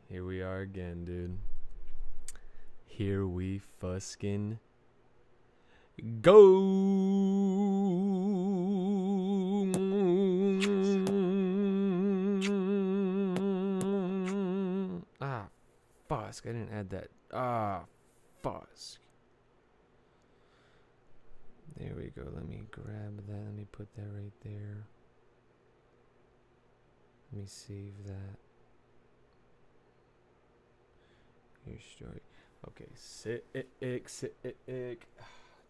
Here we are again, dude. Here we fuskin' go. Ah, fusk. I didn't add that. Ah, fusk. There we go. Let me grab that. Let me put that right there. Let me save that. Your story. Okay, sick,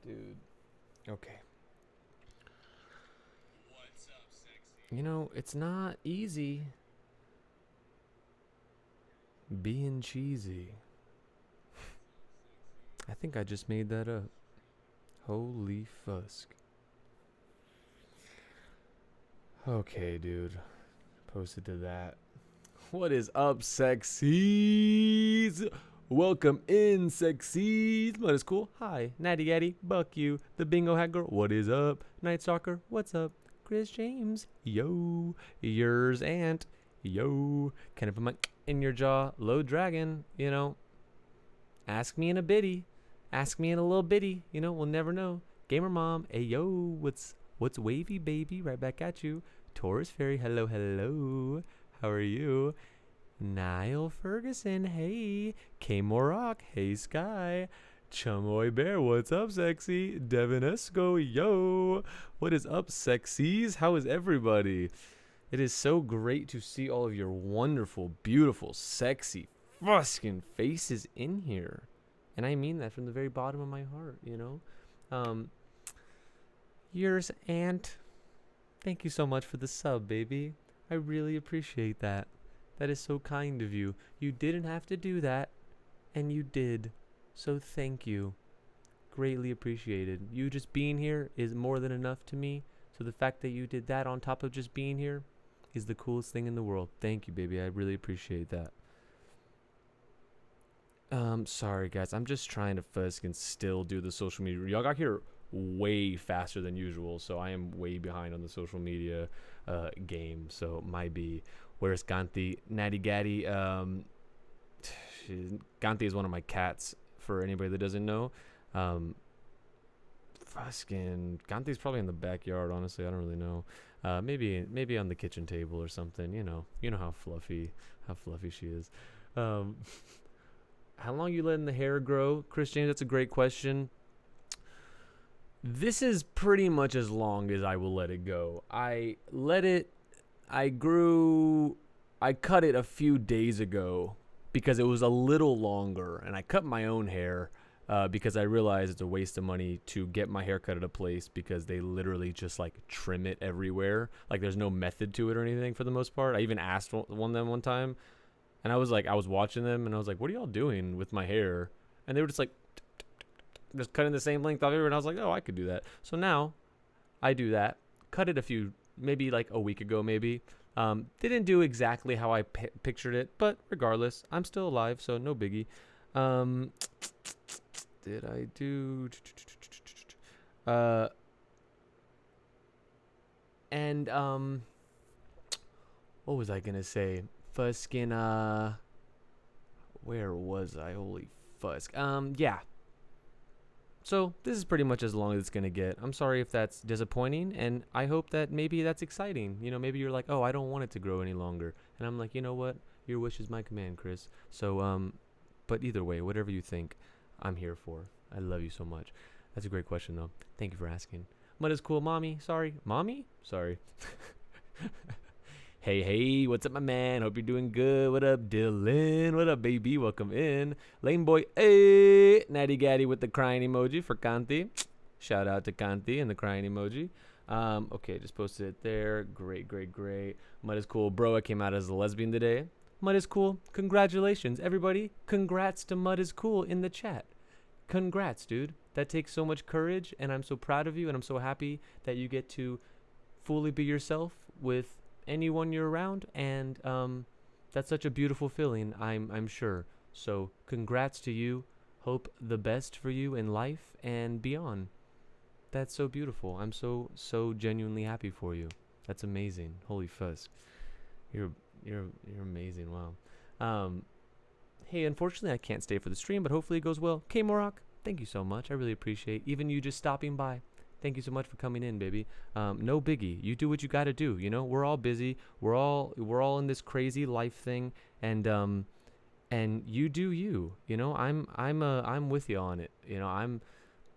dude. Okay. You know, it's not easy being cheesy. I think I just made that up. Holy fusk. Okay, dude. Posted to that. What is up, sexies? Welcome in, sexies. What is cool? Hi, Natty Gaddy, Buck you, the Bingo Hat Girl. What is up? Night Stalker, what's up? Chris James, yo. Yours Aunt, yo. Can I put my in your jaw? Low Dragon, you know. Ask me in a bitty. Ask me in a little bitty. You know, we'll never know. Gamer Mom, hey yo, what's wavy, baby? Right back at you. Taurus Fairy, hello, hello. How are you? Niall Ferguson, hey. K Morak, hey Sky. Chumoy Bear, what's up, sexy? Devin Esco, yo. What is up, sexies? How is everybody? It is so great to see all of your wonderful, beautiful, sexy, fuskin' faces in here. And I mean that from the very bottom of my heart, you know? Yours, Aunt. Thank you so much for the sub, baby. I really appreciate that. That is so kind of you. You didn't have to do that, and you did. So thank you. Greatly appreciated. You just being here is more than enough to me. So the fact that you did that on top of just being here is the coolest thing in the world. Thank you, baby. I really appreciate that. Sorry guys, I'm just trying to fusk and still do the social media. Y'all got here way faster than usual, so I am way behind on the social media game. So my B. Where's Ganti? Natty Gaddy. Ganti is one of my cats. For anybody that doesn't know, fuskin' Ganti's probably in the backyard. Honestly, I don't really know. Maybe on the kitchen table or something. You know how fluffy she is. How long you letting the hair grow, Chris James? That's a great question. This is pretty much as long as I will let it go. I cut it a few days ago because it was a little longer, and I cut my own hair because I realized it's a waste of money to get my hair cut at a place because they literally just like trim it everywhere. Like there's no method to it or anything for the most part. I even asked one time. And I was watching them, and I was like, what are y'all doing with my hair? And they were just like, just cutting the same length off everywhere. And I was like, oh, I could do that. So now I do that. Cut it maybe like a week ago, maybe. Didn't do exactly how I pictured it, but regardless, I'm still alive, so no biggie. Did I do... what was I going to say? Fuskin', where was I? Holy fusk. Yeah. So, this is pretty much as long as it's gonna get. I'm sorry if that's disappointing, and I hope that maybe that's exciting. You know, maybe you're like, oh, I don't want it to grow any longer. And I'm like, you know what? Your wish is my command, Chris. So, but either way, whatever you think, I'm here for. I love you so much. That's a great question, though. Thank you for asking. Mud is cool, mommy. Sorry. Mommy? Sorry. Hey, what's up, my man? Hope you're doing good. What up, Dylan? What up, baby? Welcome in. Lane boy, hey. Natty Gaddy with the crying emoji for Kanti. Shout out to Kanti and the crying emoji. Okay, just posted it there. Great. Mud is cool. Bro, I came out as a lesbian today. Mud is cool. Congratulations, everybody. Congrats to Mud is cool in the chat. Congrats, dude. That takes so much courage, and I'm so proud of you, and I'm so happy that you get to fully be yourself with anyone you're around, and that's such a beautiful feeling, I'm sure. So congrats to you. Hope the best for you in life and beyond. That's so beautiful. I'm so genuinely happy for you. That's amazing. Holy fuzz. You're you're amazing. Wow. Um, hey, unfortunately I can't stay for the stream, but hopefully it goes well. K Morok, thank you so much. I really appreciate even you just stopping by. Thank you so much for coming in, baby. No biggie. You do what you got to do. You know, we're all busy. We're all in this crazy life thing, and you do you. You know, I'm with you on it. You know,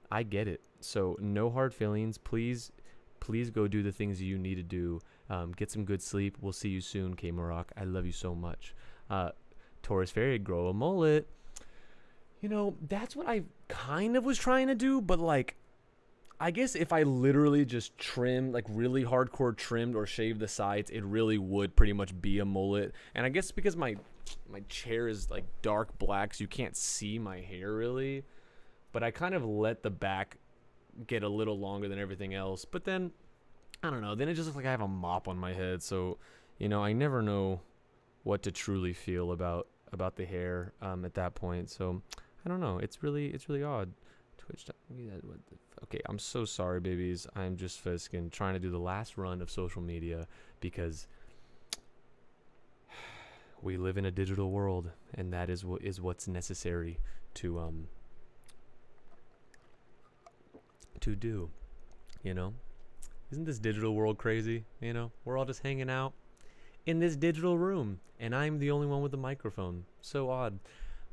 I get it. So no hard feelings. Please go do the things you need to do. Get some good sleep. We'll see you soon, K Morok. I love you so much. Taurus Fairy, grow a mullet. You know, that's what I kind of was trying to do, but like, I guess if I literally just trimmed, like really hardcore trimmed or shaved the sides, it really would pretty much be a mullet. And I guess because my chair is like dark black, so you can't see my hair really. But I kind of let the back get a little longer than everything else. But then, I don't know, then it just looks like I have a mop on my head. So, you know, I never know what to truly feel about the hair at that point. So, I don't know. It's really odd. Twitch. Okay, I'm so sorry, babies. I'm just fisking trying to do the last run of social media because we live in a digital world, and that is what's necessary to do. You know, isn't this digital world crazy? You know, we're all just hanging out in this digital room, and I'm the only one with a microphone. So odd,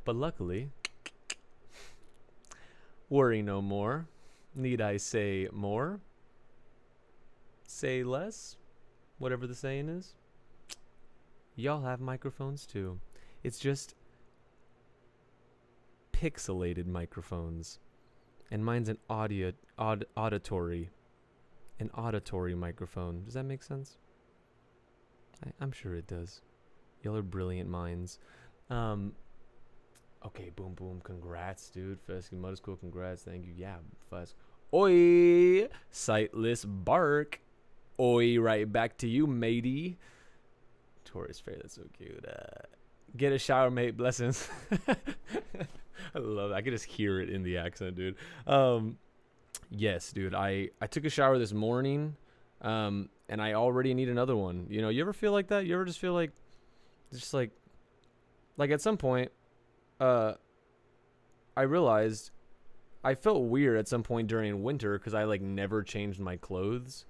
but luckily. Worry no more. Need I say more? Say less? Whatever the saying is. Y'all have microphones too. It's just pixelated microphones. And mine's an auditory microphone. Does that make sense? I'm sure it does. Y'all are brilliant minds. Okay, boom, boom. Congrats, dude. Fusk and Mud School, congrats. Thank you. Yeah, Fusk. Oi! Sightless Bark. Oi, right back to you, matey. Taurus Fair, that's so cute. Get a shower, mate. Blessings. I love it. I can just hear it in the accent, dude. Yes, dude. I took a shower this morning, and I already need another one. You know, you ever feel like that? You ever just feel like at some point, I realized I felt weird at some point during winter because I like never changed my clothes,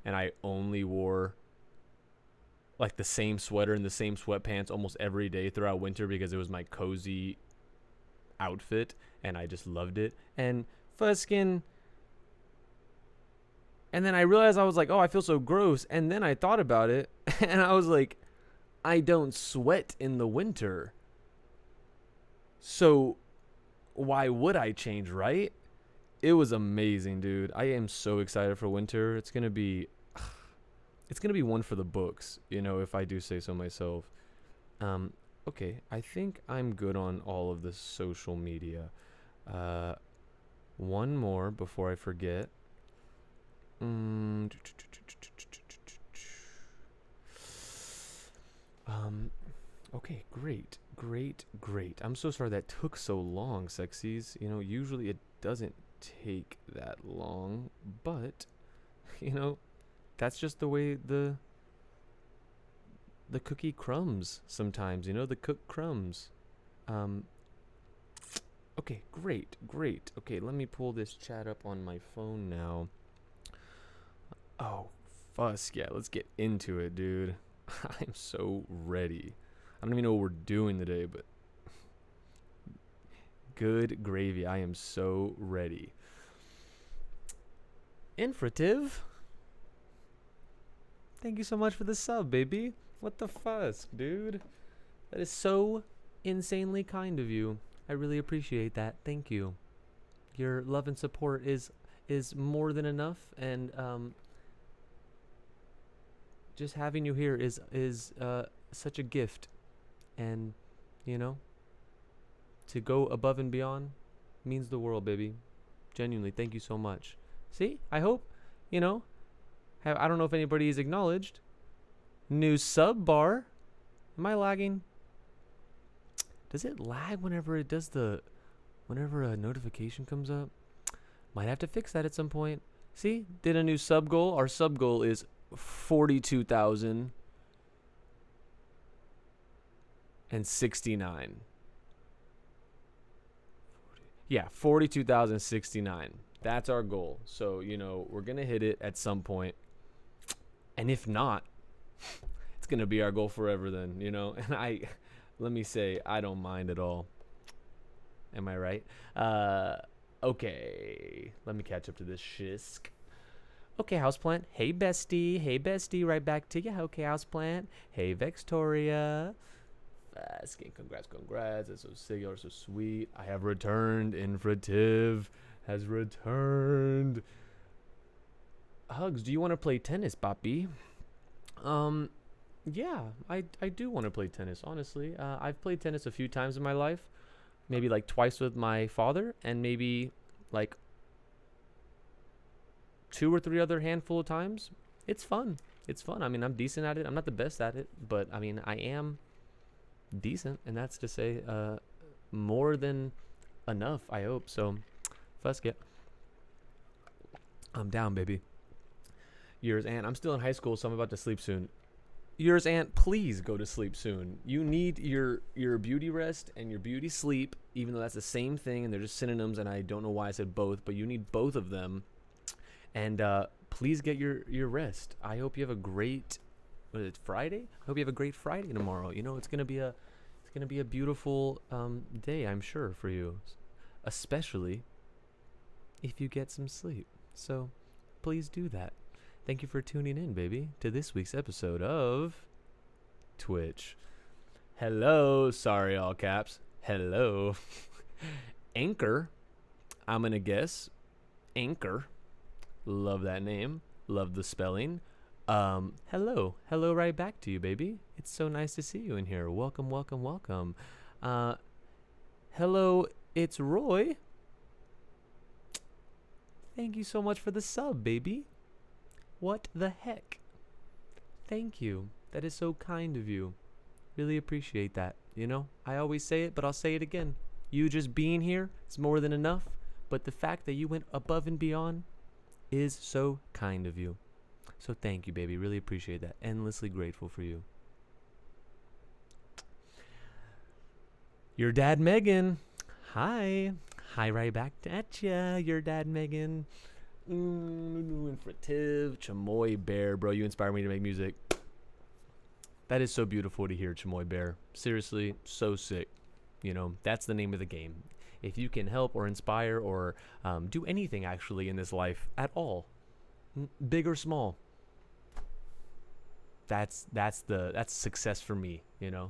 and I only wore like the same sweater and the same sweatpants almost every day throughout winter because it was my cozy outfit and I just loved it. And Fuskin. And then I realized I was like, oh, I feel so gross. And then I thought about it and I was like, I don't sweat in the winter. So why would I change, right? It was amazing, dude. I am so excited for winter. It's going to be one for the books, you know, if I do say so myself. Okay, I think I'm good on all of the social media. One more before I forget. Okay, great. I'm so sorry that took so long, sexies. You know, usually it doesn't take that long, but, you know, that's just the way the cookie crumbs sometimes, you know, the cook crumbs. Okay, great. Okay, let me pull this chat up on my phone now. Oh, Fusk, yeah, let's get into it, dude. I'm so ready. I don't even know what we're doing today, but good gravy. I am so ready. Infrative. Thank you so much for the sub, baby. What the fuss, dude? That is so insanely kind of you. I really appreciate that. Thank you. Your love and support is more than enough, and just having you here is such a gift. And, you know, to go above and beyond means the world, baby. Genuinely, thank you so much. See, I hope, you know, I don't know if anybody is acknowledged. New sub bar. Am I lagging? Does it lag whenever a notification comes up? Might have to fix that at some point. See, did a new sub goal. Our sub goal is 42,069. Yeah, 42,069. That's our goal. So, we're going to hit it at some point. And if not, it's going to be our goal forever then, And let me say, I don't mind at all. Am I right? Okay. Let me catch up to this shisk. Okay, Houseplant. Hey, bestie. Hey, bestie. Right back to you. Okay, Houseplant. Hey, Vextoria. Asking congrats. That's so sick. You're so sweet. I have returned. Infrative has returned. Hugs, do you want to play tennis, Papi? Yeah, I do want to play tennis, honestly. I've played tennis a few times in my life. Maybe like twice with my father, and maybe like 2 or 3 other handful of times. It's fun. I mean, I'm decent at it. I'm not the best at it, but I mean, I am decent, and that's to say more than enough, I hope. So, first get. I'm down, baby. Yours, Aunt. I'm still in high school, so I'm about to sleep soon. Yours, Aunt, please go to sleep soon. You need your beauty rest and your beauty sleep, even though that's the same thing, and they're just synonyms, and I don't know why I said both, but you need both of them. And please get your rest. I hope you have a great, Friday? I hope you have a great Friday tomorrow. It's gonna be a beautiful day, I'm sure, for you, especially if you get some sleep. So please do that. Thank you for tuning in, baby, to this week's episode of Twitch. Hello, sorry, all caps. Hello. Anchor, I'm gonna guess. Anchor. Love that name. Love the spelling. Hello right back to you, baby. It's so nice to see you in here. Welcome. Hello, it's Roy. Thank you so much for the sub, baby. What the heck? Thank you. That is so kind of you. Really appreciate that. I always say it, but I'll say it again. You just being here is more than enough, but the fact that you went above and beyond is so kind of you. So thank you, baby. Really appreciate that. Endlessly grateful for you. Your dad, Megan. Hi right back at ya. Your dad, Megan. Infrative. Chamoy Bear, bro. You inspire me to make music. That is so beautiful to hear, Chamoy Bear. Seriously, so sick. That's the name of the game. If you can help or inspire or do anything actually in this life at all, big or small, that's success for me.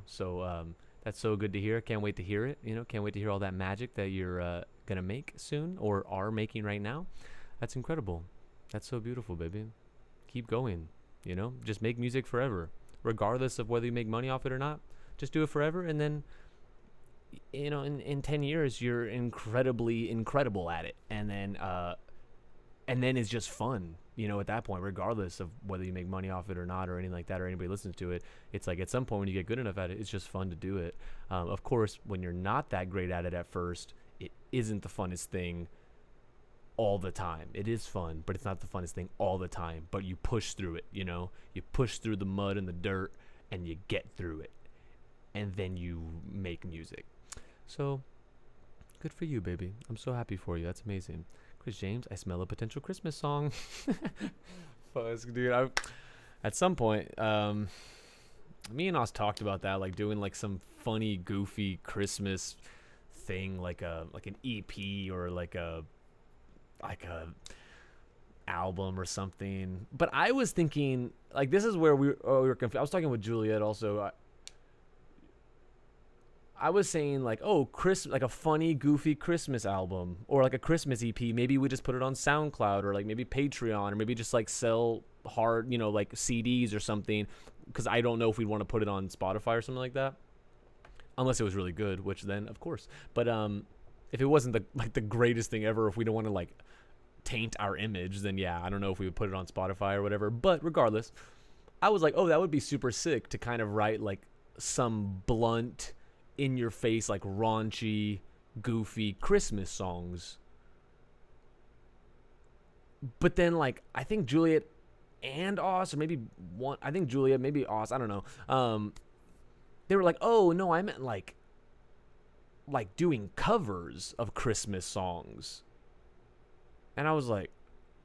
So that's so good to hear. Can't wait to hear it. Can't wait to hear all that magic that you're gonna make soon or are making right now. That's incredible. That's so beautiful, baby. Keep going. Just make music forever, regardless of whether you make money off it or not. Just do it forever, and then in 10 years you're incredibly incredible at it, and then it's just fun at that point, regardless of whether you make money off it or not, or anything like that, or anybody listens to it. It's like at some point when you get good enough at it, it's just fun to do it. Of course, when you're not that great at it at first, it isn't the funnest thing all the time. It is fun, but it's not the funnest thing all the time. But you push through it. You push through the mud and the dirt, and you get through it, and then you make music. So, good for you, baby. I'm so happy for you. That's amazing. Chris James, I smell a potential Christmas song. Fuck, dude. At some point, me and Oz talked about that, like doing like some funny, goofy Christmas thing, like an EP or like a album or something. But I was thinking, like, this is where we were confused. I was talking with Juliet also. I was saying like, like a funny, goofy Christmas album or like a Christmas EP. Maybe we just put it on SoundCloud or like maybe Patreon, or maybe just like sell hard, like CDs or something. Because I don't know if we'd want to put it on Spotify or something like that, unless it was really good, which then of course. But if it wasn't the greatest thing ever, if we don't want to like taint our image, then yeah, I don't know if we would put it on Spotify or whatever. But regardless, I was like, that would be super sick to kind of write like some blunt, in your face, like raunchy, goofy Christmas songs. But then like I think Juliet and Oz, or maybe one. I think Julia, maybe Oz. I don't know. They were like, "Oh no, I meant like doing covers of Christmas songs," and I was like,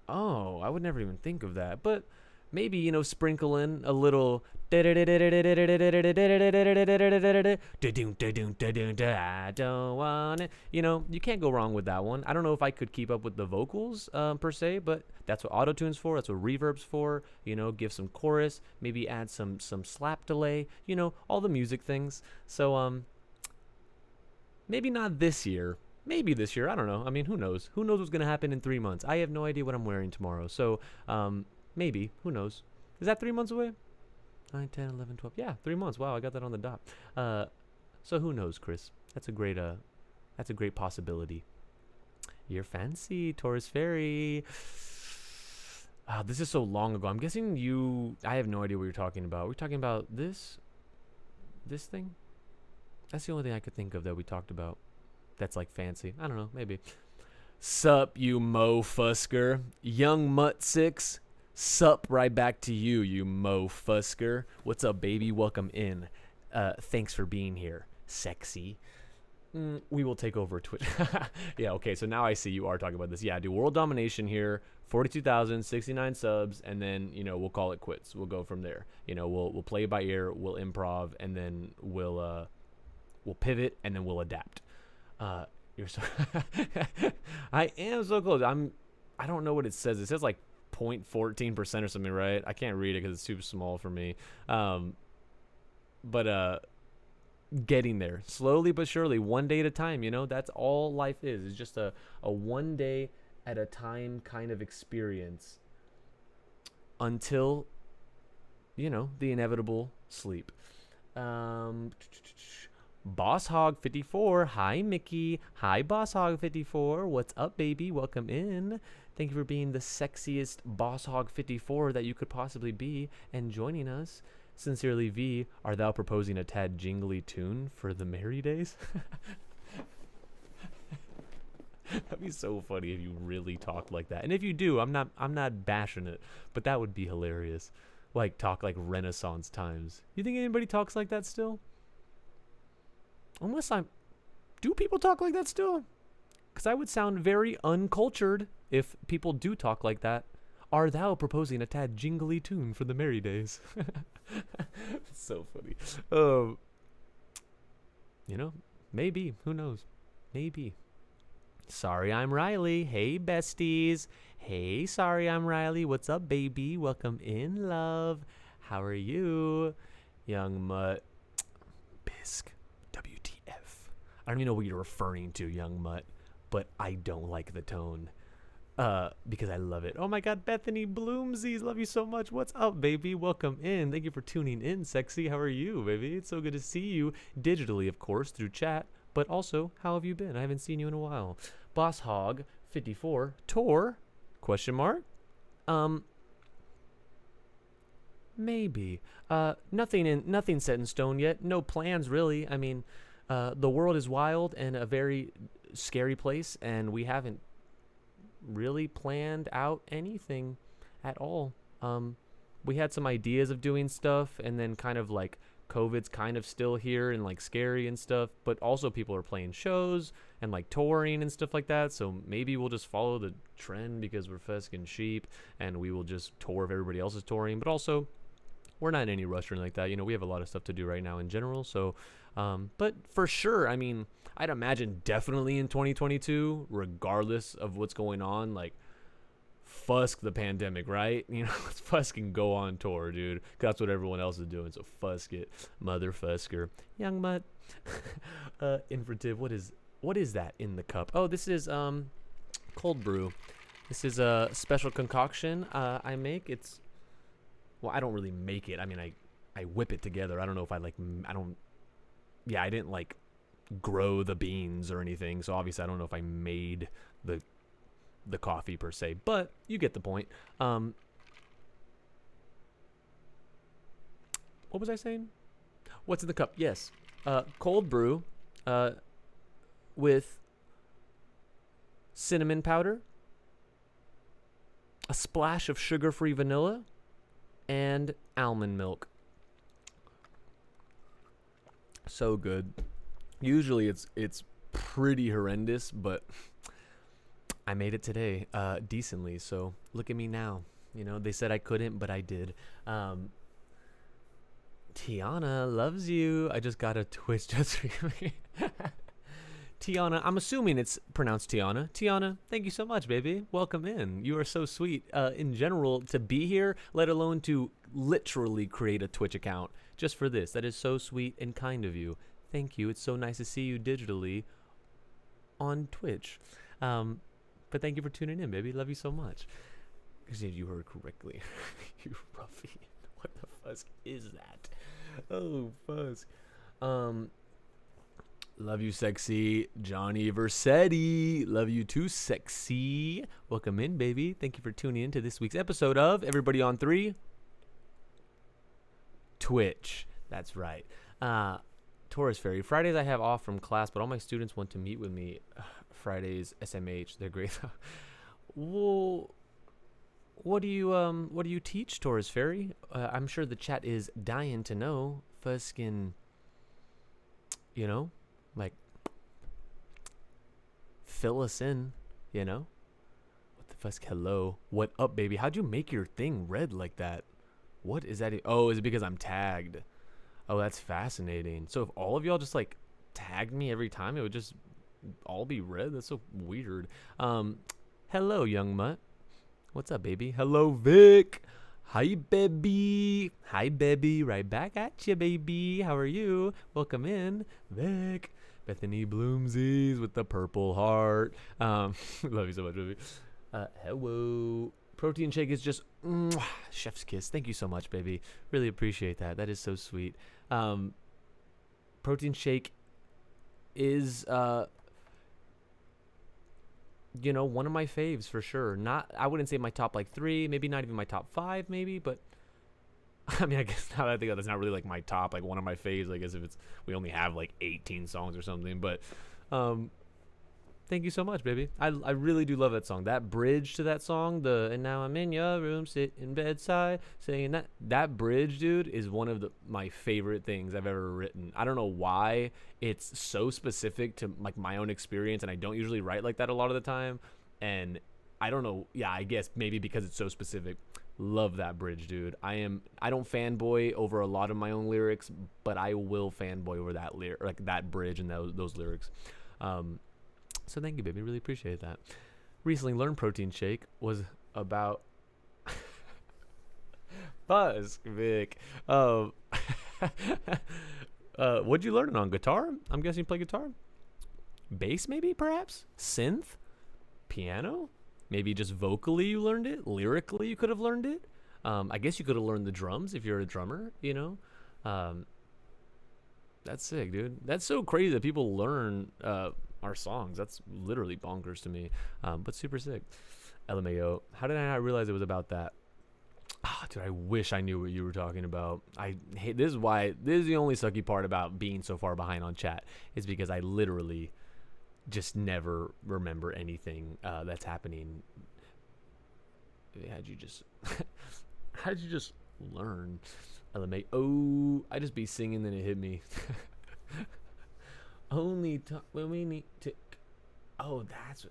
"Oh, I would never even think of that." But maybe sprinkle in a little. I don't want it. You can't go wrong with that one. I don't know if I could keep up with the vocals per se, but that's what autotune's for. That's what reverb's for. Give some chorus, maybe add some slap delay. All the music things. So maybe not this year. Maybe this year. I don't know. I mean, who knows? Who knows what's gonna happen in 3 months? I have no idea what I'm wearing tomorrow. So maybe. Who knows? Is that 3 months away? 9, 10, 11, 12. Yeah, 3 months. Wow, I got that on the dot. So who knows, Chris? That's a great possibility. You're fancy, Taurus Fairy. This is so long ago. I'm guessing I have no idea what you're talking about. We're talking about this thing? That's the only thing I could think of that we talked about. That's like fancy. I don't know, maybe. Sup, you Mo Fusker. Young Mutt 6. Sup right back to you, you Mo Fusker. What's up, baby? Welcome in. Thanks for being here. Sexy. We will take over Twitch. Yeah, okay, so now I see you are talking about this. Yeah, do world domination here. 42,069 subs, and then, we'll call it quits. We'll go from there. We'll play by ear, we'll improv, and then we'll pivot, and then we'll adapt. You're so I am so close. I don't know what it says. It says like 0.14% or something, right? I can't read it because it's too small for me. But getting there slowly but surely, one day at a time. That's all life is. It's just a one day at a time kind of experience until the inevitable sleep. Boss Hog 54. Hi, Mickey. Hi, Boss Hog 54. What's up, baby? Welcome in. Thank you for being the sexiest Boss Hog 54 that you could possibly be and joining us. Sincerely, V. Are thou proposing a tad jingly tune for the merry days? That'd be so funny if you really talked like that. And if you do, I'm not bashing it, but that would be hilarious. Like talk like Renaissance times. You think anybody talks like that still? Do people talk like that still? Because I would sound very uncultured if people do talk like that. Are thou proposing a tad jingly tune for the merry days? It's so funny. Maybe. Who knows? Maybe. Sorry, I'm Riley. Hey, besties. Hey, sorry, I'm Riley. What's up, baby? Welcome in, love. How are you? Young Mutt. Bisque. WTF. I don't even know what you're referring to, Young Mutt, but I don't like the tone. Because I love it. Oh my God, Bethany Bloomsies, love you so much. What's up, baby? Welcome in. Thank you for tuning in, sexy. How are you, baby? It's so good to see you digitally, of course, through chat, but also, how have you been? I haven't seen you in a while. Boss Hog 54 Tor? Question mark? Maybe. Nothing set in stone yet. No plans, really. I mean, the world is wild and a very scary place, and we haven't really planned out anything at all. We had some ideas of doing stuff, and then kind of like COVID's kind of still here and like scary and stuff, but also people are playing shows and like touring and stuff like that. So maybe we'll just follow the trend because we're fucking sheep and we will just tour if everybody else is touring. But also, we're not in any rush or anything like that. We have a lot of stuff to do right now in general. So, but for sure, I mean, I'd imagine definitely in 2022, regardless of what's going on, like, fusk the pandemic, right? Let's fucking go on tour, dude. 'Cause that's what everyone else is doing, so fusk it. Mother fusker. Young Mutt. Infinitive, what is that in the cup? Oh, this is cold brew. This is a special concoction I make. Well, I don't really make it. I mean, I whip it together. I don't know if I didn't like grow the beans or anything, so obviously I don't know if I made the coffee per se, but you get the point. What was I saying? What's in the cup? Yes, cold brew with cinnamon powder, a splash of sugar-free vanilla, and almond milk. So good. Usually it's pretty horrendous, but I made it today decently. So look at me now. You know, they said I couldn't, but I did. Tiana loves you. I just got a Twitch just for me. Tiana, I'm assuming it's pronounced Tiana. Tiana, thank you so much, baby. Welcome in. You are so sweet. In general, to be here, let alone to literally create a Twitch account just for this. That is so sweet and kind of you. Thank you. It's so nice to see you digitally on Twitch. But thank you for tuning in, baby. Love you so much. You heard correctly. You ruffian. What the fuck is that? Oh, fuck. Love you, sexy. Johnny Versetti. Love you too, sexy. Welcome in, baby. Thank you for tuning in to this week's episode of Everybody on 3. Twitch. That's right. Taurus Fairy. Fridays I have off from class, but all my students want to meet with me. Fridays, SMH. They're great. Well, what do you teach, Taurus Fairy? I'm sure the chat is dying to know. Fuskin, you know, like, fill us in, you know? What the fuck? Hello. What up, baby? How'd you make your thing red like that? What is that? Oh, is it because I'm tagged? Oh, that's fascinating. So if all of y'all just, like, tagged me every time, it would just all be red? That's so weird. Hello, young mutt. What's up, baby? Hello, Vic. Hi, baby. Hi, baby. Right back at you, baby. How are you? Welcome in, Vic. Bethany Bloomsies with the purple heart. Love you so much, baby. Hello. Protein shake is just chef's kiss. Thank you so much, baby. Really appreciate that. That is so sweet. Protein shake is you know, one of my faves for sure. Not, I wouldn't say my top like 3, maybe not even my top 5, maybe, but I mean, I guess now that I think that's not really like my top, like one of my faves. I guess if it's, we only have like 18 songs or something, but thank you so much, baby. I really do love that song. That bridge to that song, and now I'm in your room, sitting bedside, saying that bridge, dude, is one of my favorite things I've ever written. I don't know why it's so specific to like my own experience, and I don't usually write like that a lot of the time. And I don't know. Yeah, I guess maybe because it's so specific. Love that bridge, dude. I don't fanboy over a lot of my own lyrics, but I will fanboy over that like that bridge and those lyrics. So thank you, baby. Really appreciate that. Recently learned protein shake was about Buzz Vic. What'd you learn it on? Guitar? I'm guessing you play guitar. Bass, maybe, perhaps? Synth? Piano? Maybe just vocally you learned it. Lyrically you could have learned it. I guess you could have learned the drums if you're a drummer, you know. That's sick, dude. That's so crazy that people learn our songs. That's literally bonkers to me, but super sick. LMAO. How did I not realize it was about that? Dude, I wish I knew what you were talking about. I hate this. Is why this is the only sucky part about being so far behind on chat, is because I literally just never remember anything that's happening. How'd you just learn? LMA. Oh, I just be singing, then it hit me. Only talk when we need to. Oh, that's.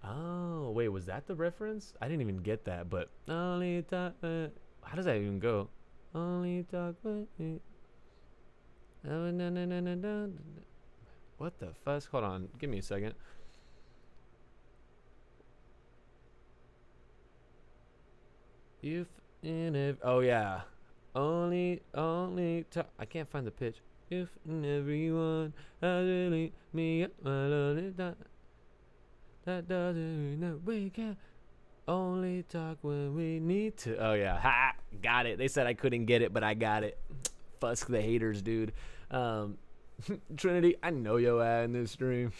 Oh, wait, was that the reference? I didn't even get that, but only talk. How does that even go? Only talk when we. What the fuck? Hold on, give me a second. Oh yeah. Only talk. I can't find the pitch. If everyone has really me up, that doesn't mean that we can only talk when we need to. Oh yeah, ha! Got it. They said I couldn't get it, but I got it. Fuck the haters, dude. Trinity, I know yo at in this stream.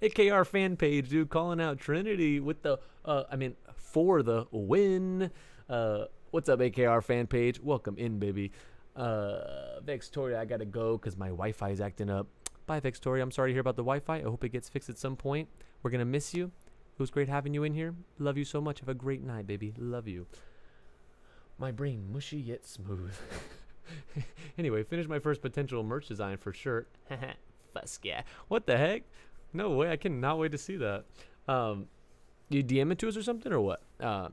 AKR fan page, dude, calling out Trinity with the for the win. What's up, AKR fan page? Welcome in, baby. Victoria, I gotta go because my Wi-Fi is acting up. Bye, Victoria. I'm sorry to hear about the Wi-Fi. I hope it gets fixed at some point. We're gonna miss you. It was great having you in here. Love you so much. Have a great night, baby. Love you. My brain mushy yet smooth. Anyway, finished my first potential merch design for shirt. Fusk yeah. What the heck? No way. I cannot wait to see that. Um, you DM it to us or something or what? I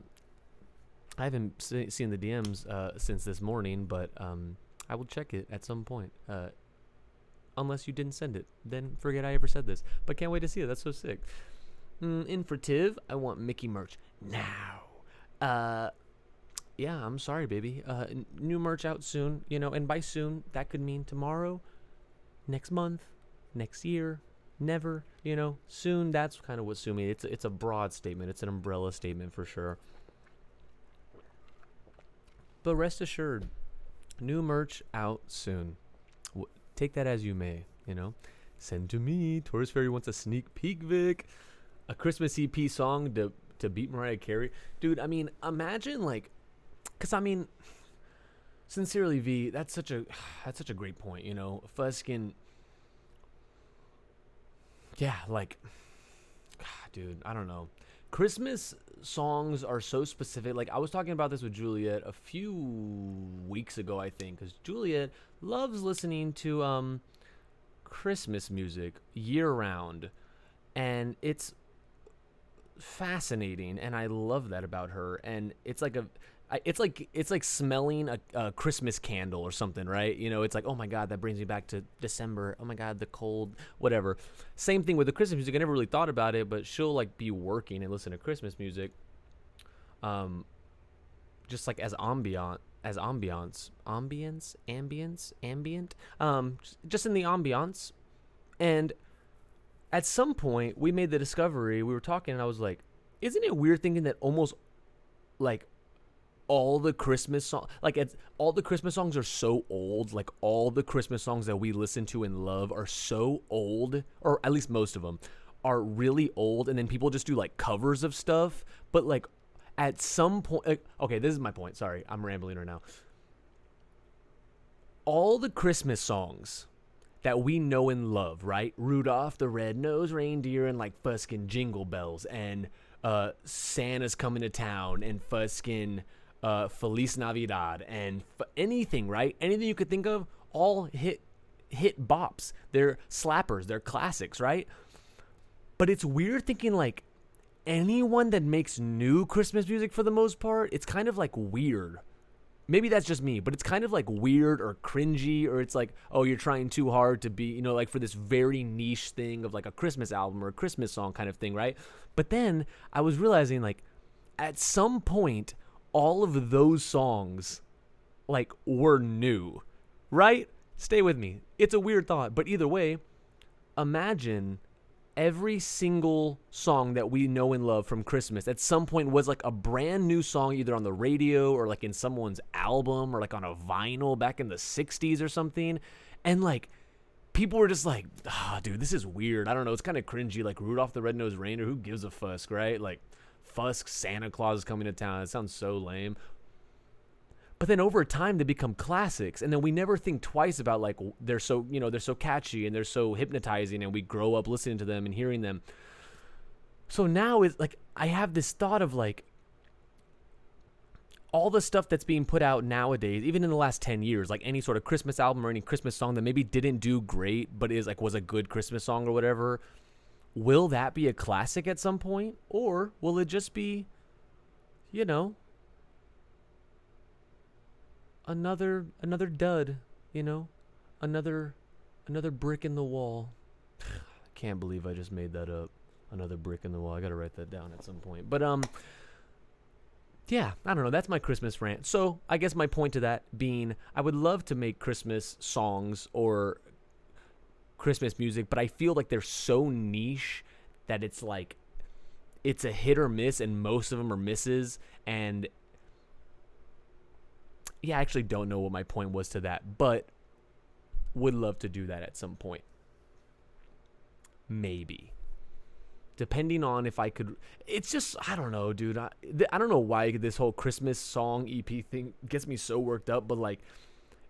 haven't seen the DMs since this morning, but I will check it at some point. Unless you didn't send it, then forget I ever said this. But can't wait to see it. That's so sick. Infrative, I want Mickey merch now. Yeah, I'm sorry, baby. New merch out soon, and by soon, that could mean tomorrow, next month, next year, never, soon. That's kind of what soon means. It's a broad statement. It's an umbrella statement for sure. But rest assured, new merch out soon. Take that as you may, Send to me. Tourist Fairy wants a sneak peek, Vic. A Christmas EP song to beat Mariah Carey. Dude, I mean, imagine because I mean, sincerely, V, that's such a great point, Fuskin. Yeah, dude, I don't know. Christmas songs are so specific. I was talking about this with Juliet a few weeks ago, I think, because Juliet loves listening to Christmas music year round, and it's fascinating, and I love that about her. And it's like smelling a Christmas candle or something, right? It's like, oh my God, that brings me back to December. Oh my God, the cold, whatever. Same thing with the Christmas music. I never really thought about it, but she'll be working and listen to Christmas music, just as ambient, just in the ambiance. And at some point, we made the discovery. We were talking, and I was like, isn't it weird thinking that almost all the Christmas songs, all the Christmas songs are so old. All the Christmas songs that we listen to and love are so old, or at least most of them are really old. And then people just do covers of stuff. But at some point, okay, this is my point. Sorry, I'm rambling right now. All the Christmas songs that we know and love, right? Rudolph the Red-Nosed Reindeer and Fuskin' Jingle Bells and Santa's Coming to Town and Fuskin' Feliz Navidad and anything, right? Anything you could think of, all hit bops. They're slappers. They're classics, right? But it's weird thinking anyone that makes new Christmas music for the most part, it's kind of weird. Maybe that's just me, but it's kind of weird or cringy, or it's oh, you're trying too hard to be, for this very niche thing of a Christmas album or a Christmas song kind of thing, right? But then I was realizing at some point, all of those songs were new, right? Stay with me. It's a weird thought, but either way, imagine every single song that we know and love from Christmas at some point was a brand new song, either on the radio or in someone's album or on a vinyl back in the 60s or something. And people were just dude, this is weird. I don't know. It's kind of cringy. Rudolph the Red-Nosed Reindeer, who gives a fusk, right? Fusk, Santa Claus is coming to town. It sounds so lame. But then over time they become classics, and then we never think twice about they're so catchy and they're so hypnotizing, and we grow up listening to them and hearing them. So now it's I have this thought of all the stuff that's being put out nowadays, even in the last 10 years, any sort of Christmas album or any Christmas song that maybe didn't do great but is was a good Christmas song or whatever. Will that be a classic at some point, or will it just be, another dud, another brick in the wall. I can't believe I just made that up. Another brick in the wall. I gotta write that down at some point. But yeah, I don't know. That's my Christmas rant. So I guess my point to that being, I would love to make Christmas songs or Christmas music, but I feel they're so niche that it's it's a hit or miss, and most of them are misses. And yeah, I actually don't know what my point was to that, but would love to do that at some point. Maybe. Depending on if I could. It's just, I don't know, dude. I don't know why this whole Christmas song EP thing gets me so worked up, but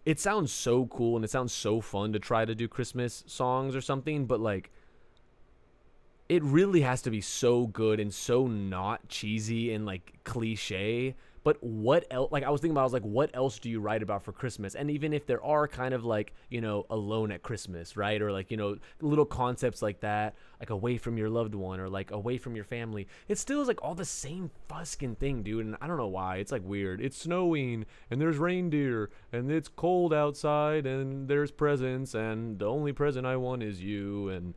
it sounds so cool and it sounds so fun to try to do Christmas songs or something, but it really has to be so good and so not cheesy and cliche. But what else? Like I was thinking about, I was like, what else do you write about for Christmas? And even if there are kind of like, alone at Christmas, right? Or like, little concepts like that, like away from your loved one or like away from your family, it still is like all the same fuskin' thing, dude. And I don't know why. It's like weird. It's snowing and there's reindeer and it's cold outside and there's presents and the only present I want is you and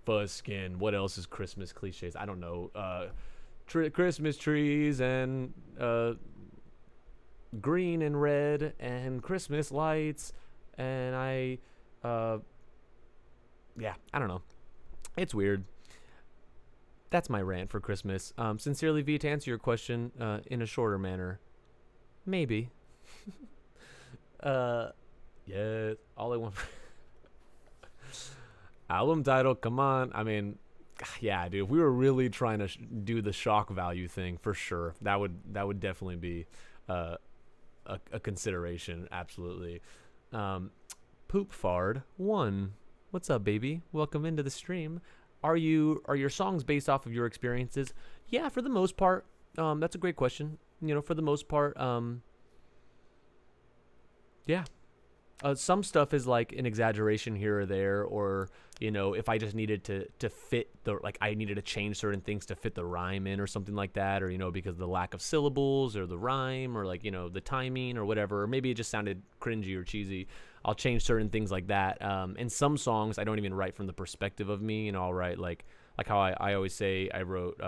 fuskin'. What else is Christmas cliches? I don't know. Christmas trees and green and red and Christmas lights and yeah, I don't know. It's weird. That's my rant for Christmas. Sincerely, V, to answer your question in a shorter manner, maybe. Yeah, all I want. Album title, come on. I mean, yeah, dude. If we were really trying to do the shock value thing, for sure, that would definitely be a consideration. Absolutely. Poop Fard 1. What's up, baby? Welcome into the stream. Are your songs based off of your experiences? Yeah, for the most part. That's a great question. For the most part, yeah. Some stuff is like an exaggeration here or there, or if I just needed to fit I needed to change certain things to fit the rhyme in or something like that, or because of the lack of syllables or the rhyme or like the timing or whatever, or maybe it just sounded cringy or cheesy. I'll change certain things like that. And some songs I don't even write from the perspective of me. I'll write like how I always say I wrote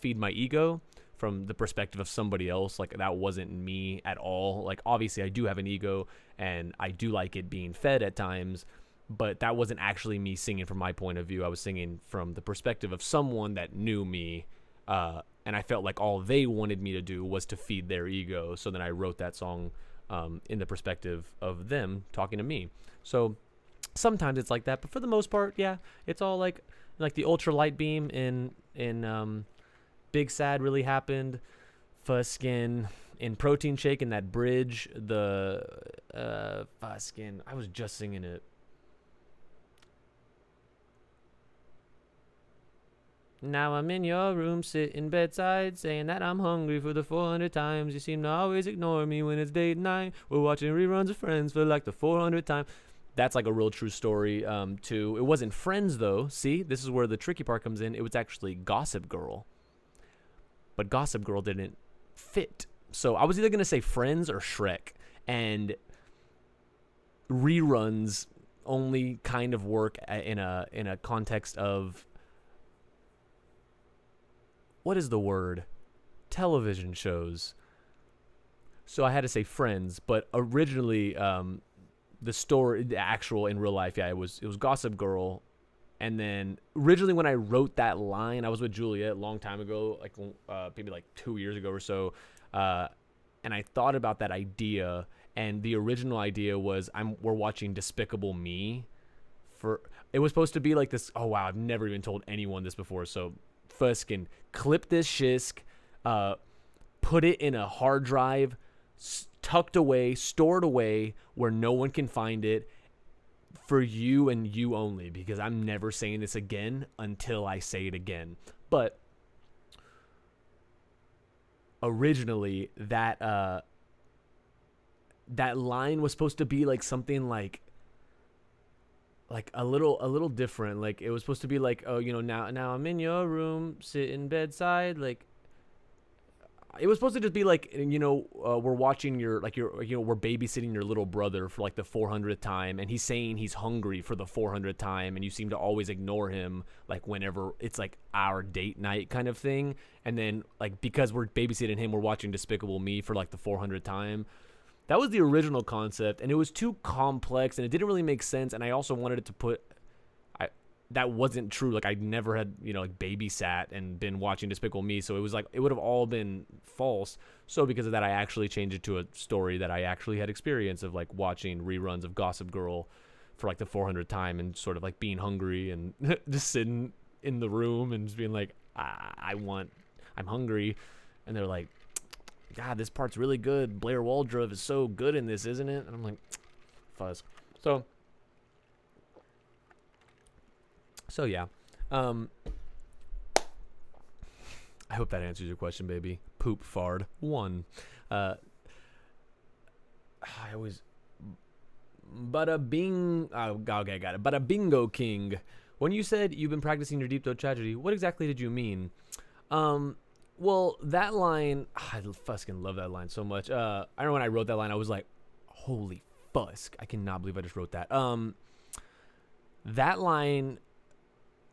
"Feed My Ego" from the perspective of somebody else. Like that wasn't me at all. Like obviously I do have an ego and I do like it being fed at times, but that wasn't actually me singing from my point of view. I was singing from the perspective of someone that knew me, and I felt like all they wanted me to do was to feed their ego. So then I wrote that song in the perspective of them talking to me. So sometimes it's like that, but for the most part, yeah, it's all like the ultra light beam in Big Sad really happened. Fuskin in Protein Shake in that bridge. The Fuskin. I was just singing it. Now I'm in your room, sitting bedside, saying that I'm hungry for the 400 times. You seem to always ignore me when it's date night. We're watching reruns of Friends for like the 400th time. That's like a real true story, too. It wasn't Friends, though. See, this is where the tricky part comes in. It was actually Gossip Girl. But Gossip Girl didn't fit. So I was either going to say Friends or Shrek. And reruns only kind of work in a context of, what is the word? Television shows. So I had to say Friends, but originally the story, the actual in real life, yeah, it was Gossip Girl. And then originally when I wrote that line, I was with Juliet a long time ago, like maybe like 2 years ago or so, and I thought about that idea. And the original idea was we're watching Despicable Me. It was supposed to be like this. Oh wow, I've never even told anyone this before. So Fuskin, clip this shisk, put it in a hard drive, tucked away, stored away where no one can find it. For you and you only, because I'm never saying this again until I say it again. But originally that line was supposed to be like something like a little different. Like it was supposed to be like, oh, now I'm in your room, sitting bedside, like. It was supposed to just be like, we're watching we're babysitting your little brother for like the 400th time, and he's saying he's hungry for the 400th time, and you seem to always ignore him, like whenever it's like our date night kind of thing. And then like because we're babysitting him, we're watching Despicable Me for like the 400th time. That was the original concept, and it was too complex, and it didn't really make sense. And I also wanted it to put. That wasn't true. Like I never had, like babysat and been watching Despicable Me. So it was like, it would have all been false. So because of that, I actually changed it to a story that I actually had experience of like watching reruns of Gossip Girl for like the 400th time and sort of like being hungry and just sitting in the room and just being like, I'm hungry. And they're like, God, this part's really good. Blair Waldorf is so good in this, isn't it? And I'm like, fuzz. So yeah, I hope that answers your question, baby. Poop Fard 1. Uh, I always Bada bing. Oh, okay, got it. Bada bingo king. When you said you've been practicing your deep throat tragedy, what exactly did you mean? Um, well, that line, I fucking love that line so much. I remember when I wrote that line, I was like, holy fusk, I cannot believe I just wrote that. That line,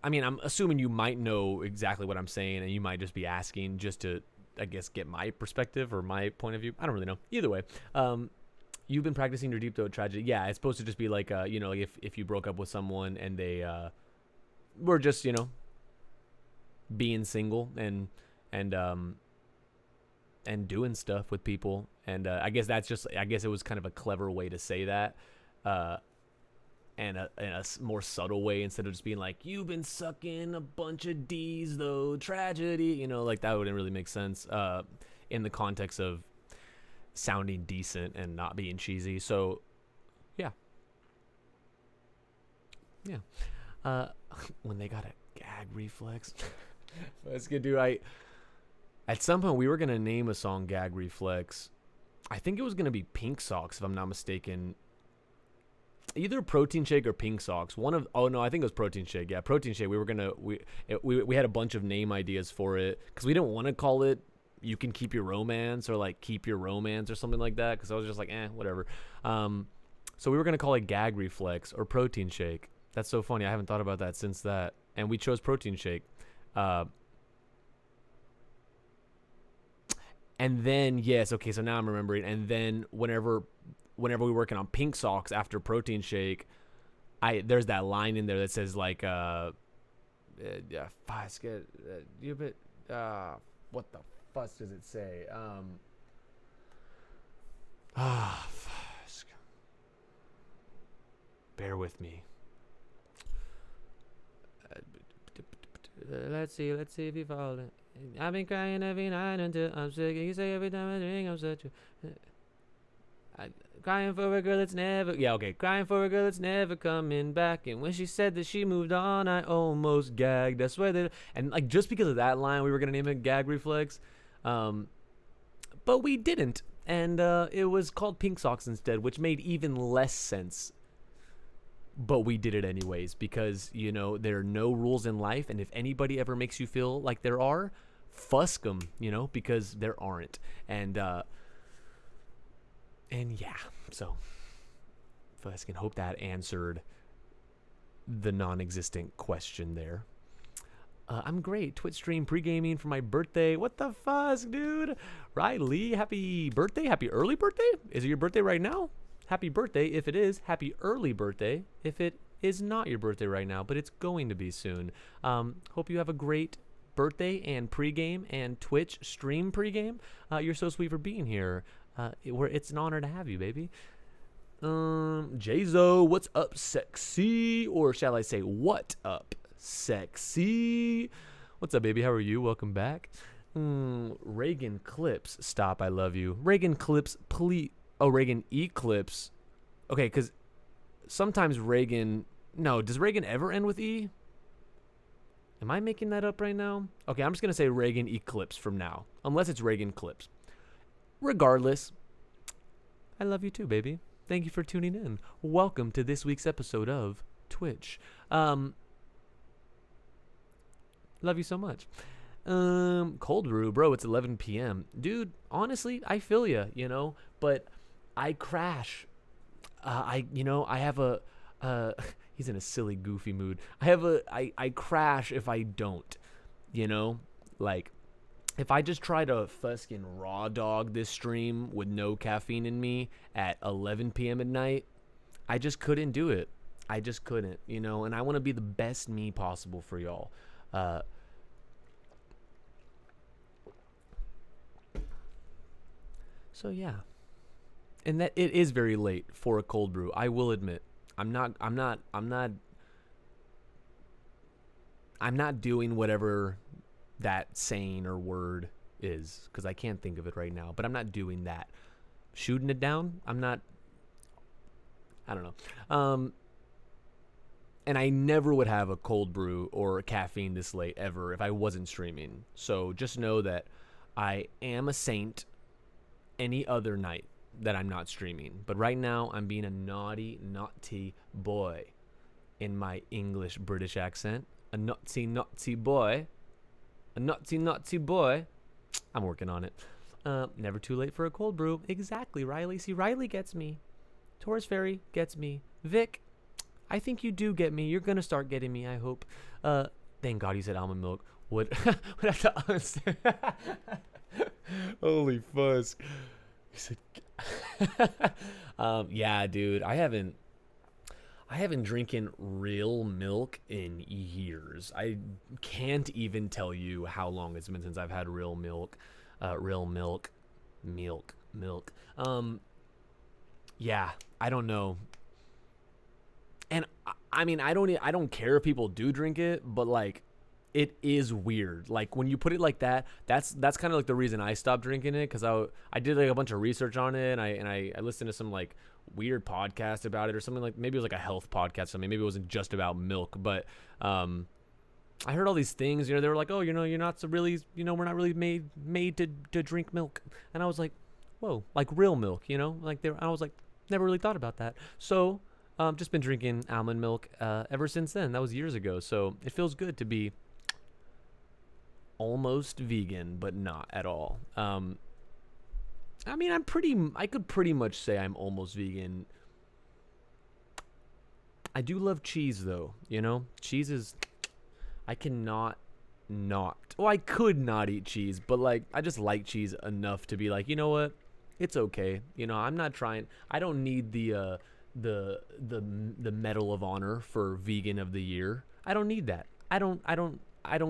I mean, I'm assuming you might know exactly what I'm saying, and you might just be asking just to, I guess, get my perspective or my point of view. I don't really know. Either way, you've been practicing your deep throat tragedy. Yeah, it's supposed to just be like, if you broke up with someone and they were just, being single and doing stuff with people, and I guess it was kind of a clever way to say that, and a more subtle way, instead of just being like, you've been sucking a bunch of D's though, tragedy, like that wouldn't really make sense in the context of sounding decent and not being cheesy. So yeah when they got a gag reflex. That's good, dude. At some point we were gonna name a song Gag Reflex. I think it was gonna be Pink Socks, if I'm not mistaken. Either Protein Shake or Pink Socks. I think it was Protein Shake. Yeah, Protein Shake. We had a bunch of name ideas for it because we didn't want to call it You Can Keep Your Romance or like Keep Your Romance or something like that, because I was just like, whatever. So we were gonna call it Gag Reflex or Protein Shake. That's so funny. I haven't thought about that since that, and we chose Protein Shake. And then, yes, okay, so now I'm remembering. And then whenever we're working on Pink Socks after Protein Shake, there's that line in there that says like, what the fuss does it say? Bear with me. Let's see if you follow it. I've been crying every night until I'm sick. You say every time I drink, I'm such a... Crying for a girl that's never... Yeah, okay. Crying for a girl that's never coming back. And when she said that she moved on, I almost gagged. I swear that... And, like, just because of that line, we were going to name it Gag Reflex. But we didn't. And it was called Pink Socks instead, which made even less sense. But we did it anyways because, there are no rules in life. And if anybody ever makes you feel like there are, fusk them, because there aren't. And yeah, so fusk, and hope that answered the non-existent question there. I'm great. Twitch stream pre-gaming for my birthday. What the fuck, dude? Riley, happy birthday. Happy early birthday. Is it your birthday right now? Happy birthday if it is. Happy early birthday if it is not your birthday right now, but it's going to be soon. Hope you have a great birthday and pregame and Twitch stream pregame. You're so sweet for being here. It's an honor to have you, baby. Jayzo, what's up, sexy? Or shall I say, what up, sexy? What's up, baby? How are you? Welcome back. Reagan Clips, stop. I love you. Reagan Clips, please. Oh, Reagan Eclipse. Okay, because sometimes Reagan... No, does Reagan ever end with E? Am I making that up right now? Okay, I'm just going to say Reagan Eclipse from now. Unless it's Reagan Clips. Regardless, I love you too, baby. Thank you for tuning in. Welcome to this week's episode of Twitch. Love you so much. Cold brew, bro, it's 11 p.m. Dude, honestly, I feel you, but I crash. I have a, he's in a silly, goofy mood. I crash if I don't, like, if I just try to fucking raw dog this stream with no caffeine in me at 11 p.m. at night, I just couldn't do it. I just couldn't, and I want to be the best me possible for y'all. So yeah. And that it is very late for a cold brew. I will admit. I'm not doing whatever that saying or word is, because I can't think of it right now, but I'm not doing that. Shooting it down? I don't know. And I never would have a cold brew or caffeine this late ever if I wasn't streaming. So just know that I am a saint. any other night that I'm not streaming. But right now, I'm being a naughty boy in my English British accent. A naughty boy. A naughty boy. I'm working on it. Never too late for a cold brew. Exactly, Riley. See, Riley gets me. Taurus Fairy gets me. Vic, I think you do get me. You're going to start getting me, I hope. Thank God you said almond milk. Would have to understand. Holy fuzz. He said, yeah, dude. I haven't drinking real milk in years. I can't even tell you how long it's been since I've had real milk. Milk. Yeah, I don't know. And I mean, I don't care if people do drink it, but like, it is weird. Like when you put it like that, that's kind of like the reason I stopped drinking it, because I did like a bunch of research on it, and I listened to some like weird podcast about it or something, like maybe it was like a health podcast or something. Maybe it wasn't just about milk, but I heard all these things. You know, they were like, oh, you know, you're not so really, you know, we're not really made to drink milk. And I was like, whoa, like real milk, you know, like I was like, never really thought about that. So just been drinking almond milk ever since then. That was years ago. So it feels good to be almost vegan, but not at all. I mean, I could pretty much say I'm almost vegan. I do love cheese though, you know? Cheese is, I cannot not. Well, I could not eat cheese, but like I just like cheese enough to be like, you know what? It's okay. You know, I'm not trying. I don't need the Medal of Honor for Vegan of the Year. I don't need that. I don't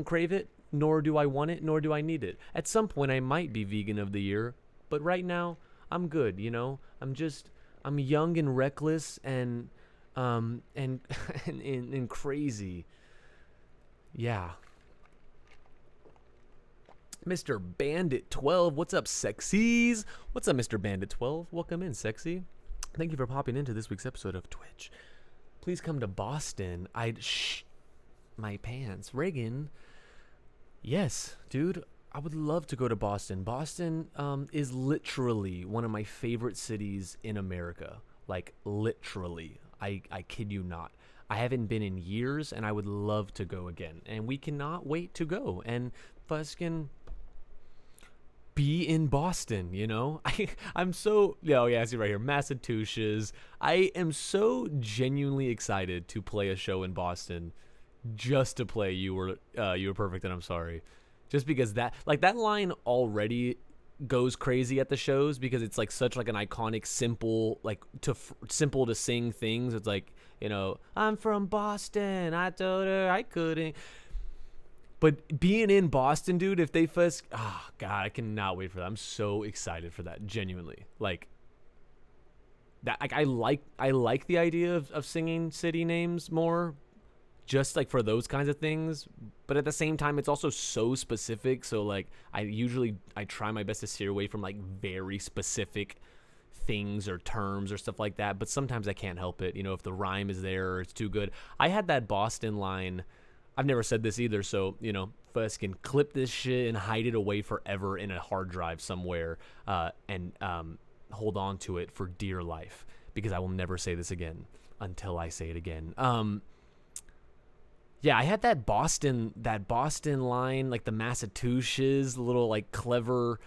crave it, nor do I want it, nor do I need it. At some point I might be Vegan of the Year, but right now I'm good, you know? I'm young and reckless and and crazy. Yeah. Mr. Bandit 12, what's up, sexies? What's up, Mr. Bandit 12? Welcome in, sexy. Thank you for popping into this week's episode of Twitch. Please come to Boston. My pants. Reagan. Yes, dude, I would love to go to Boston. Boston is literally one of my favorite cities in America. Like, literally. I kid you not. I haven't been in years, and I would love to go again. And we cannot wait to go. And fucking be in Boston, you know? I'm so, yeah, I see right here, Massachusetts. I am so genuinely excited to play a show in Boston, just to play You Were Perfect and I'm Sorry. Just because that line already goes crazy at the shows, because it's like such like an iconic, simple to sing things. It's like, you know, I'm from Boston, I told her I couldn't. But being in Boston, dude, if they first, oh God, I cannot wait for that. I'm so excited for that, genuinely. Like that, like I like the idea of singing city names more, just like for those kinds of things. But at the same time, it's also so specific. So like I try my best to steer away from like very specific things or terms or stuff like that. But sometimes I can't help it. You know, if the rhyme is there or it's too good. I had that Boston line. I've never said this either, so, you know, first can clip this shit and hide it away forever in a hard drive somewhere, and hold on to it for dear life, because I will never say this again until I say it again. Yeah, I had that Boston line, like the Massachusetts, little like clever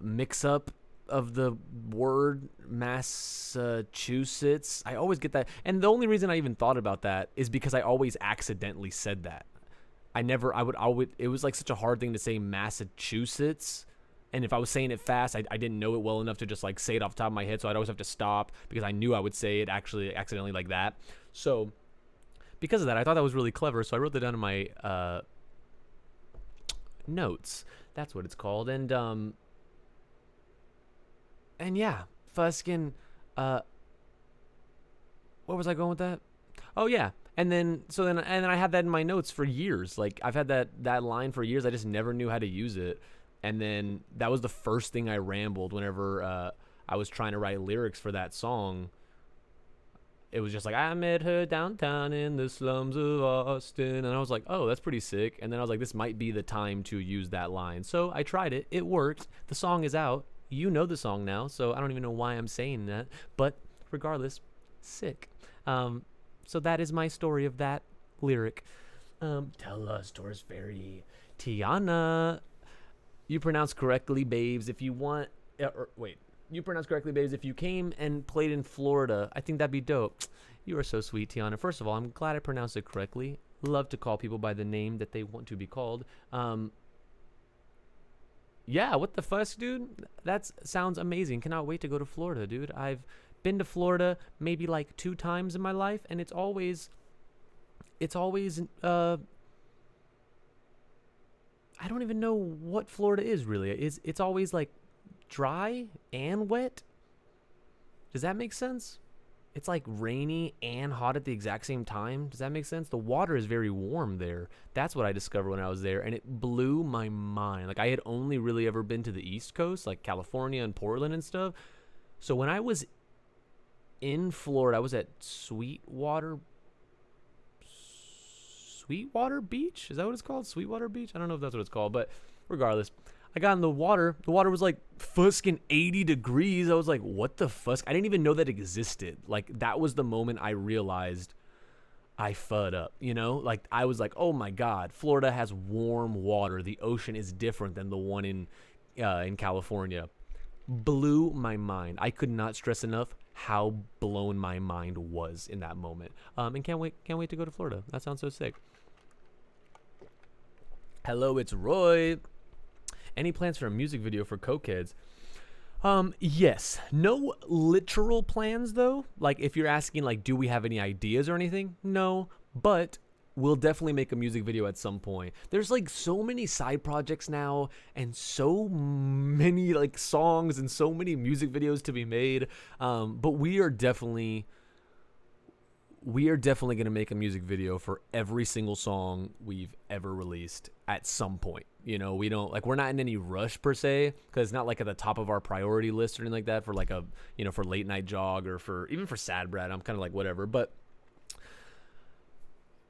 mix-up of the word Massachusetts. I always get that. And the only reason I even thought about that is because I always accidentally said that. I would, it was like such a hard thing to say, Massachusetts. And if I was saying it fast, I didn't know it well enough to just like say it off the top of my head. So I'd always have to stop, because I knew I would say it actually accidentally like that. So because of that, I thought that was really clever. So I wrote that down in my notes. That's what it's called. And yeah, Fuskin, where was I going with that? Oh yeah. And then I had that in my notes for years. Like I've had that line for years. I just never knew how to use it. And then that was the first thing I rambled whenever I was trying to write lyrics for that song. It was just like, I met her downtown in the slums of Austin. And I was like, oh, that's pretty sick. And then I was like, this might be the time to use that line. So I tried it. It worked. The song is out. You know the song now, so I don't even know why I'm saying that. But regardless, sick. So that is my story of that lyric. Tell us, Doris Fairy. Tiana, you pronounce correctly, babes. If you want, wait, you pronounce correctly, babes. If you came and played in Florida, I think that'd be dope. You are so sweet, Tiana. First of all, I'm glad I pronounced it correctly. Love to call people by the name that they want to be called. Yeah, what the fuck, dude? That sounds amazing. Cannot wait to go to Florida, dude. I've been to Florida maybe like 2 times in my life, and it's always I don't even know what Florida is really. It's always like dry and wet. Does that make sense? It's like rainy and hot at the exact same time. Does that make sense? The water is very warm there. That's what I discovered when I was there, and it blew my mind. Like, I had only really ever been to the East Coast, like California and Portland and stuff. So when I was in Florida, I was at Sweetwater Beach? Is that what it's called? Sweetwater Beach? I don't know if that's what it's called, but regardless, I got in the water. The water was like fusking 80 degrees. I was like, what the fuck? I didn't even know that existed. Like, that was the moment I realized I fucked up, you know? Like, I was like, oh my God, Florida has warm water. The ocean is different than the one in California. Blew my mind. I could not stress enough how blown my mind was in that moment. And can't wait to go to Florida. That sounds so sick. Hello, it's Roy. Any plans for a music video for Cokeheads? Yes. No literal plans though. Like, if you're asking, like, do we have any ideas or anything? No, but we'll definitely make a music video at some point. There's like so many side projects now and so many like songs and so many music videos to be made. But we are definitely going to make a music video for every single song we've ever released at some point. You know, we're not in any rush per se, because it's not like at the top of our priority list or anything like that for like a, you know, for Late Night Jog or for even for Sad Brat. I'm kind of like whatever, but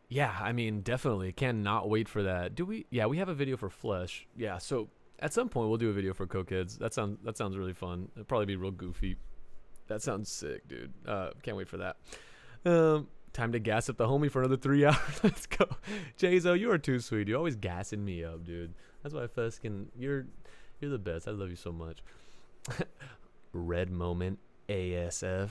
yeah, I mean, definitely cannot wait for that. Do we? Yeah, we have a video for Flesh. Yeah, so at some point we'll do a video for Cokeheads. That sounds really fun. It'll probably be real goofy. That sounds sick, dude. Can't wait for that. Time to gas up the homie for another 3 hours. Let's go. Jayzo, you are too sweet. You're always gassing me up, dude. That's why you're the best. I love you so much. Red moment ASF.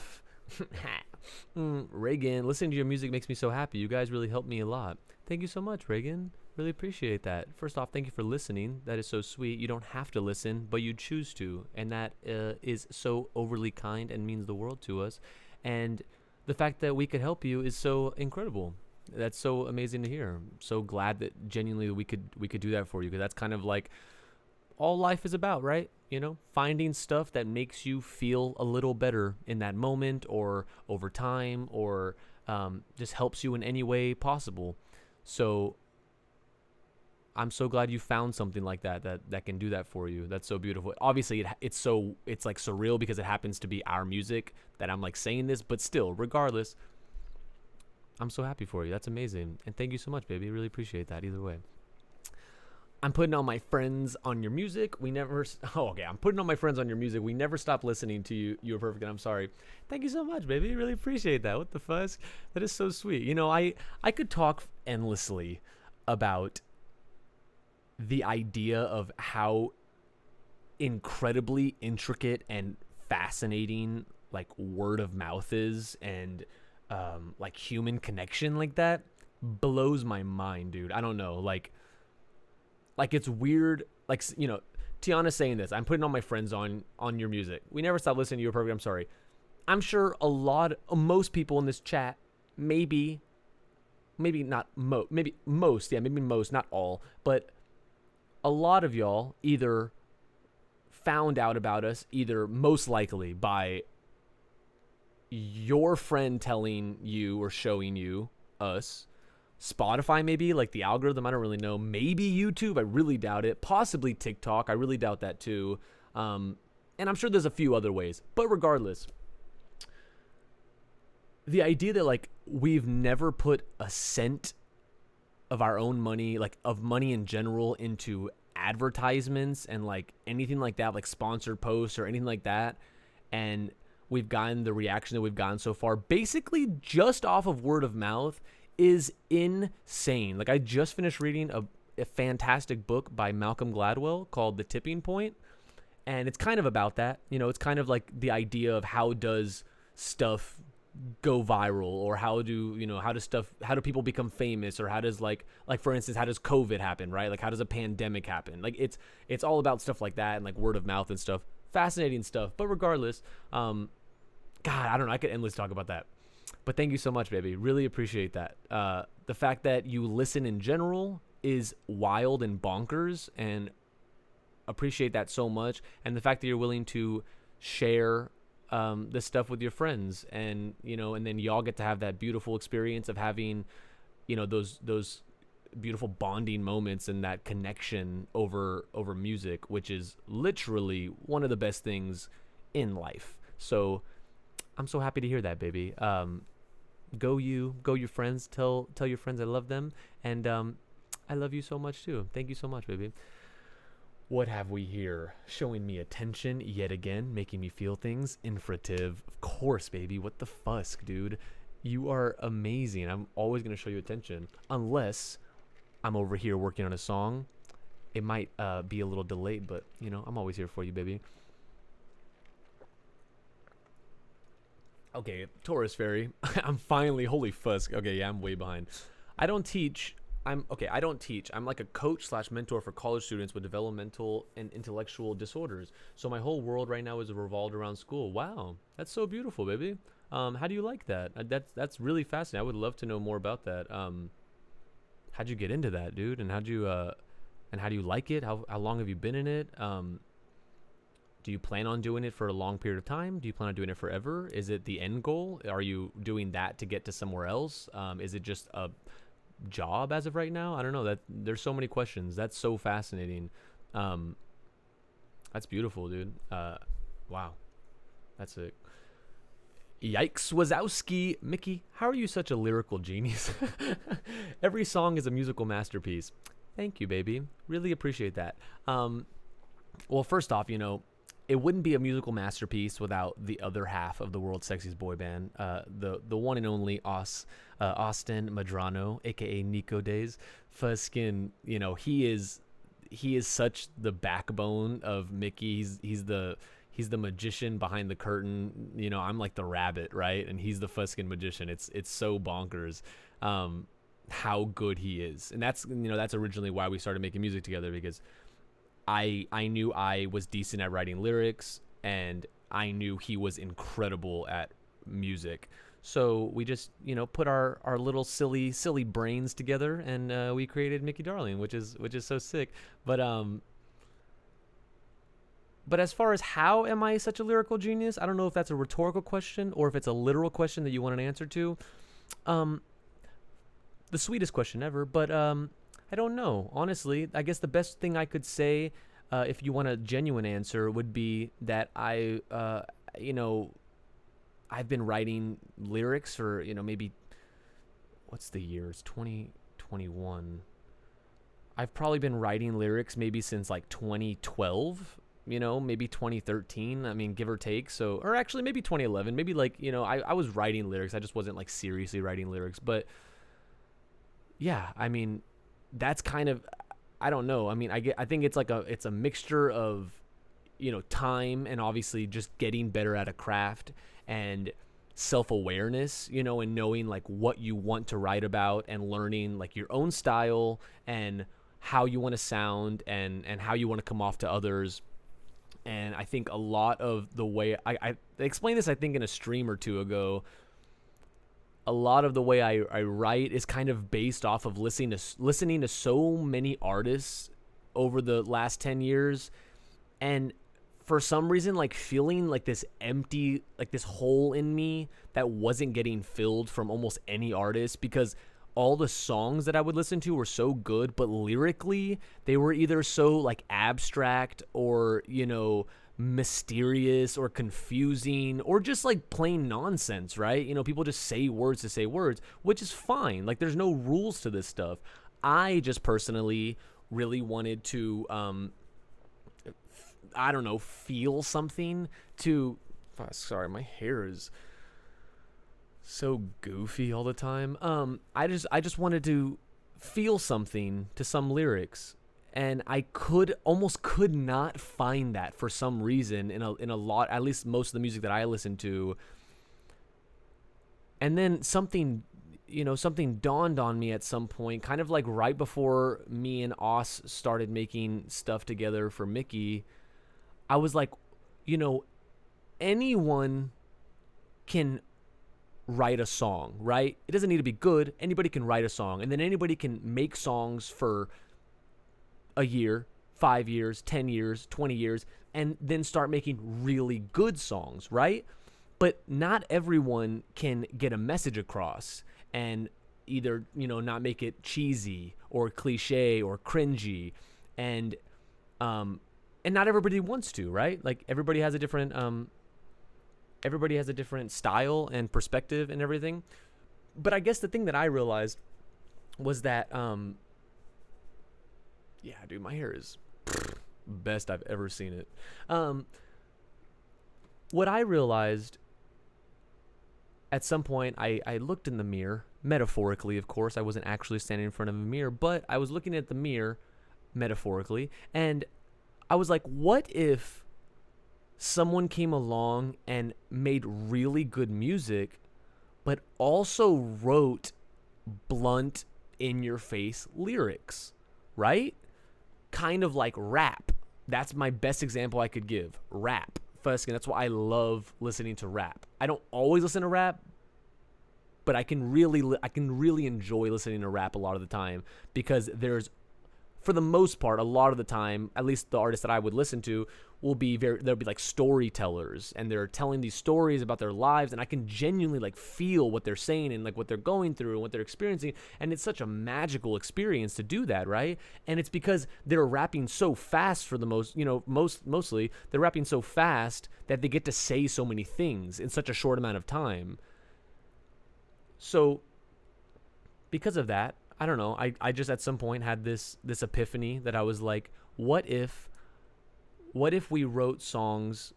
Reagan, listening to your music makes me so happy. You guys really helped me a lot. Thank you so much, Reagan. Really appreciate that. First off, thank you for listening. That is so sweet. You don't have to listen, but you choose to, and that is so overly kind and means the world to us. And the fact that we could help you is so incredible. That's so amazing to hear. I'm so glad that genuinely we could do that for you, because that's kind of like all life is about, right? You know, finding stuff that makes you feel a little better in that moment or over time, or just helps you in any way possible. So I'm so glad you found something like that can do that for you. That's so beautiful. Obviously, it's like surreal because it happens to be our music that I'm like saying this, but still, regardless, I'm so happy for you. That's amazing. And thank you so much, baby. Really appreciate that either way. I'm putting all my friends on your music. I'm putting all my friends on your music. We never stop listening to you. You're perfect, and I'm sorry. Thank you so much, baby. Really appreciate that. What the fuss? That is so sweet. You know, I could talk endlessly about the idea of how incredibly intricate and fascinating like word of mouth is, and like human connection like that blows my mind, dude. I don't know, like it's weird. Like, you know, Tiana's saying this, I'm putting all my friends on your music. We never stop listening to your program. I'm sorry. I'm sure most people in this chat, maybe most, not all, but a lot of y'all either found out about us, either most likely by your friend telling you or showing you us, Spotify maybe, like the algorithm, I don't really know, maybe YouTube, I really doubt it, possibly TikTok, I really doubt that too, and I'm sure there's a few other ways, but regardless, the idea that like we've never put a cent of our own money, like of money in general, into advertisements and like anything like that, like sponsored posts or anything like that. And we've gotten the reaction that we've gotten so far, basically just off of word of mouth, is insane. Like I just finished reading a fantastic book by Malcolm Gladwell called The Tipping Point. And it's kind of about that. It's kind of like the idea of how does stuff go viral, or how do people become famous, or how does like for instance, how does COVID happen, right? Like how does a pandemic happen? Like it's all about stuff like that and like word of mouth and stuff. Fascinating stuff. But regardless, God, I don't know. I could endlessly talk about that. But thank you so much, baby. Really appreciate that. The fact that you listen in general is wild and bonkers, and appreciate that so much. And the fact that you're willing to share this stuff with your friends, and and then y'all get to have that beautiful experience of having those beautiful bonding moments and that connection over music, which is literally one of the best things in life. So I'm so happy to hear that, baby. Go your friends, tell your friends I love them, and I love you so much too. Thank you so much, baby. What have we here? Showing me attention yet again, making me feel things. Infrative. Of course, baby. What the fusk, dude? You are amazing. I'm always going to show you attention. Unless I'm over here working on a song. It might be a little delayed, but, I'm always here for you, baby. Okay, Taurus Fairy. I'm finally... Holy fusk. Okay, yeah, I'm way behind. I don't teach... I'm like a coach / mentor for college students with developmental and intellectual disorders. So my whole world right now is revolved around school. Wow, that's so beautiful, baby. How do you like that? That's really fascinating. I would love to know more about that. How'd you get into that, dude? And how do you like it? How long have you been in it? Do you plan on doing it for a long period of time? Do you plan on doing it forever? Is it the end goal? Are you doing that to get to somewhere else? Is it just a job as of right now? I don't know. That there's so many questions. That's so fascinating. That's beautiful, dude. Wow, that's it. Yikes Wazowski. Mickey, how are you such a lyrical genius? Every song is a musical masterpiece. Thank you, baby. Really appreciate that. Well, first off, it wouldn't be a musical masterpiece without the other half of the world's sexiest boy band, the one and only Austin Medrano, aka Nico Days. Fuskin, he is such the backbone of Mickey. He's the magician behind the curtain. I'm like the rabbit, right? And he's the Fuskin magician. It's so bonkers how good he is. And that's originally why we started making music together, because I knew I was decent at writing lyrics, and I knew he was incredible at music. So we just, put our little silly brains together, and we created Mickey Darling, which is so sick. But as far as how am I such a lyrical genius, I don't know if that's a rhetorical question or if it's a literal question that you want an answer to. The sweetest question ever, but I don't know. Honestly, I guess the best thing I could say, if you want a genuine answer, would be that I've been writing lyrics for, maybe, what's the year? It's 2021. I've probably been writing lyrics maybe since like 2012, maybe 2013. I mean, give or take. So, or actually maybe 2011, maybe like, I was writing lyrics. I just wasn't like seriously writing lyrics, but yeah, I mean, that's kind of, I don't know. I mean, I think it's like it's a mixture of, time and obviously just getting better at a craft and self-awareness, and knowing like what you want to write about and learning like your own style and how you want to sound and how you want to come off to others. And I think a lot of the way I explained this, I think in a stream or two ago, a lot of the way I write is kind of based off of listening to so many artists over the last 10 years. And for some reason, like feeling like this empty, like this hole in me that wasn't getting filled from almost any artist, because all the songs that I would listen to were so good, but lyrically they were either so like abstract or, mysterious or confusing or just like plain nonsense, right? People just say words to say words, which is fine. Like there's no rules to this stuff. I just personally really wanted to, I don't know, feel something to. Sorry, my hair is so goofy all the time. I just wanted to feel something to some lyrics, and I almost could not find that for some reason in a lot, at least most of the music that I listen to. And then something dawned on me at some point, kind of like right before me and Oss started making stuff together for Mickey. I was like, you know, anyone can write a song, right? It doesn't need to be good. Anybody can write a song, and then anybody can make songs for a year, 5 years, 10 years, 20 years, and then start making really good songs, right? But not everyone can get a message across and either, not make it cheesy or cliche or cringy, and not everybody wants to, right? Like everybody has a different style and perspective and everything. But I guess the thing that I realized was that yeah, dude, my hair is best I've ever seen it. What I realized at some point, I looked in the mirror, metaphorically, of course. I wasn't actually standing in front of a mirror, but I was looking at the mirror, metaphorically, and I was like, what if someone came along and made really good music, but also wrote blunt, in-your-face lyrics, right? Kind of like rap. That's my best example I could give. Rap. First, that's why I love listening to rap. I don't always listen to rap, but I can really enjoy listening to rap a lot of the time, because there's, for the most part, a lot of the time, at least the artists that I would listen to they'll be like storytellers, and they're telling these stories about their lives, and I can genuinely like feel what they're saying and like what they're going through and what they're experiencing, and it's such a magical experience to do that, right? And it's because they're rapping so fast for the mostly they're rapping so fast that they get to say so many things in such a short amount of time. So because of that, I don't know, I just at some point had this epiphany that I was like, what if we wrote songs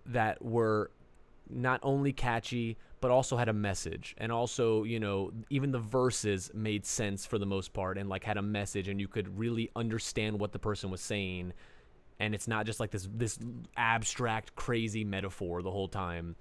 that were not only catchy, but also had a message, and also, even the verses made sense for the most part, and like had a message, and you could really understand what the person was saying, and it's not just like this abstract, crazy metaphor the whole time.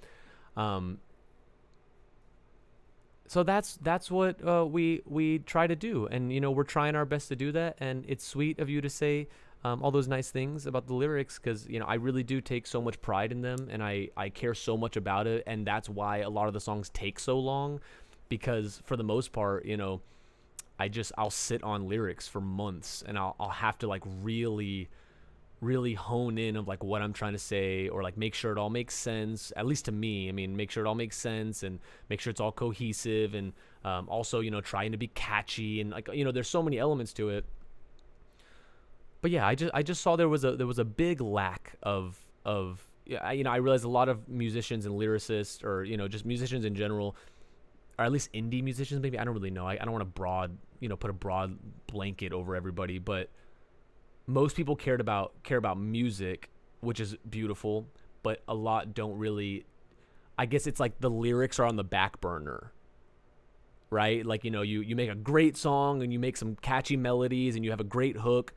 So that's what we try to do, and we're trying our best to do that, and it's sweet of you to say all those nice things about the lyrics, because I really do take so much pride in them, and I care so much about it, and that's why a lot of the songs take so long, because for the most part, I'll sit on lyrics for months, and I'll have to like really hone in of like what I'm trying to say, or like make sure it all makes sense, at least to me. I mean, make sure it all makes sense, and make sure it's all cohesive, and also trying to be catchy, and like there's so many elements to it. But yeah, I just saw there was a big lack of I realized a lot of musicians and lyricists, or just musicians in general, or at least indie musicians maybe, I don't really know. I don't want to put a broad blanket over everybody, but most people care about music, which is beautiful, but a lot don't really. I guess it's like the lyrics are on the back burner, right? Like you make a great song and you make some catchy melodies and you have a great hook,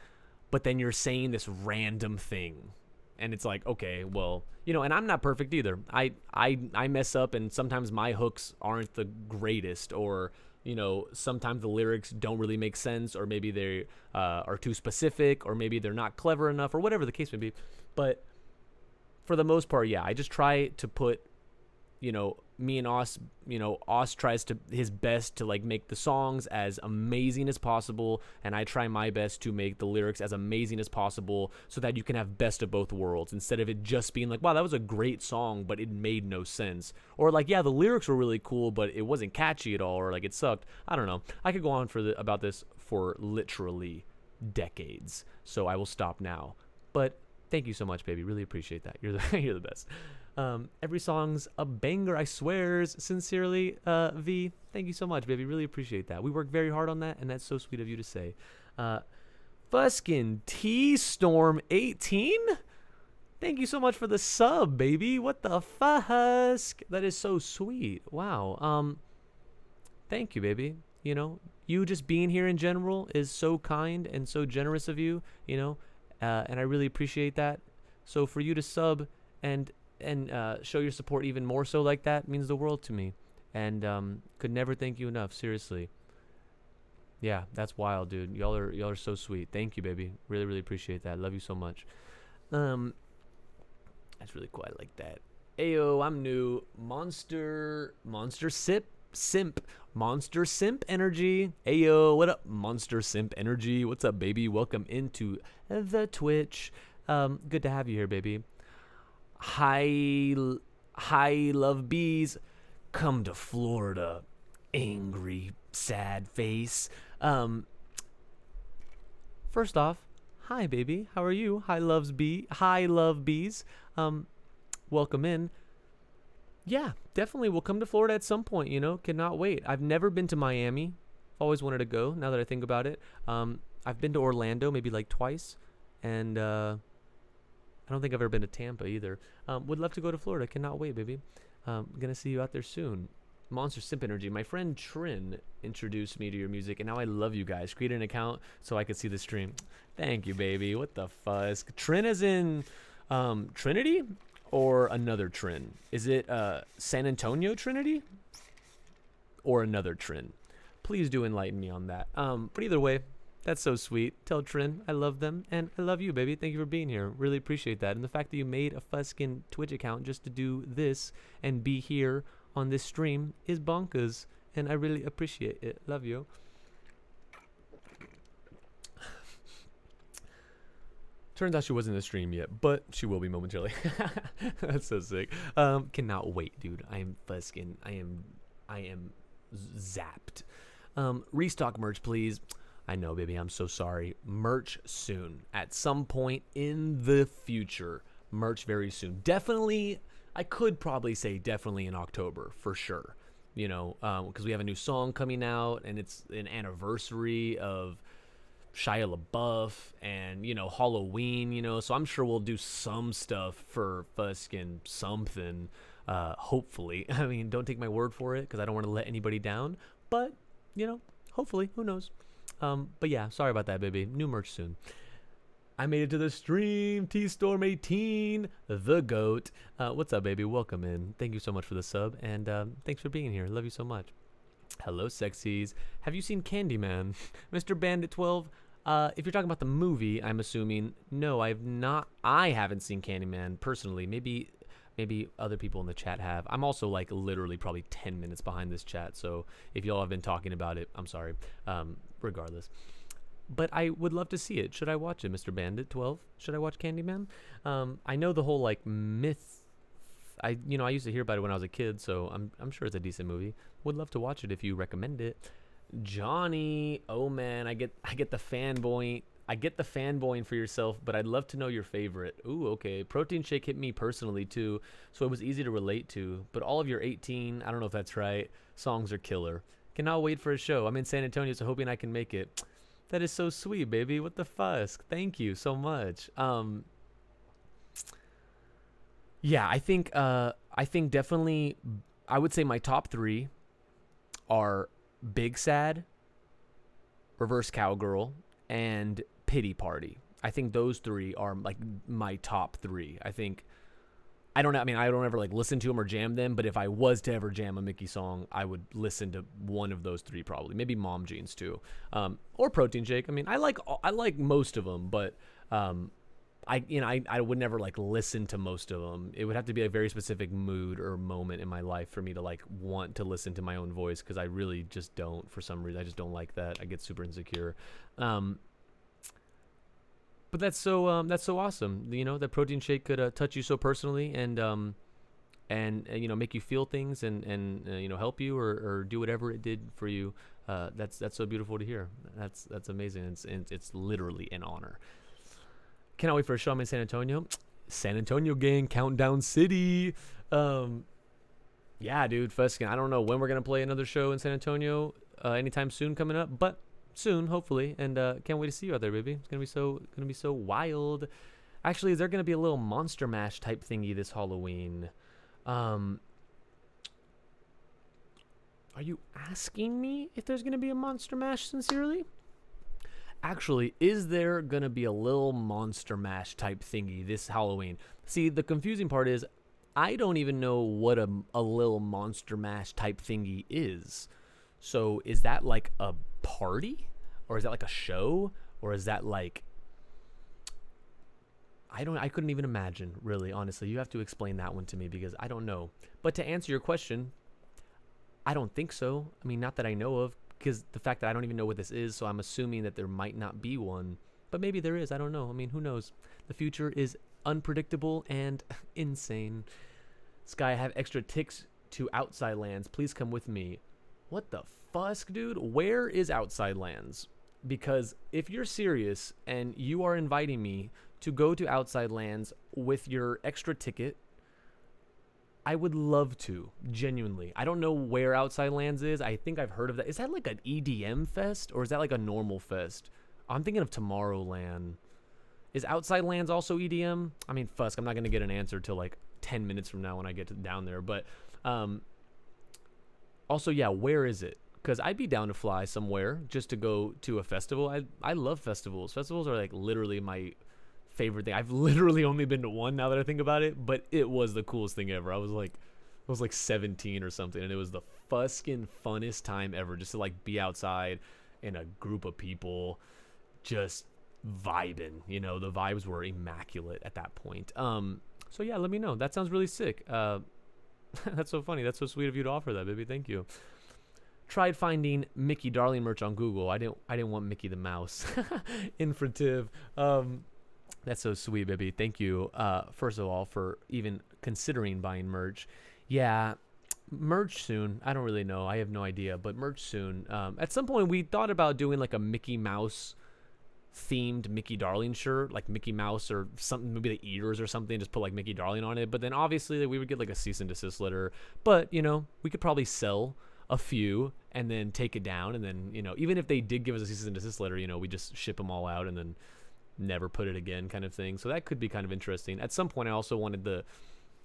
but then you're saying this random thing, and it's like, okay, well, and I'm not perfect either. I mess up, and sometimes my hooks aren't the greatest, or sometimes the lyrics don't really make sense, or maybe they are too specific, or maybe they're not clever enough, or whatever the case may be. But for the most part, yeah, I just try to put, me and Oss, Oss tries to his best to like make the songs as amazing as possible, and I try my best to make the lyrics as amazing as possible, so that you can have best of both worlds, instead of it just being like, wow, that was a great song, but it made no sense, or like, yeah, the lyrics were really cool, but it wasn't catchy at all, or like it sucked. I don't know. I could go on about this for literally decades, so I will stop now. But thank you so much, baby. Really appreciate that. You're the best. Every song's a banger, I swears. Sincerely, V. Thank you so much, baby. Really appreciate that. We worked very hard on that, and that's so sweet of you to say. Fuskin' T-Storm 18? Thank you so much for the sub, baby. What the fusk? That is so sweet. Wow. Thank you, baby. You know, you just being here in general is so kind and so generous of you, you know, and I really appreciate that. So for you to sub and show your support even more so like that means the world to me, and could never thank you enough. Seriously. Yeah, that's wild, dude. Y'all are so sweet. Thank you, baby. Really, really appreciate that. Love you so much. That's really cool. I like that. Ayo, I'm new. Monster Simp energy. Ayo, what up, Monster Simp energy? What's up, baby? Welcome into the Twitch. Good to have you here, baby. Hi, love bees. Come to Florida, angry, sad face. First off, hi, baby. How are you? Hi, love bees. Welcome in. Yeah, definitely. We'll come to Florida at some point, you know. Cannot wait. I've never been to Miami. Always wanted to go, now that I think about it. I've been to Orlando maybe like twice. And I don't think I've ever been to Tampa either. Would love to go to Florida. Cannot wait, baby. Gonna see you out there soon. Monster Simp Energy. My friend Trin introduced me to your music, and now I love you guys. Create an account so I could see the stream. Thank you, baby. What the fuss? Trin as in Trinity? Or another Trin? Is it San Antonio Trinity? Or another Trin? Please do enlighten me on that. But either way, that's so sweet. Tell Trin I love them, and I love you, baby. Thank you for being here. Really appreciate that. And the fact that you made a Fuskin Twitch account just to do this and be here on this stream is bonkers, and I really appreciate it. Love you. Turns out she wasn't in the stream yet, but she will be momentarily. That's so sick. Cannot wait, dude. I am Fuskin. I am zapped. Restock merch, please. I know, baby. I'm so sorry. Merch soon. At some point in the future. Merch very soon. Definitely, I could probably say definitely in October, for sure. You know, because we have a new song coming out, and it's an anniversary of Shia LaBeouf and, you know, Halloween, you know, so I'm sure we'll do some stuff for Fuskin something, hopefully. I mean, don't take my word for it because I don't want to let anybody down, but, you know, hopefully, who knows. But yeah, sorry about that, baby. New merch soon. I made it to the stream. T-Storm 18, the GOAT. What's up, baby? Welcome in. Thank you so much for the sub, and thanks for being here. Love you so much. Hello, sexies. Have you seen Candyman? Mr. Bandit 12, if you're talking about the movie, I'm assuming, no, I haven't seen Candyman personally. Maybe other people in the chat have. I'm also like literally probably 10 minutes behind this chat, so if y'all have been talking about it, I'm sorry. Regardless. But I would love to see it. Should I watch it, Mr. Bandit 12? Should I watch Candyman? I know the whole like myth. I used to hear about it when I was a kid, so I'm sure it's a decent movie. Would love to watch it if you recommend it. Johnny, oh man, I get the fanboy. I get the fanboying for yourself, but I'd love to know your favorite. Ooh, okay. Protein Shake hit me personally too, so it was easy to relate to. But all of your 18, I don't know if that's right, songs are killer. Cannot wait for a show. I'm in San Antonio, so hoping I can make it. That is so sweet, baby. What the fuss? Thank you so much. Yeah, I think definitely, I would say my top 3 are Big Sad, Reverse Cowgirl, and Pity Party. I think those 3 are like my top 3. I don't ever like listen to them or jam them, but if I was to ever jam a Mickey song, I would listen to one of those 3 probably. Maybe Mom Jeans too, or Protein Shake. I mean, I like most of them, but I would never like listen to most of them. It would have to be a very specific mood or moment in my life for me to like want to listen to my own voice, because I really just don't. For some reason, I just don't like that. I get super insecure. But that's so awesome. You know, that Protein Shake could touch you so personally and you know, make you feel things and you know, help you or do whatever it did for you. That's so beautiful to hear. That's amazing. It's literally an honor. Cannot wait for a show. I'm in San Antonio. San Antonio gang, Countdown City. Yeah, dude, Fuskin. I don't know when we're gonna play another show in San Antonio. Anytime soon coming up, but soon, hopefully. And can't wait to see you out there, baby. It's gonna be so wild. Actually, is there gonna be a little Monster Mash type thingy this Halloween? Are you asking me if there's gonna be a Monster Mash? Sincerely? Actually, is there gonna be a little Monster Mash type thingy this Halloween? See, the confusing part is I don't even know what a little Monster Mash type thingy is. So is that like a party? Or is that like a show? Or is that like... I couldn't even imagine, really, honestly. You have to explain that one to me because I don't know. But to answer your question, I don't think so. I mean, not that I know of, because the fact that I don't even know what this is, so I'm assuming that there might not be one. But maybe there is. I don't know. I mean, who knows? The future is unpredictable and insane. Sky, I have extra ticks to Outside Lands. Please come with me. What the fuck, dude? Where is Outside Lands? Because if you're serious and you are inviting me to go to Outside Lands with your extra ticket, I would love to, genuinely. I don't know where Outside Lands is. I think I've heard of that. Is that like an EDM fest or is that like a normal fest? I'm thinking of Tomorrowland. Is Outside Lands also EDM? I mean, Fusk, I'm not going to get an answer till like 10 minutes from now when I get down there. But also, yeah, where is it? Because I'd be down to fly somewhere just to go to a festival. I love festivals. Festivals are like literally my favorite thing. I've literally only been to one now that I think about it, but it was the coolest thing ever. I was like 17 or something, and it was the fuskin' funnest time ever just to like be outside in a group of people just vibing. You know, the vibes were immaculate at that point. So yeah, let me know. That sounds really sick. That's so funny. That's so sweet of you to offer that, baby. Thank you. Tried finding Mickey Darling merch on Google. I didn't want Mickey the Mouse. Infrative. That's so sweet, baby. Thank you, first of all, for even considering buying merch. Yeah, merch soon. I don't really know. I have no idea, but merch soon. At some point, we thought about doing like a Mickey Mouse themed Mickey Darling shirt, like Mickey Mouse or something, maybe the ears or something, just put like Mickey Darling on it. But then obviously we would get like a cease and desist letter. But, you know, we could probably sell a few and then take it down. And then, you know, even if they did give us a cease and desist letter, you know, we just ship them all out and then never put it again kind of thing. So that could be kind of interesting. At some point I also wanted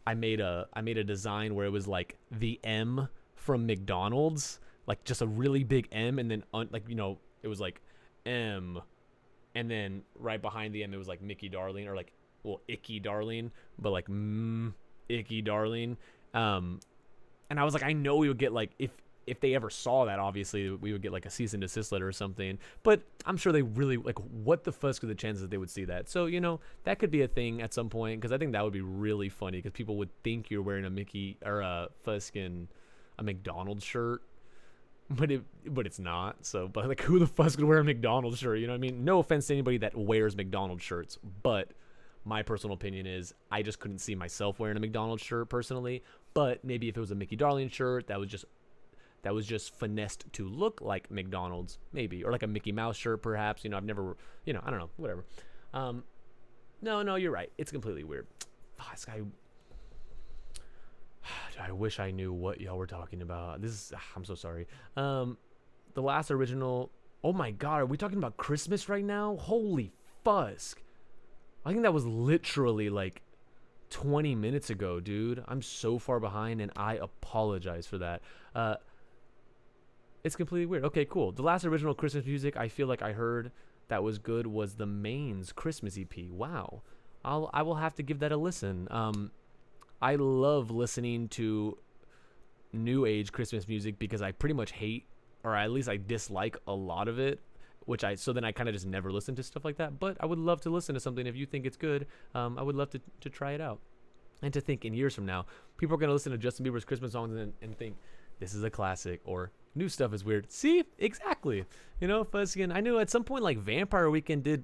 I made a design where it was like the M from McDonald's, like just a really big M, and then like, you know, it was like M, and then right behind the M it was like Mickey Darling, or like, well, Icky Darling, but like Icky Darling. And I was like, I know we would get like, if they ever saw that, obviously we would get like a cease and desist letter or something. But I'm sure they really, like, what the fuck are the chances that they would see that? So, you know, that could be a thing at some point, because I think that would be really funny, because people would think you're wearing a Mickey or a McDonald's shirt, but it's not. So, but like, who the fuck would wear a McDonald's shirt? You know what I mean? No offense to anybody that wears McDonald's shirts, but my personal opinion is I just couldn't see myself wearing a McDonald's shirt personally. But maybe if it was a Mickey Darling shirt that was just finessed to look like McDonald's, maybe, or like a Mickey Mouse shirt, perhaps. You know, I've never, you know, I don't know, whatever. No, you're right. It's completely weird. I wish I knew what y'all were talking about. I'm so sorry. The last original. Oh my God, are we talking about Christmas right now? Holy fusk! I think that was literally like 20 minutes ago, dude. I'm so far behind, and I apologize for that. It's completely weird. Okay, cool. The last original Christmas music I feel like I heard that was good was the Maine's Christmas EP. Wow. I will have to give that a listen. I love listening to new age Christmas music because I pretty much hate, or at least I dislike a lot of it, so then I kind of just never listen to stuff like that. But I would love to listen to something if you think it's good. I would love to try it out. And to think in years from now, people are going to listen to Justin Bieber's Christmas songs and think, this is a classic, or new stuff is weird. See? Exactly. You know, Fuzzkin, I knew at some point, like, Vampire Weekend did,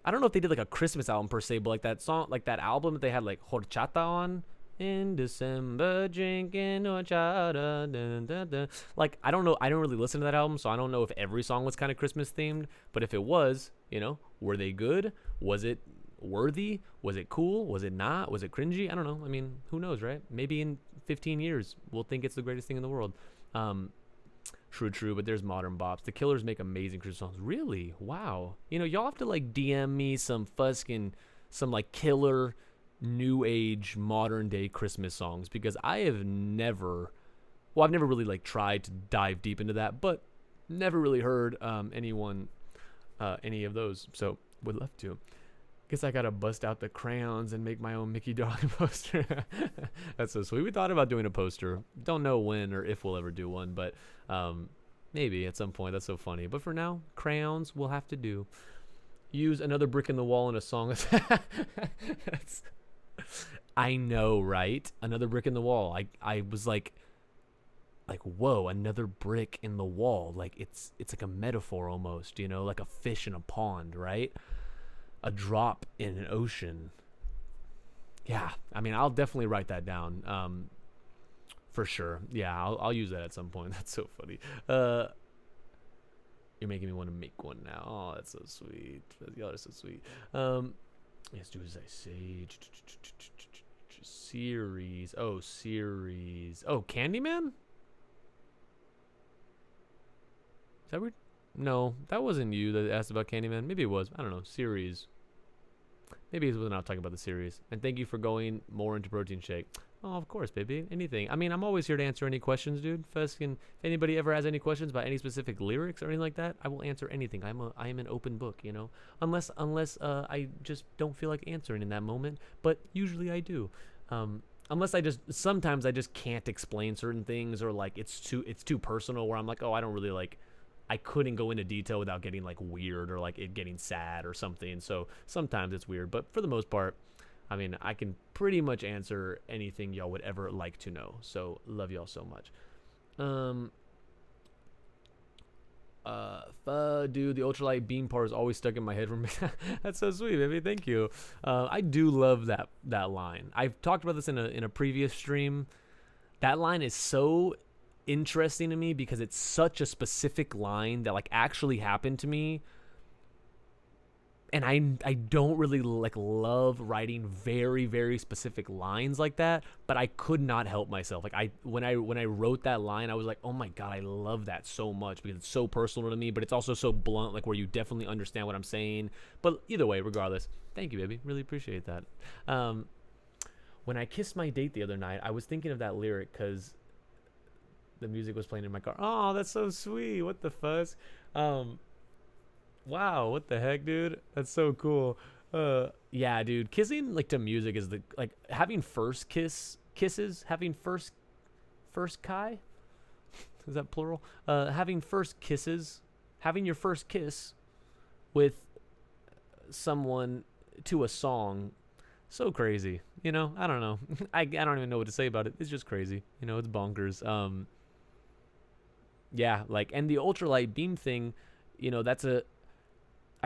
I don't know if they did, like, a Christmas album per se, but, like, that song, like, that album that they had, like, Horchata on, in December, drinking horchata, dun, dun, dun. Like, I don't know, I don't really listen to that album, so I don't know if every song was kind of Christmas themed, but if it was, you know, were they good? Was it worthy? Was it cool? Was it not? Was it cringy? I don't know. I mean, who knows, right? Maybe in 15 years we'll think it's the greatest thing in the world. Um, true, but there's modern bops. The Killers make amazing Christmas songs. Really? Wow. Y'all have to like DM me some like killer new age modern day Christmas songs because I've never really like tried to dive deep into that, but never really heard any of those. So would love to. Guess I gotta bust out the crayons and make my own Mickey Darling poster. That's so sweet. We thought about doing a poster. Don't know when or if we'll ever do one, but maybe at some point. That's so funny. But for now, crayons will have to do. Use another brick in the wall in a song. I know, right? Another brick in the wall. I was like whoa, another brick in the wall. Like it's like a metaphor almost, like a fish in a pond, right? A drop in an ocean. Yeah, I mean, I'll definitely write that down. For sure. Yeah, I'll use that at some point. That's so funny. You're making me want to make one now. Oh, that's so sweet. Y'all are so sweet. Let's do as I say. Series. Oh, Candyman? Is that weird? No, that wasn't you that asked about Candyman. Maybe it was. I don't know. Series. Maybe it was not talking about the series. And thank you for going more into Protein Shake. Oh, of course, baby. Anything. I mean, I'm always here to answer any questions, dude. If anybody ever has any questions about any specific lyrics or anything like that, I will answer anything. I am an open book, Unless I just don't feel like answering in that moment, but usually I do. Sometimes I just can't explain certain things, or like it's too personal, where I'm like, oh, I don't really like. I couldn't go into detail without getting like weird or like it getting sad or something. So sometimes it's weird, but for the most part, I mean, I can pretty much answer anything y'all would ever like to know. So love y'all so much. Dude, the ultralight beam part is always stuck in my head. That's so sweet, baby. Thank you. I do love that line. I've talked about this in a previous stream. That line is so interesting to me because it's such a specific line that like actually happened to me, and I don't really like love writing very very specific lines like that, but I could not help myself. Like when I wrote that line, I was like, oh my god, I love that so much because it's so personal to me, but it's also so blunt, like where you definitely understand what I'm saying. But either way, regardless, thank you, baby. Really appreciate that. When I kissed my date the other night, I was thinking of that lyric because the music was playing in my car. Oh, that's so sweet. What the fuzz? Wow, what the heck, dude? That's so cool. Yeah, dude. Kissing like to music is like having first kisses, having first kai? Is that plural? Having first kisses, having your first kiss with someone to a song. So crazy. I don't know. I don't even know what to say about it. It's just crazy. It's bonkers. Yeah, like, and the ultralight beam thing, I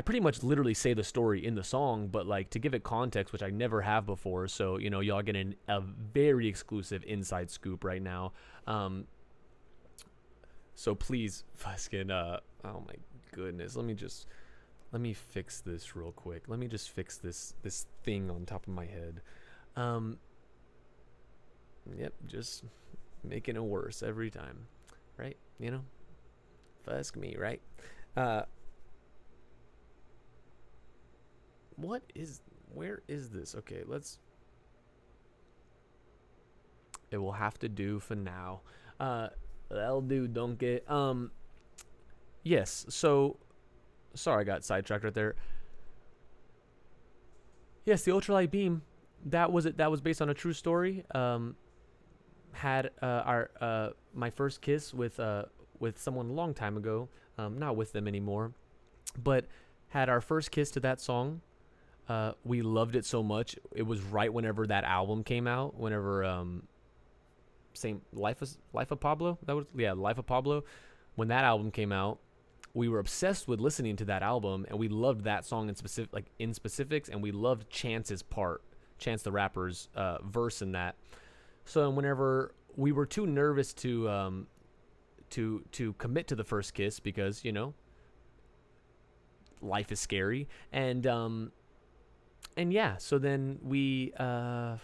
pretty much literally say the story in the song, but like to give it context, which I never have before. So, y'all getting a very exclusive inside scoop right now. So please, fucking, oh my goodness. Let me fix this real quick. Let me just fix this thing on top of my head. Yep, just making it worse every time. Right? Fusk me, right? Where is this? Okay, it will have to do for now. That'll do, donkey. Yes, so, sorry I got sidetracked right there. Yes, the ultralight beam, that was based on a true story. Had my first kiss with someone a long time ago, not with them anymore, but had our first kiss to that song. We loved it so much. It was right whenever that album came out. Whenever same Life of Pablo. Life of Pablo. When that album came out, we were obsessed with listening to that album, and we loved that song in specifics, and we loved Chance the rapper's verse in that. So whenever we were too nervous to commit to the first kiss because life is scary, and and yeah, so then we were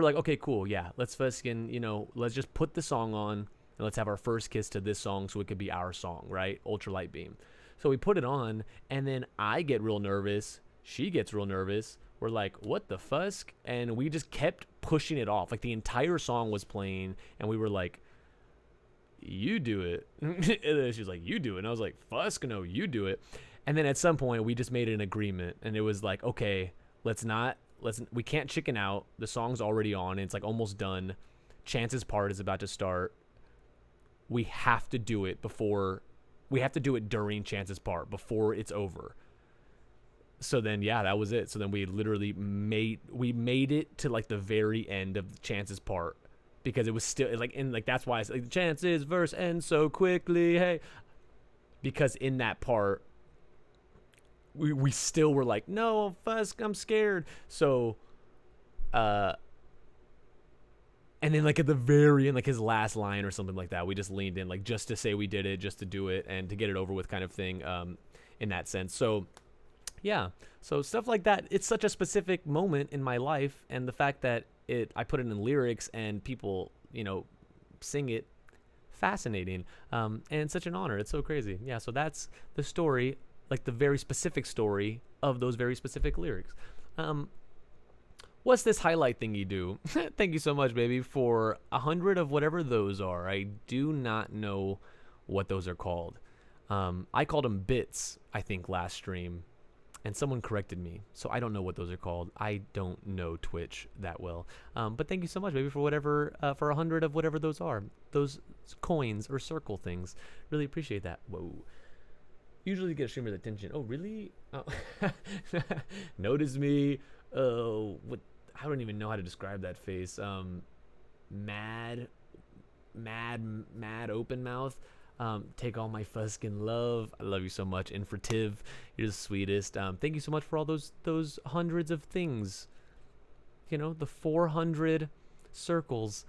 like, okay, cool, yeah, let's fucking, let's just put the song on and let's have our first kiss to this song so it could be our song, right? Ultralight Beam. So we put it on, and then I get real nervous. She gets real nervous. We're like, what the fusk? And we just kept pushing it off. Like the entire song was playing, and we were like, you do it. And then she was like, you do it. And I was like, fusk, no, you do it. And then at some point, we just made an agreement, and it was like, okay, we can't chicken out. The song's already on, and it's like almost done. Chance's part is about to start. We have to do it during Chance's part before it's over. So then, yeah, that was it. So then we literally made it to like the very end of Chance's part, because it was still like that's why it's like Chance's verse ends so quickly, hey, because in that part we still were like, no, fusk, I'm scared. So and then like at the very end, like his last line or something like that, we just leaned in, like just to say we did it, just to do it and to get it over with, kind of thing, in that sense. So yeah, so stuff like that. It's such a specific moment in my life, and the fact that I put it in lyrics and people, sing it, fascinating, and such an honor. It's so crazy. Yeah, so that's the story, like the very specific story of those very specific lyrics. What's this highlight thing you do? Thank you so much, baby, for 100 of whatever those are. I do not know what those are called. I called them bits, I think, last stream, and someone corrected me, so I don't know what those are called. I don't know Twitch that well. But thank you so much, baby, for for 100 of whatever those are. Those coins or circle things. Really appreciate that. Whoa. Usually get a streamer's attention. Oh, really? Oh. Notice me. Oh, what? I don't even know how to describe that face. Mad open mouth. Take all my fuskin' love. I love you so much. Infrative, you're the sweetest. Thank you so much for all those hundreds of things. The 400 circles.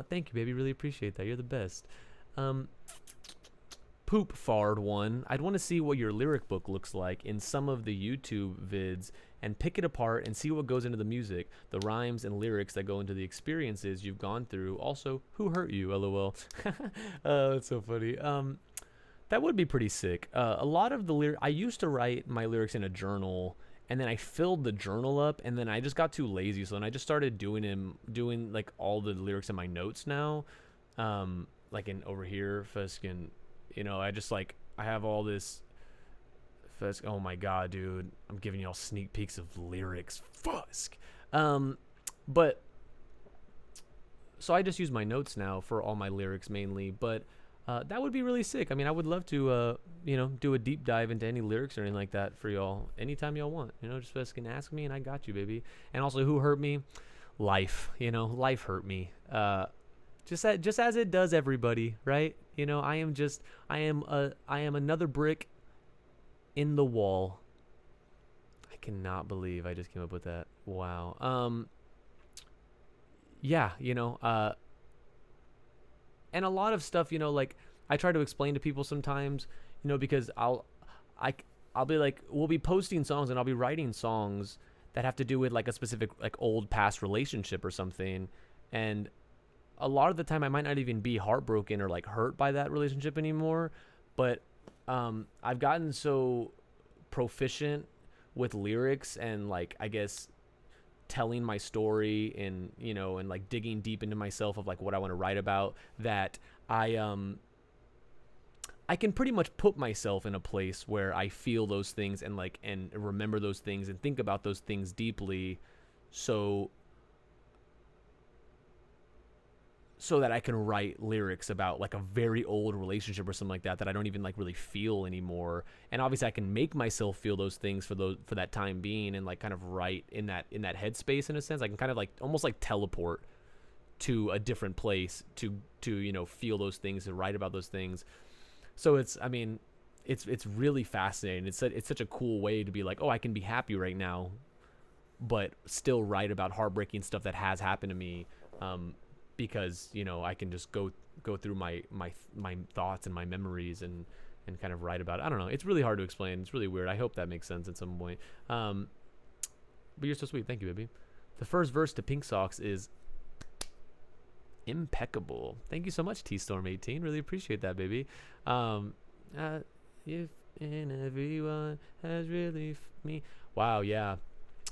Thank you, baby. Really appreciate that. You're the best. Poop Fard one. I'd want to see what your lyric book looks like in some of the YouTube vids and pick it apart and see what goes into the music, the rhymes and lyrics that go into the experiences you've gone through. Also, who hurt you, lol. That's so funny. That would be pretty sick. A lot of the I used to write my lyrics in a journal, and then I filled the journal up, and then I just got too lazy, so then I just started doing like all the lyrics in my notes now. Like in over here, Fuskin', I just like, I have all this. Oh my god, dude, I'm giving y'all sneak peeks of lyrics. Fusk. But so I just use my notes now for all my lyrics mainly, but that would be really sick. I mean, I would love to do a deep dive into any lyrics or anything like that for y'all anytime y'all want. Just fucking ask me and I got you, baby. And also, who hurt me? Life. Life hurt me. Just as it does everybody, right? I am another brick in the wall. I cannot believe I just came up with that. Wow. Yeah, and a lot of stuff, like I try to explain to people sometimes, because I'll be like, we'll be posting songs and I'll be writing songs that have to do with like a specific like old past relationship or something, and a lot of the time I might not even be heartbroken or like hurt by that relationship anymore, but I've gotten so proficient with lyrics and like, I guess, telling my story and and like digging deep into myself of like what I want to write about, that I can pretty much put myself in a place where I feel those things and like and remember those things and think about those things deeply, so that I can write lyrics about like a very old relationship or something like that I don't even like really feel anymore. And obviously I can make myself feel those things for that time being, and like kind of write in that headspace in a sense. I can kind of like almost like teleport to a different place to feel those things and write about those things. So it's really fascinating. It's such a cool way to be like, oh, I can be happy right now, but still write about heartbreaking stuff that has happened to me. Because I can just go through my thoughts and my memories and kind of write about it. I don't know. It's really hard to explain. It's really weird. I hope that makes sense at some point. But you're so sweet. Thank you, baby. The first verse to Pink Socks is impeccable. Thank you so much, T-Storm18. Really appreciate that, baby. If and everyone has really me. Wow, yeah.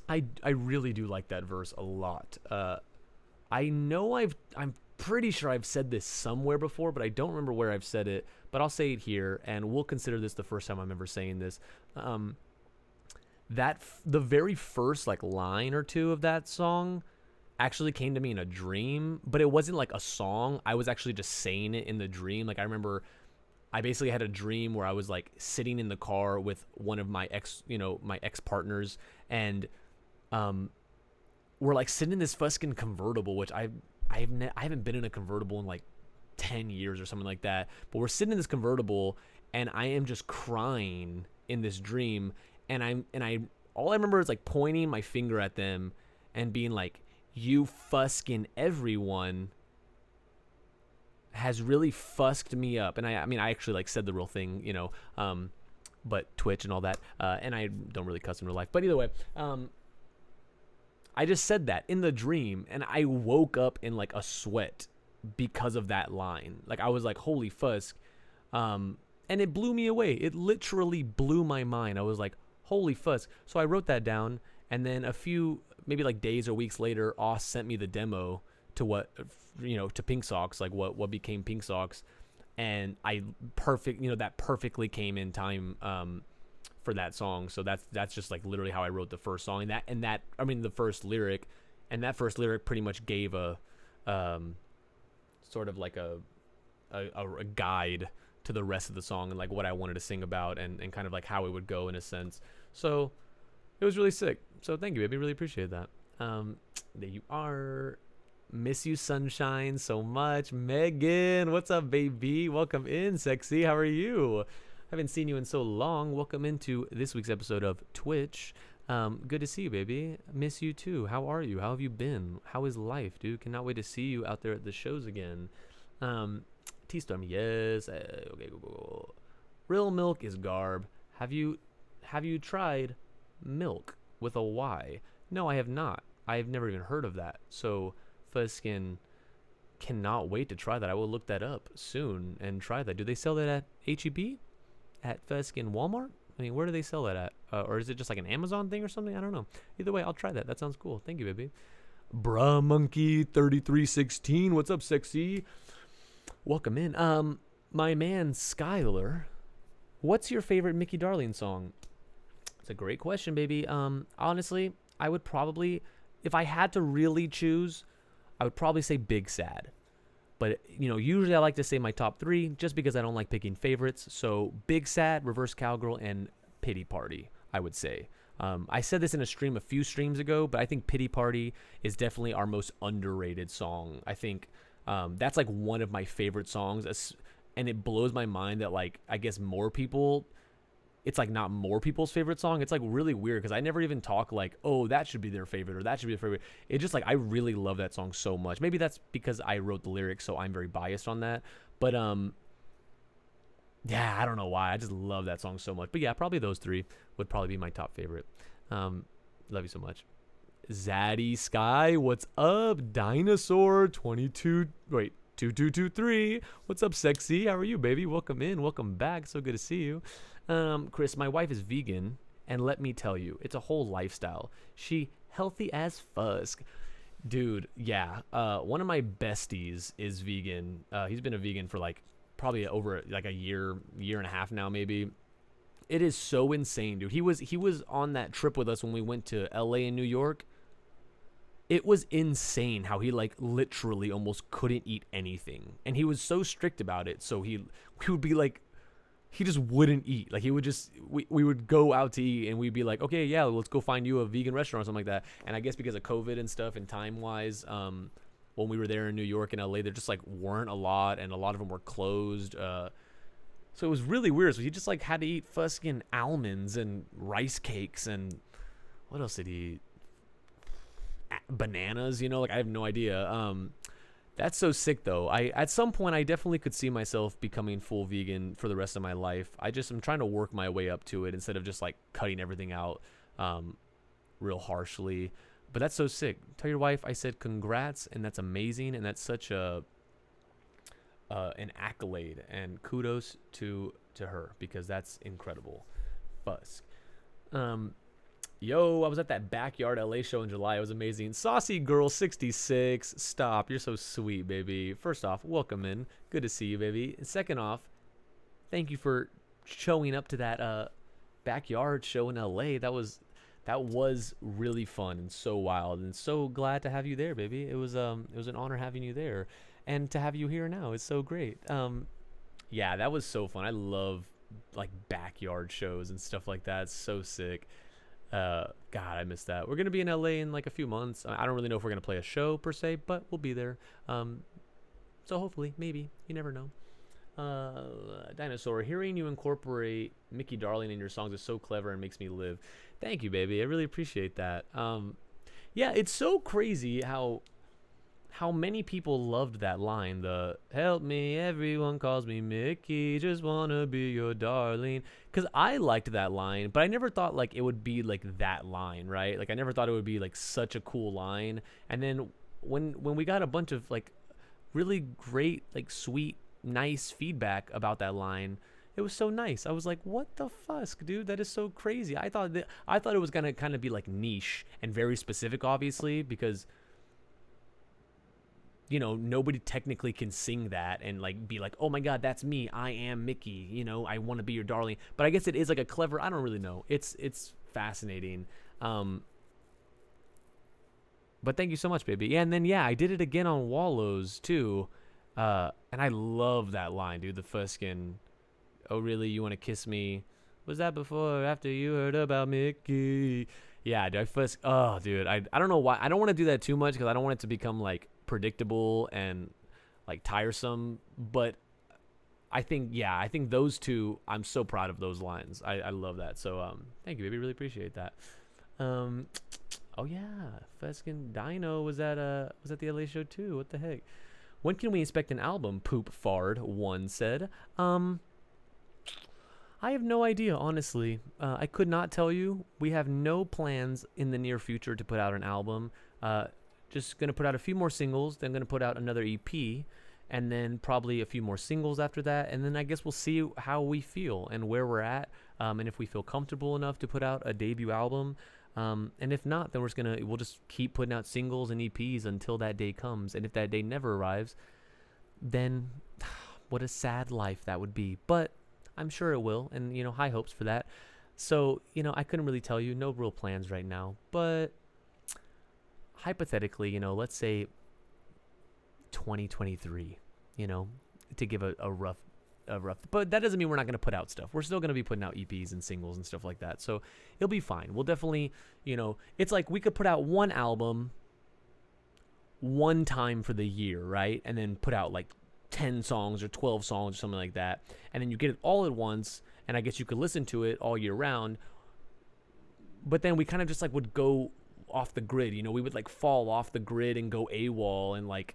I really do like that verse a lot. I know I'm pretty sure I've said this somewhere before, but I don't remember where I've said it. But I'll say it here, and we'll consider this the first time I'm ever saying this. The very first like line or two of that song actually came to me in a dream, but it wasn't like a song. I was actually just saying it in the dream. Like I remember I basically had a dream where I was like sitting in the car with one of my my ex partners, and we're like sitting in this fucking convertible, which I haven't been in a convertible in like 10 years or something like that. But we're sitting in this convertible, and I am just crying in this dream, and I all I remember is like pointing my finger at them and being like, "You fuskin' everyone has really fusked me up." And I mean I actually like said the real thing, but Twitch and all that, and I don't really cuss in real life. But either way, I just said that in the dream, and I woke up in like a sweat because of that line. Like I was like, "Holy fusk," and it blew me away. It literally blew my mind. I was like, "Holy fusk!" So I wrote that down, and then a few maybe like days or weeks later, Oz sent me the demo to to Pink Socks, like what became Pink Socks, and that perfectly came in time for that song. So that's just like literally how I wrote the first song, the first lyric, and that first lyric pretty much gave a sort of like a guide to the rest of the song and like what I wanted to sing about and kind of like how it would go in a sense. So it was really sick. So thank you, baby. Really appreciate that. There you are. Miss you, sunshine, so much. Megan, what's up, baby? Welcome in, sexy. How are you? Haven't seen you in so long. Welcome into this week's episode of Twitch. Good to see you, baby. Miss you too. How are you? How have you been? How is life, dude? Cannot wait to see you out there at the shows again. T-Storm, yes. Okay, go. Real milk is garb. Have you tried milk with a Y? No, I have not. I've never even heard of that. So Fuzzskin, cannot wait to try that. I will look that up soon and try that. Do they sell that at H-E-B? At Fuzzskin Walmart? I mean, where do they sell that at? Or is it just like an Amazon thing or something? I don't know. Either way, I'll try that. That sounds cool. Thank you, baby. Bruh Monkey 3316. What's up, sexy? Welcome in. My man Skylar, what's your favorite Mickey Darling song? It's a great question, baby. Honestly, I would probably, if I had to really choose, I would probably say Big Sad. But, usually I like to say my top three just because I don't like picking favorites. So Big Sad, Reverse Cowgirl, and Pity Party, I would say. I said this in a stream a few streams ago, but I think Pity Party is definitely our most underrated song. I think that's like one of my favorite songs. And it blows my mind that like, I guess more people, it's like not more people's favorite song. It's like really weird because I never even talk like, oh, that should be their favorite or that should be their favorite. It's just like I really love that song so much. Maybe that's because I wrote the lyrics, so I'm very biased on that. But yeah, I don't know why. I just love that song so much. But yeah, probably those three would probably be my top favorite. Love you so much. Zaddy Sky, what's up? Dinosaur 2223. What's up, sexy? How are you, baby? Welcome in. Welcome back. So good to see you. Chris, my wife is vegan, and let me tell you, it's a whole lifestyle. She healthy as fusk. Dude, yeah. One of my besties is vegan. He's been a vegan for like probably over like a year and a half now, maybe. It is so insane, dude. He was on that trip with us when we went to LA and New York. It was insane how he like literally almost couldn't eat anything, and he was so strict about it. So we would be like, he just wouldn't eat. Like he would just, we would go out to eat and we'd be like, okay, yeah, let's go find you a vegan restaurant or something like that. And I guess because of COVID and stuff and time wise, when we were there in New York and LA, there just like weren't a lot, and a lot of them were closed. So it was really weird. So he just like had to eat fucking almonds and rice cakes and what else did he eat? Bananas, like I have no idea. That's so sick though. At some point I definitely could see myself becoming full vegan for the rest of my life. I'm trying to work my way up to it instead of just like cutting everything out real harshly. But that's so sick. Tell your wife I said congrats, and that's amazing, and that's such a an accolade, and kudos to her because that's incredible. Fusk. Yo, I was at that Backyard LA show in July. It was amazing. Saucy Girl 66. Stop. You're so sweet, baby. First off, welcome in. Good to see you, baby. And second off, thank you for showing up to that Backyard show in LA. That was really fun and so wild, and so glad to have you there, baby. It was an honor having you there, and to have you here now is so great. Yeah, that was so fun. I love like backyard shows and stuff like that. It's so sick. God, I missed that. We're gonna be in LA in like a few months. I don't really know if we're gonna play a show per se, but we'll be there. So hopefully, maybe, you never know. Dinosaur, hearing you incorporate Mickey Darling in your songs is so clever and makes me live. Thank you, baby. I really appreciate that. Yeah, it's so crazy how many people loved that line, the help me, everyone calls me Mickey, just wanna be your darling. Because I liked that line, but I never thought like it would be like that line, right? Like I never thought it would be like such a cool line. And then when we got a bunch of like really great, like sweet, nice feedback about that line, it was so nice. I was like, what the fuck, dude? That is so crazy. I thought it was gonna kind of be like niche and very specific, obviously, because you know, nobody technically can sing that and like be like, oh my god, that's me, I am Mickey, you know, I want to be your darling. But I guess it is like a clever, I don't really know, it's fascinating. But thank you so much, baby. Yeah, and then yeah, I did it again on Wallows too, and I love that line, dude. The Fuskin, oh really, you want to kiss me? Was that before or after you heard about Mickey? Yeah, dude, oh dude, I don't know why, I don't want to do that too much because I don't want it to become like predictable and like tiresome, but I think those two, I'm so proud of those lines. I love that. So thank you, baby, really appreciate that. Oh yeah, Feskin Dino was at the LA show too. What the heck? When can we expect an album? Poop Fard one said. I have no idea, honestly. I could not tell you. We have no plans in the near future to put out an album. Just going to put out a few more singles, then going to put out another EP, and then probably a few more singles after that. And then I guess we'll see how we feel and where we're at, and if we feel comfortable enough to put out a debut album. And if not, then we'll just keep putting out singles and EPs until that day comes. And if that day never arrives, then what a sad life that would be. But I'm sure it will, and, you know, high hopes for that. So, you know, I couldn't really tell you, no real plans right now, but hypothetically, you know, let's say 2023, you know, to give a rough, but that doesn't mean we're not going to put out stuff. We're still going to be putting out EPs and singles and stuff like that. So it'll be fine. We'll definitely, you know, it's like we could put out one album one time for the year, right? And then put out like 10 songs or 12 songs or something like that. And then you get it all at once. And I guess you could listen to it all year round. But then we kind of just like would go off the grid, you know, we would like fall off the grid and go AWOL, and like,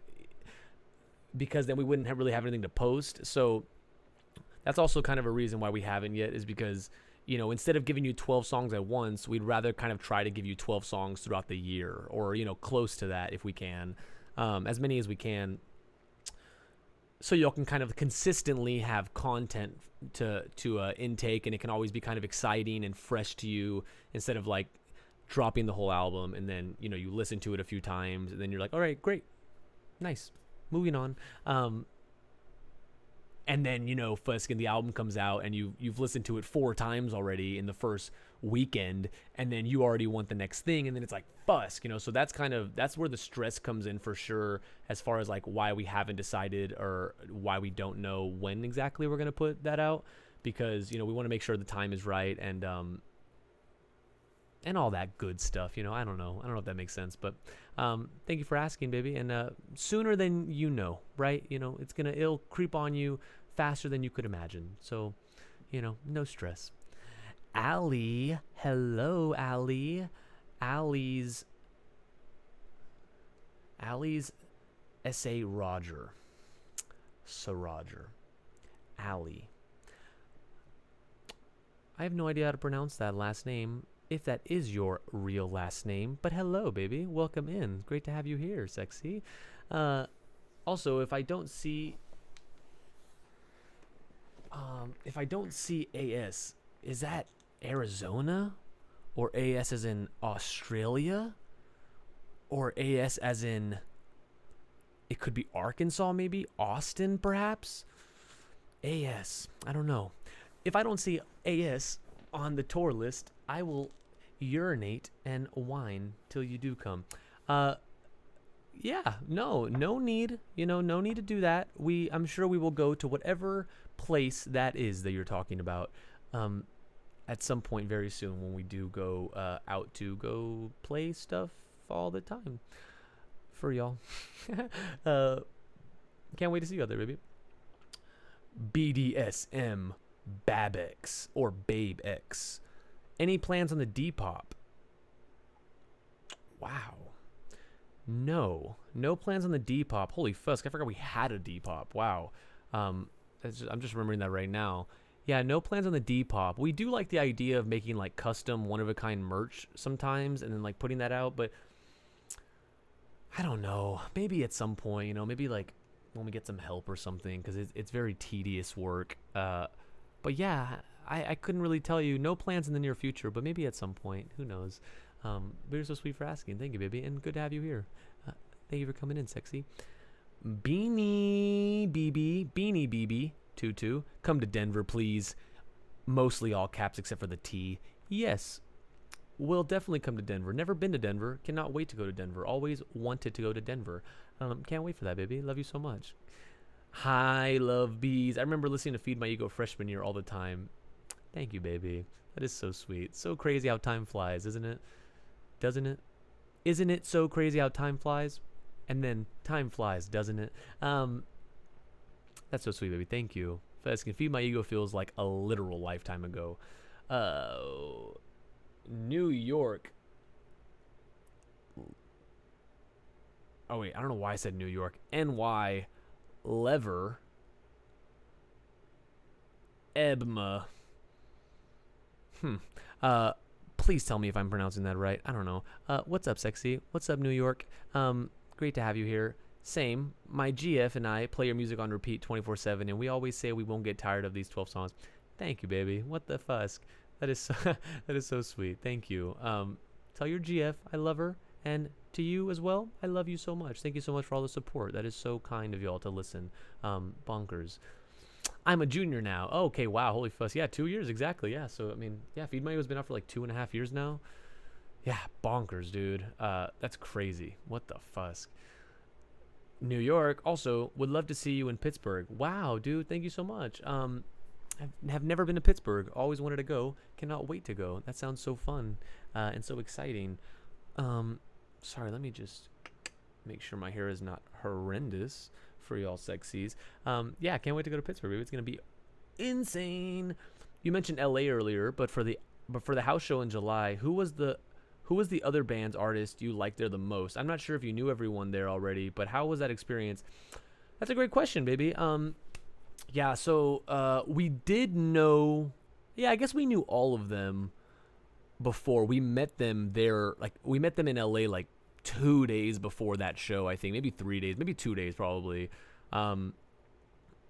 because then we wouldn't really have anything to post. So that's also kind of a reason why we haven't yet, is because, you know, instead of giving you 12 songs at once, we'd rather kind of try to give you 12 songs throughout the year, or, you know, close to that if we can, as many as we can, so y'all can kind of consistently have content to intake, and it can always be kind of exciting and fresh to you, instead of like dropping the whole album and then, you know, you listen to it a few times and then you're like, all right, great, nice, moving on. And then, you know, Fuskin, the album comes out and you've listened to it 4 times already in the first weekend, and then you already want the next thing, and then it's like, Fusk, you know. So that's where the stress comes in for sure, as far as like why we haven't decided, or why we don't know when exactly we're going to put that out, because, you know, we want to make sure the time is right, and all that good stuff, you know. I don't know if that makes sense, but thank you for asking, baby. And sooner than you know, right? You know, it'll creep on you faster than you could imagine. So, you know, no stress. Allie, hello, Allie. Allie's S.A. Roger. So Roger. Allie. I have no idea how to pronounce that last name. if that is your real last name. But hello, baby. Welcome in. Great to have you here, sexy. Also, if I don't see AS, is that Arizona? Or AS as in Australia? Or AS as in, it could be Arkansas maybe? Austin perhaps? AS, I don't know. If I don't see AS on the tour list, I will urinate and whine till you do come. Yeah, no need, no need to do that. I'm sure we will go to whatever place that is that you're talking about at some point very soon when we do go out to go play stuff all the time for y'all. Can't wait to see you out there, baby. BDSM Babex or BabeX. Any plans on the Depop? Wow. No plans on the Depop. Holy fuck, I forgot we had a Depop. Wow. I'm just remembering that right now. Yeah, no plans on the Depop. We do like the idea of making like custom one-of-a-kind merch sometimes and then like putting that out, but I don't know. Maybe at some point, maybe like when we get some help or something, because it's very tedious work. But yeah, I couldn't really tell you. No plans in the near future, but maybe at some point. Who knows? But you're so sweet for asking. Thank you, baby, and good to have you here. Thank you for coming in, sexy. Beanie BB Tutu, come to Denver, please. Mostly all caps except for the T. Yes, we'll definitely come to Denver. Never been to Denver. Cannot wait to go to Denver. Always wanted to go to Denver. Can't wait for that, baby. Love you so much. Hi, love bees. I remember listening to Feed My Ego freshman year all the time. Thank you, baby. That is so sweet. So crazy how time flies, isn't it? Doesn't it? Isn't it so crazy how time flies? And then time flies, doesn't it? That's so sweet, baby. Thank you. Feskin, Feed My Ego feels like a literal lifetime ago. New York. Oh, wait. I don't know why I said New York. NY. Lever. Ebma. Please tell me if I'm pronouncing that right. I don't know. What's up, sexy? What's up, New York? Great to have you here. Same. My GF and I play your music on repeat 24/7, and we always say we won't get tired of these 12 songs. Thank you, baby. What the fusk? That is so, that is so sweet. Thank you. Tell your GF I love her, and to you as well, I love you so much. Thank you so much for all the support. That is so kind of y'all to listen. Bonkers. I'm a junior now. Oh, okay, wow, holy fuss. Yeah, 2 years exactly. Yeah, so I mean, yeah, Feed My Ego's been out for like 2.5 years now. Yeah, bonkers, dude. That's crazy. What the fuss. New York. Also, would love to see you in Pittsburgh. Wow, dude. Thank you so much. I have never been to Pittsburgh. Always wanted to go. Cannot wait to go. That sounds so fun and so exciting. Sorry, let me just make sure my hair is not horrendous for y'all sexies. Yeah, can't wait to go to Pittsburgh. It's gonna be insane. You mentioned LA earlier, but for the house show in July, who was the other band's artist you liked there the most? I'm not sure if you knew everyone there already, but how was that experience? That's a great question, baby. Yeah, so we did know. Yeah, I guess we knew all of them before. We met them there. Like we met them in LA like 2 days before that show. I think maybe 3 days, maybe 2 days probably.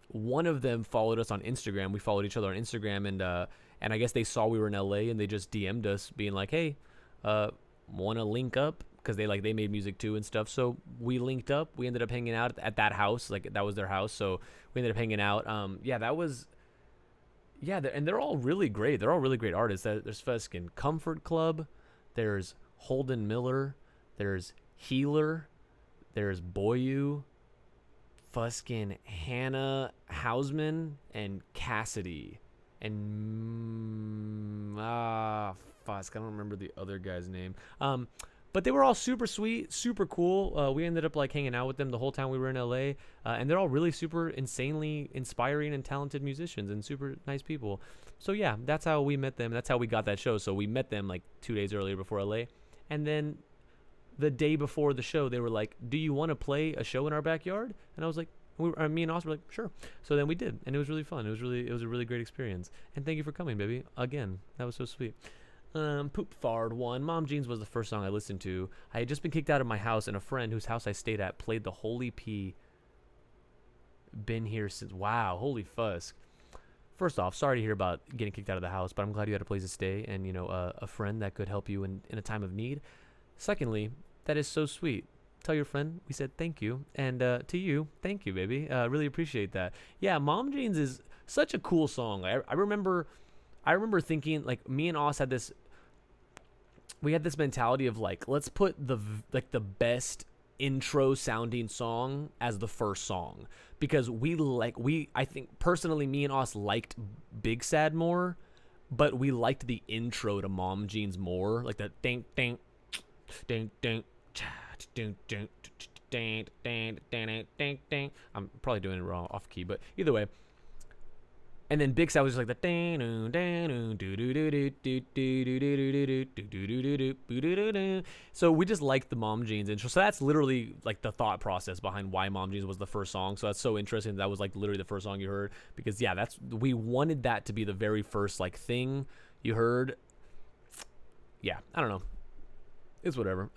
One of them followed us on Instagram. We followed each other on Instagram, and I guess they saw we were in LA and they just DM'd us, being like, "Hey, want to link up?" Because they made music too and stuff. So we linked up. We ended up hanging out at that house. Like that was their house. So we ended up hanging out. Yeah, that was. Yeah, and they're all really great. They're all really great artists. There's fucking Comfort Club. There's Holden Miller. There's Healer. There's Boyu. Fuskin Hannah Hausman and Cassidy. And Fusk, I don't remember the other guy's name. But they were all super sweet, super cool. We ended up like hanging out with them the whole time we were in LA. And they're all really super insanely inspiring and talented musicians and super nice people. So yeah, that's how we met them. That's how we got that show. So we met them like 2 days earlier before LA. And then the day before the show, they were like, "Do you want to play a show in our backyard?" And I was like, me and Austin were like, "Sure." So then we did, and it was really fun. It was a really great experience. And thank you for coming, baby. Again, that was so sweet. Poop Fard one. Mom Jeans was the first song I listened to. I had just been kicked out of my house, and a friend whose house I stayed at played the whole EP. Been here since. Wow, holy fuss. First off, sorry to hear about getting kicked out of the house, but I'm glad you had a place to stay and, you know, a friend that could help you in a time of need. Secondly, that is so sweet. Tell your friend we said thank you. And to you, thank you, baby. Really appreciate that. Yeah, Mom Jeans is such a cool song. I remember thinking, like, me and Oz had this, we had this mentality of, like, let's put the best intro sounding song as the first song, because I think personally, me and Oz liked Big Sad more, but we liked the intro to Mom Jeans more, like the ding ding ding ding ding ding ding ding ding ding ding. I'm probably doing it wrong, off key, but either way. And then Big Sad was just like the ding ding do do do do do do do do do do do. So we just liked the Mom Jeans intro. So that's literally like the thought process behind why Mom Jeans was the first song. So that's so interesting. That was like literally the first song you heard, because yeah, we wanted that to be the very first like thing you heard. Yeah, I don't know. It's whatever.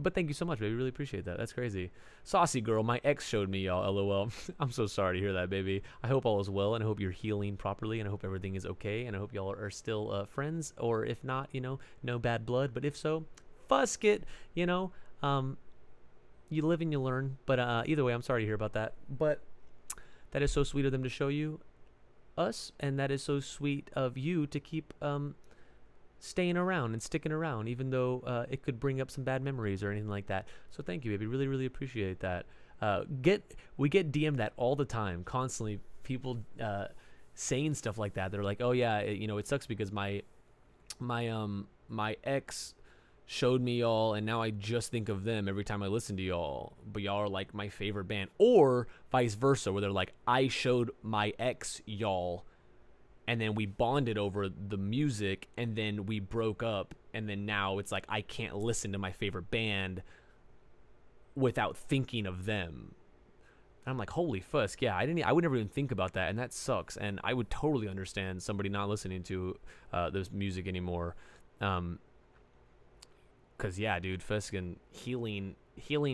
But thank you so much, baby. Really appreciate that. That's crazy. Saucy girl, my ex showed me, y'all. LOL. I'm so sorry to hear that, baby. I hope all is well, and I hope you're healing properly, and I hope everything is okay, and I hope y'all are still friends, or if not, you know, no bad blood. But if so, fusk it, you know. You live and you learn. But either way, I'm sorry to hear about that. But that is so sweet of them to show you us, and that is so sweet of you to keep staying around and sticking around, even though it could bring up some bad memories or anything like that. So thank you, baby. Really, really appreciate that. We get DM'd that all the time, constantly. People saying stuff like that. They're like, "Oh yeah, it sucks because my ex showed me y'all, and now I just think of them every time I listen to y'all. But y'all are like my favorite band," or vice versa, where they're like, "I showed my ex y'all, and then we bonded over the music, and then we broke up, and then now it's like I can't listen to my favorite band without thinking of them." And I'm like, holy fusk, yeah, I would never even think about that, and that sucks. And I would totally understand somebody not listening to this music anymore, cause yeah, dude, fucking healing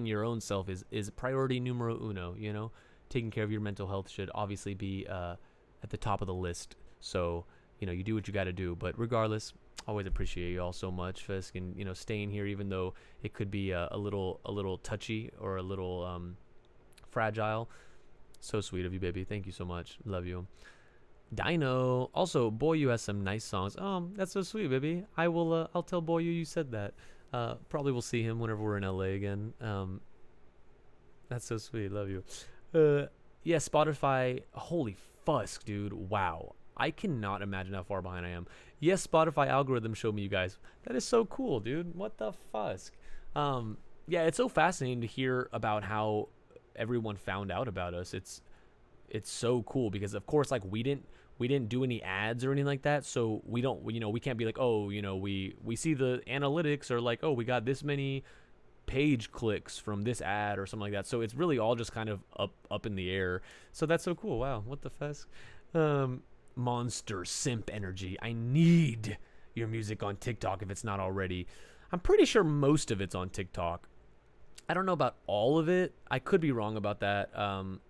your own self is priority numero uno. You know, taking care of your mental health should obviously be at the top of the list. So, you do what you got to do. But regardless, always appreciate you all so much, Fisk, and, staying here, even though it could be a little touchy or a little fragile. So sweet of you, baby. Thank you so much. Love you. Dino. Also, Boyu has some nice songs. Oh, that's so sweet, baby. I'll tell Boyu you said that. Probably we'll see him whenever we're in LA again. That's so sweet. Love you. Yeah, Spotify. Holy fusk, dude. Wow. I cannot imagine how far behind I am. Yes, Spotify algorithm showed me you guys. That is so cool, dude. What the fusk? Yeah, it's so fascinating to hear about how everyone found out about us. It's so cool because, of course, like we didn't do any ads or anything like that, so we don't, we can't be like, oh, we see the analytics or like, oh, we got this many page clicks from this ad or something like that. So it's really all just kind of up in the air. So that's so cool. Wow, what the fuck? Monster simp energy. I need your music on TikTok if it's not already. I'm pretty sure most of it's on TikTok. I don't know about all of it. I could be wrong about that. I'm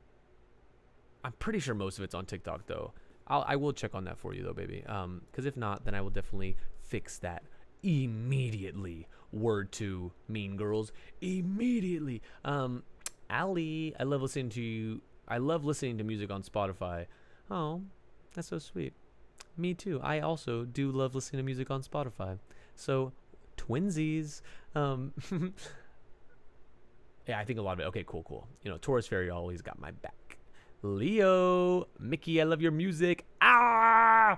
pretty sure most of it's on TikTok though. I will check on that for you though, baby. Because if not, then I will definitely fix that immediately. Word to Mean Girls, immediately. Ali, I love listening to music on Spotify. Oh, that's so sweet. Me too. I also do love listening to music on Spotify. So, twinsies. Yeah, I think a lot of it. Okay, cool. Taurus Fairy always got my back. Leo, Mickey, I love your music. Ah!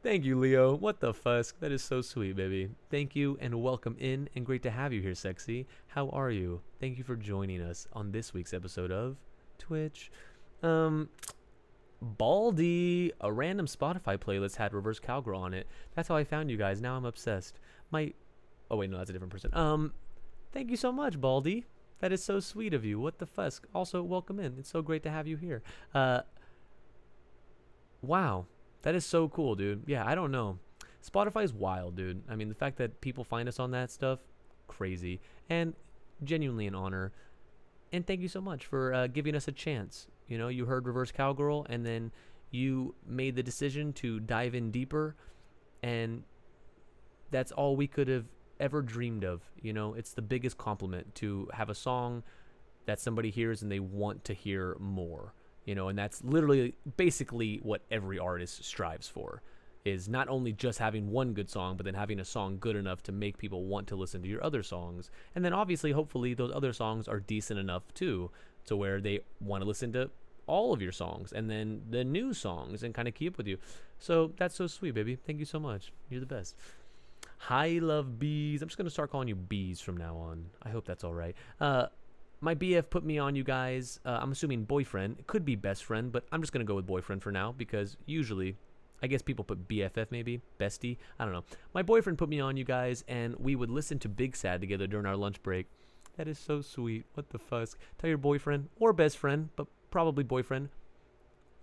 Thank you, Leo. What the fusk? That is so sweet, baby. Thank you and welcome in, and great to have you here, sexy. How are you? Thank you for joining us on this week's episode of Twitch. Baldy, a random Spotify playlist had Reverse Cowgirl on it. That's how I found you guys. Now I'm obsessed. Oh wait, no, that's a different person. Thank you so much, Baldy. That is so sweet of you. What the fusk? Also, welcome in. It's so great to have you here. Wow. That is so cool, dude. Yeah, I don't know. Spotify's wild, dude. I mean, the fact that people find us on that stuff, crazy. And genuinely an honor. And thank you so much for giving us a chance. You know, you heard Reverse Cowgirl, and then you made the decision to dive in deeper, and that's all we could have ever dreamed of. You know, it's the biggest compliment to have a song that somebody hears and they want to hear more. You know, and that's literally basically what every artist strives for, is not only just having one good song, but then having a song good enough to make people want to listen to your other songs. And then obviously, hopefully, those other songs are decent enough too, to where they want to listen to all of your songs and then the new songs and kind of keep with you. So that's so sweet, baby. Thank you so much. You're the best. Hi, love bees. I'm just going to start calling you bees from now on. I hope that's all right. My BF put me on, you guys. I'm assuming boyfriend. It could be best friend, but I'm just going to go with boyfriend for now because usually, I guess people put BFF maybe, bestie. I don't know. My boyfriend put me on, you guys, and we would listen to Big Sad together during our lunch break. That is so sweet. What the fuck? Tell your boyfriend or best friend, but probably boyfriend,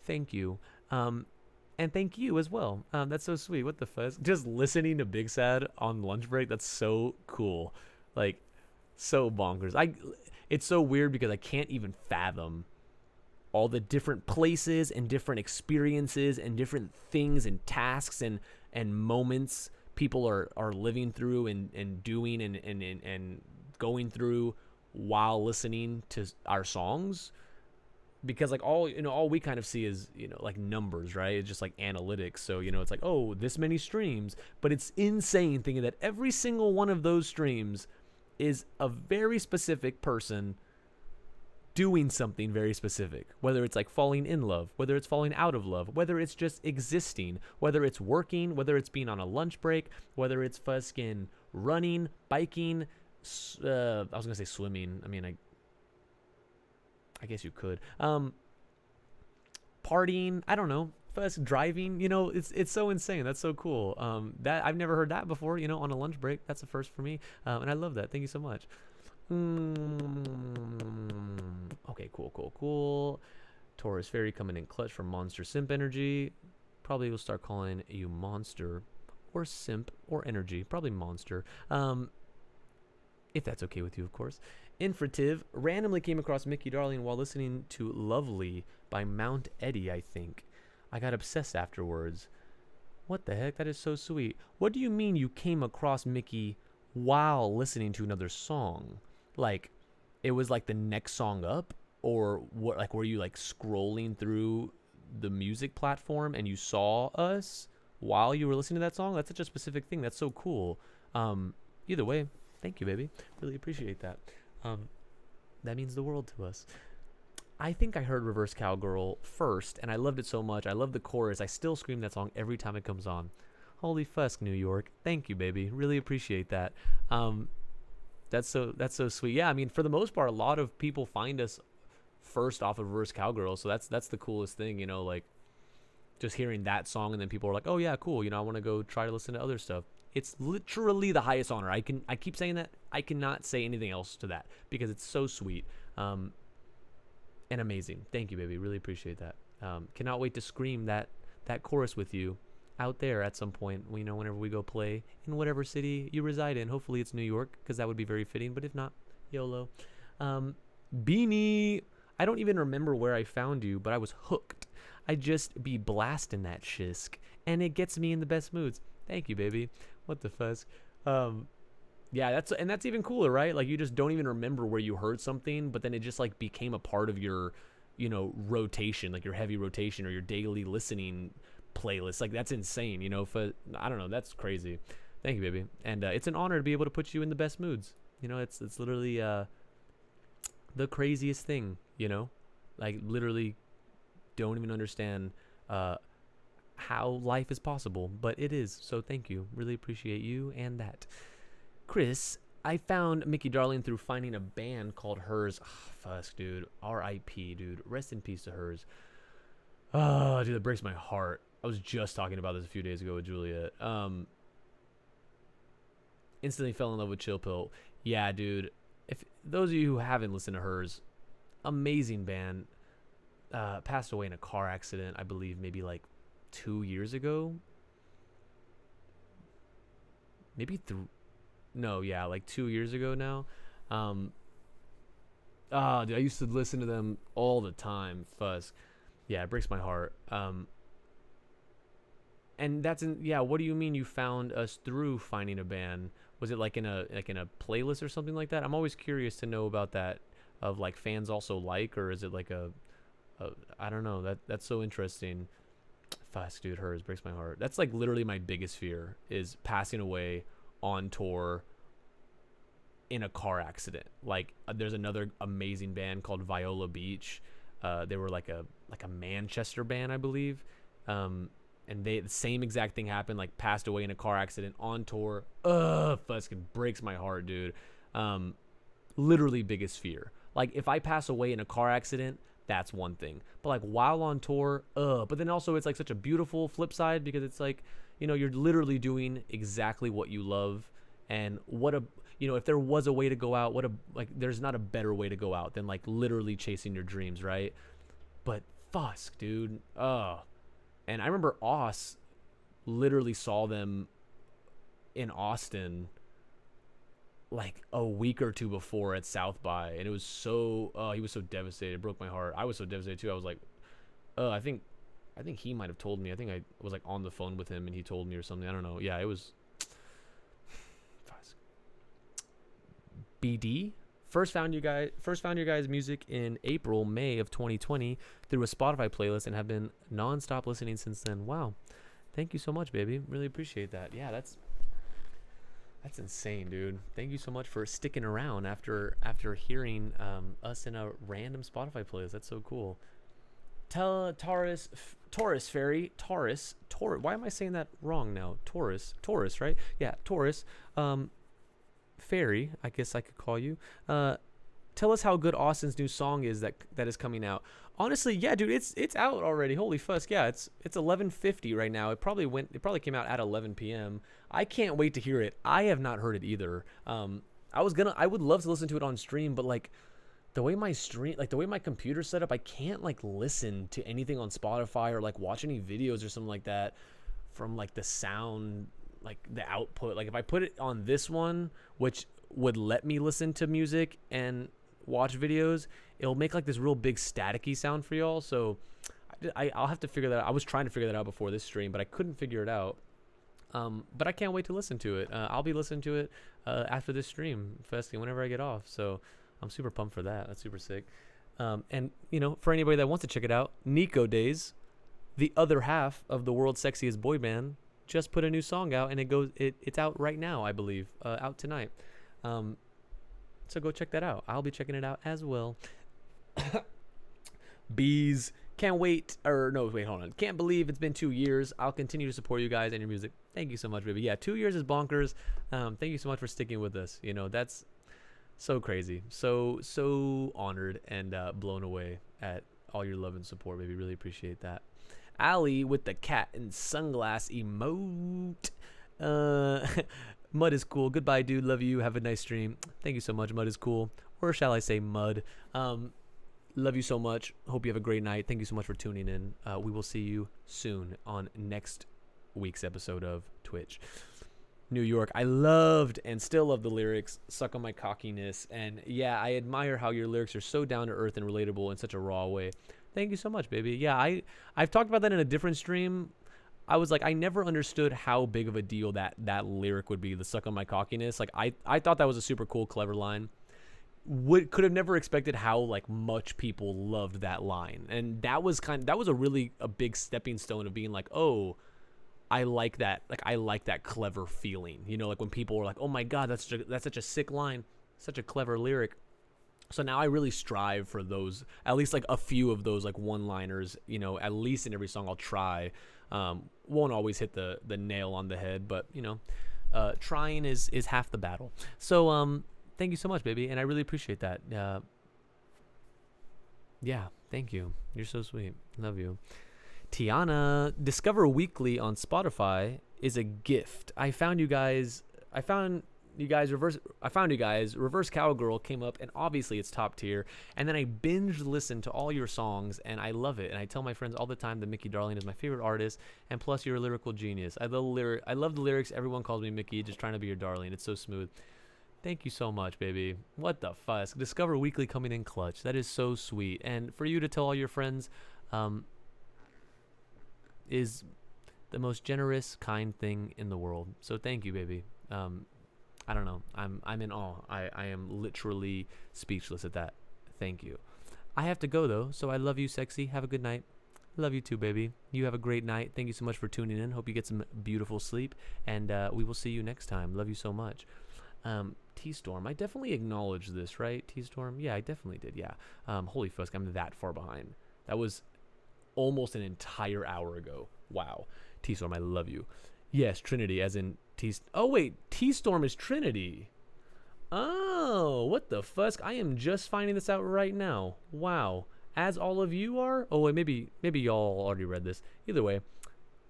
thank you. And thank you as well. That's so sweet. What the fuck? Just listening to Big Sad on lunch break, that's so cool. Like, so bonkers. It's so weird because I can't even fathom all the different places and different experiences and different things and tasks and moments people are living through and doing and going through while listening to our songs. Because like all we kind of see is, like numbers, right? It's just like analytics. So, it's like, oh, this many streams, but it's insane thinking that every single one of those streams is a very specific person doing something very specific, whether it's like falling in love, whether it's falling out of love, whether it's just existing, whether it's working, whether it's being on a lunch break, whether it's fucking running, biking, I was gonna say swimming. I mean, I guess you could. Partying, I don't know, first driving, it's so insane. That's so cool. That I've never heard that before, on a lunch break. That's a first for me. And I love that. Thank you so much. Okay, cool. Taurus Fairy coming in clutch for Monster Simp Energy. Probably will start calling you Monster or Simp or Energy. Probably Monster. If that's okay with you, of course. Infrative randomly came across Mickey Darling while listening to Lovely by Mount Eddie, I think. I got obsessed afterwards. What the heck? That is so sweet. What do you mean you came across Mickey while listening to another song? Like, it was like the next song up? Or what? Like, were you like scrolling through the music platform and you saw us while you were listening to that song? That's such a specific thing. That's so cool. Either way, thank you, baby. Really appreciate that. That means the world to us. I think I heard Reverse Cowgirl first, and I loved it so much. I love the chorus. I still scream that song every time it comes on. Holy fusk, New York. Thank you, baby. Really appreciate that. That's so sweet. Yeah, I mean, for the most part, a lot of people find us first off of Reverse Cowgirl, so that's the coolest thing, like just hearing that song, and then people are like, oh yeah, cool. I want to go try to listen to other stuff. It's literally the highest honor. I keep saying that. I cannot say anything else to that because it's so sweet and amazing. Thank you, baby. Really appreciate that. Cannot wait to scream that chorus with you out there at some point. Whenever we go play in whatever city you reside in. Hopefully it's New York because that would be very fitting. But if not, YOLO. Beanie. I don't even remember where I found you, but I was hooked. I just be blasting that shisk, and it gets me in the best moods. Thank you, baby. What the fuzz? Yeah, that's even cooler, right? Like, you just don't even remember where you heard something, but then it just like became a part of your, rotation, like your heavy rotation or your daily listening playlist. Like, that's insane, I don't know, that's crazy. Thank you, baby. And it's an honor to be able to put you in the best moods. It's literally the craziest thing, like literally don't even understand how life is possible, but it is. So thank you. Really appreciate you and that. Chris, I found Mickey Darling through finding a band called Hers. Fuck, dude. R.I.P., dude. Rest in peace to Hers. Oh, dude, that breaks my heart. I was just talking about this a few days ago with Juliet. Instantly fell in love with Chill Pill. Yeah, dude. If those of you who haven't listened to Hers, amazing band. Passed away in a car accident, I believe, maybe like 2 years ago. maybe no, yeah, like 2 years ago now. Um, dude, I used to listen to them all the time. Fuzz, yeah, it breaks my heart. And that's in yeah. What do you mean you found us through finding a band? Was it like in a playlist or something like that? I'm always curious to know about that. Of like fans also like, or is it like a I don't know. That's so interesting. Fuck, dude, hers breaks my heart. That's like literally my biggest fear is passing away on tour in a car accident. Like there's another amazing band called Viola Beach. They were like a Manchester band, I believe. And the same exact thing happened, like passed away in a car accident on tour. Fucking breaks my heart, dude. Literally biggest fear. Like if I pass away in a car accident, that's one thing. But like while on tour, but then also it's like such a beautiful flip side because it's like, you're literally doing exactly what you love. And if there was a way to go out, there's not a better way to go out than like literally chasing your dreams, right? But fuck, dude. And I remember Oz literally saw them in Austin like a week or two before at South by, and it was he was so devastated. It broke my heart. I was so devastated too. I was like, I think he might have told me. I think I was like on the phone with him and he told me or something. I don't know. Yeah, it was BD. First found your guys' music in May of 2020 through a Spotify playlist and have been nonstop listening since then. Wow. Thank you so much, baby. Really appreciate that. Yeah, that's insane, dude. Thank you so much for sticking around after hearing us in a random Spotify playlist. That's so cool. Taurus Fairy. Why am I saying that wrong now? Taurus, right? Yeah, Taurus. Fairy, I guess I could call you. Tell us how good Austin's new song is that is coming out. Honestly, yeah, dude, it's out already. Holy fuck, yeah, it's 11:50 right now. It probably came out at 11 p.m. I can't wait to hear it. I have not heard it either. I would love to listen to it on stream, but like the way my computer's set up, I can't like listen to anything on Spotify or like watch any videos or something like that from like the sound, like the output. Like if I put it on this one, which would let me listen to music and watch videos, it'll make like this real big staticky sound for y'all. So I'll have to figure that out. I was trying to figure that out before this stream, but I couldn't figure it out. But I can't wait to listen to it. I'll be listening to it after this stream, Festy, whenever I get off. So I'm super pumped for that. That's super sick. And for anybody that wants to check it out, Nico Days, the other half of the world's sexiest boy band, just put a new song out, and it's out right now, I believe, out tonight. So go check that out. I'll be checking it out as well. Bees, can't wait, hold on. Can't believe it's been 2 years. I'll continue to support you guys and your music. Thank you so much, baby. Yeah, 2 years is bonkers. Thank you so much for sticking with us. That's so crazy. So honored and blown away at all your love and support, baby. Really appreciate that. Ali with the cat and sunglass emote. Mud is cool. Goodbye, dude. Love you. Have a nice stream. Thank you so much. Mud is cool. Or shall I say Mud? Love you so much. Hope you have a great night. Thank you so much for tuning in. We will see you soon on next week's episode of Twitch. New York. I loved and still love the lyrics. Suck on my cockiness. And yeah, I admire how your lyrics are so down to earth and relatable in such a raw way. Thank you so much, baby. Yeah, I've talked about that in a different stream. I was like, I never understood how big of a deal that lyric would be, the suck on my cockiness. Like, I thought that was a super cool, clever line. Could have never expected how like much people loved that line. And that was a big stepping stone of being like, oh, I like that. Like, I like that clever feeling. Like when people were like, oh my God, that's such a sick line, such a clever lyric. So now I really strive for those, at least like a few of those like one-liners, at least in every song I'll try. Won't always hit the nail on the head, but trying is half the battle. So thank you so much, baby, and I really appreciate that. Yeah, thank you. You're so sweet. Love you. Tiana, Discover Weekly on Spotify is a gift. I found you guys, I found you guys. Reverse Cowgirl came up, and obviously it's top tier. And then I binge listened to all your songs, and I love it. And I tell my friends all the time that Mickey Darling is my favorite artist, and plus you're a lyrical genius. I love the lyrics. Everyone calls me Mickey, just trying to be your darling. It's so smooth. Thank you so much, baby. What the fuss? Discover Weekly coming in clutch. That is so sweet. And for you to tell all your friends, is the most generous, kind thing in the world. So thank you, baby. I don't know. I'm in awe. I am literally speechless at that. Thank you. I have to go though, so I love you, sexy. Have a good night. Love you too, baby. You have a great night. Thank you so much for tuning in. Hope you get some beautiful sleep, and we will see you next time. Love you so much. T-Storm. I definitely acknowledged this, right? T-Storm. Yeah, I definitely did. Yeah. Holy fuck, I'm that far behind. That was almost an entire hour ago. Wow. T-Storm, I love you. Yes, Trinity, as in T. Oh wait, T-Storm is Trinity. Oh, what the fuck? I am just finding this out right now. Wow. As all of you are? Oh wait, maybe y'all already read this. Either way,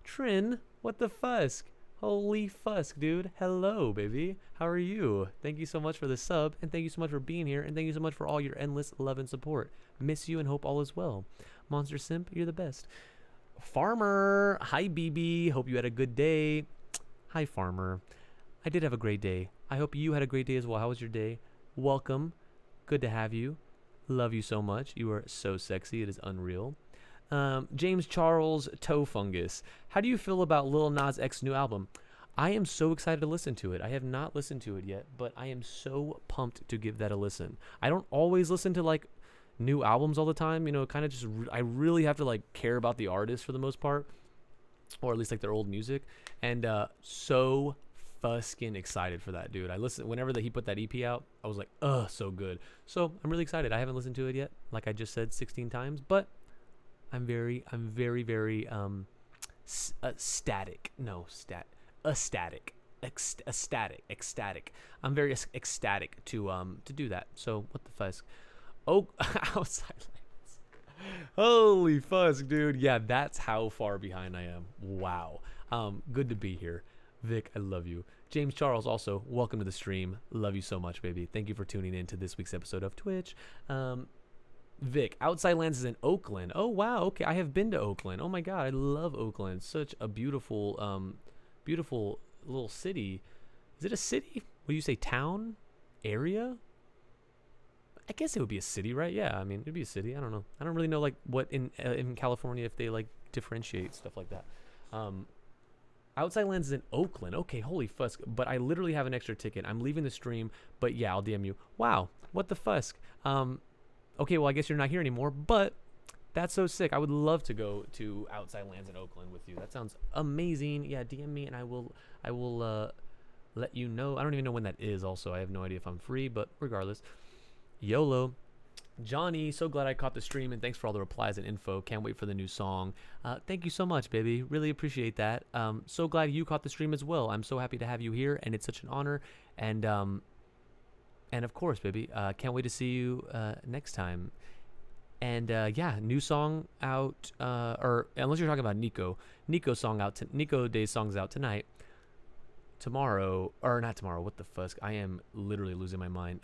Trin, what the fuck? Holy fuck, dude. Hello, baby. How are you? Thank you so much for the sub, and thank you so much for being here, and thank you so much for all your endless love and support. Miss you and hope all is well. Monster Simp, you're the best. Farmer, hi BB. Hope you had a good day. Hi Farmer. I did have a great day. I hope you had a great day as well. How was your day? Welcome. Good to have you. Love you so much. You are so sexy. It is unreal. James Charles Toe Fungus. How do you feel about Lil Nas X's new album? I am so excited to listen to it. I have not listened to it yet, but I am so pumped to give that a listen. I don't always listen to like new albums all the time, you know, kind of just I really have to like care about the artist for the most part, or at least like their old music, and so fuskin' excited for that, dude. I listened whenever that he put that EP out. I was like, so good. So I'm really excited. I haven't listened to it yet, like I just said 16 times, but I'm very ecstatic. I'm very ecstatic to do that. So what the fuck? Oh, Outside Lands. Holy fuck, dude. Yeah, that's how far behind I am. Wow. Good to be here. Vic, I love you. James Charles, also, welcome to the stream. Love you so much, baby. Thank you for tuning in to this week's episode of Twitch. Vic, Outside Lands is in Oakland. Oh, wow. Okay, I have been to Oakland. Oh, my God. I love Oakland. Such a beautiful, beautiful little city. Is it a city? Would you say town? Area? I guess it would be a city, right? Yeah, I mean, it'd be a city. I don't know. I don't really know, like, what in California, if they, like, differentiate stuff like that. Outside Lands is in Oakland. Okay, holy fuck. But I literally have an extra ticket. I'm leaving the stream, but yeah, I'll DM you. Wow, what the fuck? Okay, well, I guess you're not here anymore, but that's so sick. I would love to go to Outside Lands in Oakland with you. That sounds amazing. Yeah, DM me, and I will let you know. I don't even know when that is also. I have no idea if I'm free, but regardless. YOLO. Johnny, so glad I caught the stream, and thanks for all the replies and info. Can't wait for the new song. Thank you so much, baby. Really appreciate that. So glad you caught the stream as well. I'm so happy to have you here, and it's such an honor. And of course, baby, can't wait to see you next time. And yeah, new song out, or unless you're talking about Nico's song out. Nico Day's song's out tonight. Tomorrow, or not tomorrow. What the fuck? I am literally losing my mind.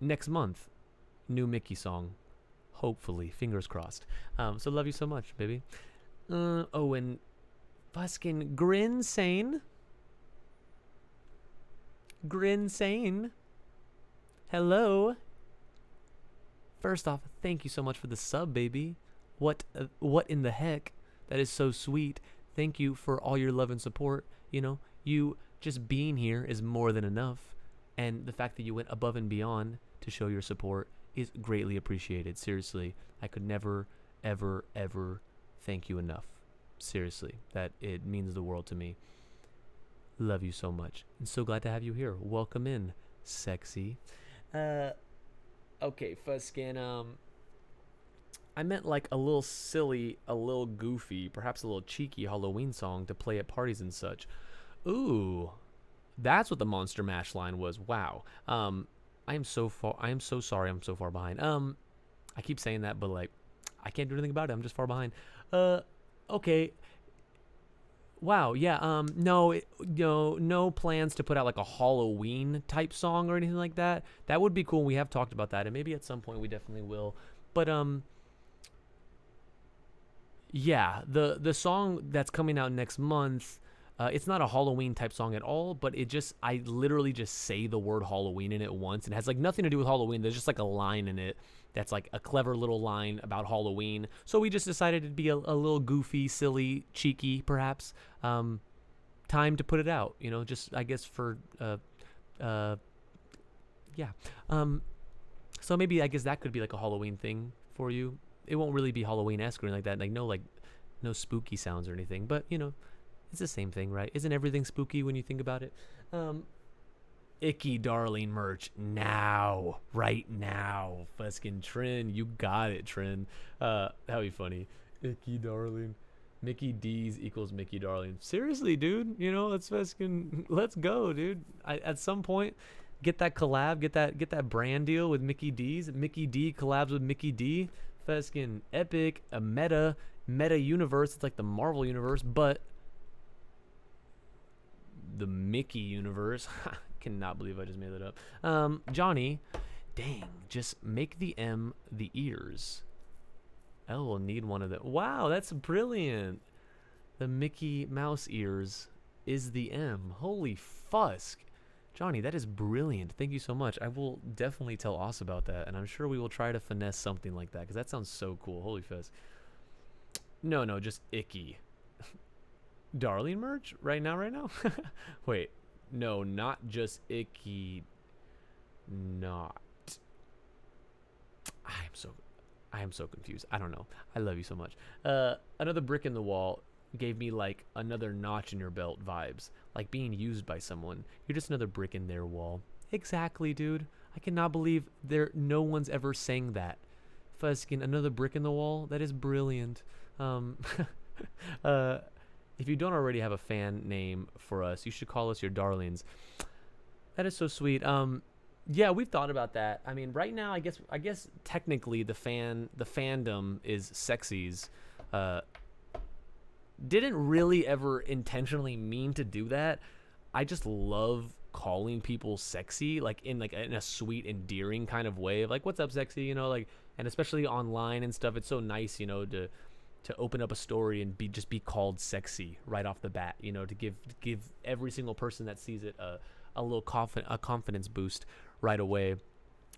Next month, new Mickey song, hopefully, fingers crossed. So love you so much, baby. Oh, and fuskin' Grinsane. Hello. First off, thank you so much for the sub, baby. What in the heck? That is so sweet. Thank you for all your love and support. You know, you just being here is more than enough. And the fact that you went above and beyond to show your support is greatly appreciated. Seriously, I could never, ever, ever thank you enough. Seriously, that it means the world to me. Love you so much. And so glad to have you here. Welcome in, sexy. Okay, Fuskin, I meant like a little silly, a little goofy, perhaps a little cheeky Halloween song to play at parties and such. Ooh. That's what the Monster Mash line was. Wow. I am so sorry I'm so far behind. I keep saying that, but like I can't do anything about it. I'm just far behind. Okay. Wow, yeah, no, no plans to put out like a Halloween type song or anything like that. That would be cool. We have talked about that, and maybe at some point we definitely will. But yeah, the song that's coming out next month, it's not a Halloween type song at all, but I literally just say the word Halloween in it once. It has like nothing to do with Halloween. There's just like a line in it that's like a clever little line about Halloween. So we just decided it'd be a little goofy, silly, cheeky, perhaps. Time to put it out, just I guess for yeah. So maybe I guess that could be like a Halloween thing for you. It won't really be Halloween-esque or anything like that. Like no spooky sounds or anything. But it's the same thing, right? Isn't everything spooky when you think about it? Icky Darling merch now, right now. Fuskin' Trin, you got it, Trin. That'd be funny. Icky Darling. Mickey D's equals Mickey Darling. Seriously, dude. Let's go, dude. At some point, get that collab, get that brand deal with Mickey D's. Mickey D collabs with Mickey D. Feskin' epic, a meta universe. It's like the Marvel universe, but the Mickey universe. Cannot believe I just made that up. Johnny, dang, just make the M the ears. L will need one of them. Wow, that's brilliant. The Mickey Mouse ears is the M. Holy fusk. Johnny, that is brilliant. Thank you so much. I will definitely tell Oz about that, and I'm sure we will try to finesse something like that, because that sounds so cool. Holy fuzz. No, just Icky. Darling merch? Right now? Wait. No, not just Icky. Not. I am so confused. I don't know. I love you so much. Another brick in the wall gave me like another notch in your belt vibes, like being used by someone. You're just another brick in their wall. Exactly, dude. I cannot believe no one's ever sang that. Fuskin', another brick in the wall. That is brilliant. If you don't already have a fan name for us, you should call us your darlings. That is so sweet. Yeah, we've thought about that. I mean, right now, I guess technically the fandom is Sexies. Didn't really ever intentionally mean to do that. I just love calling people sexy, like in a sweet, endearing kind of way of like, what's up, sexy? And especially online and stuff. It's so nice, to open up a story and be called sexy right off the bat. To give every single person that sees it a little confidence boost right away.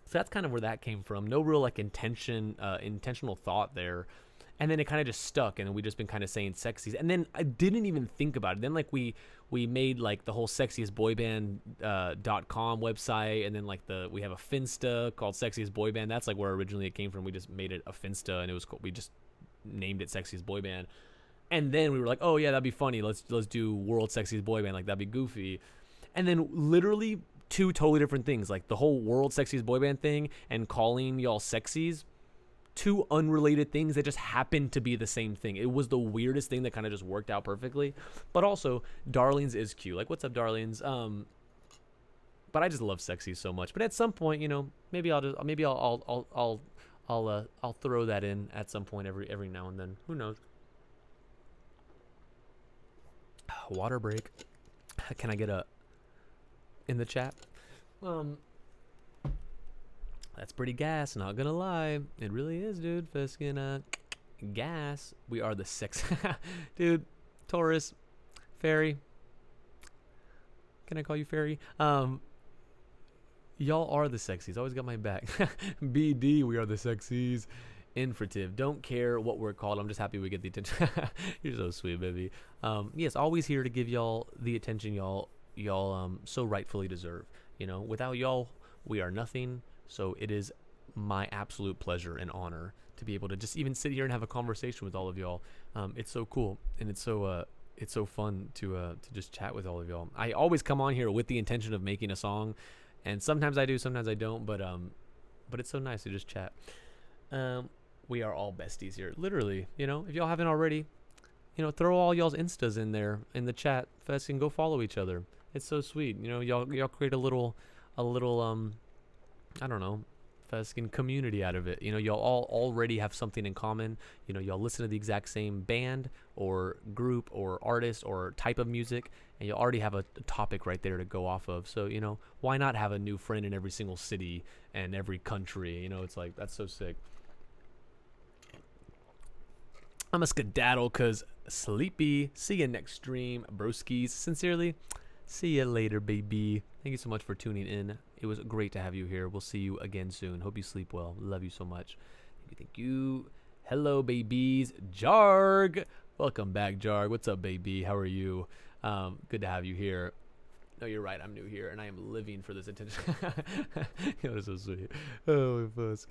So that's kind of where that came from. No real like intentional thought there. And then it kind of just stuck, and we just been kind of saying sexies. And then I didn't even think about it. Then like we made like the whole sexiestboyband.com website, and then like we have a Finsta called Sexiest Boy Band. That's like where originally it came from. We just made it a Finsta, and it was cool. We just named it Sexiest Boy Band. And then we were like, oh yeah, that'd be funny. Let's do World Sexiest Boy Band. Like that'd be goofy. And then literally two totally different things, like the whole World Sexiest Boy Band thing and calling y'all sexies. Two unrelated things that just happened to be the same thing. It was the weirdest thing that kind of just worked out perfectly. But also, Darlings is cute. Like, what's up, Darlings? But I just love sexy so much. But at some point, maybe I'll throw that in at some point every now and then. Who knows? Water break. Can I get a in the chat? That's pretty gas, not gonna lie. It really is, dude. Fiskin' gas. We are the sex. Dude, Taurus, Fairy. Can I call you Fairy? Y'all are the sexies. Always got my back. BD, we are the sexies. Infrative. Don't care what we're called. I'm just happy we get the attention. You're so sweet, baby. Yes, always here to give y'all the attention y'all so rightfully deserve. Without y'all, we are nothing. So it is my absolute pleasure and honor to be able to just even sit here and have a conversation with all of y'all. It's so cool, and it's so fun to just chat with all of y'all. I always come on here with the intention of making a song, and sometimes I do, sometimes I don't. But it's so nice to just chat. We are all besties here, literally. If y'all haven't already, throw all y'all's instas in there in the chat. Fest and go follow each other. It's so sweet. Y'all create a little. I don't know, fucking community out of it. You know, y'all all already have something in common. You know, y'all listen to the exact same band or group or artist or type of music, and you already have a topic right there to go off of. So, you know, why not have a new friend in every single city and every country? You know, it's like, that's so sick. I'm a skedaddle because sleepy. See you next stream, broskies. Sincerely, see you later, baby. Thank you so much for tuning in. It was great to have you here. We'll see you again soon. Hope you sleep well. Love you so much. Thank you. Hello, babies. Jarg. Welcome back, Jarg. What's up, baby? How are you? Good to have you here. No, you're right. I'm new here, and I am living for this attention. That is so sweet. Oh, my fuss.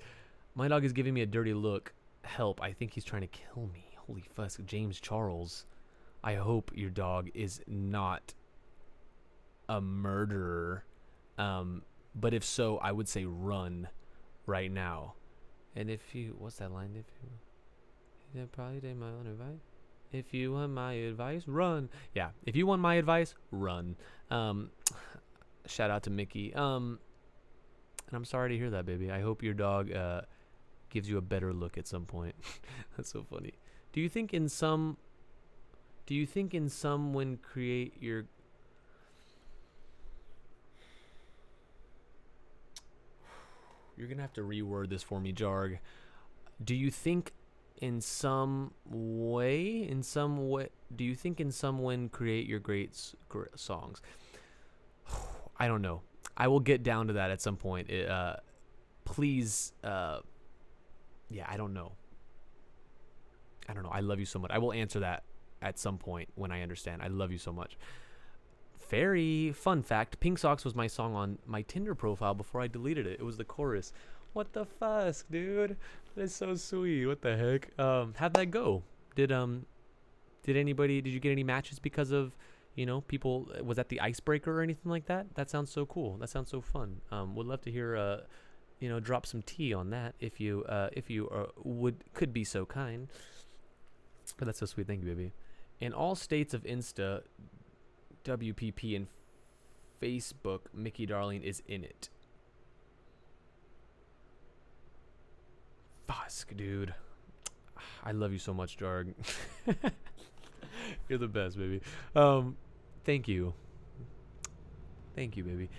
My dog is giving me a dirty look. Help. I think he's trying to kill me. Holy fuss. James Charles. I hope your dog is not a murderer. But if so, I would say run right now. And if you, what's that line? If you, probably take my own advice. If you want my advice, run. Yeah, if you want my advice, run. Shout out to Mickey. And I'm sorry to hear that, baby. I hope your dog gives you a better look at some point. That's so funny. Do you think in some when create your You're going to have to reword this for me, Jarg. Do you think in some way, do you think in some when create your great songs? I don't know. I will get down to that at some point. Please, yeah, I don't know. I love you so much. I will answer that at some point when I understand. I love you so much. Very fun fact, Pink Socks was my song on my Tinder profile before I deleted it. It was the chorus. What the fuss, dude? That is so sweet. What the heck? How'd that go? Did you get any matches because of, people, was that the icebreaker or anything like that? That sounds so cool. That sounds so fun. Would love to hear, drop some tea on that if you could be so kind. But that's so sweet. Thank you, baby. In all states of Insta, WPP, and Facebook, Mickey Darling is in it. Fusk, dude. I love you so much, Jarg. You're the best, baby. Thank you. Thank you, baby.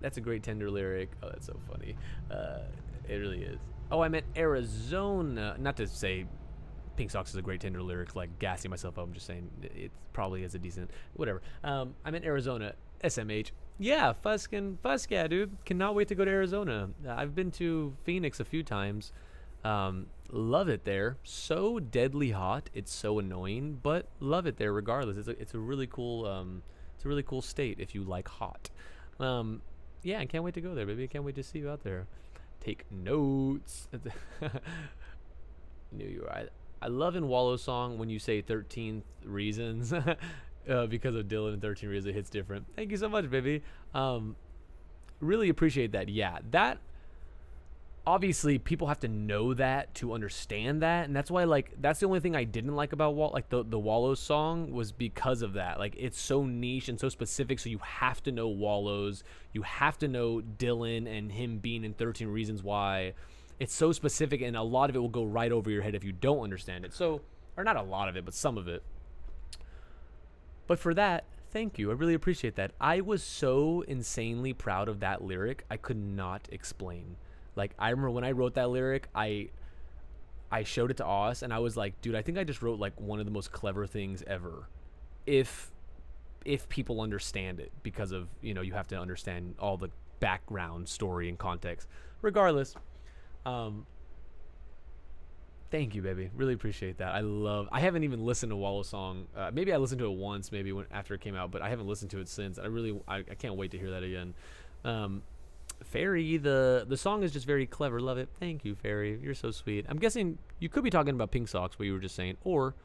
That's a great Tender lyric. Oh, that's so funny. It really is. Oh, I meant Arizona. Not to say Pink Socks is a great Tinder lyric, like gassing myself up. I'm just saying it probably is a decent, whatever. I'm in Arizona, SMH. Yeah, fusk, yeah, dude. Cannot wait to go to Arizona. I've been to Phoenix a few times. Love it there. So deadly hot. It's so annoying, but love it there regardless. It's a really cool state if you like hot. Yeah, I can't wait to go there, baby. I can't wait to see you out there. Take notes. New York. I love in Wallow's song when you say 13th Reasons because of Dylan and 13 Reasons. It hits different. Thank you so much, baby. Really appreciate that. Yeah, that obviously people have to know that to understand that, and that's why that's the only thing I didn't like about the Wallows song was because of that. Like, it's so niche and so specific, so you have to know Wallows, you have to know Dylan and him being in 13 Reasons Why. It's so specific, and a lot of it will go right over your head if you don't understand it. So, or not a lot of it, but some of it. But for that, thank you. I really appreciate that. I was so insanely proud of that lyric, I could not explain. Like, I remember when I wrote that lyric, I showed it to Oz, and I was like, dude, I think I just wrote like one of the most clever things ever. If people understand it, because of, you have to understand all the background story and context. Regardless, thank you, baby. Really appreciate that. I haven't even listened to Wallow's song. Maybe I listened to it once, maybe after it came out, but I haven't listened to it since. I can't wait to hear that again. Fairy, the song is just very clever. Love it. Thank you, Fairy. You're so sweet. I'm guessing you could be talking about Pink Socks, what you were just saying, or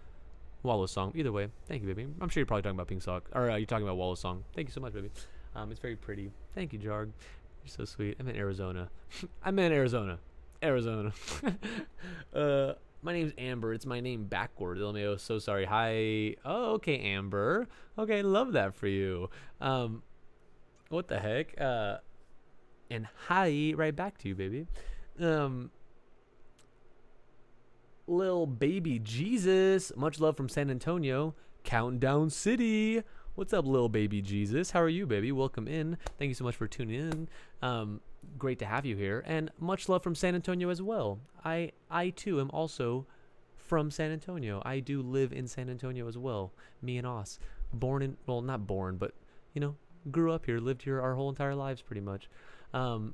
Wallow's song. Either way, thank you, baby. I'm sure you're probably talking about Pink Socks, or you're talking about Wallow's song. Thank you so much, baby. It's very pretty. Thank you, Jarg. You're so sweet. I'm in Arizona. Arizona. My name's Amber. It's my name backward. LMAO, so sorry. Hi. Oh, okay, Amber. Okay, love that for you. What the heck? And hi, right back to you, baby. Um, Lil Baby Jesus, much love from San Antonio, Countdown City. What's up, Lil Baby Jesus? How are you, baby? Welcome in. Thank you so much for tuning in. Great to have you here, and much love from San Antonio as well. I too am also from San Antonio. I do live in San Antonio as well. Me and Os, born in, well, not born, but you know, grew up here, lived here our whole entire lives pretty much. Um,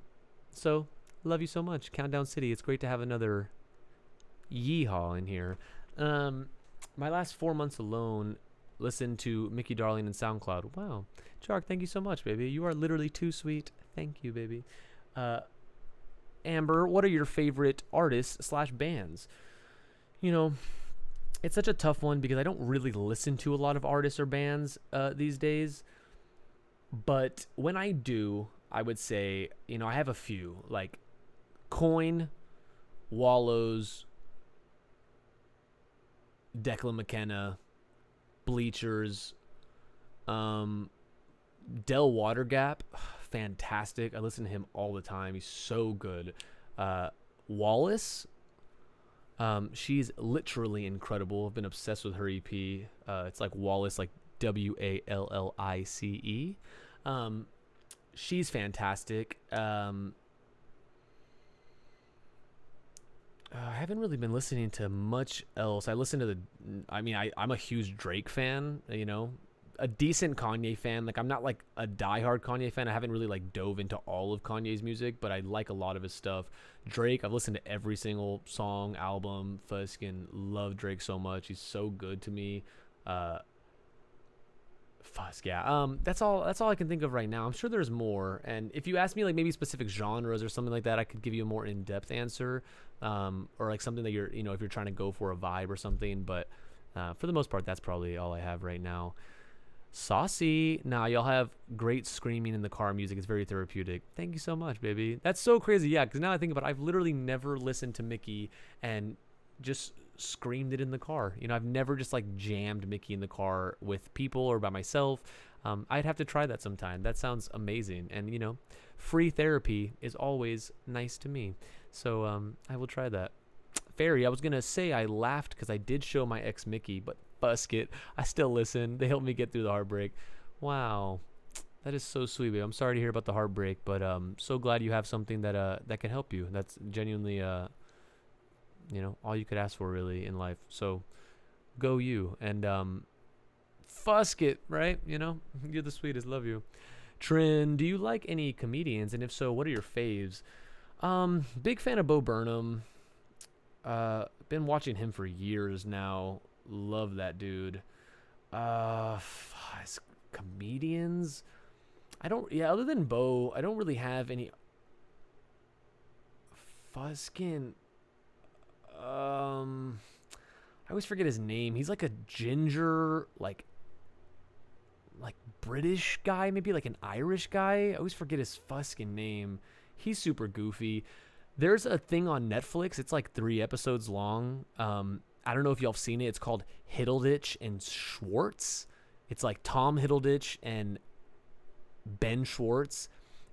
so love you so much, Countdown City. It's great to have another yeehaw in here. Um, my last 4 months alone, listened to Mickey Darling and SoundCloud. Wow, Chark, thank you so much, baby. You are literally too sweet. Thank you, baby. Uh, Amber, what are your favorite artists slash bands? You know, it's such a tough one because I don't really listen to a lot of artists or bands these days. But when I do, I would say, you know, I have a few like Coin, Wallows, Declan McKenna, Bleachers, Del Watergap, fantastic. I listen to him all the time. He's so good. Wallace, she's literally incredible. I've been obsessed with her EP. It's like Wallace, like Wallice. She's fantastic. I haven't really been listening to much else. I listen to I'm a huge Drake fan, you know, a decent Kanye fan. Like, I'm not like a diehard Kanye fan. I haven't really like dove into all of Kanye's music, but I like a lot of his stuff. Drake, I've listened to every single song, album. Fuskin, love Drake so much. He's so good to me. Yeah. That's all I can think of right now. I'm sure there's more. And if you ask me like maybe specific genres or something like that, I could give you a more in-depth answer. Or like something that you're, you know, if you're trying to go for a vibe or something. But for the most part, that's probably all I have right now. Saucy. Nah, y'all have great screaming in the car music. It's very therapeutic. Thank you so much, baby. That's so crazy. Yeah, because now I think about it, I've literally never listened to Mickey and just screamed it in the car. You know, I've never just like jammed Mickey in the car with people or by myself. I'd have to try that sometime. That sounds amazing. And, you know, free therapy is always nice to me. So I will try that. Fairy, I was going to say I laughed because I did show my ex Mickey, but Busket, I still listen. They helped me get through the heartbreak. Wow. That is so sweet, babe. I'm sorry to hear about the heartbreak, but so glad you have something that can help you. That's genuinely you know, all you could ask for really in life. So go you. And Fusket, right? You know, you're the sweetest. Love you. Trin, do you like any comedians? And if so, what are your faves? Big fan of Bo Burnham. Been watching him for years now. Love that dude. Comedians. Other than Bo, I don't really have any. Fuskin. I always forget his name. He's like a ginger, like British guy, maybe like an Irish guy. I always forget his Fuskin name. He's super goofy. There's a thing on Netflix. It's like 3 episodes long. I don't know if y'all have seen it. It's called Hiddleditch and Schwartz. It's like Tom Hiddleditch and Ben Schwartz,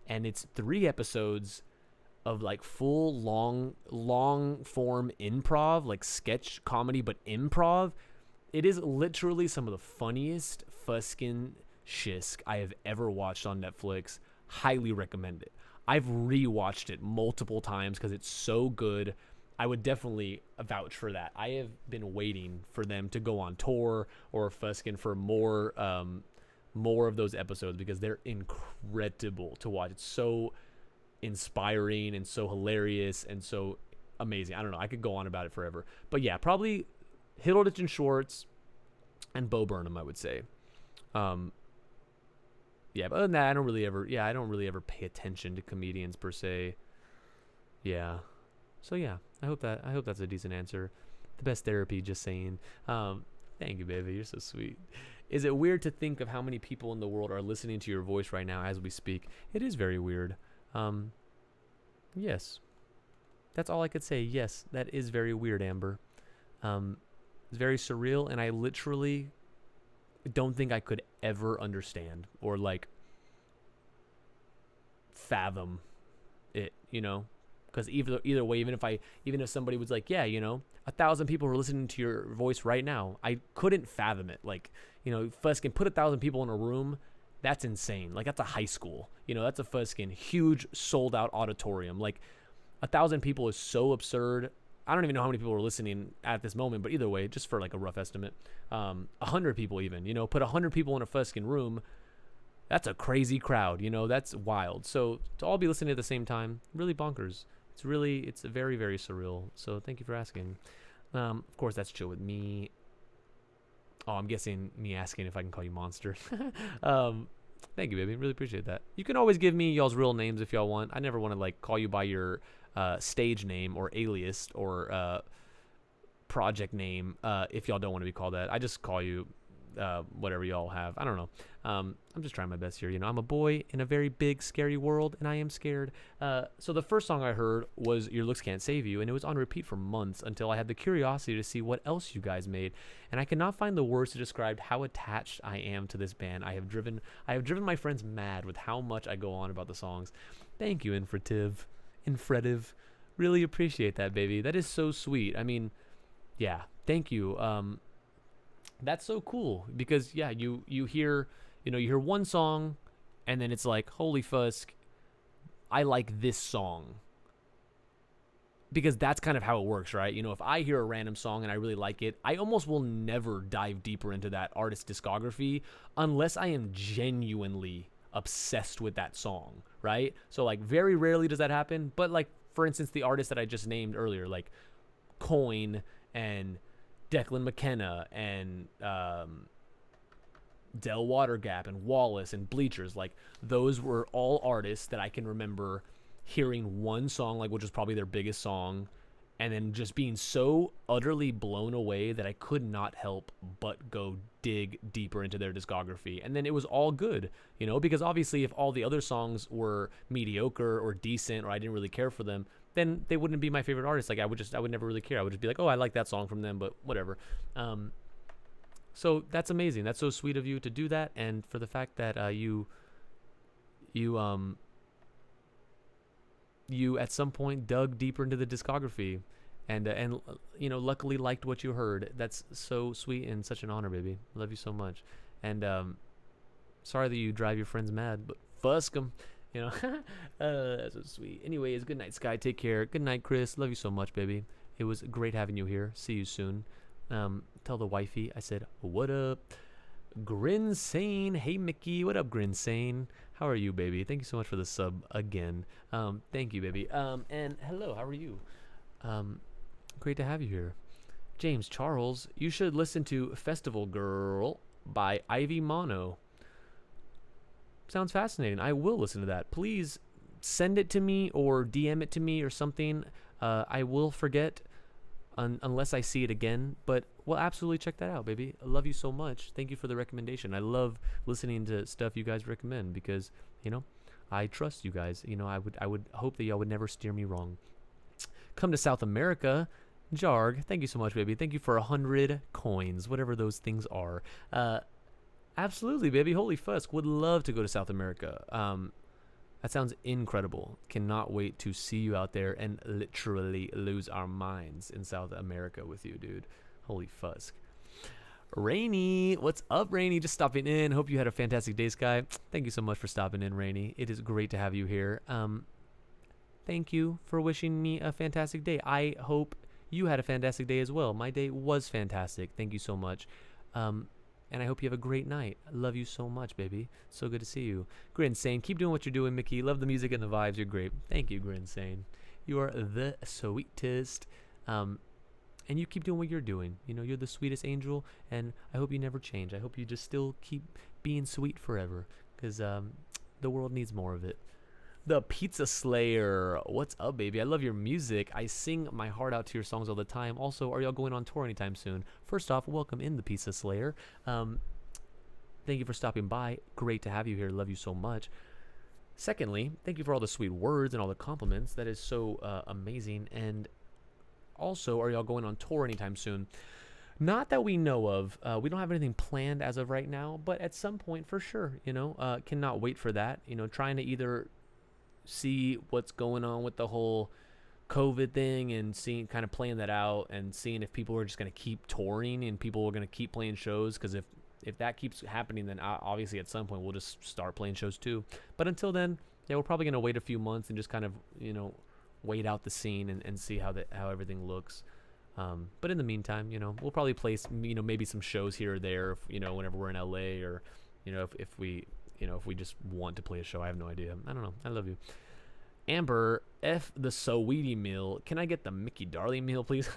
and it's 3 episodes of like full long form improv, like sketch comedy, but improv. It is literally some of the funniest Fuskin shisk I have ever watched on Netflix. Highly recommend it. I've rewatched it multiple times because it's so good. I would definitely vouch for that. I have been waiting for them to go on tour or Fuskin for more of those episodes because they're incredible to watch. It's so inspiring and so hilarious and so amazing. I don't know. I could go on about it forever. But yeah, probably Hiddleditch and Schwartz and Bo Burnham, I would say. Yeah, but other than that, I don't really ever pay attention to comedians per se. Yeah. So yeah, I hope that's a decent answer. The best therapy, just saying. Thank you, baby. You're so sweet. Is it weird to think of how many people in the world are listening to your voice right now as we speak? It is very weird. Yes. That's all I could say. Yes, that is very weird, Amber. It's very surreal, and I literally don't think I could ever understand or like fathom it, you know, because either way, even if somebody was like, yeah, you know, 1,000 people are listening to your voice right now, I couldn't fathom it. Like, you know, Fuskin, put 1,000 people in a room. That's insane. Like, that's a high school. You know, that's a Fuskin huge sold out auditorium. Like, 1,000 people is so absurd. I don't even know how many people are listening at this moment, but either way, just for like a rough estimate, 100 people even, you know, put 100 people in a Fuskin room. That's a crazy crowd, you know, that's wild. So to all be listening at the same time, really bonkers. It's very, very surreal. So thank you for asking. Of course, that's chill with me. Oh, I'm guessing me asking if I can call you Monster. Thank you, baby. Really appreciate that. You can always give me y'all's real names if y'all want. I never want to like call you by your stage name or alias or project name if y'all don't want to be called that. I just call you whatever y'all have. I don't know. I'm just trying my best here. You know, I'm a boy in a very big, scary world, and I am scared. So the first song I heard was Your Looks Can't Save You, and it was on repeat for months until I had the curiosity to see what else you guys made. And I cannot find the words to describe how attached I am to this band. I have driven my friends mad with how much I go on about the songs. Thank you, Infretive. Really appreciate that, baby. That is so sweet. I mean, yeah, thank you. That's so cool because yeah, you hear one song and then it's like, holy fusk, I like this song. Because that's kind of how it works, right? You know, if I hear a random song and I really like it, I almost will never dive deeper into that artist's discography unless I am genuinely obsessed with that song, right? So like very rarely does that happen, but like for instance, the artist that I just named earlier, like Coin and Declan McKenna and Del Watergap and Wallace and Bleachers, like those were all artists that I can remember hearing one song, like which was probably their biggest song, and then just being so utterly blown away that I could not help but go dig deeper into their discography. And then it was all good, you know, because obviously if all the other songs were mediocre or decent or I didn't really care for them, then they wouldn't be my favorite artist. Like I would never really care. I would just be like, oh, I like that song from them, but whatever. So that's amazing. That's so sweet of you to do that, and for the fact that you at some point dug deeper into the discography, and you know, luckily liked what you heard. That's so sweet and such an honor, baby. Love you so much, and sorry that you drive your friends mad, but fusk them. You know, that's so sweet. Anyways, good night, Sky. Take care. Good night, Chris. Love you so much, baby. It was great having you here. See you soon. Tell the wifey I said, what up? Grinsane. Hey, Mickey. What up, Grinsane? How are you, baby? Thank you so much for the sub again. Thank you, baby. And hello, how are you? Great to have you here. James Charles, you should listen to Festival Girl by Ivy Mono. Sounds fascinating. I will listen to that. Please send it to me or DM it to me or something. I will forget unless I see it again, but we'll absolutely check that out, baby. I love you so much. Thank you for the recommendation. I love listening to stuff you guys recommend because, you know, I trust you guys. You know, I would hope that y'all would never steer me wrong. Come to South America. Jarg, thank you so much, baby. Thank you for 100 coins, whatever those things are. Absolutely, baby. Holy fusk. Would love to go to South America. That sounds incredible. Cannot wait to see you out there and literally lose our minds in South America with you, dude. Holy fusk. Rainy. What's up, Rainy? Just stopping in. Hope you had a fantastic day, Sky. Thank you so much for stopping in, Rainy. It is great to have you here. Thank you for wishing me a fantastic day. I hope you had a fantastic day as well. My day was fantastic. Thank you so much. And I hope you have a great night. I love you so much, baby. So good to see you. Grinsane, keep doing what you're doing, Mickey. Love the music and the vibes. You're great. Thank you, Grinsane. You are the sweetest. And you keep doing what you're doing. You know, you're the sweetest angel, and I hope you never change. I hope you just still keep being sweet forever, because the world needs more of it. The Pizza Slayer. What's up, baby? I love your music. I sing my heart out to your songs all the time. Also, are y'all going on tour anytime soon? First off, welcome in, the Pizza Slayer. Thank you for stopping by. Great to have you here. Love you so much. Secondly, thank you for all the sweet words and all the compliments. That is so amazing. And also, are y'all going on tour anytime soon? Not that we know of. We don't have anything planned as of right now, but at some point, for sure, you know, cannot wait for that. You know, trying to either see what's going on with the whole COVID thing and seeing kind of playing that out and seeing if people are just going to keep touring and people are going to keep playing shows. Because if that keeps happening, then obviously at some point we'll just start playing shows too. But until then, yeah, we're probably going to wait a few months and just kind of, wait out the scene and see how everything looks. But in the meantime, we'll probably play, maybe some shows here or there, whenever we're in LA or, if we just want to play a show. I have no idea. I don't know. I love you. Amber, F the Saweetie meal. Can I get the Mickey Darling meal, please?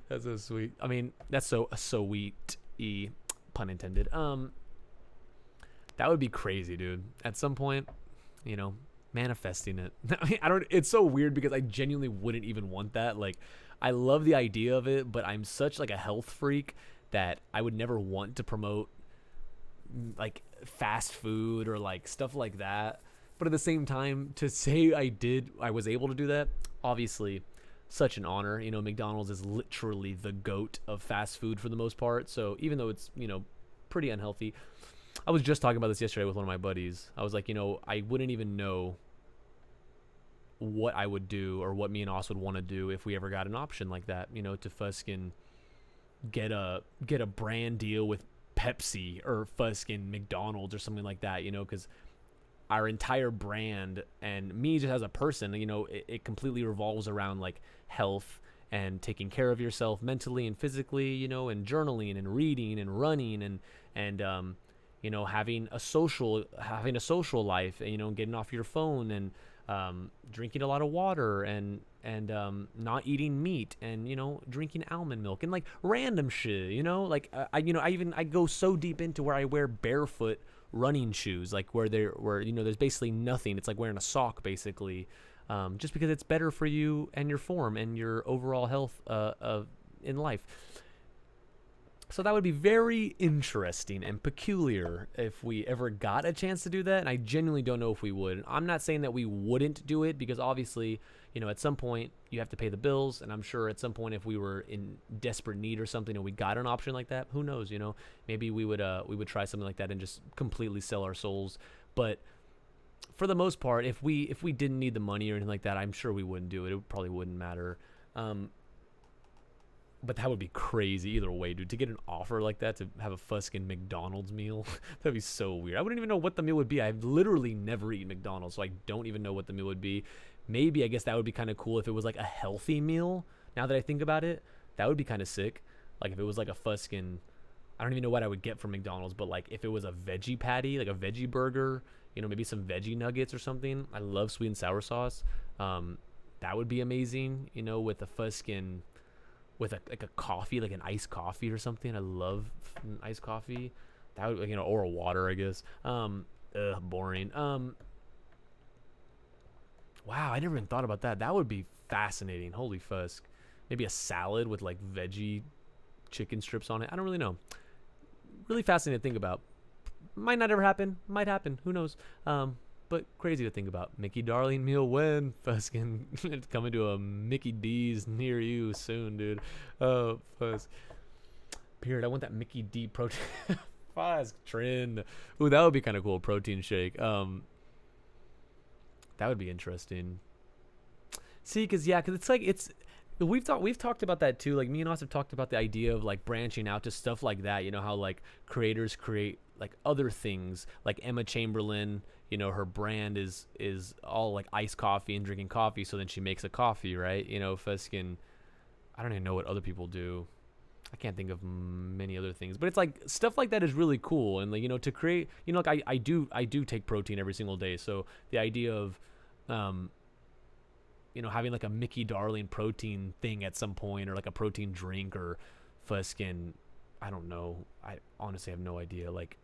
That's so sweet. I mean, that's so sweet-y, pun intended. That would be crazy, dude. At some point, manifesting it. I mean, it's so weird because I genuinely wouldn't even want that. Like, I love the idea of it, but I'm such like a health freak that I would never want to promote like fast food or like stuff like that. But at the same time, to say I was able to do that, obviously such an honor. McDonald's is literally the GOAT of fast food for the most part. So even though it's, pretty unhealthy, I was just talking about this yesterday with one of my buddies. I was like, I wouldn't even know what I would do or what me and Oz would want to do if we ever got an option like that, to fuskin get a brand deal with Pepsi or fuskin McDonald's or something like that, because our entire brand and me just as a person, it completely revolves around like health and taking care of yourself mentally and physically, and journaling and reading and running and having a social life, getting off your phone and drinking a lot of water and not eating meat and drinking almond milk and like random shit, I go so deep into where I wear barefoot running shoes, like where there's basically nothing. It's like wearing a sock basically, just because it's better for you and your form and your overall health in life. So that would be very interesting and peculiar if we ever got a chance to do that. And I genuinely don't know if we would. I'm not saying that we wouldn't do it because obviously, at some point you have to pay the bills. And I'm sure at some point if we were in desperate need or something and we got an option like that, who knows, maybe we would try something like that and just completely sell our souls. But for the most part, if we didn't need the money or anything like that, I'm sure we wouldn't do it. It probably wouldn't matter. But that would be crazy either way, dude. To get an offer like that, to have a fuskin McDonald's meal, that'd be so weird. I wouldn't even know what the meal would be. I've literally never eaten McDonald's, so I don't even know what the meal would be. Maybe, I guess that would be kind of cool if it was like a healthy meal. Now that I think about it, that would be kind of sick. Like if it was like a fuskin, I don't even know what I would get from McDonald's, but like if it was a veggie patty, like a veggie burger, maybe some veggie nuggets or something. I love sweet and sour sauce. That would be amazing, with a fuskin, with a coffee, like an iced coffee or something. I love iced coffee. That would, or a water, I guess. Boring. Wow, I never even thought about that. That would be fascinating. Holy fusk. Maybe a salad with like veggie chicken strips on it. I don't really know. Really fascinating to think about. Might not ever happen. Might happen. Who knows? But crazy to think about. Mickey Darling meal when? Fuskin. It's coming to a Mickey D's near you soon, dude. Oh, fuzz. Period. I want that Mickey D protein. Fuzz trend. Ooh, that would be kind of cool. Protein shake. That would be interesting. See, cause we've talked about that too. Like me and Oz have talked about the idea of like branching out to stuff like that. How like creators create like other things, like Emma Chamberlain. Her brand is all like iced coffee and drinking coffee. So then she makes a coffee, right? Fuskin. I don't even know what other people do. I can't think of many other things, but it's like stuff like that is really cool. And like, to create, like I do take protein every single day. So the idea of, having like a Mickey Darling protein thing at some point, or like a protein drink or fuskin, I don't know. I honestly have no idea. Like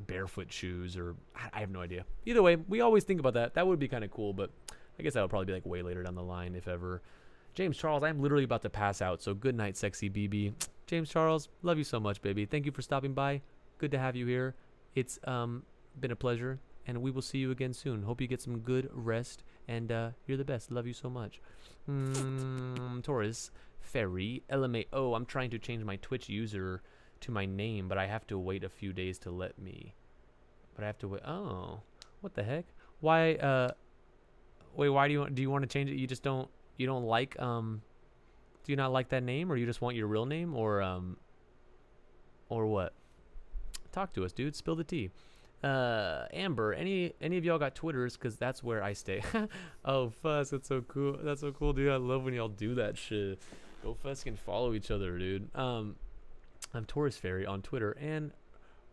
barefoot shoes, or I have no idea. Either way, we always think about that. That would be kind of cool, but I guess that would probably be like way later down the line, if ever. James Charles, I'm literally about to pass out, so good night, sexy BB. James Charles, love you so much, baby. Thank you for stopping by. Good to have you here. It's been a pleasure, and we will see you again soon. Hope you get some good rest, and you're the best. Love you so much. Taurus, Ferry, LMAO. I'm trying to change my Twitch user to my name, but I have to wait a few days to let me. But I have to wait. Oh, what the heck? Why? Wait, why do you want to change it? You just don't you don't like do you not like that name, or you just want your real name, or what? Talk to us, dude. Spill the tea. Amber, any of y'all got Twitters? Cause that's where I stay. Oh, Fuss, that's so cool. That's so cool, dude. I love when y'all do that shit. Go Fuss can follow each other, dude. I'm Taurus Fairy on Twitter and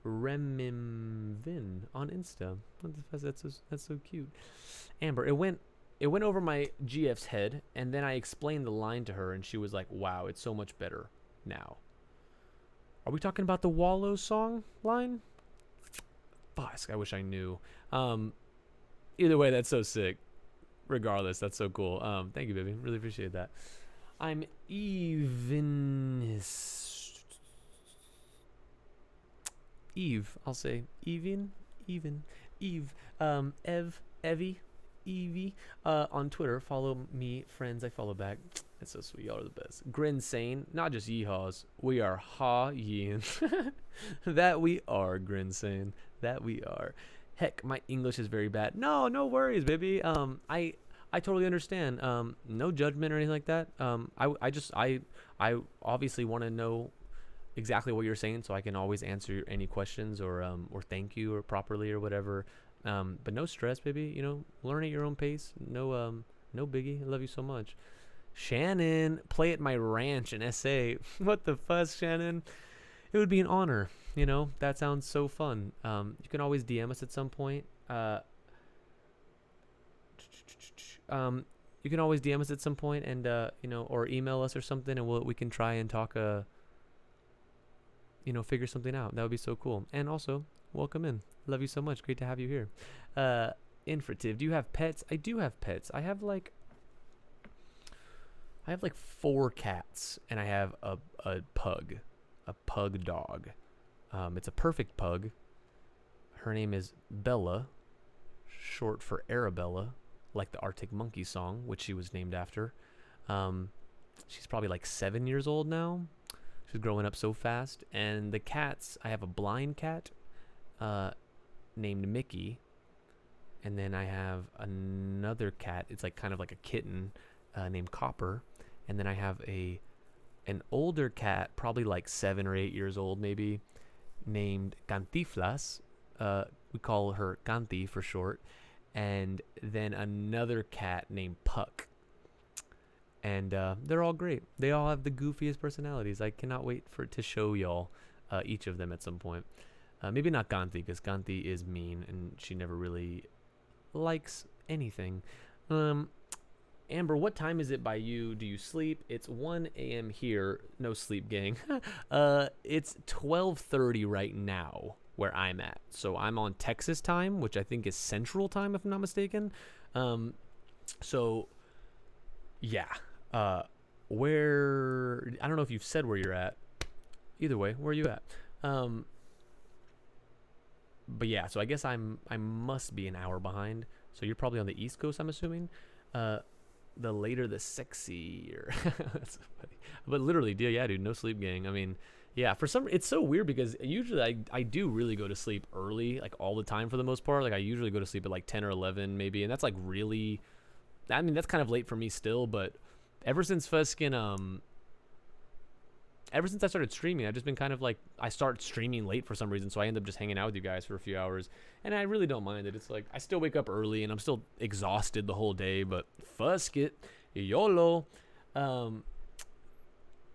Remimvin on Insta. What the fuck? That's so cute. Amber, it went over my GF's head, and then I explained the line to her, and she was like, "Wow, it's so much better now." Are we talking about the Wallow song line? Fuck, I wish I knew. Either way, that's so sick. Regardless, that's so cool. Thank you, baby. Really appreciate that. I'm even. Eve, I'll say Eve, Evie, Evie, on Twitter. Follow me, friends. I follow back. That's so sweet. Y'all are the best. Grinsane, not just yeehaws. We are ha-yin. That we are, Grinsane. That we are. Heck, my English is very bad. No worries, baby. I totally understand. No judgment or anything like that. I obviously want to know exactly what you're saying, so I can always answer any questions or thank you or properly or whatever. But no stress, baby. You know, learn at your own pace. No biggie. I love you so much. Shannon, play at my ranch in SA. What the fuss, Shannon? It would be an honor. You know, that sounds so fun. You can always DM us at some point. You can always DM us at some point, and you know, or email us or something, and we can try and talk. You know, figure something out. That would be so cool. And also, welcome in. Love you so much. Great to have you here. Infrative, do you have pets? I do have pets. I have like 4 cats, and I have a pug dog. It's a perfect pug. Her name is Bella, short for Arabella, like the Arctic Monkey song, which she was named after. She's probably like 7 years old now. She's growing up so fast. And the cats, I have a blind cat named Mickey. And then I have another cat. It's like kind of like a kitten named Copper. And then I have an older cat, probably like 7 or 8 years old maybe, named Cantiflas. We call her Canti for short. And then another cat named Puck. And they're all great. They all have the goofiest personalities. I cannot wait to show y'all each of them at some point. Maybe not Ganti, because Ganti is mean and she never really likes anything. Amber, what time is it by you? Do you sleep? It's 1 a.m. here. No sleep, gang. It's 12:30 right now where I'm at. So I'm on Texas time, which I think is Central time, if I'm not mistaken. So, yeah. Where I don't know if you've said where you're at. Either way, where are you at? But yeah, so I guess I must be an hour behind. So you're probably on the East Coast, I'm assuming. The later the sexier. That's so funny. But literally, yeah, dude, no sleep, gang. I mean, yeah, it's so weird because usually I do really go to sleep early, like all the time for the most part. Like I usually go to sleep at like 10 or 11 maybe, and that's like really, I mean, that's kind of late for me still, but ever since I started streaming, I've just been kind of like, I start streaming late for some reason, so I end up just hanging out with you guys for a few hours, and I really don't mind it. It's like, I still wake up early, and I'm still exhausted the whole day, but fuck it, YOLO.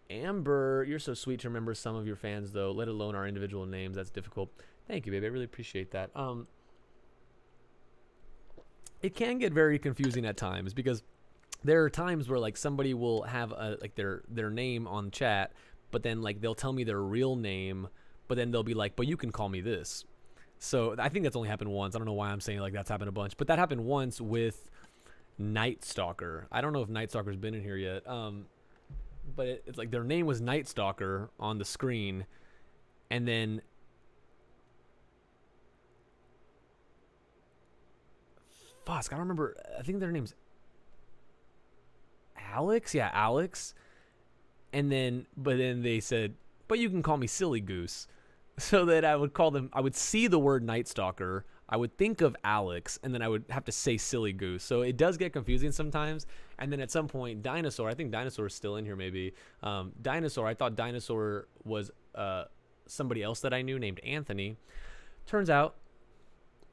Amber, you're so sweet to remember some of your fans, though, let alone our individual names. That's difficult. Thank you, baby. I really appreciate that. It can get very confusing at times, because there are times where like somebody will have like their name on chat, but then like they'll tell me their real name, but then they'll be like, but you can call me this. So I think that's only happened once. I don't know why I'm saying like that's happened a bunch, but that happened once with Night Stalker. I don't know if Night Stalker's been in here yet. But it's like their name was Night Stalker on the screen, and then I don't remember. I think their name's Alex. Yeah, Alex. And then, but then they said, but you can call me Silly Goose. So that I would call them, I would see the word Night Stalker I would think of Alex, and then I would have to say Silly Goose. So it does get confusing sometimes. And then at some point, Dinosaur, I think Dinosaur is still in here maybe. Dinosaur, I thought Dinosaur was somebody else that I knew named Anthony. Turns out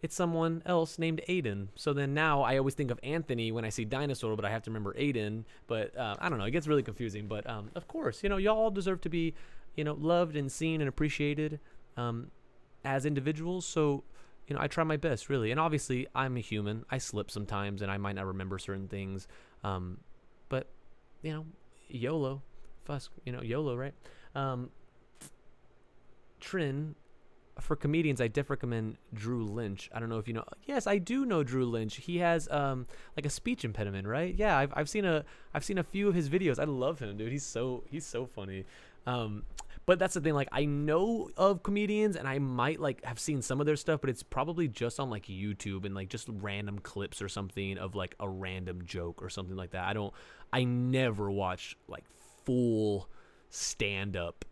it's someone else named Aiden. So then now I always think of Anthony when I see Dinosaur, but I have to remember Aiden. But I don't know. It gets really confusing. But of course, y'all all deserve to be, loved and seen and appreciated as individuals. So, I try my best, really. And obviously, I'm a human. I slip sometimes, and I might not remember certain things. But, YOLO. Fuss, YOLO, right? Trin, for comedians, I definitely recommend Drew Lynch. I don't know if you know. Yes, I do know Drew Lynch. He has like a speech impediment, right? Yeah, I've seen a few of his videos. I love him, dude. He's so funny. But that's the thing. Like, I know of comedians, and I might like have seen some of their stuff, but it's probably just on like YouTube and like just random clips or something of like a random joke or something like that. I never watch like full stand-up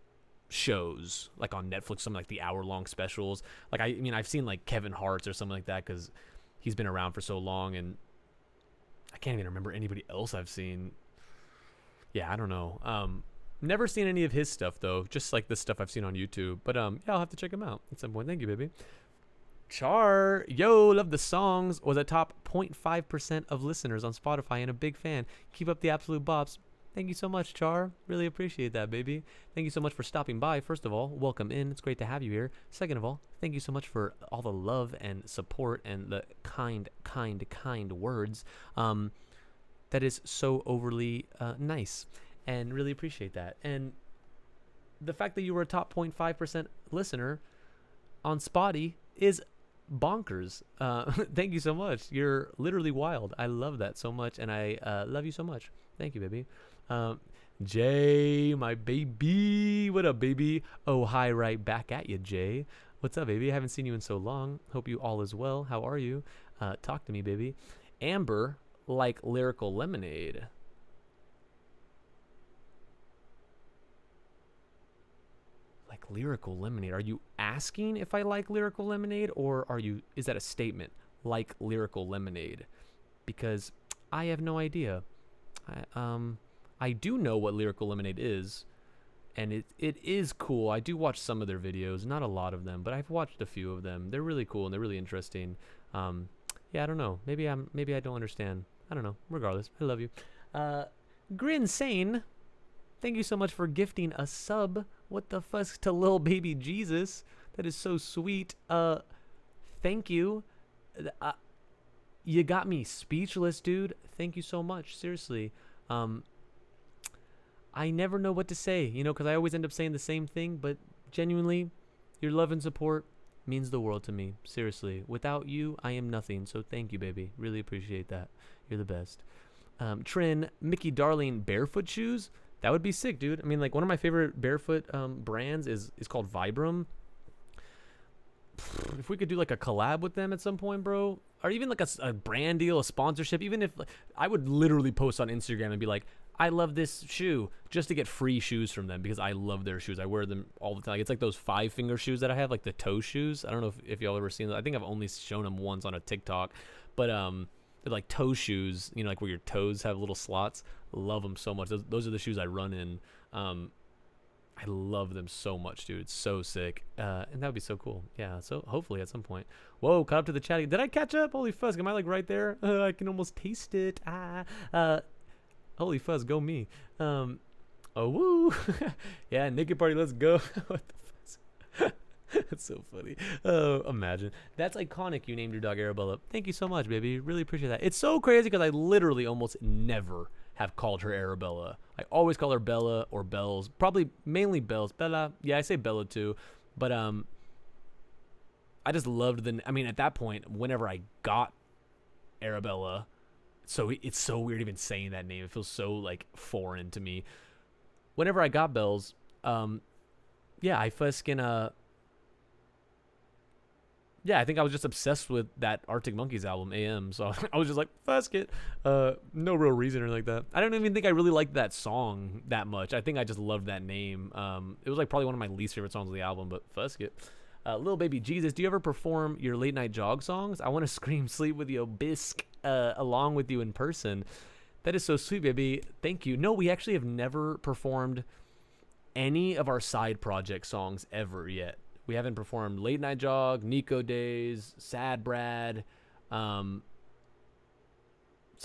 shows like on Netflix, some like the hour-long specials. Like I've seen like Kevin Hart's or something like that because he's been around for so long, and I can't even remember anybody else I've seen. Yeah, I don't know. Never seen any of his stuff though, just like the stuff I've seen on YouTube. But yeah, I'll have to check him out at some point. Thank you, baby. Char, yo, love the songs. Was a top 0.5% of listeners on Spotify and a big fan. Keep up the absolute bops. Thank you so much, Char. Really appreciate that, baby. Thank you so much for stopping by. First of all, welcome in. It's great to have you here. Second of all, thank you so much for all the love and support and the kind words. That is so overly nice, and really appreciate that. And the fact that you were a top 0.5% listener on Spotty is bonkers. Thank you so much. You're literally wild. I love that so much, and I love you so much. Thank you, baby. Jay, my baby. What up, baby? Oh, hi, right back at you, Jay. What's up, baby? I haven't seen you in so long. Hope you all is well. How are you? Talk to me, baby. Amber, like Lyrical Lemonade. Like Lyrical Lemonade. Are you asking if I like Lyrical Lemonade, or is that a statement? Like Lyrical Lemonade? Because I have no idea. I do know what Lyrical Lemonade is, and it is cool. I do watch some of their videos, not a lot of them, but I've watched a few of them. They're really cool and they're really interesting. Yeah, I don't know. Maybe I don't understand. I don't know. Regardless, I love you. Grinsane, thank you so much for gifting a sub. What the fuss to Lil Baby Jesus? That is so sweet. Thank you. You got me speechless, dude. Thank you so much. Seriously. I never know what to say, because I always end up saying the same thing, but genuinely, your love and support means the world to me. Seriously. Without you, I am nothing. So thank you, baby. Really appreciate that. You're the best. Trin, Mickey Darling barefoot shoes. That would be sick, dude. I mean, like, one of my favorite barefoot brands is called Vibram. If we could do like a collab with them at some point, bro, or even like a brand deal, a sponsorship, even if I would literally post on Instagram and be like, I love this shoe, just to get free shoes from them because I love their shoes. I wear them all the time. It's like those 5-finger shoes that I have, like the toe shoes. I don't know if y'all ever seen them. I think I've only shown them once on a TikTok, but they're like toe shoes, like where your toes have little slots. Love them so much. Those are the shoes I run in. I love them so much, dude. It's so sick. And that would be so cool. Yeah, so hopefully at some point. Whoa, caught up to the chat. Did I catch up? Holy fuzz. Am I like right there? I can almost taste it. Holy fuzz, go me. Oh, woo. Yeah, naked party, let's go. What the fuzz? That's so funny. Oh, imagine. That's iconic. You named your dog Arabella. Thank you so much, baby. Really appreciate that. It's so crazy because I literally almost never have called her Arabella. I always call her Bella or Bells. Probably mainly Bells. Bella. Yeah, I say Bella too. But I just loved at that point, whenever I got Arabella, so it's so weird even saying that name. It feels so like foreign to me. Whenever I got Bells, yeah, I fucking yeah, I think I was just obsessed with that Arctic Monkeys album, AM. So I was just like, fuck it. No real reason or anything like that. I don't even think I really liked that song that much. I think I just loved that name. It was like probably one of my least favorite songs of the album, but fuck it. Little baby Jesus, do you ever perform your late night jog songs? I want to scream sleep with you, bisque, along with you in person. That is so sweet, baby. Thank you. No, we actually have never performed any of our side project songs ever yet. We haven't performed Late Night Jog, Nico Days, Sad Brad. So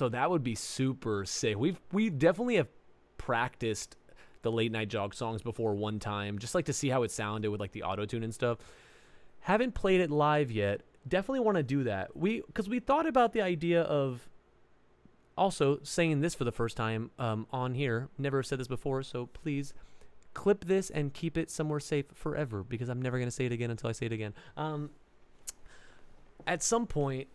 that would be super sick. We definitely have practiced the Late Night Jog songs before one time, just like to see how it sounded with like the auto tune and stuff. Haven't played it live yet. Definitely want to do that. Because we thought about the idea of also saying this for the first time on here. Never said this before, so please clip this and keep it somewhere safe forever, because I'm never going to say it again until I say it again. At some point,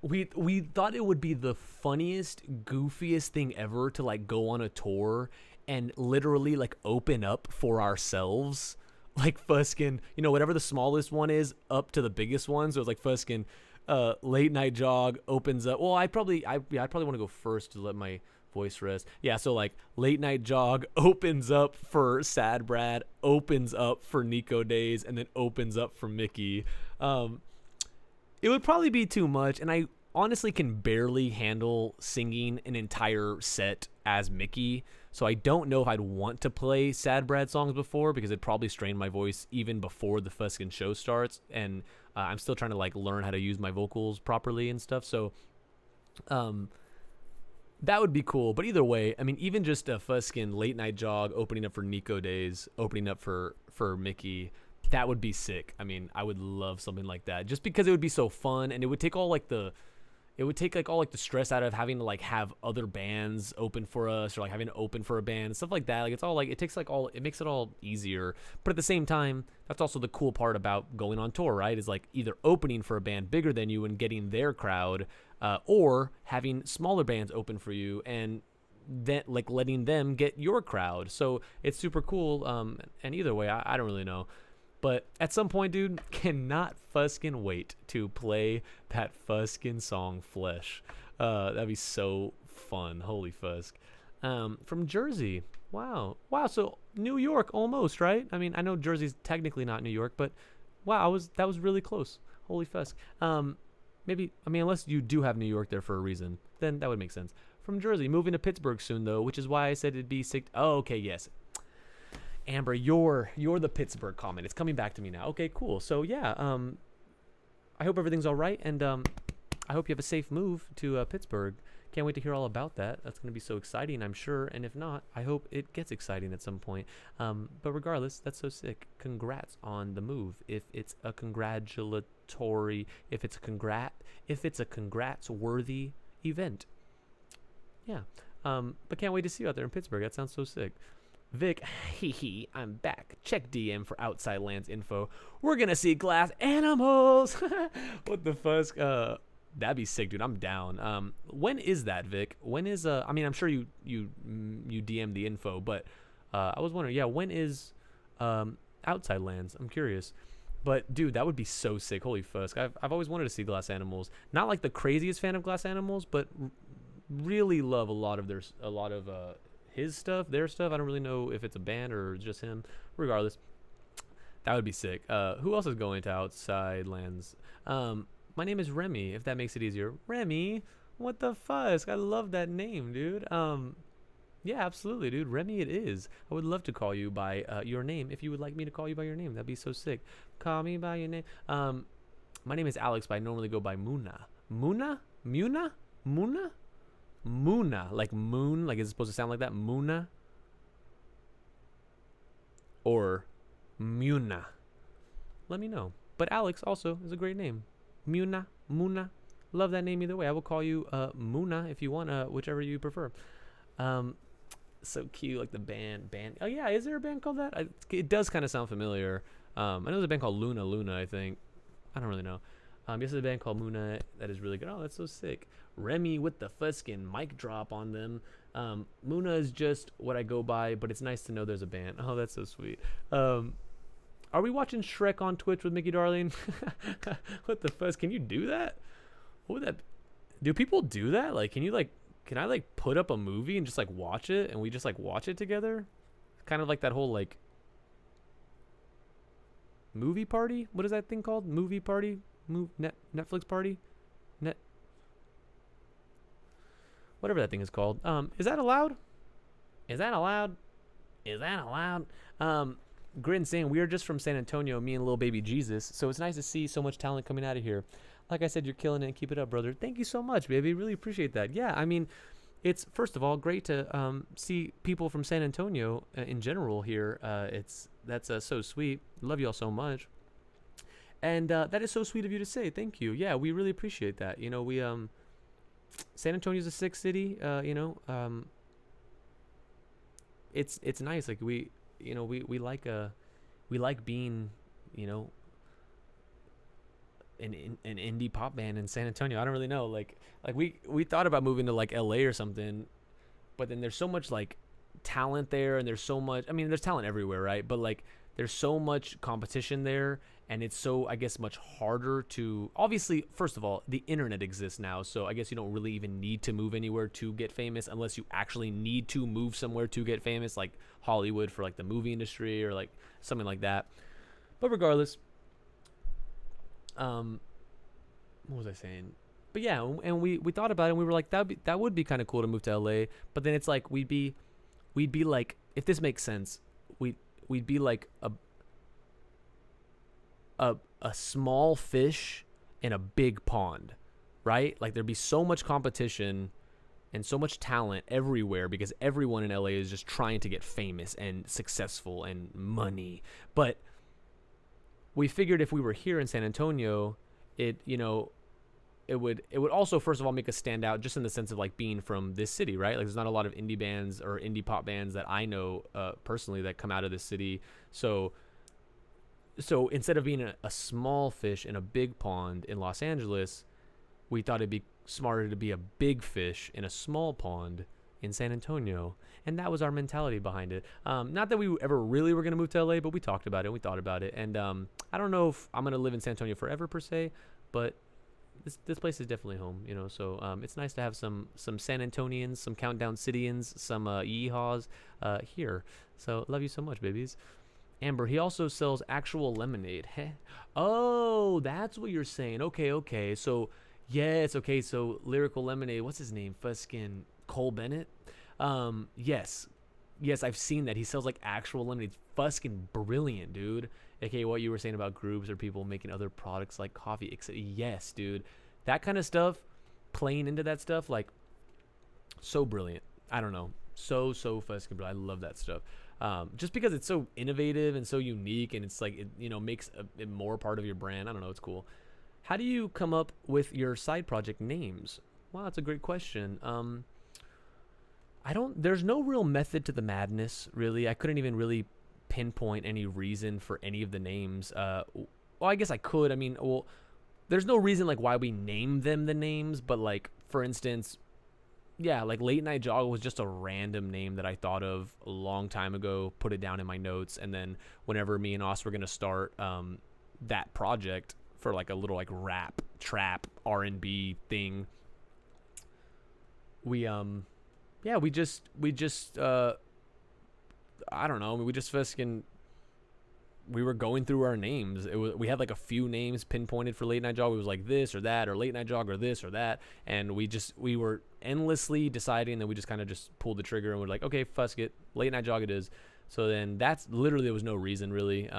we thought it would be the funniest, goofiest thing ever to like go on a tour and literally like open up for ourselves, like Fuskin, whatever the smallest one is up to the biggest one. So it's like Fuskin, Late Night Jog opens up. Well, I probably want to go first to let my voice rest. Yeah, so like Late Night Jog opens up for Sad Brad, opens up for Nico Days, and then opens up for Mickey. It would probably be too much, and I honestly can barely handle singing an entire set as Mickey, so I don't know if I'd want to play Sad Brad songs before, because it'd probably strain my voice even before the Fuskin show starts, and I'm still trying to like learn how to use my vocals properly and stuff, so that would be cool. But either way, I mean, even just a Fuskin Late Night Jog opening up for Nico Days, opening up for Mickey, that would be sick. I mean, I would love something like that, just because it would be so fun, and it would take all the stress out of having to like have other bands open for us, or like having to open for a band and stuff like that. Like it makes it all easier. But at the same time, that's also the cool part about going on tour, right? Is like either opening for a band bigger than you and getting their crowd, or having smaller bands open for you and then like letting them get your crowd. So it's super cool. And either way, I don't really know. But at some point, dude, cannot Fuskin wait to play that Fuskin song Flesh. That'd be so fun. Holy Fusk. From Jersey. Wow. So New York almost, right? I mean, I know Jersey's technically not New York, but wow, that was really close. Holy Fusk. Unless you do have New York there for a reason, then that would make sense. From Jersey, moving to Pittsburgh soon, though, which is why I said it'd be sick. Oh, okay, yes. Amber, you're the Pittsburgh comment. It's coming back to me now. Okay, cool. So yeah, I hope everything's all right, and I hope you have a safe move to Pittsburgh. Can't wait to hear all about that. That's going to be so exciting, I'm sure. And if not, I hope it gets exciting at some point. But regardless, that's so sick. Congrats on the move. If it's a congratulatory, if it's a congrats worthy event. Yeah. But can't wait to see you out there in Pittsburgh. That sounds so sick. Vic, I'm back. Check DM for Outside Lands info. We're gonna see glass animals. What the fuck? That'd be sick, dude. I'm down. When is that, Vic? When is I mean, I'm sure you DM the info, but I was wondering, yeah, when is Outside Lands? I'm curious. But dude, that would be so sick. Holy fuck. I've always wanted to see glass animals. Not like the craziest fan of glass animals, but really love a lot of his stuff, their stuff. I don't really know if it's a band or just him. Regardless, that would be sick. Who else is going to Outside Lands? My name is Remy, if that makes it easier. Remy, what the fuck? I love that name, dude. Yeah, absolutely, dude. Remy it is. I would love to call you by your name if you would like me to call you by your name. That'd be so sick. Call me by your name. My name is Alex, but I normally go by Muna. Muna? Muna, like moon, like is it supposed to sound like that? Muna or Muna? Let me know. But Alex also is a great name. Muna, love that name either way. I will call you Muna if you want, whichever you prefer. So cute, like the band. Oh yeah, is there a band called that? It does kind of sound familiar. I know there's a band called Luna, I think. I don't really know. Yes, there's a band called Muna that is really good. Oh, that's so sick. Remy with the Fuskin mic drop on them. Muna is just what I go by, but it's nice to know there's a band. Oh, that's so sweet. Are we watching Shrek on Twitch with Mickey Darling? What the fuck? Can you do that? What would that? Do people do that? Like, can I like put up a movie and just like watch it, and we just like watch it together? Kind of like that whole like. movie party. What is that thing called? Movie party? Netflix party? Net. Whatever that thing is called. Is that allowed? Is that allowed? Is that allowed? Grin saying, we are just from San Antonio, me and little baby Jesus. So it's nice to see so much talent coming out of here. Like I said, you're killing it and keep it up, brother. Thank you so much, baby. Really appreciate that. Yeah, I mean, it's, first of all, great to see people from San Antonio in general here. That's so sweet. Love y'all so much. And that is so sweet of you to say. Thank you. Yeah, we really appreciate that. You know, we San Antonio's a sick city. You know, it's nice. Like we like being, you know, an indie pop band in San Antonio. I don't really know. Like we thought about moving to like LA or something, but then there's so much like talent there, and there's so much. I mean, there's talent everywhere, right? But like there's so much competition there, and it's so, I guess, much harder to. Obviously, first of all, the internet exists now, so I guess you don't really even need to move anywhere to get famous, unless you actually need to move somewhere to get famous, like Hollywood for like the movie industry or like something like that. But regardless, what was I saying? But yeah, and we thought about it, and we were like, that would be kind of cool to move to LA. But then it's like we'd be like, if this makes sense, we'd be like a small fish in a big pond, right? Like there'd be so much competition and so much talent everywhere because everyone in LA is just trying to get famous and successful and money. But we figured if we were here in San Antonio, it would also, first of all, make us stand out just in the sense of like being from this city, right? Like there's not a lot of indie bands or indie pop bands that I know personally that come out of this city. So instead of being a small fish in a big pond in Los Angeles, we thought it'd be smarter to be a big fish in a small pond in San Antonio. And that was our mentality behind it. Not that we ever really were going to move to LA, but we talked about it. We thought about it. And I don't know if I'm going to live in San Antonio forever per se, but this place is definitely home, you know. So it's nice to have some San Antonians, some Countdown Cityans, some yeehaws here. So love you so much, babies. Amber, he also sells actual lemonade. Oh, that's what you're saying. Okay. So, yes, okay. So, Lyrical Lemonade, what's his name? Fuskin Cole Bennett? Yes, I've seen that. He sells, like, actual lemonade. Fuskin brilliant, dude. AKA what you were saying about groups or people making other products like coffee. Yes, dude. That kind of stuff, playing into that stuff, like, so brilliant. I don't know. So Fuskin brilliant. I love that stuff. Just because it's so innovative and so unique, and it's like, it makes it more part of your brand. I don't know. It's cool. How do you come up with your side project names? Wow, that's a great question. There's no real method to the madness, really. I couldn't even really pinpoint any reason for any of the names. Well, I guess I could. I mean, well, there's no reason like why we name them the names, but like, for instance, yeah, like Late Night Jog was just a random name that I thought of a long time ago, put it down in my notes, and then whenever me and Os were going to start that project for like a little like rap, trap, R&B thing, we just I don't know, we just fucking, we were going through our names. We had like a few names pinpointed for Late Night Jog. It was like this or that, or Late Night Jog or this or that. And we were endlessly deciding, that we just kind of just pulled the trigger and we're like, okay, fuck it, Late Night Jog it is. So then that's literally, there was no reason really.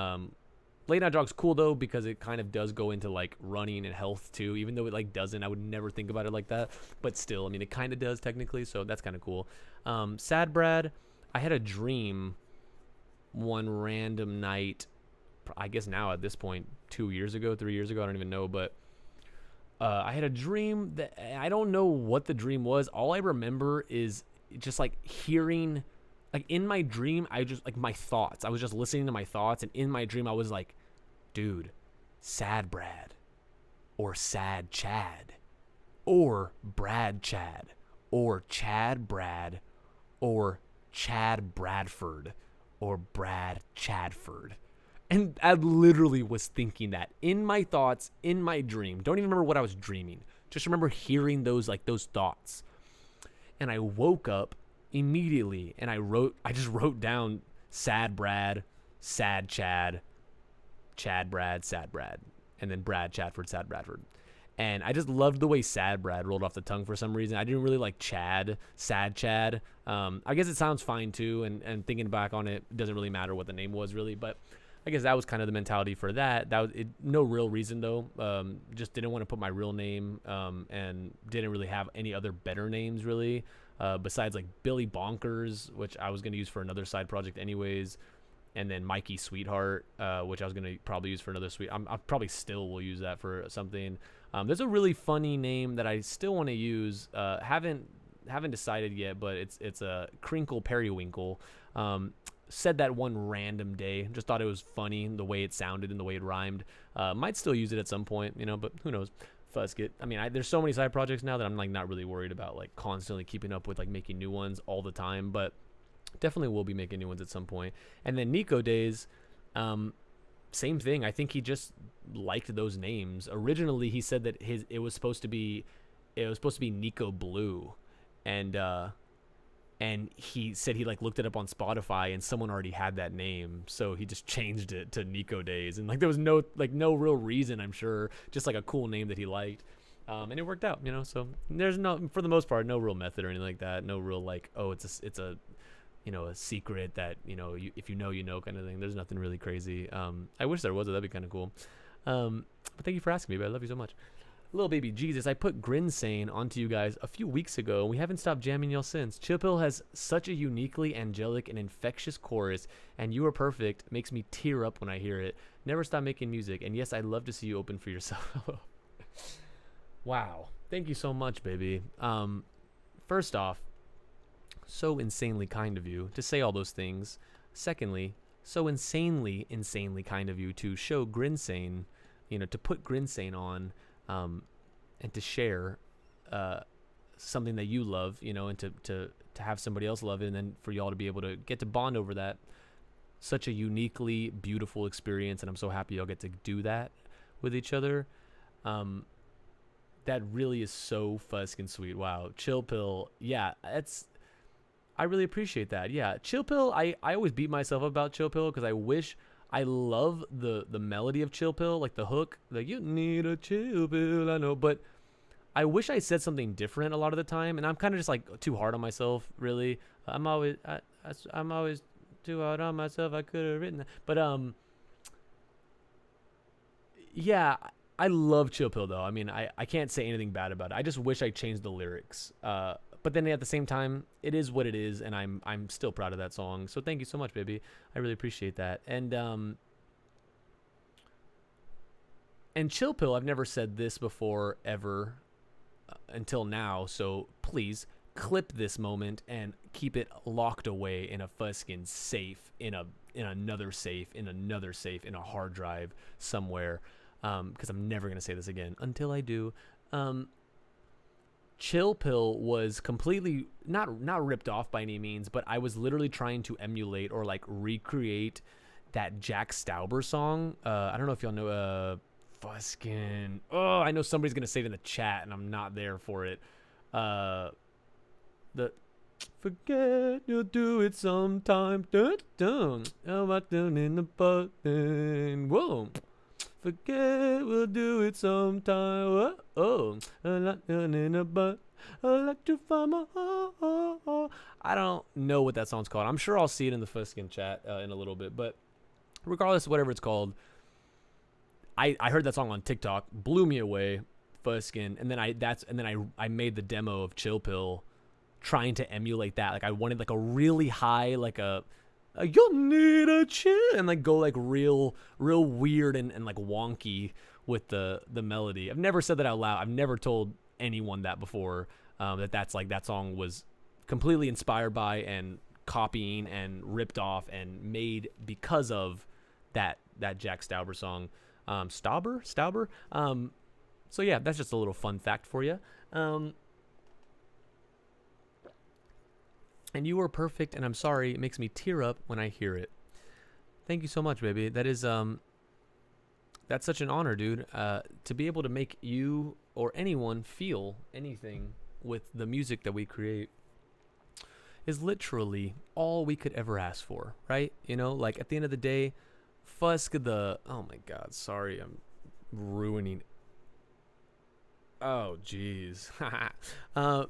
Late Night Jog's cool though, because it kind of does go into like running and health too, even though it like doesn't. I would never think about it like that, but still, I mean, it kind of does technically. So that's kind of cool. Sad Brad, I had a dream one random night, I guess now at this point, 2 years ago, 3 years ago, I don't even know, but I had a dream that I don't know what the dream was. All I remember is just like hearing, like in my dream, I just like my thoughts. I was just listening to my thoughts, and in my dream, I was like, dude, Sad Brad, or Sad Chad, or Brad Chad, or Chad Brad, or Chad Bradford, or Brad Chadford. And I literally was thinking that in my thoughts, in my dream. Don't even remember what I was dreaming. Just remember hearing those thoughts. And I woke up immediately, and I just wrote down Sad Brad, Sad Chad, Chad Brad, Sad Brad, and then Brad Chadford, Sad Bradford. And I just loved the way Sad Brad rolled off the tongue for some reason. I didn't really like Chad, Sad Chad. I guess it sounds fine too, and thinking back on it, it doesn't really matter what the name was really, but I guess that was kind of the mentality for that. That was it, no real reason though. Just didn't want to put my real name, and didn't really have any other better names really, besides like Billy Bonkers, which I was gonna use for another side project anyways, and then Mikey Sweetheart, which I was gonna probably use for another I probably still will use that for something. There's a really funny name that I still want to use. Haven't decided yet, but it's a Crinkle Periwinkle. Said that one random day. Just thought it was funny the way it sounded and the way it rhymed. Might still use it at some point, but who knows? Fuck it. I mean, there's so many side projects now that I'm like not really worried about like constantly keeping up with like making new ones all the time. But definitely will be making new ones at some point. And then Nico Days, same thing. I think he just liked those names. Originally, he said that it was supposed to be Nico Blue, and he said he like looked it up on Spotify and someone already had that name, so he just changed it to Nico Days, and like there was no real reason, I'm sure, just like a cool name that he liked, and it worked out, so there's for the most part no real method or anything like that, no real like, oh, it's a a secret that if you know kind of thing. There's nothing really crazy. I wish there was. That'd be kind of cool. But thank you for asking me, but I love you so much. Little baby Jesus, I put Grinsane onto you guys a few weeks ago, and we haven't stopped jamming y'all since. Chill Pill has such a uniquely angelic and infectious chorus, and You Are Perfect makes me tear up when I hear it. Never stop making music, and yes, I'd love to see you open for yourself. Wow. Thank you so much, baby. First off, so insanely kind of you to say all those things. Secondly, so insanely kind of you to show Grinsane, to put Grinsane on, and to share something that you love, and to have somebody else love it, and then for y'all to be able to get to bond over that. Such a uniquely beautiful experience, and I'm so happy y'all get to do that with each other. That really is so fucking sweet. Wow. Chill Pill. Yeah, I really appreciate that. Yeah, Chill Pill, I always beat myself up about Chill Pill because I love the melody of Chill Pill, like the hook, like you need a chill pill, I know, but I wish I said something different a lot of the time, and I'm kind of just like too hard on myself, really. I'm always too hard on myself. I could have written that, but yeah, I love Chill Pill though. I mean, I can't say anything bad about it. I just wish I changed the lyrics. But then at the same time, it is what it is, and I'm still proud of that song. So thank you so much, baby. I really appreciate that. And Chill Pill, I've never said this before ever until now. So please clip this moment and keep it locked away in a fucking safe, in another safe, in a hard drive somewhere. Because I'm never gonna say this again until I do. Chill Pill was completely not ripped off by any means, but I was literally trying to emulate or like recreate that Jack Stauber song. I don't know if y'all know I know somebody's gonna say it in the chat and I'm not there for it. The forget you'll do it sometime. Dun dun. How about down in the button? Whoa. Forget we'll do it sometime. Oh, I'm not done in a butt. I like to find my heart. I don't know what that song's called. I'm sure I'll see it in the Fuskin chat in a little bit. But regardless of whatever it's called, I heard that song on TikTok, blew me away, Fuskin, and then I made the demo of Chill Pill, trying to emulate that. Like I wanted like a really high, like a you'll need a chill, and like go like real weird and like wonky with the melody. I've never said that out loud. I've never told anyone that before, that's like that song was completely inspired by and copying and ripped off and made because of that Jack Stauber song. Stauber. So yeah, that's just a little fun fact for you. And You Are Perfect, and I'm sorry, it makes me tear up when I hear it. Thank you so much, baby. That is that's such an honor, dude. To be able to make you or anyone feel anything with the music that we create is literally all we could ever ask for, right? Like at the end of the day, Fusk the. Oh my God. Sorry, I'm ruining. Oh jeez. uh,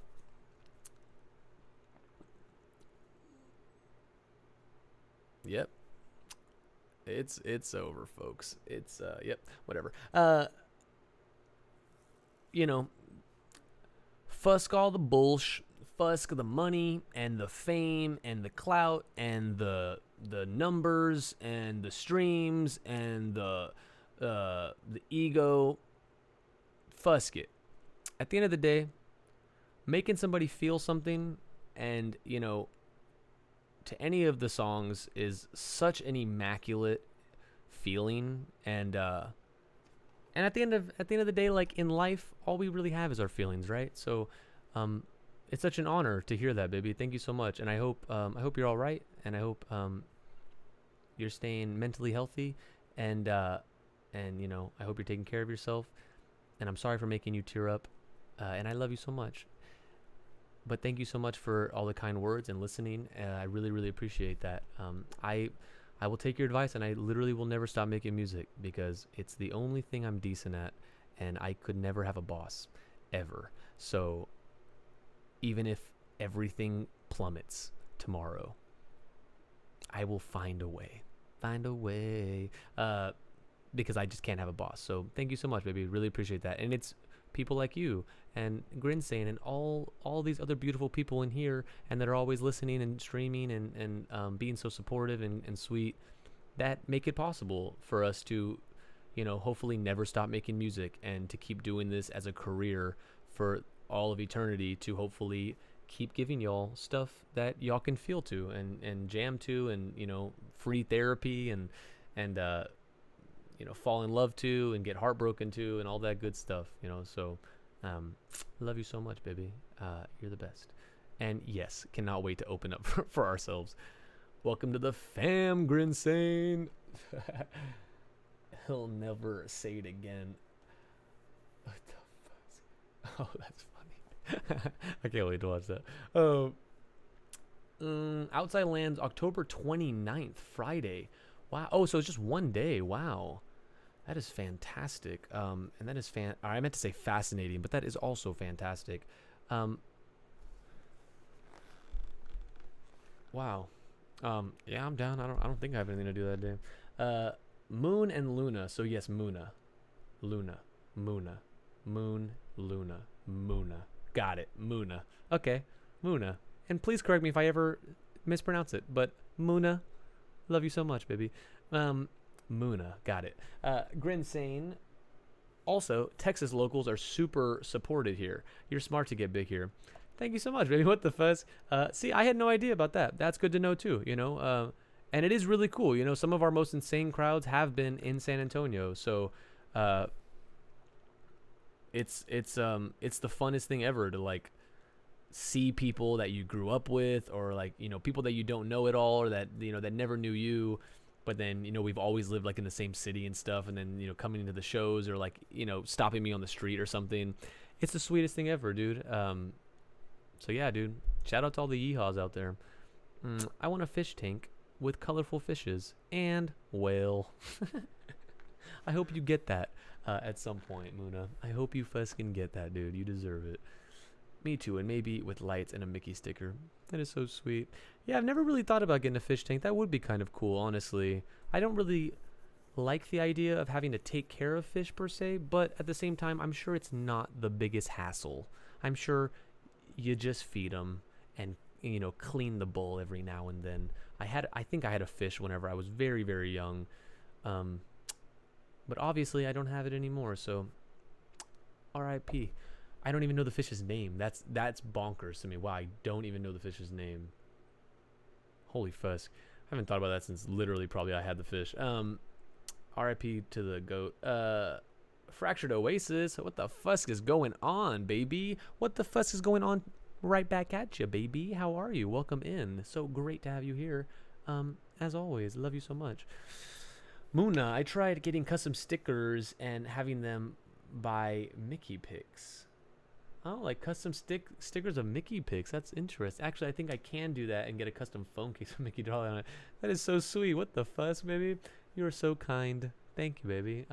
yep. It's over, folks. It's yep. Whatever. You know, fusk all the bullsh, fusk the money and the fame and the clout and the numbers and the streams and the ego. Fusk it. At the end of the day, making somebody feel something, and to any of the songs is such an immaculate feeling, and at the end of the day, like in life, all we really have is our feelings, right? So, it's such an honor to hear that, baby. Thank you so much, and I hope you're all right, and I hope you're staying mentally healthy, and I hope you're taking care of yourself. And I'm sorry for making you tear up, and I love you so much. But thank you so much for all the kind words and listening. I really, really appreciate that. I will take your advice, and I literally will never stop making music because it's the only thing I'm decent at, and I could never have a boss, ever. So even if everything plummets tomorrow, I will find a way. Find a way. Because I just can't have a boss. So thank you so much, baby. Really appreciate that. And it's people like you and Grinsane and all these other beautiful people in here and that are always listening and streaming and being so supportive and sweet that make it possible for us to, hopefully never stop making music and to keep doing this as a career for all of eternity, to hopefully keep giving y'all stuff that y'all can feel to and jam to, and free therapy and fall in love to and get heartbroken to and all that good stuff, so love you so much, baby. You're the best. And yes, cannot wait to open up for ourselves. Welcome to the fam, Grinsane. He'll never say it again. What the fuck? Oh, that's funny. I can't wait to watch that. Outside Lands, October 29th, Friday. Wow. Oh, so it's just one day. Wow. That is fantastic. And that is I meant to say fascinating, but that is also fantastic. Wow. Yeah, I'm down. I don't think I have anything to do that day. Moon and Luna. So yes, Muna. Luna. Muna. Moon, Luna. Muna. Got it. Muna. Okay. Muna. And please correct me if I ever mispronounce it, but Muna. Love you so much, baby. Muna. Got it. Grinsane. Also, Texas locals are super supported here. You're smart to get big here. Thank you so much, baby. What the fuzz? See, I had no idea about that. That's good to know, too, and it is really cool. Some of our most insane crowds have been in San Antonio. So it's the funnest thing ever to, like, see people that you grew up with, or, like, people that you don't know at all, or that, that never knew you. But then, we've always lived, like, in the same city and stuff. And then, coming into the shows, or, like, stopping me on the street or something. It's the sweetest thing ever, dude. So, yeah, dude. Shout out to all the yeehaws out there. I want a fish tank with colorful fishes and whale. I hope you get that at some point, Muna. I hope you fucking get that, dude. You deserve it. Me too, and maybe with lights and a Mickey sticker. That is so sweet. Yeah, I've never really thought about getting a fish tank. That would be kind of cool, honestly. I don't really like the idea of having to take care of fish per se, but at the same time, I'm sure it's not the biggest hassle. I'm sure you just feed them and, clean the bowl every now and then. I think I had a fish whenever I was very, very young. But obviously I don't have it anymore, so RIP. I don't even know the fish's name. That's bonkers to me. Wow, I don't even know the fish's name. Holy fuss. I haven't thought about that since literally probably I had the fish. RIP to the goat. Fractured Oasis. What the fuss is going on, baby? What the fuss is going on? Right back at you, baby. How are you? Welcome in. So great to have you here. As always, love you so much. Muna, I tried getting custom stickers and having them by Mickey Picks. Oh, like custom stickers of Mickey Picks. That's interesting. Actually, I think I can do that and get a custom phone case with Mickey Dolly on it. That is so sweet. What the fuss, baby? You're so kind. Thank you, baby.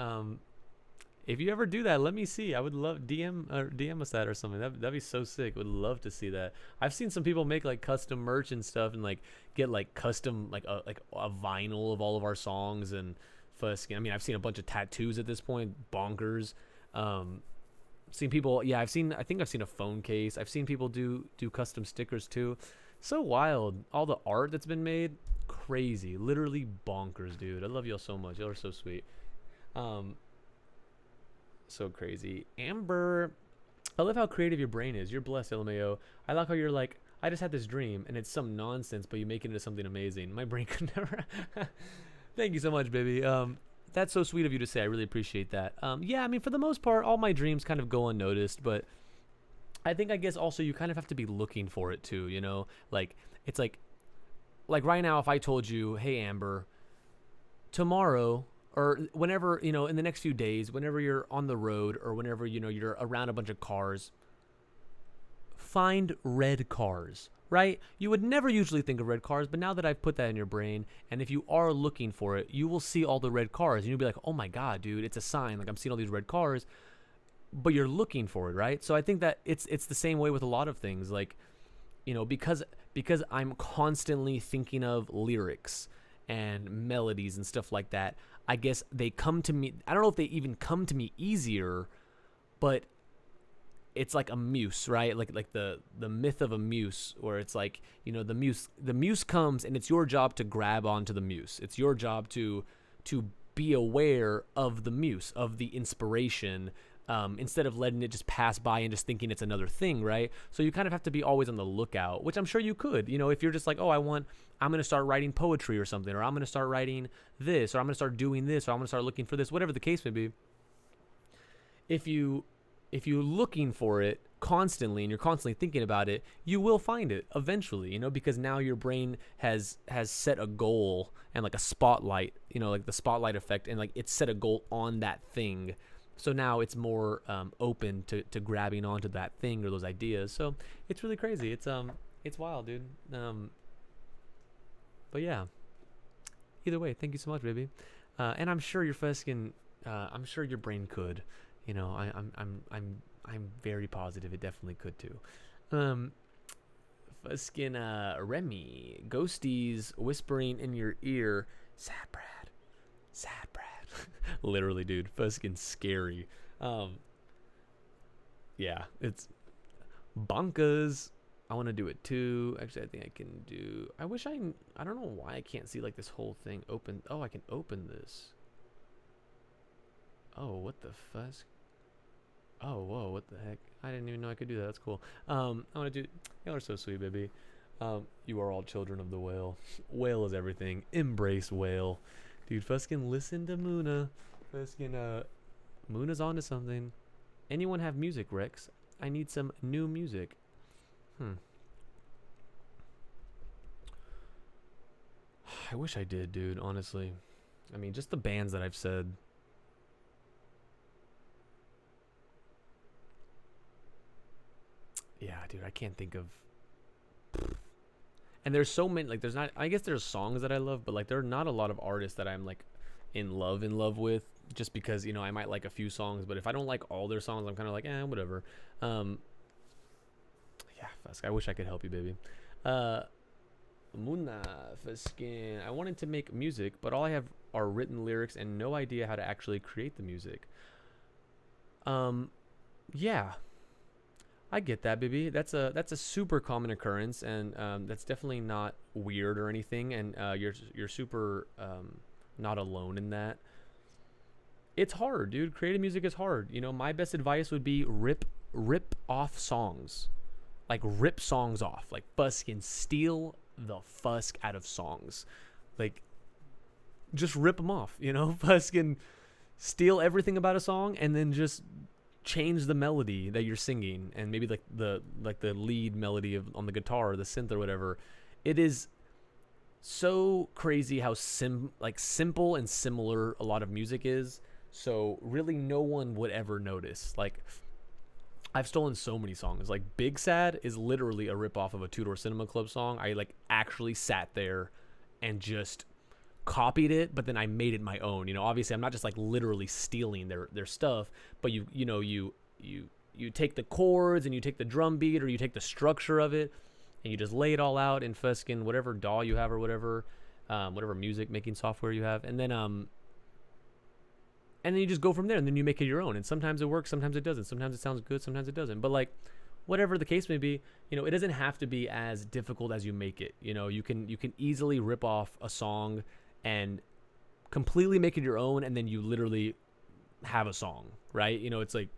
If you ever do that, let me see. I would love DM us that or something. That'd be so sick. Would love to see that. I've seen some people make like custom merch and stuff, and like get like custom like a vinyl of all of our songs and I mean, I've seen a bunch of tattoos at this point. Bonkers. Seen people. Yeah, I think I've seen a phone case. I've seen people do custom stickers too. So wild. All the art that's been made. Crazy. Literally bonkers, dude. I love y'all so much. Y'all are so sweet. So crazy. Amber, I love how creative your brain is. You're blessed, LMAO. I like how you're like, I just had this dream and it's some nonsense, but you make it into something amazing. My brain could never. Thank you so much, baby. That's so sweet of you to say. I really appreciate that. Yeah, I mean, for the most part, all my dreams kind of go unnoticed, but I think, I guess also you kind of have to be looking for it too, you know? Like, it's like right now, if I told you, hey, Amber, tomorrow or whenever, you know, in the next few days, whenever you're on the road or whenever, you know, you're around a bunch of cars, find red cars, right? You would never usually think of red cars, but now that I've put that in your brain, and if you are looking for it, you will see all the red cars, and you'll be like, oh my God, dude, it's a sign. Like, I'm seeing all these red cars, but you're looking for it, right? So I think that it's the same way with a lot of things. Like, you know, because I'm constantly thinking of lyrics and melodies and stuff like that, I guess they come to me. I don't know if they even come to me easier, but it's like a muse, right? Like the myth of a muse, where it's like, you know, the muse comes and it's your job to grab onto the muse. It's your job to be aware of the muse, of the inspiration, instead of letting it just pass by and just thinking it's another thing, right? So you kind of have to be always on the lookout, which I'm sure you could, you know, if you're just like, oh, I'm going to start writing poetry or something, or I'm going to start writing this, or I'm going to start doing this, or I'm going to start looking for this, whatever the case may be. If you're looking for it constantly and you're constantly thinking about it, you will find it eventually, you know, because now your brain has set a goal and like a spotlight, you know, like the spotlight effect, and like it's set a goal on that thing. So now it's more open to grabbing onto that thing or those ideas. So it's really crazy. It's wild, dude. But yeah. Either way, thank you so much, baby. And I'm sure your fucking, I'm sure your brain could. You know, I'm very positive it definitely could too. Fucking Remy, ghosties whispering in your ear. Sad Brad. Literally, dude, fucking scary. Yeah, it's bonkas. I want to do it too. Actually, I think I can do. I don't know why I can't see like this whole thing open. Oh, I can open this. Oh, what the fuck? Oh, whoa, what the heck? I didn't even know I could do that. That's cool. I want to do. Y'all are so sweet, baby. You are all children of the whale. Whale is everything. Embrace whale. Dude, fucking listen to Muna. Fucking, Muna's onto something. Anyone have music, Rex? I need some new music. I wish I did, dude, honestly. I mean, just the bands that I've said. Yeah, dude, I can't think of. And there's so many, like, there's not, I guess there's songs that I love, but like, there are not a lot of artists that I'm like in love with, just because, you know, I might like a few songs, but if I don't like all their songs, I'm kind of like, whatever. Yeah, Fusk, I wish I could help you, baby. Muna, Fuskin, I wanted to make music, but all I have are written lyrics and no idea how to actually create the music. Yeah. I get that, baby. That's a super common occurrence, and that's definitely not weird or anything. And you're super not alone in that. It's hard, dude. Creative music is hard. You know, my best advice would be rip off songs, like rip songs off, like Buskin, steal the fusk out of songs, like just rip them off. You know, Buskin, steal everything about a song, and then just change the melody that you're singing, and maybe like the lead melody on the guitar or the synth or whatever. It is so crazy how simple and similar a lot of music is. So really no one would ever notice. Like, I've stolen so many songs. Like, Big Sad is literally a rip off of a Two Door Cinema Club song. I like actually sat there and just copied it, but then I made it my own. Obviously I'm not just like literally stealing their stuff, but you take the chords and you take the drum beat or you take the structure of it and you just lay it all out in Fuskin, whatever DAW you have or whatever music making software you have, and then you just go from there, and then you make it your own. And sometimes it works, sometimes it doesn't. Sometimes it sounds good, sometimes it doesn't. But like, whatever the case may be, it doesn't have to be as difficult as you make it. You can easily rip off a song and completely make it your own, and then you literally have a song, right? It's like,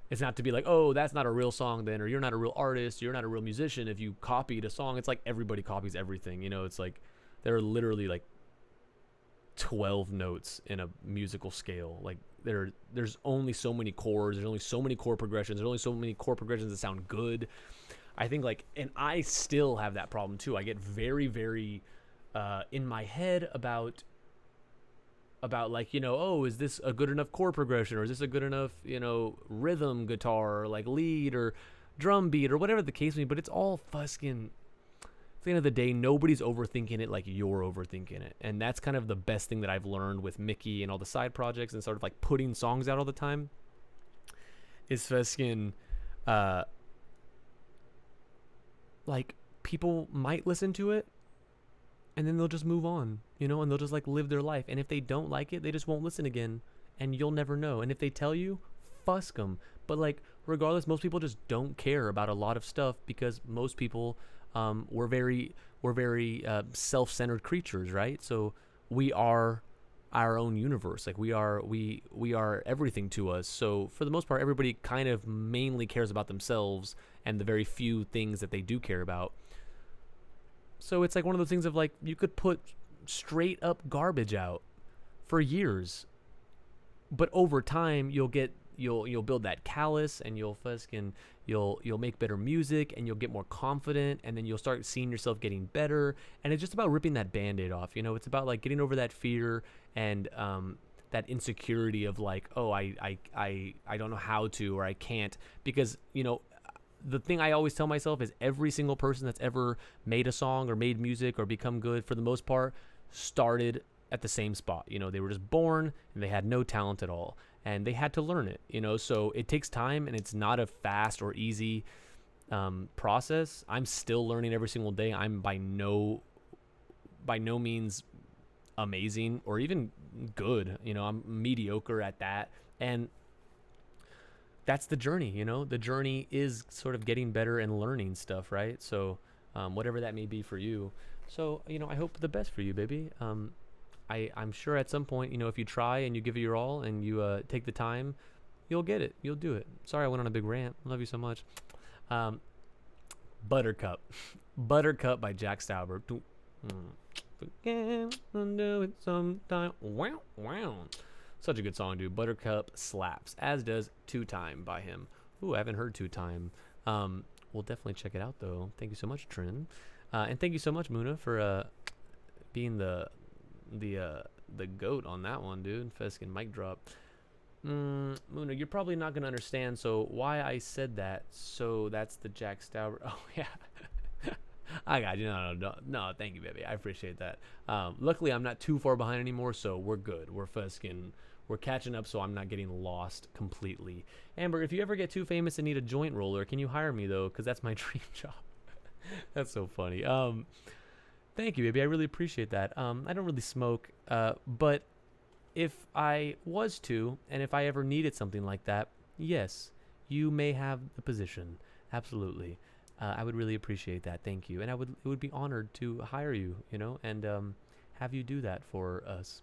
it's not to be like, oh, that's not a real song then, or you're not a real artist, you're not a real musician if you copied a song. It's like everybody copies everything. It's like there are literally like 12 notes in a musical scale. Like there's only so many chords, there's only so many chord progressions, there's only so many chord progressions that sound good. I think like, and I still have that problem too. I get very, very in my head about like, oh, is this a good enough chord progression, or is this a good enough, rhythm guitar, or like lead or drum beat or whatever the case may be. But it's all Fuskin. At the end of the day, nobody's overthinking it like you're overthinking it. And that's kind of the best thing that I've learned with Mickey and all the side projects and sort of like putting songs out all the time is Fuskin, like people might listen to it and then they'll just move on, and they'll just like live their life. And if they don't like it, they just won't listen again, and you'll never know. And if they tell you, fusk them. But like, regardless, most people just don't care about a lot of stuff because most people, we're very self-centered creatures, right? So we are our own universe. Like we are everything to us. So for the most part, everybody kind of mainly cares about themselves and the very few things that they do care about. So it's like one of those things of like, you could put straight up garbage out for years, but over time you'll build that callus, and you'll make better music, and you'll get more confident, and then you'll start seeing yourself getting better. And it's just about ripping that Band-Aid off. It's about like getting over that fear and that insecurity of like, oh, I don't know how to, or I can't, because the thing I always tell myself is every single person that's ever made a song or made music or become good, for the most part, started at the same spot. They were just born and they had no talent at all, and they had to learn it. So it takes time, and it's not a fast or easy process. I'm still learning every single day. I'm by no means amazing or even good. I'm mediocre at that, and that's the journey. The journey is sort of getting better and learning stuff, right? So whatever that may be for you. So I hope the best for you, baby. I'm sure at some point, if you try and you give it your all and you take the time, you'll get it. You'll do it. Sorry I went on a big rant. Love you so much. Buttercup. Buttercup by Jack Stauber. Again, I'll do it sometime. Wow, wow. Such a good song, dude. Buttercup slaps, as does Two Time by him. Ooh, I haven't heard Two Time. We'll definitely check it out, though. Thank you so much, Trin. And thank you so much, Muna, for being the goat on that one, dude. Feskin mic drop. Muna, you're probably not going to understand, so why I said that. So that's the Jack Stauber. Oh, yeah. I got you. No, thank you, baby. I appreciate that. Luckily, I'm not too far behind anymore, so we're good. We're catching up, so I'm not getting lost completely. Amber, if you ever get too famous and need a joint roller, can you hire me, though? Because that's my dream job. That's so funny. Thank you, baby. I really appreciate that. I don't really smoke, but if I was to, and if I ever needed something like that, yes, you may have the position. Absolutely. I would really appreciate that. Thank you. And it would be honored to hire you, and have you do that for us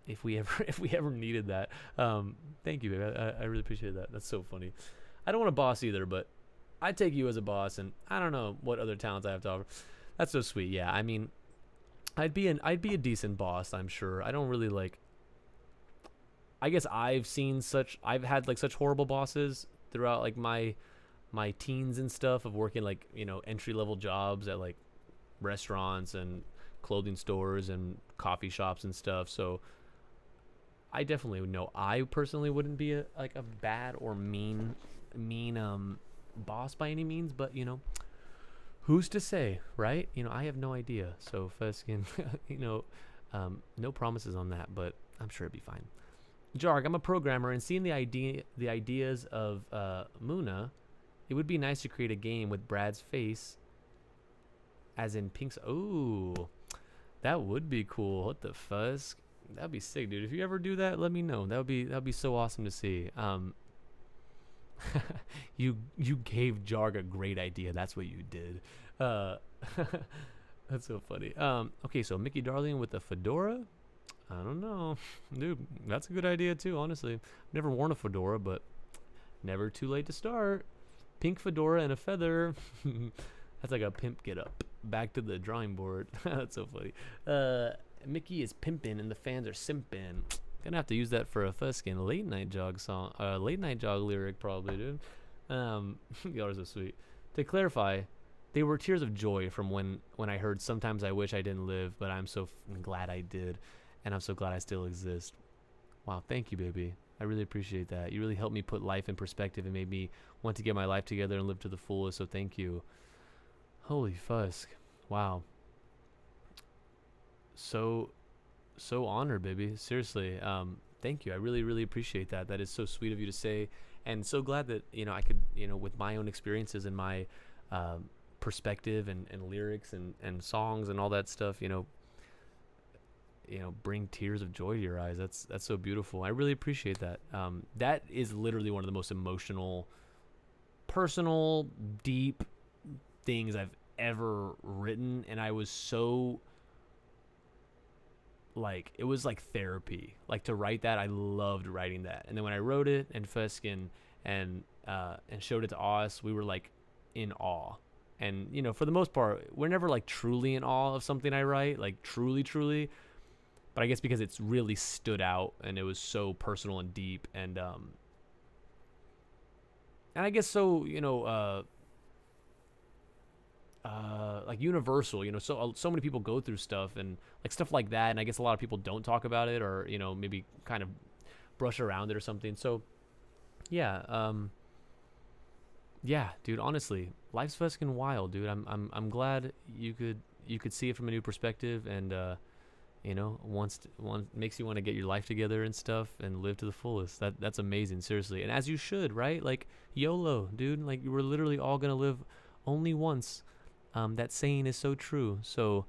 if we ever needed that. Thank you, baby. I really appreciate that. That's so funny. I don't want a boss either, but I take you as a boss, and I don't know what other talents I have to offer. That's so sweet. Yeah, I mean, I'd be a decent boss, I'm sure. I don't really like. I guess I've had like such horrible bosses throughout like my teens and stuff of working like entry level jobs at like restaurants and clothing stores and coffee shops and stuff. So I definitely know I personally wouldn't be a bad or mean boss by any means, but who's to say, right? I have no idea. So Feskin, No promises on that, but I'm sure it'd be fine. Jarg, I'm a programmer, and seeing the ideas of Muna, it would be nice to create a game with Brad's face, as in Pink's. Ooh, that would be cool. What the fuzz? That'd be sick, dude. If you ever do that, let me know. That'd be so awesome to see. You gave Jarg a great idea. That's what you did. That's so funny. Okay, so Mickey Darling with a fedora. I don't know, dude. That's a good idea too. Honestly, I've never worn a fedora, but never too late to start. Pink fedora and a feather. That's like a pimp get up. Back to the drawing board. That's so funny. Mickey is pimping and the fans are simping. Gonna have to use that for a Fuskin late night jog song. Late night jog lyric probably, dude. Y'all are so sweet. To clarify, they were tears of joy from when I heard "Sometimes I wish I didn't live, but I'm so glad I did, and I'm so glad I still exist." Wow, thank you, baby. I really appreciate that. You really helped me put life in perspective and made me want to get my life together and live to the fullest. So thank you. Holy fusk. Wow. So honored, baby. Seriously. Thank you. I really, really appreciate that. That is so sweet of you to say, and so glad that, I could, with my own experiences and my perspective and lyrics and songs and all that stuff, bring tears of joy to your eyes. That's so beautiful. I really appreciate that. That is literally one of the most emotional, personal, deep things I've ever written, and I was so it was like therapy. Like, to write that, I loved writing that. And then when I wrote it and Fuskin and showed it to Oz, we were like in awe. And for the most part, we're never like truly in awe of something I write, like truly. But I guess because it's really stood out and it was so personal and deep, and I guess so, like universal, so many people go through stuff and like stuff like that, and I guess a lot of people don't talk about it, or maybe kind of brush around it or something. So yeah, dude, honestly, life's fucking wild, dude. I'm glad you could see it from a new perspective, and once makes you want to get your life together and stuff and live to the fullest. That's amazing, seriously. And as you should, right? Like, YOLO, dude. Like, we're literally all gonna live only once. That saying is so true. So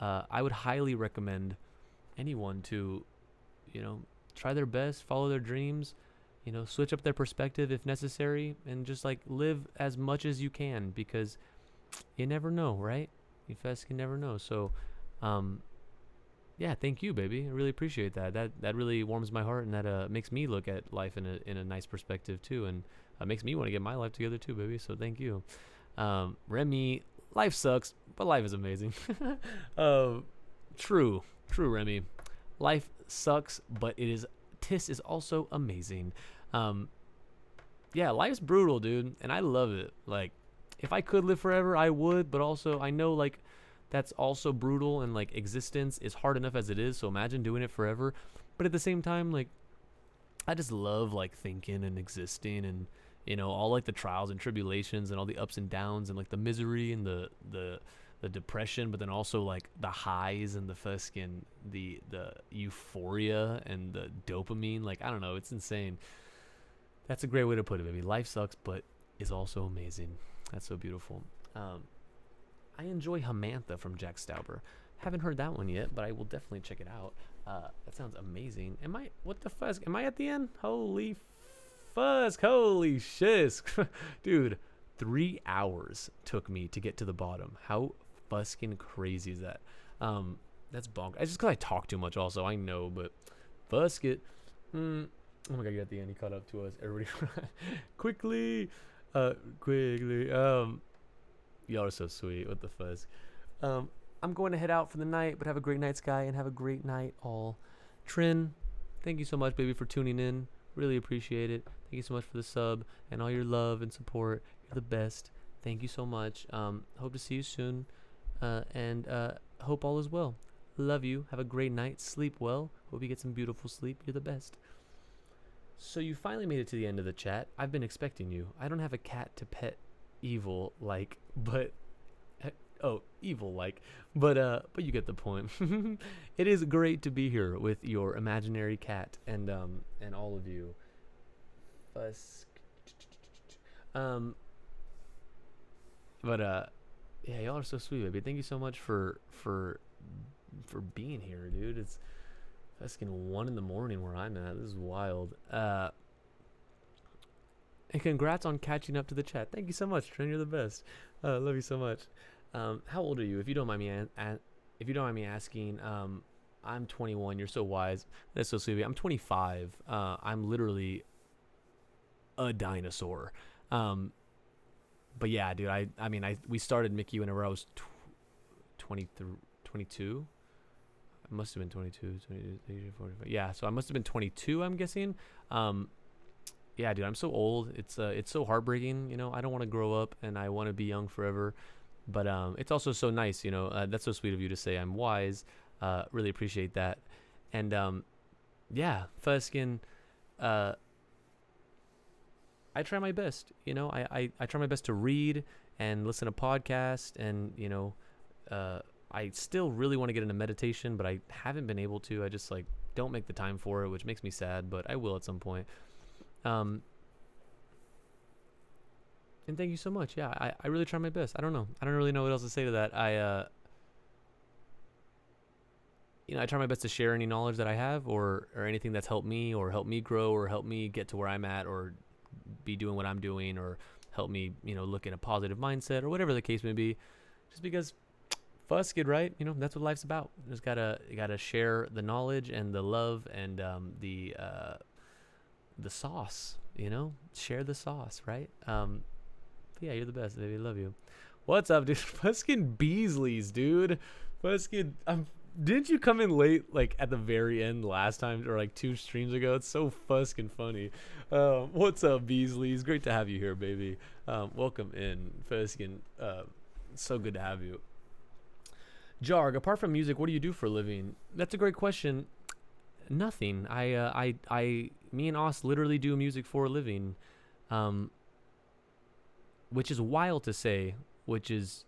I would highly recommend anyone to, try their best, follow their dreams, switch up their perspective if necessary, and just like live as much as you can, because you never know, right? You first can never know. So yeah, thank you, baby. I really appreciate that. That really warms my heart, and that makes me look at life in a nice perspective too, and makes me want to get my life together too, baby. So thank you. Remy, life sucks, but life is amazing. True, Remy. Life sucks, but Tis is also amazing. Yeah, life's brutal, dude, and I love it. Like, if I could live forever, I would, but also I know, like, that's also brutal, and like existence is hard enough as it is, so imagine doing it forever. But at the same time, like, I just love like thinking and existing, and all like the trials and tribulations and all the ups and downs and like the misery and the depression, but then also like the highs and the fucking the euphoria and the dopamine. Like, I don't know, it's insane. That's a great way to put it, baby. Life sucks, but is also amazing. That's so beautiful. I enjoy Hamantha from Jack Stauber. Haven't heard that one yet, but I will definitely check it out. That sounds amazing. What the fuzz? Am I at the end? Holy fuzz. Holy shiz. Dude, 3 hours took me to get to the bottom. How fucking crazy is that? That's bonk. It's just because I talk too much also, I know, but fusk it. Oh my god, you're at the end. He caught up to us. Everybody quickly. Y'all are so sweet. What the fuzz? I'm going to head out for the night, but have a great night, Sky, and have a great night, all. Trin, thank you so much, baby, for tuning in. Really appreciate it. Thank you so much for the sub and all your love and support. You're the best. Thank you so much. Hope to see you soon, and hope all is well. Love you. Have a great night. Sleep well. Hope you get some beautiful sleep. You're the best. So you finally made it to the end of the chat. I've been expecting you. I don't have a cat to pet evil, but Oh, evil like. But you get the point. It is great to be here with your imaginary cat and all of you. Fusk. Um, but yeah, y'all are so sweet, baby. Thank you so much for being here, dude. It's fucking 1 a.m. where I'm at. This is wild. And congrats on catching up to the chat. Thank you so much, Trent. You're the best. Love you so much. How old are you? If you don't mind me, if you don't mind me asking, I'm 21. You're so wise. That's so sweet. I'm 25. I'm literally a dinosaur. But yeah, dude. We started Mickey whenever I was 23, 22. I must have been 22, 23, 45. Yeah, so I must have been 22. I'm guessing. Yeah, dude, I'm so old. It's so heartbreaking. You know, I don't want to grow up, and I want to be young forever. But it's also so nice. You know, that's so sweet of you to say I'm wise. Really appreciate that. And yeah, Fuskin. I try my best. You know, I try my best to read and listen to podcasts, and you know, I still really want to get into meditation, but I haven't been able to. I just like don't make the time for it, which makes me sad. But I will at some point. And thank you so much. Yeah, I really try my best. I don't know. I don't really know what else to say to that. You know, I try my best to share any knowledge that I have or anything that's helped me or helped me grow or helped me get to where I'm at or be doing what I'm doing or help me, you know, look in a positive mindset or whatever the case may be. Just because Fuskid, right? You know, that's what life's about. You just gotta share the knowledge and the love and the sauce, you know, share the sauce, right? Yeah, you're the best, baby. Love you. What's up, dude? Fuskin Beasley's, dude. Fuskin, didn't you come in late, like at the very end last time, or like 2 streams ago? It's so fuskin funny. What's up, Beasley's? Great to have you here, baby. Welcome in, Fuskin. So good to have you. Jarg, apart from music, what do you do for a living? That's a great question. Nothing. Me and Os literally do music for a living, which is wild to say, which is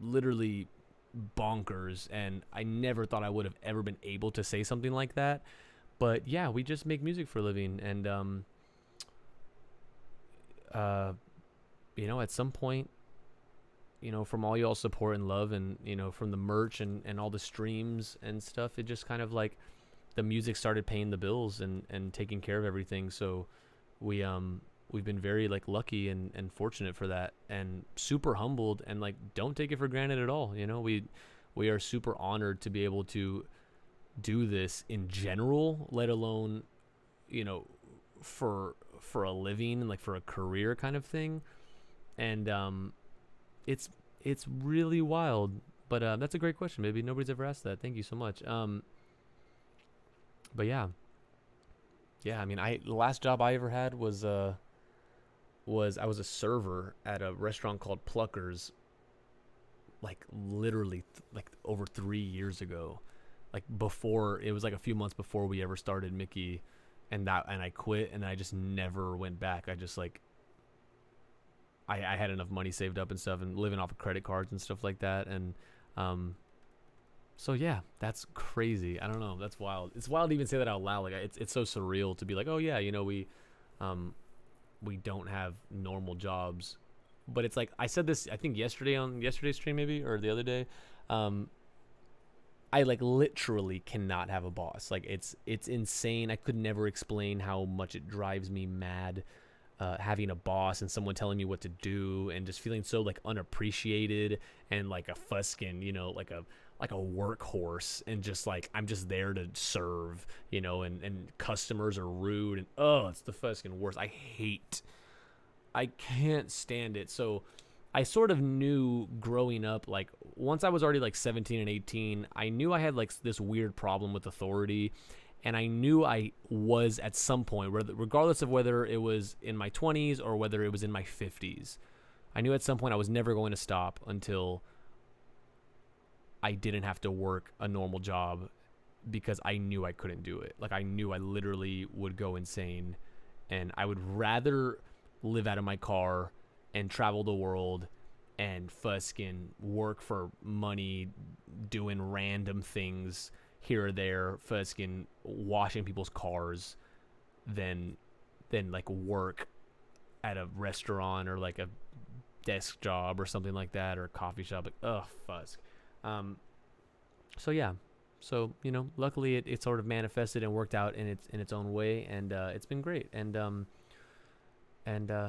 literally bonkers, and I never thought I would have ever been able to say something like that. But yeah, we just make music for a living, and you know, at some point, you know, from all y'all's support and love, and you know, from the merch and all the streams and stuff, it just kind of like the music started paying the bills and taking care of everything. So we've been very like lucky and fortunate for that, and super humbled, and like don't take it for granted at all. You know, we are super honored to be able to do this in general, let alone, you know, for a living and like for a career kind of thing. And it's really wild. But that's a great question. Maybe nobody's ever asked that. Thank you so much. But yeah, I mean, the last job I ever had was I was a server at a restaurant called Pluckers, like literally like over 3 years ago, like before it was like a few months before we ever started Mickey, and I quit, and I just never went back. I just like I had enough money saved up and stuff, and living off of credit cards and stuff like that, and so yeah, that's crazy. I don't know. That's wild. It's wild to even say that out loud. Like it's so surreal to be like, oh yeah, you know, we don't have normal jobs. But it's like I said this, I think yesterday on yesterday's stream maybe, or the other day. I like literally cannot have a boss. Like it's insane. I could never explain how much it drives me mad. Having a boss and someone telling me what to do, and just feeling so like unappreciated and like a fuskin, you know, like a workhorse, and just like I'm just there to serve, you know, and customers are rude, and it's the fuskin worst. I can't stand it. So I sort of knew growing up, like once I was already like 17 and 18, I knew I had like this weird problem with authority. And I knew I was at some point, regardless of whether it was in my 20s or whether it was in my 50s, I knew at some point I was never going to stop until I didn't have to work a normal job, because I knew I couldn't do it. Like I knew I literally would go insane, and I would rather live out of my car and travel the world and fuskin work for money, doing random things here or there, fuskin washing people's cars, than like work at a restaurant or like a desk job or something like that, or a coffee shop. Like, ugh, fusk. So yeah, so luckily it sort of manifested and worked out in its own way, and it's been great. And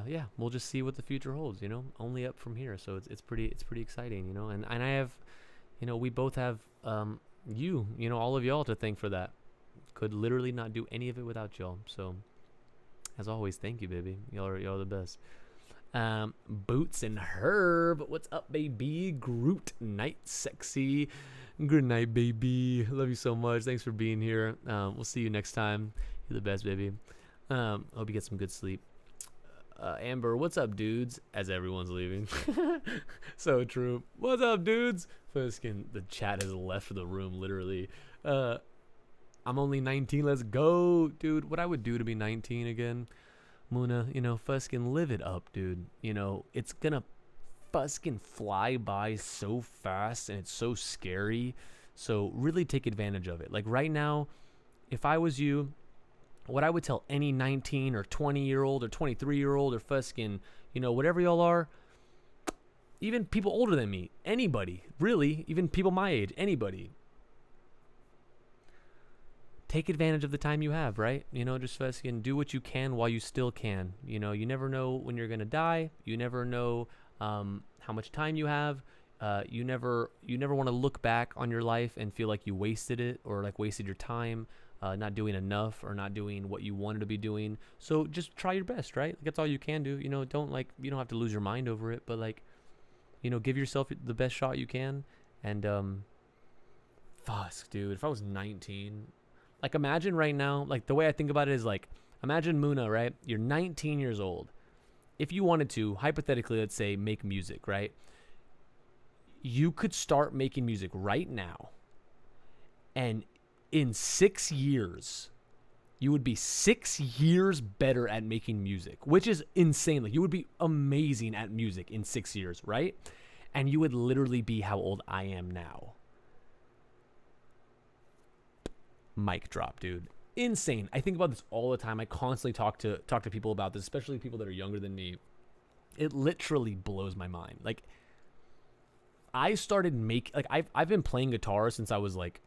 yeah, we'll just see what the future holds. Only up from here. So it's pretty exciting. And I have, we both have all of y'all to thank for that. Could literally not do any of it without y'all. So as always, thank you, baby. Y'all are the best. Boots and Herb, what's up, baby? Groot Night Sexy, good night, baby. Love you so much. Thanks for being here. We'll see you next time. You're the best, baby. Hope you get some good sleep. Amber, what's up, dudes? As everyone's leaving. So true. What's up, dudes? The chat has left the room, literally. I'm only 19. Let's go, dude. What I would do to be 19 again, Muna, fuskin' live it up, dude. It's gonna fuskin' fly by so fast, and it's so scary. So really take advantage of it. Like right now, if I was you, what I would tell any 19 or 20-year-old or 23-year-old or fuskin', whatever y'all are, even people older than me, anybody, really, even people my age, anybody. Take advantage of the time you have, right? Just fuskin' do what you can while you still can. You never know when you're gonna die. You never know how much time you have. You never want to look back on your life and feel like you wasted it, or like wasted your time, not doing enough, or not doing what you wanted to be doing. So just try your best, right? That's all you can do. You don't have to lose your mind over it, but give yourself the best shot you can. And fuck, dude, if I was 19. Like, imagine right now, like, the way I think about it is, like, imagine Muna, right? You're 19 years old. If you wanted to, hypothetically, let's say, make music, right? You could start making music right now. And in 6 years, you would be 6 years better at making music, which is insane. Like, you would be amazing at music in 6 years, right? And you would literally be how old I am now. Mic drop, dude. Insane. I think about this all the time. I constantly talk to people about this, especially people that are younger than me. It literally blows my mind. Like, I started I've been playing guitar since I was like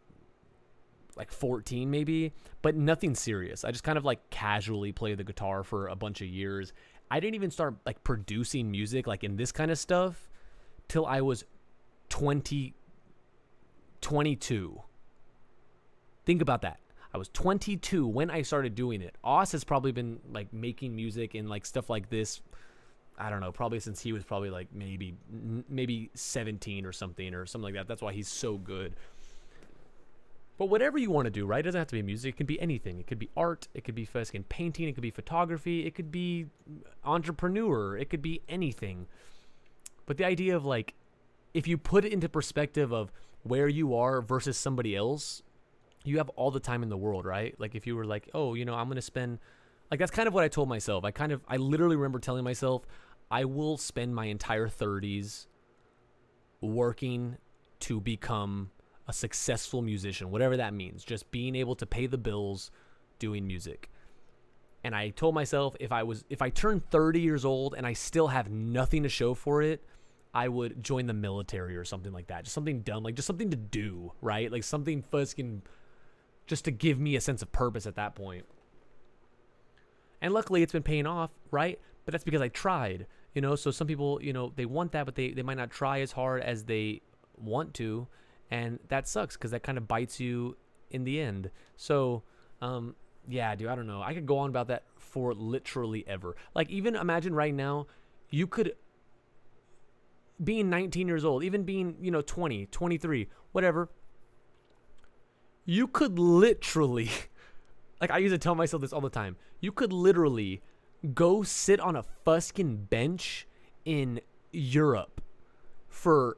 14 maybe, but nothing serious. I just kind of like casually play the guitar for a bunch of years. I didn't even start like producing music like in this kind of stuff till I was 22. Think about that. I was 22 when I started doing it. Oz has probably been like making music and like stuff like this, I don't know, probably since he was probably like maybe 17 or something like that. That's why he's so good. But whatever you want to do, right? It doesn't have to be music. It can be anything. It could be art. It could be fucking painting. It could be photography. It could be entrepreneur. It could be anything. But the idea of like, if you put it into perspective of where you are versus somebody else, you have all the time in the world, right? Like if you were like, oh, I'm going to spend, like that's kind of what I told myself. I literally remember telling myself, I will spend my entire 30s working to become a successful musician, whatever that means. Just being able to pay the bills doing music. And I told myself if I turned 30 years old and I still have nothing to show for it, I would join the military or something like that. Just something dumb, like just something to do, right? Like something fucking just to give me a sense of purpose at that point. And luckily it's been paying off, right? But that's because I tried, so some people, they want that, but they might not try as hard as they want to. And that sucks because that kind of bites you in the end. So, yeah, dude, I don't know. I could go on about that for literally ever. Like even imagine right now, you could, being 19 years old, even being, 20, 23, whatever, you could literally, like I used to tell myself this all the time, you could literally go sit on a fuskin' bench in Europe for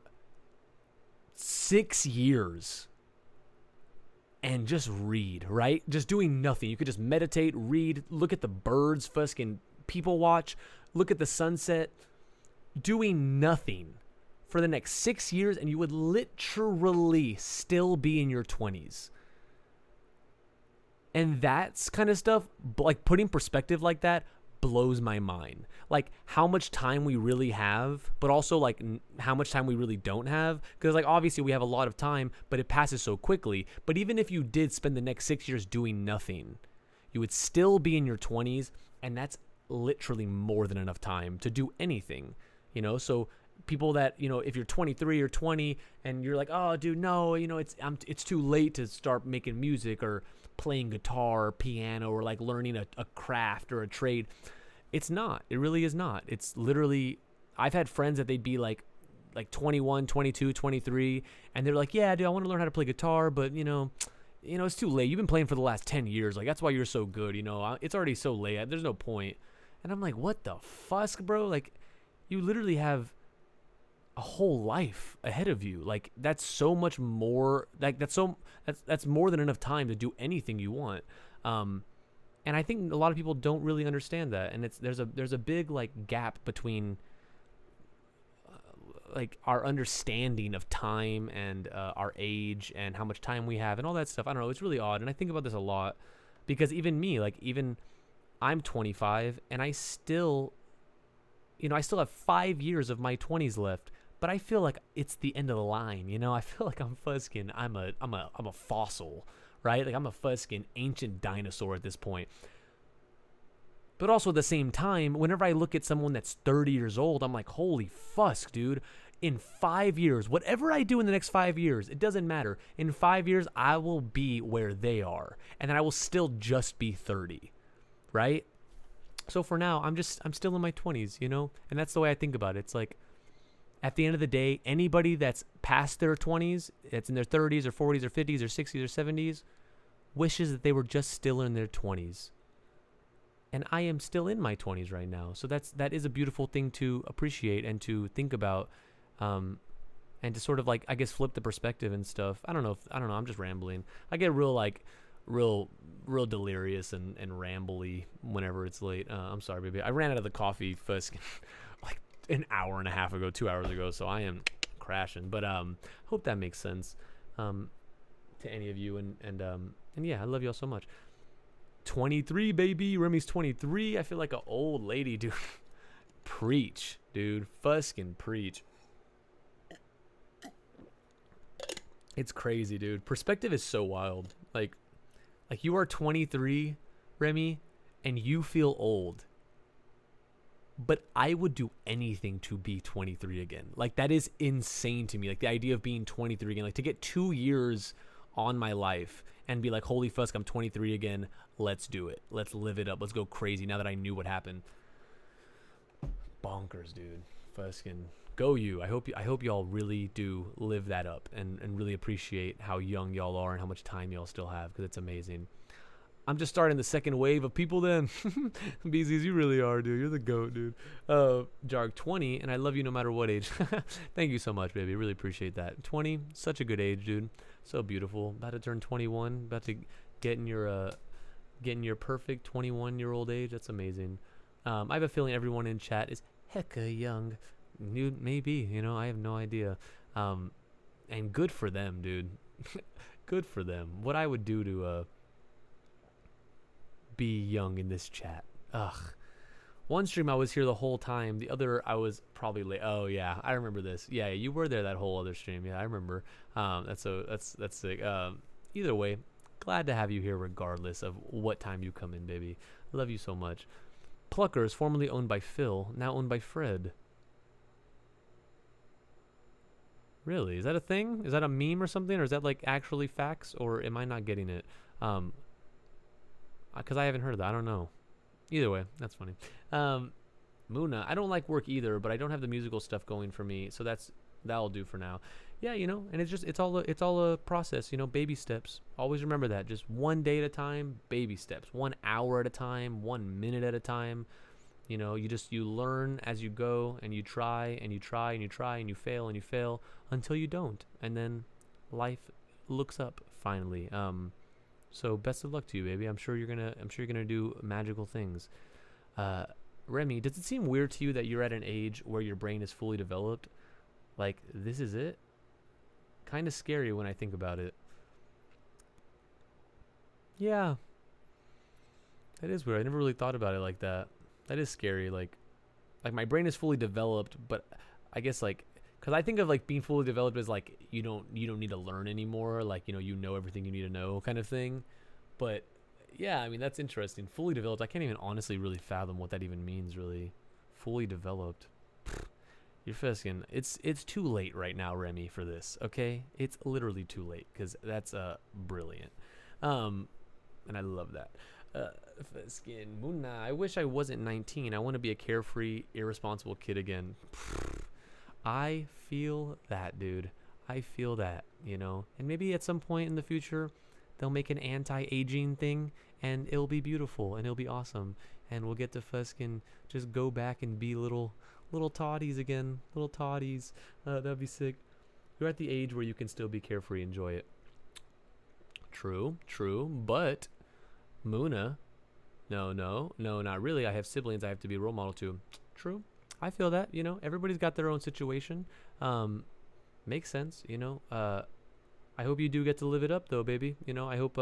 6 years and just read, right? Just doing nothing. You could just meditate, read, look at the birds, fuskin' people watch, look at the sunset, doing nothing for the next 6 years and you would literally still be in your 20s. And that's kind of stuff, like putting perspective like that blows my mind. Like how much time we really have, but also like how much time we really don't have. Because like obviously we have a lot of time, but it passes so quickly. But even if you did spend the next 6 years doing nothing, you would still be in your 20s, and that's literally more than enough time to do anything, you know? So people that, you know, if you're 23 or 20 and you're like, oh dude, no, you know, it's too late to start making music or playing guitar or piano or like learning a craft or a trade. It's not. It really is not. It's literally, I've had friends that they'd be like 21, 22, 23, and they're like, yeah, dude, I want to learn how to play guitar, but you know, it's too late. You've been playing for the last 10 years. Like, that's why you're so good, you know. It's already so late. There's no point. And I'm like, what the fuck, bro? Like, you literally have a whole life ahead of you. Like, that's so much more. Like, that's more than enough time to do anything you want. And I think a lot of people don't really understand that. And there's a big, like, gap between like our understanding of time and our age and how much time we have and all that stuff. I don't know. It's really odd. And I think about this a lot because even me, like even I'm 25 and I still have 5 years of my 20s left, but I feel like it's the end of the line. You know, I feel like I'm a fossil, right? Like I'm a fucking ancient dinosaur at this point. But also at the same time, whenever I look at someone that's 30 years old, I'm like, holy fuck, dude. In 5 years, whatever I do in the next 5 years, it doesn't matter. In 5 years, I will be where they are. And then I will still just be 30, right? So for now, I'm still in my 20s, you know? And that's the way I think about it. It's like, at the end of the day, anybody that's past their 20s, that's in their 30s or 40s or 50s or 60s or 70s, wishes that they were just still in their 20s. And I am still in my 20s right now. So that is a beautiful thing to appreciate and to think about, and to sort of like, I guess, flip the perspective and stuff. I don't know. I'm just rambling. I get real delirious and rambly whenever it's late. I'm sorry, baby. I ran out of the coffee first like an hour and a half ago, 2 hours ago. So I am crashing, but, hope that makes sense, to any of you. And yeah, I love y'all so much. 23, baby. Remy's 23. I feel like an old lady, dude. Preach, dude. Fuskin' preach. It's crazy, dude. Perspective is so wild. Like you are 23, Remy, and you feel old. But I would do anything to be 23 again. Like, that is insane to me. Like, the idea of being 23 again. Like, to get 2 years on my life and be like, holy fuck, I'm 23 again. Let's do it. Let's live it up. Let's go crazy now that I knew what happened. Bonkers, dude. Fuskin'. Go you. I hope y'all really do live that up and really appreciate how young y'all are and how much time y'all still have, because it's amazing. I'm just starting the second wave of people then. BZs, you really are, dude. You're the GOAT, dude. Jarg, 20, and I love you no matter what age. Thank you so much, baby. Really appreciate that. 20, such a good age, dude. So beautiful. About to turn 21. About to get in your perfect 21-year-old age. That's amazing. I have a feeling everyone in chat is hecka young. Maybe, you know, I have no idea. And good for them, dude. Good for them. What I would do to be young in this chat. Ugh. One stream I was here the whole time. The other I was probably late. Oh yeah, I remember this. Yeah, you were there that whole other stream. Yeah, I remember. That's sick. Either way, glad to have you here regardless of what time you come in, baby. Love you so much. Pluckers, formerly owned by Phil, now owned by Fred. Really? Is that a thing? Is that a meme or something? Or is that like actually facts? Or am I not getting it? Because I haven't heard of that. I don't know. Either way, that's funny. Muna, I don't like work either, but I don't have the musical stuff going for me, so that'll do for now. Yeah, you know, and it's all a process, you know, baby steps. Always remember that. Just one day at a time, baby steps. 1 hour at a time, 1 minute at a time. You know, you learn as you go, and you try and you try and you try and you fail until you don't, and then life looks up finally. So best of luck to you, baby. I'm sure you're gonna do magical things. Remy, does it seem weird to you that you're at an age where your brain is fully developed? Like, this is it? Kind of scary when I think about it. Yeah, that is weird. I never really thought about it like that. That is scary. Like my brain is fully developed, but I guess like because I think of like being fully developed as like you don't need to learn anymore. Like you know everything you need to know kind of thing. But yeah, I mean that's interesting. Fully developed. I can't even honestly really fathom what that even means. Really, fully developed. You're fisking. It's too late right now, Remy, for this. Okay, it's literally too late because that's brilliant. Um, and I love that. Fisking Muna. I wish I wasn't 19. I want to be a carefree, irresponsible kid again. I feel that, dude. I feel that, And maybe at some point in the future, they'll make an anti-aging thing, and it'll be beautiful, and it'll be awesome, and we'll get to Fuskin just go back and be little toddies again, little toddies. That'd be sick. You're at the age where you can still be carefree, enjoy it. True, but Muna, no, not really. I have siblings I have to be a role model to. True. I feel that, everybody's got their own situation. Makes sense, I hope you do get to live it up though, baby. I hope,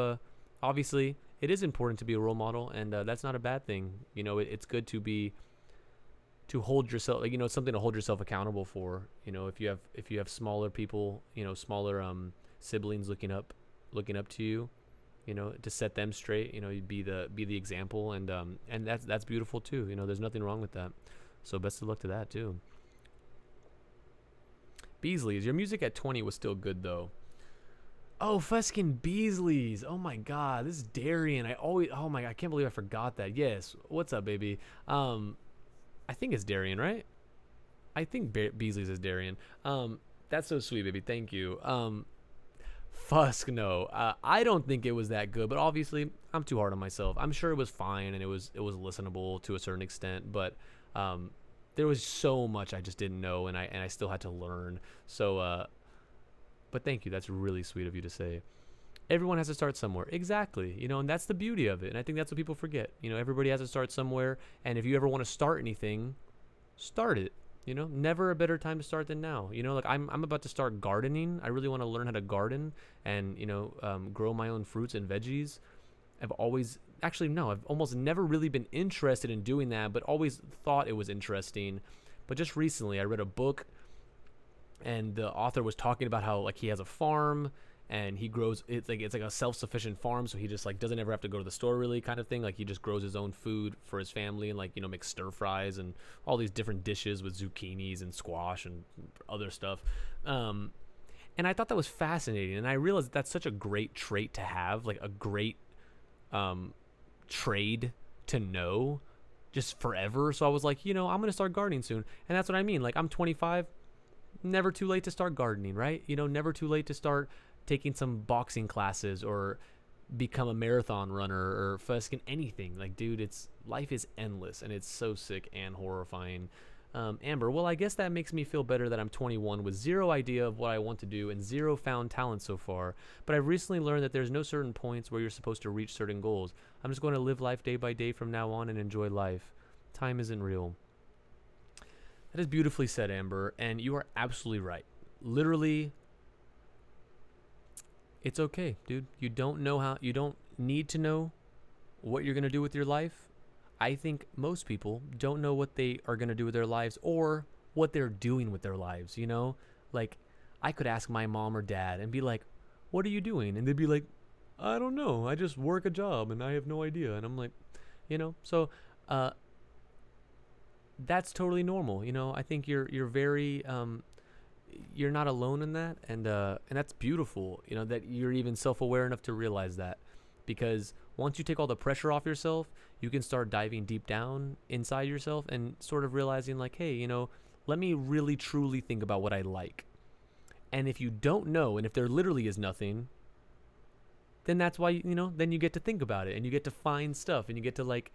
obviously it is important to be a role model, and that's not a bad thing. It's good to hold yourself, like, it's something to hold yourself accountable for. If you have smaller people, smaller siblings looking up to you, to set them straight, you'd be the example, and that's beautiful too. There's nothing wrong with that. So best of luck to that too. Beasley's, your music at 20 was still good though. Oh, Fuskin Beasley's. Oh my God, this is Darian. Oh my God, I can't believe I forgot that. Yes, what's up, baby? I think it's Darian, right? I think Beasley's is Darian. That's so sweet, baby. Thank you. Fusk, no. I don't think it was that good, but obviously I'm too hard on myself. I'm sure it was fine and it was listenable to a certain extent, but there was so much I just didn't know, and I still had to learn. So, but thank you. That's really sweet of you to say. Everyone has to start somewhere. Exactly. And that's the beauty of it. And I think that's what people forget. Everybody has to start somewhere. And if you ever want to start anything, start it. Never a better time to start than now. Like I'm about to start gardening. I really want to learn how to garden and, grow my own fruits and veggies. I've almost never really been interested in doing that, but always thought it was interesting. But just recently I read a book, and the author was talking about how like he has a farm, and he grows, it's like a self-sufficient farm, so he just like doesn't ever have to go to the store really, kind of thing. Like he just grows his own food for his family, and like makes stir fries and all these different dishes with zucchinis and squash and other stuff. And I thought that was fascinating, and I realized that's such a great trait to have, like a great trade to know just forever. So I was like, I'm gonna start gardening soon. And that's what I mean. Like I'm 25, never too late to start gardening, right? Never too late to start taking some boxing classes or become a marathon runner or fusking anything. Like, dude, life is endless, and it's so sick and horrifying. Amber, well, I guess that makes me feel better that I'm 21 with zero idea of what I want to do and zero found talent so far. But I've recently learned that there's no certain points where you're supposed to reach certain goals. I'm just going to live life day by day from now on and enjoy life. Time isn't real. That is beautifully said, Amber, and you are absolutely right. Literally, it's okay, dude. You don't need to know what you're going to do with your life. I think most people don't know what they are going to do with their lives or what they're doing with their lives, Like, I could ask my mom or dad and be like, what are you doing? And they'd be like, I don't know. I just work a job and I have no idea. And I'm like, so that's totally normal. I think you're very you're not alone in that, and that's beautiful. That you're even self-aware enough to realize that, because once you take all the pressure off yourself, you can start diving deep down inside yourself and sort of realizing like, hey, let me really truly think about what I like. And if you don't know, and if there literally is nothing, then that's why then you get to think about it, and you get to find stuff, and you get to like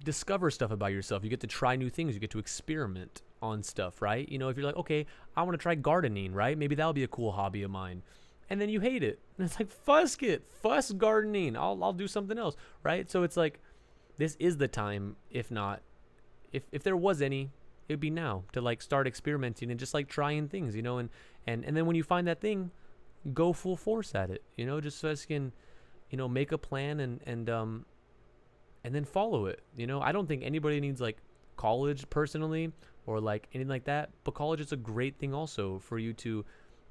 discover stuff about yourself. You get to try new things. You get to experiment on stuff, right? If you're like, okay, I want to try gardening, right? Maybe that'll be a cool hobby of mine. And then you hate it. And it's like, fuss gardening. I'll do something else, right? So it's like, this is the time, if there was any, it'd be now to like start experimenting and just like trying things, and then when you find that thing, go full force at it, just so as you can, make a plan and then follow it. I don't think anybody needs like college personally or like anything like that, but college is a great thing also for you to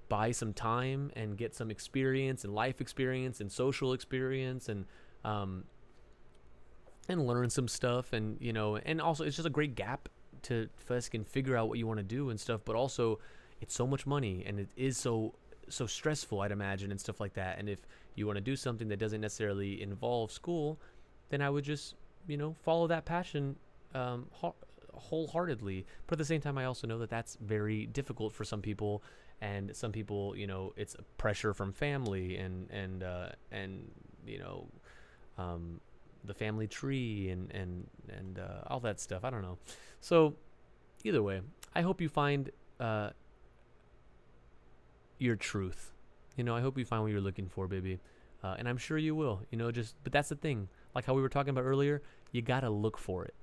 buy some time and get some experience and life experience and social experience and learn some stuff, and also it's just a great gap to fucking figure out what you want to do and stuff. But also, it's so much money and it is so stressful, I'd imagine, and stuff like that. And if you want to do something that doesn't necessarily involve school, then I would just follow that passion wholeheartedly. But at the same time, I also know that that's very difficult for some people, and some people, it's pressure from family and the family tree and all that stuff. I don't know. So either way, I hope you find your truth. I hope you find what you're looking for, baby. And I'm sure you will. But that's the thing. Like how we were talking about earlier, you gotta look for it.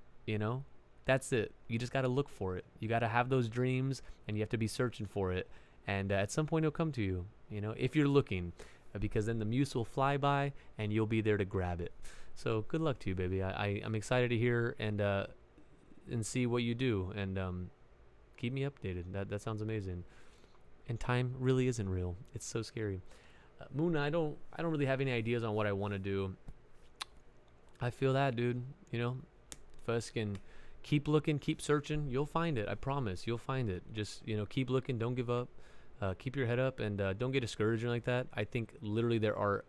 That's it. You just gotta look for it. You gotta have those dreams, and you have to be searching for it. And at some point, it'll come to you. If you're looking, because then the muse will fly by, and you'll be there to grab it. So good luck to you, baby. I'm excited to hear and see what you do, and keep me updated. That sounds amazing. And time really isn't real. It's so scary. Muna, I don't really have any ideas on what I want to do. I feel that, dude. First can keep looking, keep searching. You'll find it. I promise. You'll find it. Just keep looking. Don't give up. Keep your head up, and don't get discouraged or like that. I think literally there are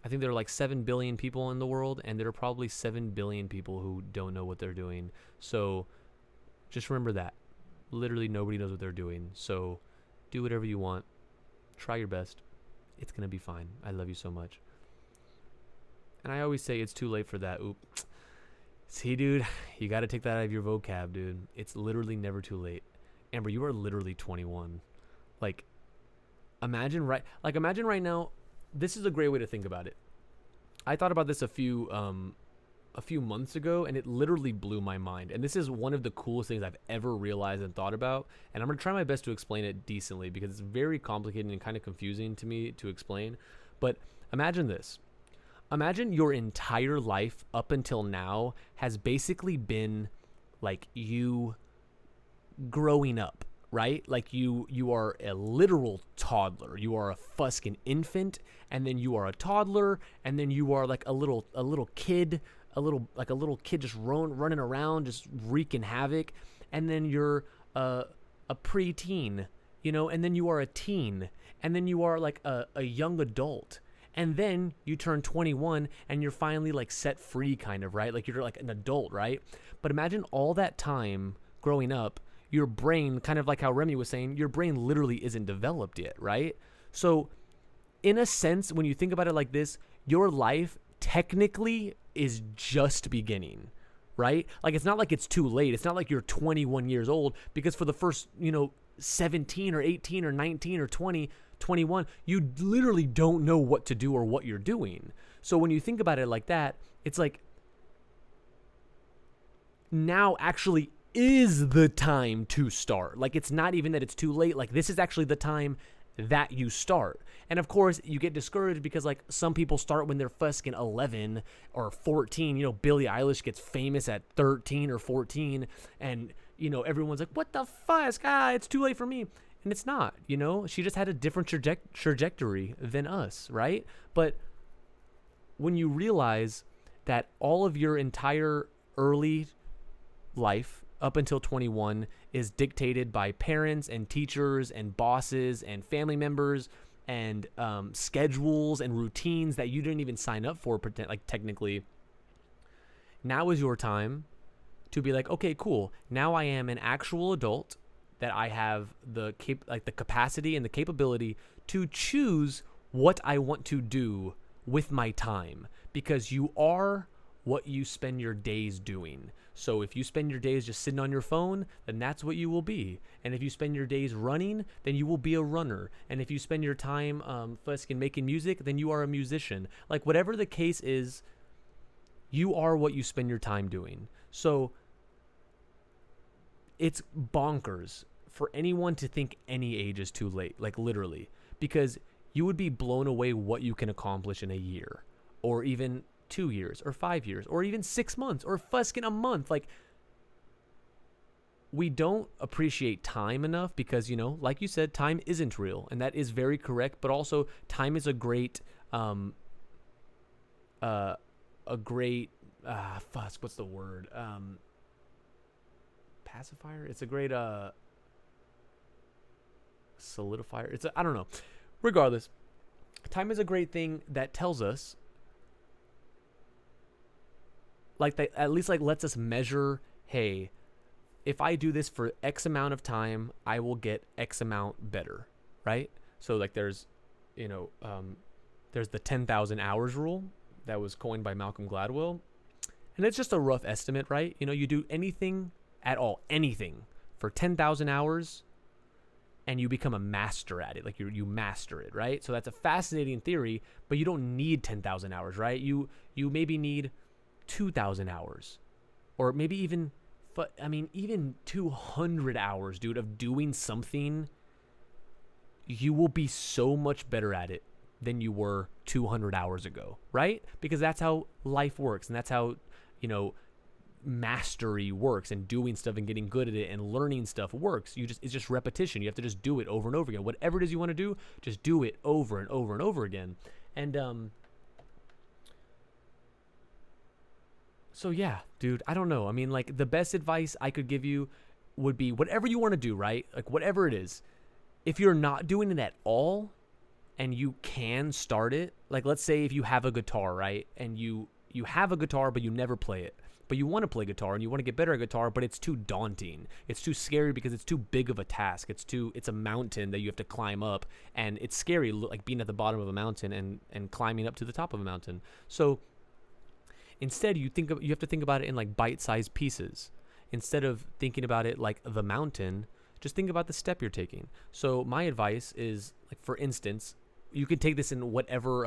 like 7 billion people in the world, and there are probably 7 billion people who don't know what they're doing. So just remember that. Literally nobody knows what they're doing. So do whatever you want. Try your best. It's going to be fine. I love you so much. And I always say it's too late for that. Oop. See, dude, you got to take that out of your vocab, dude. It's literally never too late. Amber, you are literally 21. Like, imagine right now. This is a great way to think about it. I thought about this a few months ago, and it literally blew my mind. And this is one of the coolest things I've ever realized and thought about. And I'm going to try my best to explain it decently, because it's very complicated and kind of confusing to me to explain. But imagine this. Imagine your entire life up until now has basically been like you growing up, right? Like you are a literal toddler. You are a fuskin' infant, and then you are a toddler, and then you are like a little kid, a little kid just running around, just wreaking havoc, and then you're a preteen, and then you are a teen, and then you are like a young adult. And then you turn 21 and you're finally like set free, kind of, right? Like you're like an adult, right? But imagine all that time growing up, your brain, kind of like how Remy was saying, your brain literally isn't developed yet, right? So in a sense, when you think about it like this, your life technically is just beginning, right? Like it's not like it's too late. It's not like you're 21 years old, because for the first, 17 or 18 or 19 or 20, 21, you literally don't know what to do or what you're doing. So when you think about it like that, it's like now actually is the time to start. Like it's not even that it's too late. Like this is actually the time that you start. And of course you get discouraged because like some people start when they're fucking 11 or 14. Billie Eilish gets famous at 13 or 14, and everyone's like, what the fuck? It's too late for me. And it's not, she just had a different trajectory than us, right? But when you realize that all of your entire early life up until 21 is dictated by parents and teachers and bosses and family members and schedules and routines that you didn't even sign up for, like technically, now is your time to be like, okay, cool. Now I am an actual adult, that I have the capacity and the capability to choose what I want to do with my time, because you are what you spend your days doing. So if you spend your days just sitting on your phone, then that's what you will be. And if you spend your days running, then you will be a runner. And if you spend your time making music, then you are a musician. Like whatever the case is, you are what you spend your time doing. So it's bonkers for anyone to think any age is too late, like literally, because you would be blown away what you can accomplish in a year, or even 2 years, or 5 years, or even 6 months, or fucking a month. Like, we don't appreciate time enough because, you know, like you said, time isn't real, and that is very correct. But also, time is a great, what's the word? Pacifier. It's a great solidifier. I don't know. Regardless, time is a great thing that tells us, like, that at least like lets us measure. Hey, if I do this for X amount of time, I will get X amount better, right? So like there's the 10,000 hours rule that was coined by Malcolm Gladwell. And it's just a rough estimate, right? You know, you do anything at all, anything for 10,000 hours and you become a master at it. Like you master it, right? So that's a fascinating theory, but you don't need 10,000 hours, right? You maybe need 2,000 hours, or maybe even 200 hours, dude, of doing something. You will be so much better at it than you were 200 hours ago, right? Because that's how life works, and that's how, you know, mastery works, and doing stuff and getting good at it and learning stuff works. It's just repetition. You have to just do it over and over again. Whatever it is you want to do, just do it over and over and over again. And so yeah, dude, I don't know. I mean, like, the best advice I could give you would be whatever you want to do, right? Like, whatever it is. If you're not doing it at all and you can start it, like, let's say if you have a guitar, right? And you have a guitar, but you never play it. But you want to play guitar and you want to get better at guitar, but it's too daunting. It's too scary because it's too big of a task. It's a mountain that you have to climb up, and it's scary, like being at the bottom of a mountain and climbing up to the top of a mountain. So instead, you have to think about it in like bite-sized pieces. Instead of thinking about it like the mountain, just think about the step you're taking. So my advice is, like, for instance, you could take this in whatever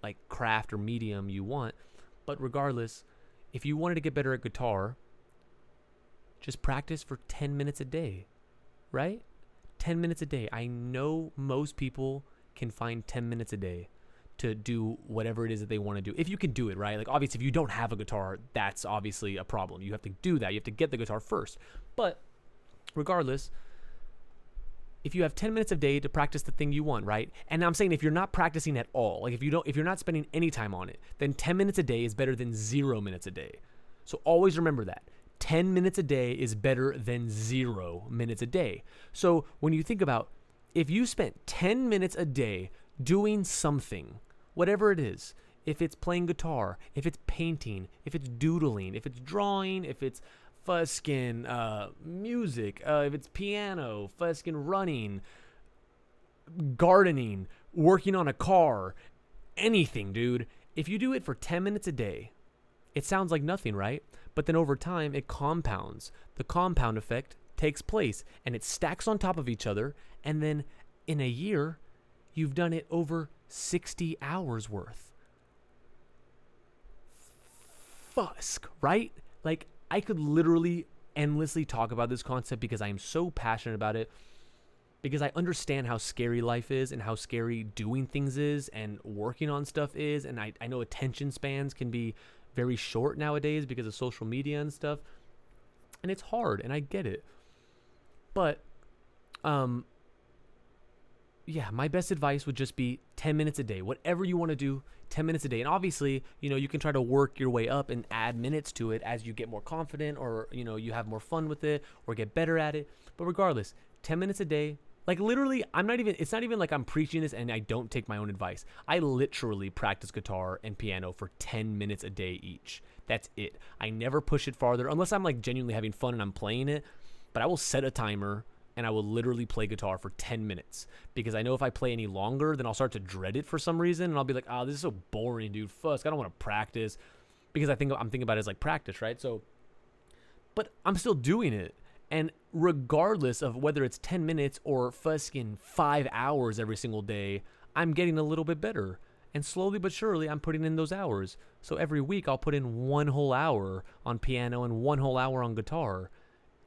like craft or medium you want, but regardless, if you wanted to get better at guitar, just practice for 10 minutes a day, right? 10 minutes a day. I know most people can find 10 minutes a day to do whatever it is that they want to do. If you can do it, right? Like, obviously, if you don't have a guitar, that's obviously a problem. You have to do that. You have to get the guitar first. But regardless, if you have 10 minutes a day to practice the thing you want, right? And I'm saying if you're not practicing at all, like if you're not spending any time on it, then 10 minutes a day is better than 0 minutes a day. So always remember that. 10 minutes a day is better than 0 minutes a day. So when you think about, if you spent 10 minutes a day doing something, whatever it is, if it's playing guitar, if it's painting, if it's doodling, if it's drawing, if it's fuskin music, if it's piano, fuskin running, gardening, working on a car, anything, dude. If you do it for 10 minutes a day, it sounds like nothing, right? But then over time, it compounds. The compound effect takes place, and it stacks on top of each other, and then in a year, you've done it over 60 hours worth. Fusk, right? Like, I could literally endlessly talk about this concept because I am so passionate about it, because I understand how scary life is and how scary doing things is and working on stuff is. And I know attention spans can be very short nowadays because of social media and stuff. And it's hard, and I get it. But, yeah, my best advice would just be 10 minutes a day. Whatever you want to do, 10 minutes a day. And obviously, you know, you can try to work your way up and add minutes to it as you get more confident, or, you know, you have more fun with it or get better at it. But regardless, 10 minutes a day. Like, literally, it's not even like I'm preaching this and I don't take my own advice. I literally practice guitar and piano for 10 minutes a day each. That's it. I never push it farther unless I'm like genuinely having fun and I'm playing it. But I will set a timer and I will literally play guitar for 10 minutes, because I know if I play any longer, then I'll start to dread it for some reason, and I'll be like, oh, this is so boring, dude. Fuck, I don't want to practice, because I'm thinking about it as like practice, right? So, but I'm still doing it, and regardless of whether it's 10 minutes or fucking 5 hours every single day, I'm getting a little bit better, and slowly but surely, I'm putting in those hours. So every week, I'll put in 1 whole hour on piano and 1 whole hour on guitar.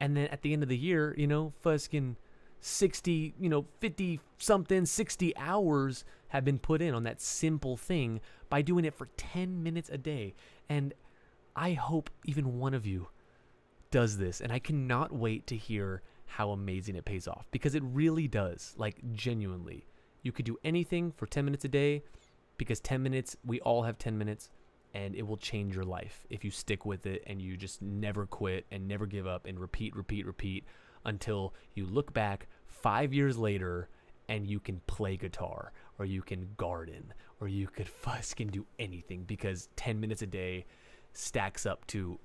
And then at the end of the year, fucking 60, 50 something, 60 hours have been put in on that simple thing by doing it for 10 minutes a day. And I hope even one of you does this. And I cannot wait to hear how amazing it pays off, because it really does. Like, genuinely. You could do anything for 10 minutes a day, because 10 minutes, we all have 10 minutes, and it will change your life if you stick with it and you just never quit and never give up and repeat until you look back 5 years later and you can play guitar, or you can garden, or you could fucking do anything, because 10 minutes a day stacks up to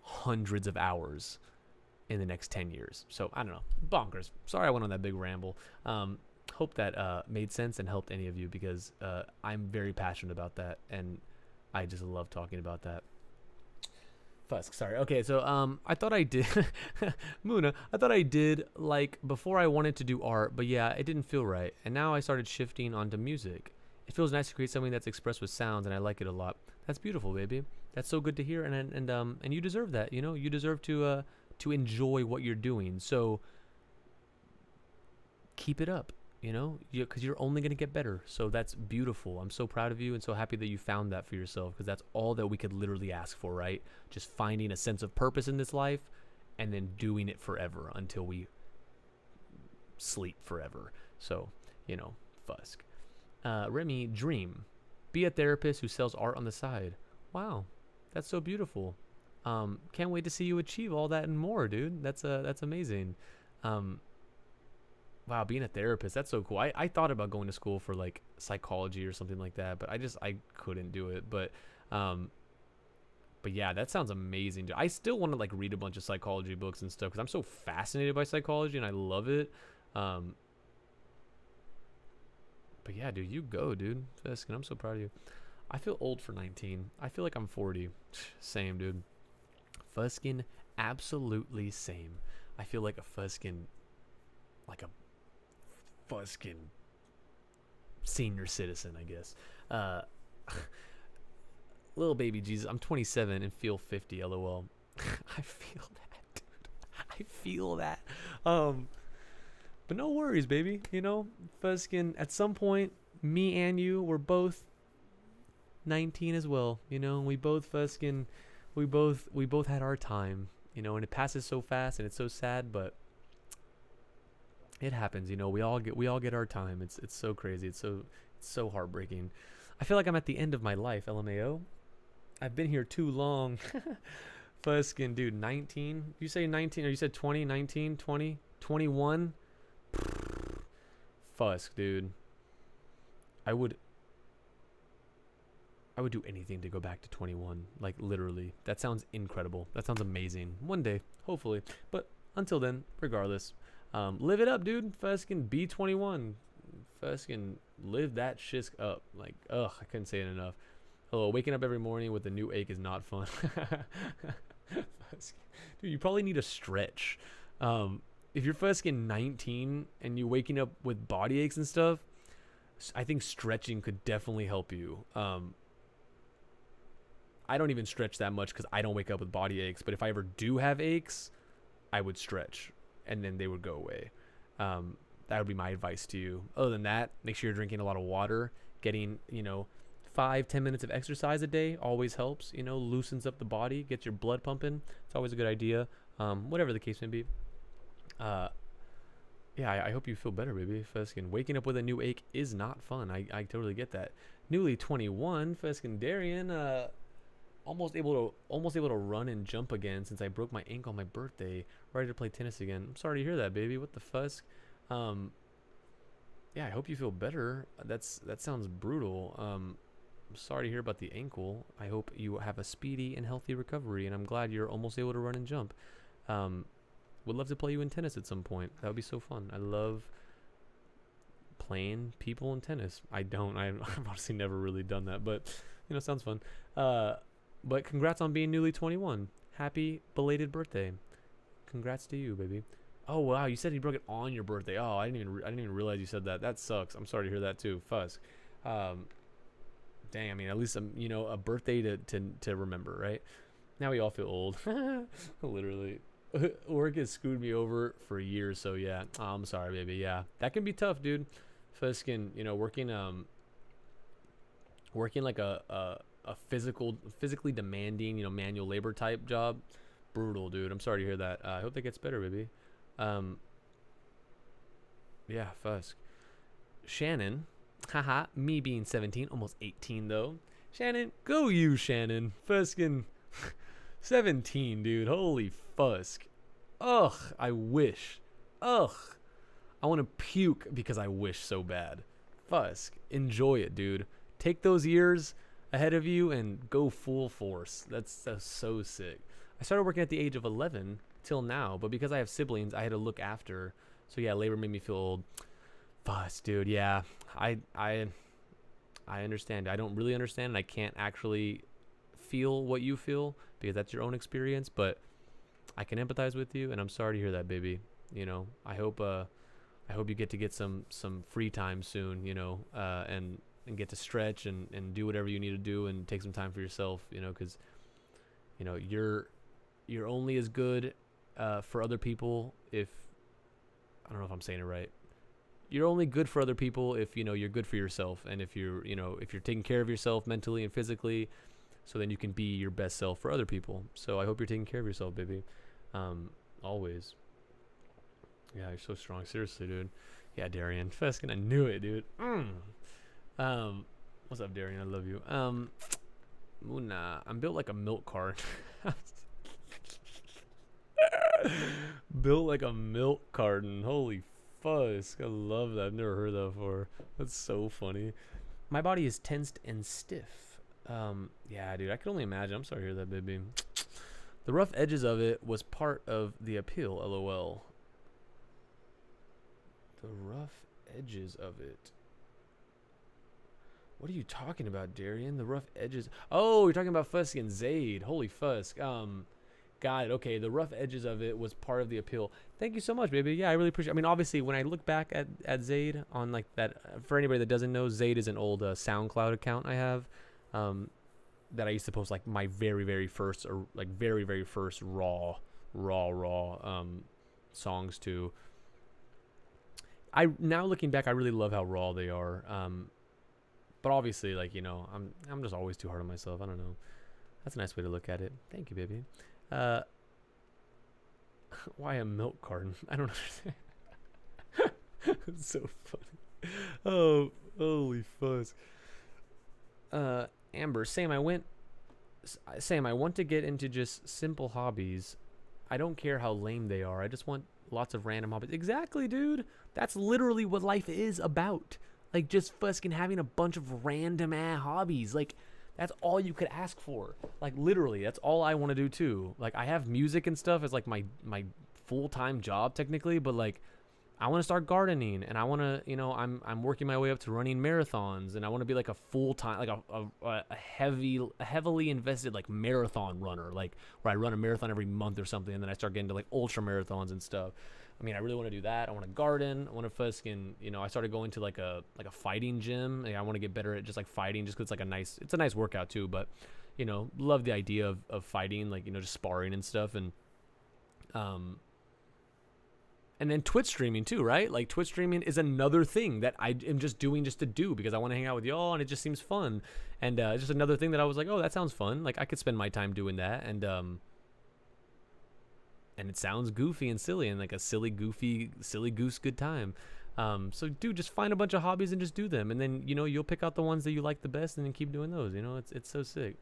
hundreds of hours in the next 10 years. So I don't know, bonkers. Sorry I went on that big ramble. Hope that made sense and helped any of you, because I'm very passionate about that, and I just love talking about that. Fusk, sorry. Okay, so I thought I did Muna, I thought I did, like, before I wanted to do art, but yeah, it didn't feel right. And now I started shifting onto music. It feels nice to create something that's expressed with sounds, and I like it a lot. That's beautiful, baby. That's so good to hear, and you deserve that, You deserve to enjoy what you're doing. So keep it up, because you're only going to get better. So that's beautiful. I'm so proud of you and so happy that you found that for yourself, because that's all that we could literally ask for, right? Just finding a sense of purpose in this life and then doing it forever until we sleep forever. So, Fusk. Remy, dream. Be a therapist who sells art on the side. Wow, that's so beautiful. Can't wait to see you achieve all that and more, dude. That's amazing. Wow, being a therapist, that's so cool. I thought about going to school for like psychology or something like that, but I couldn't do it. But yeah, that sounds amazing. I still want to like read a bunch of psychology books and stuff, because I'm so fascinated by psychology and I love it. But yeah, dude, you go, dude. Feskin, I'm so proud of you. I feel old for 19. I feel like I'm 40. Same, dude. Fuskin, absolutely same. I feel like a Fuskin, like a Fuskin senior citizen, I guess. Little baby Jesus, I'm 27 and feel 50, lol. I feel that, dude. I feel that. But no worries, baby. Fuskin, at some point, me and you were both 19 as well. We both Fuskin, we both had our time. And it passes so fast and it's so sad, but it happens. We all get our time. It's so crazy. It's so heartbreaking. I feel like I'm at the end of my life. LMAO. I've been here too long. Fuskin, dude. 19. You say 19, or you said 20? 19, 20, 21. Fusk, dude. I would do anything to go back to 21. Like, literally. That sounds incredible. That sounds amazing. One day, hopefully. But until then, regardless, live it up, dude. Fuskin, be 21. Fuskin, live that shisk up. Like, ugh, I couldn't say it enough. Hello, waking up every morning with a new ache is not fun. Dude, you probably need a stretch. If you're Fuskin 19 and you're waking up with body aches and stuff, I think stretching could definitely help you. I don't even stretch that much because I don't wake up with body aches. But if I ever do have aches, I would stretch and then they would go away. That would be my advice to you. Other than that, make sure you're drinking a lot of water. Getting, 5-10 minutes of exercise a day always helps. Loosens up the body, gets your blood pumping. It's always a good idea. Whatever the case may be. Yeah, I hope you feel better, baby. Fuskin, waking up with a new ache is not fun. I totally get that. Newly 21, Fuskin Darian, almost able to run and jump again since I broke my ankle on my birthday. Ready to play tennis again. I'm sorry to hear that, baby. What the fusk? Yeah, I hope you feel better. That sounds brutal. I'm sorry to hear about the ankle. I hope you have a speedy and healthy recovery, and I'm glad you're almost able to run and jump. Would love to play you in tennis at some point. That would be so fun. I love playing people in tennis. I've honestly never really done that, but sounds fun. But congrats on being newly 21. Happy belated birthday. Congrats to you, baby. Oh wow, you said you broke it on your birthday. Oh, I didn't even realize you said that. That sucks. I'm sorry to hear that too. Fusk. Dang. I mean, at least a birthday to remember, right? Now we all feel old. Literally. Work has screwed me over for years. So yeah, I'm sorry, baby. Yeah, that can be tough, dude. Fuskin, working like a physically demanding, manual labor type job. Brutal, dude. I'm sorry to hear that. I hope that gets better, baby. Um, yeah, Fusk. Shannon, haha, me being 17, almost 18 though. Shannon, go you, Shannon. Fuskin, 17, dude. Holy Fusk. Ugh, I wish. Ugh, I want to puke because I wish so bad. Fusk, enjoy it, dude. Take those years ahead of you and go full force. That's so sick. I started working at the age of 11 till now, but because I have siblings, I had to look after. So yeah, labor made me feel old. Fuss, dude. Yeah, I understand. I don't really understand, and I can't actually feel what you feel because that's your own experience. But I can empathize with you, and I'm sorry to hear that, baby. I hope you get some free time soon. And get to stretch and do whatever you need to do and take some time for yourself. Because you're only as good for other people if I don't know if I'm saying it right. You're only good for other people if you're good for yourself, and if you're taking care of yourself mentally and physically, so then you can be your best self for other people. So I hope you're taking care of yourself, baby. Always. Yeah, you're so strong. Seriously, dude. Yeah, Darian. Feskin, I knew it, dude. What's up, Darian? I love you. Muna, I'm built like a milk carton. Built like a milk carton. Holy fuzz. I love that. I've never heard that before. That's so funny. My body is tensed and stiff. Yeah, dude, I can only imagine. I'm sorry to hear that, baby. The rough edges of it was part of the appeal, lol. The rough edges of it. What are you talking about, Darian? The rough edges. Oh, you're talking about Fusk and Zaid. Holy Fusk. Got it. Okay, the rough edges of it was part of the appeal. Thank you so much, baby. Yeah, I really appreciate it. I mean, obviously, when I look back at Zaid on like that, for anybody that doesn't know, Zaid is an old SoundCloud account I have that I used to post like my very first raw songs to. Now looking back, I really love how raw they are. But obviously, I'm just always too hard on myself. I don't know. That's a nice way to look at it. Thank you, baby. Why a milk carton? I don't understand. It's so funny. Oh, holy fuzz. Amber, Sam, I want to get into just simple hobbies. I don't care how lame they are. I just want lots of random hobbies. Exactly, dude. That's literally what life is about. Like, just fucking having a bunch of random hobbies. Like, that's all you could ask for. Like, literally, that's all I want to do too. Like, I have music and stuff as like my full-time job technically, but like I want to start gardening, and I want to, I'm working my way up to running marathons, and I want to be like a full-time, like a heavily invested like marathon runner, like where I run a marathon every month or something, and then I start getting to like ultra marathons and stuff. I mean, I really want to do that. I want to garden. I want to fucking, I started going to like a fighting gym. Like, I want to get better at just like fighting, just 'cause it's like it's a nice workout too. But, love the idea of fighting, like, just sparring and stuff. And then Twitch streaming too, right? Like, Twitch streaming is another thing that I am just doing just to do because I want to hang out with y'all and it just seems fun. And it's just another thing that I was like, oh, that sounds fun. Like, I could spend my time doing that. And it sounds goofy and silly and like a silly goose good time. So dude, just find a bunch of hobbies and just do them. And then, you'll pick out the ones that you like the best and then keep doing those. It's so sick.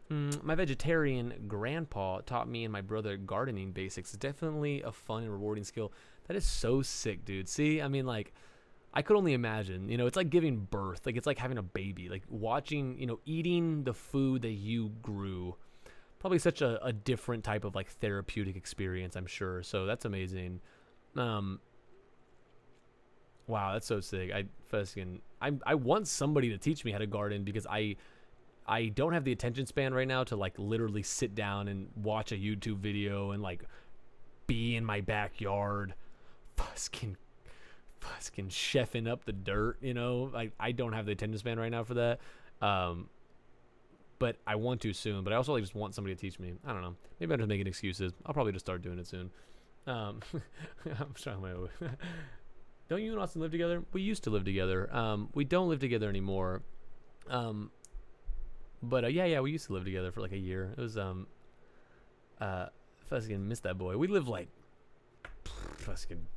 My vegetarian grandpa taught me and my brother gardening basics. It's definitely a fun and rewarding skill. That is so sick, dude. See, I mean, like, I could only imagine, it's like giving birth. Like, it's like having a baby, like watching, eating the food that you grew. Probably such a different type of like therapeutic experience, I'm sure. So that's amazing. Wow, that's so sick. I want somebody to teach me how to garden because I don't have the attention span right now to like literally sit down and watch a YouTube video and like be in my backyard fucking chefing up the dirt, I don't have the attention span right now for that. but I want to soon. But I also like just want somebody to teach me. I don't know. Maybe I'm just making excuses. I'll probably just start doing it soon. I'm trying my way. Don't you and Austin live together? We used to live together. We don't live together anymore. But yeah, we used to live together for like a year. It was fucking miss that boy. We live like fucking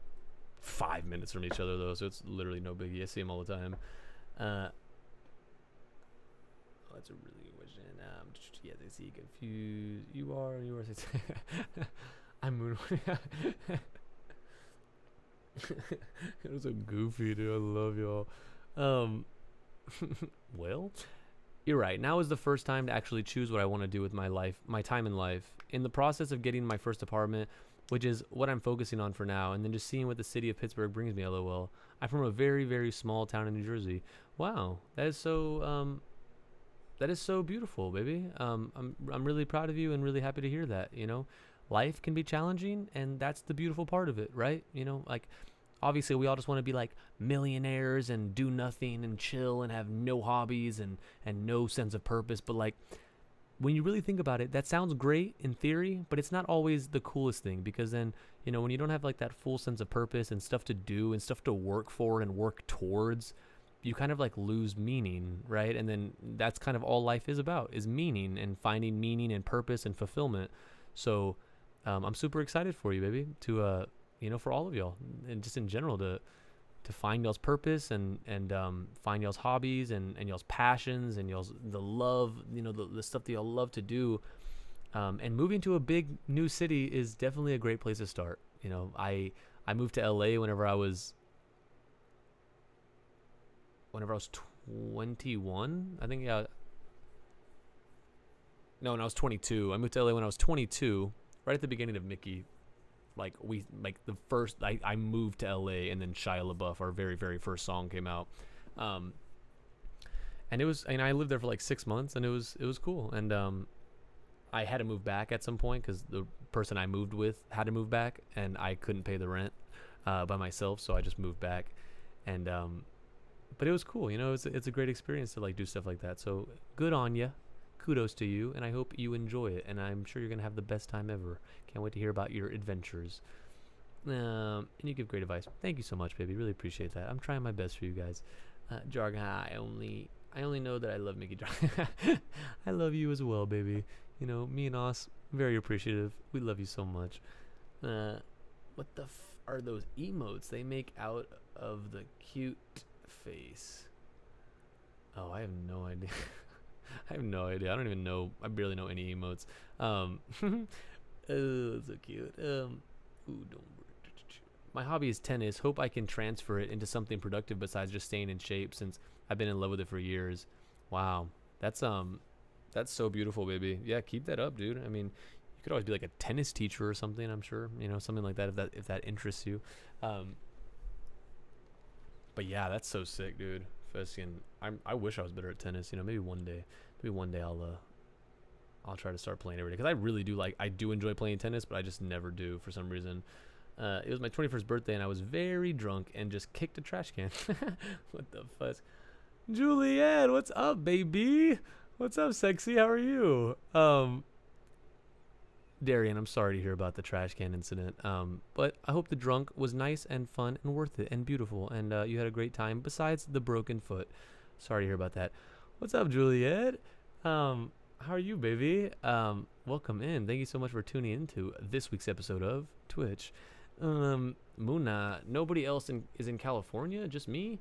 5 minutes from each other though, so it's literally no biggie. I see him all the time. That's a really good question. Yeah, they see you confused. You are. I'm Moon. It was so goofy, dude. I love y'all. Well, you're right. Now is the first time to actually choose what I want to do with my life, my time in life. In the process of getting my first apartment, which is what I'm focusing on for now, and then just seeing what the city of Pittsburgh brings me. LOL. I'm from a very, very small town in New Jersey. Wow, that is so beautiful, baby. I'm really proud of you and really happy to hear that. You know, life can be challenging, and that's the beautiful part of it, right? You know, like obviously we all just want to be like millionaires and do nothing and chill and have no hobbies and no sense of purpose. But like when you really think about it, that sounds great in theory, but it's not always the coolest thing, because then, you know, when you don't have like that full sense of purpose and stuff to do and stuff to work for and work towards, you kind of like lose meaning, right? And then that's kind of all life is about, is meaning and finding meaning and purpose and fulfillment. So I'm super excited for you, baby, to you know, for all of y'all and just in general to find y'all's purpose and find y'all's hobbies and y'all's passions and y'all's the love, you know, the stuff that y'all love to do. And moving to a big new city is definitely a great place to start. You know, I moved to LA whenever I was 21, I think. Yeah. No, when I was 22. I moved to LA when I was 22, right at the beginning of Mickey. I moved to LA, and then Shia LaBeouf, our very, very first song, came out. And it was, and I lived there for like 6 months, and it was cool. And I had to move back at some point because the person I moved with had to move back, and I couldn't pay the rent by myself, so I just moved back. And but it was cool, you know. It's a great experience to like do stuff like that. So good on you. Kudos to you, and I hope you enjoy it, and I'm sure you're going to have the best time ever. Can't wait to hear about your adventures. And you give great advice. Thank you so much, baby. Really appreciate that. I'm trying my best for you guys. Jargon, I only know that I love Mickey Jargon. I love you as well, baby. You know, me and Os, very appreciative. We love you so much. What the are those emotes they make out of the cute face? Oh, I have no idea. I have no idea. I don't even know. I barely know any emotes. Oh, so cute. My hobby is tennis. Hope I can transfer it into something productive besides just staying in shape, since I've been in love with it for years. Wow. That's so beautiful, baby. Yeah, keep that up, dude. I mean, you could always be like a tennis teacher or something, I'm sure. You know, something like that if that interests you. But yeah, that's so sick, dude. I wish I was better at tennis. You know, maybe one day I'll try to start playing every day, because I really do I do enjoy playing tennis, but I just never do for some reason. It was my 21st birthday, and I was very drunk and just kicked a trash can. What the fuck? Juliet, what's up, baby? What's up, sexy? How are you? Darian, I'm sorry to hear about the trash can incident. But I hope the drunk was nice and fun and worth it and beautiful, and you had a great time besides the broken foot. Sorry to hear about that. What's up, Juliet? How are you, baby? Welcome in. Thank you so much for tuning into this week's episode of Twitch. Muna, nobody else is in California? Just me?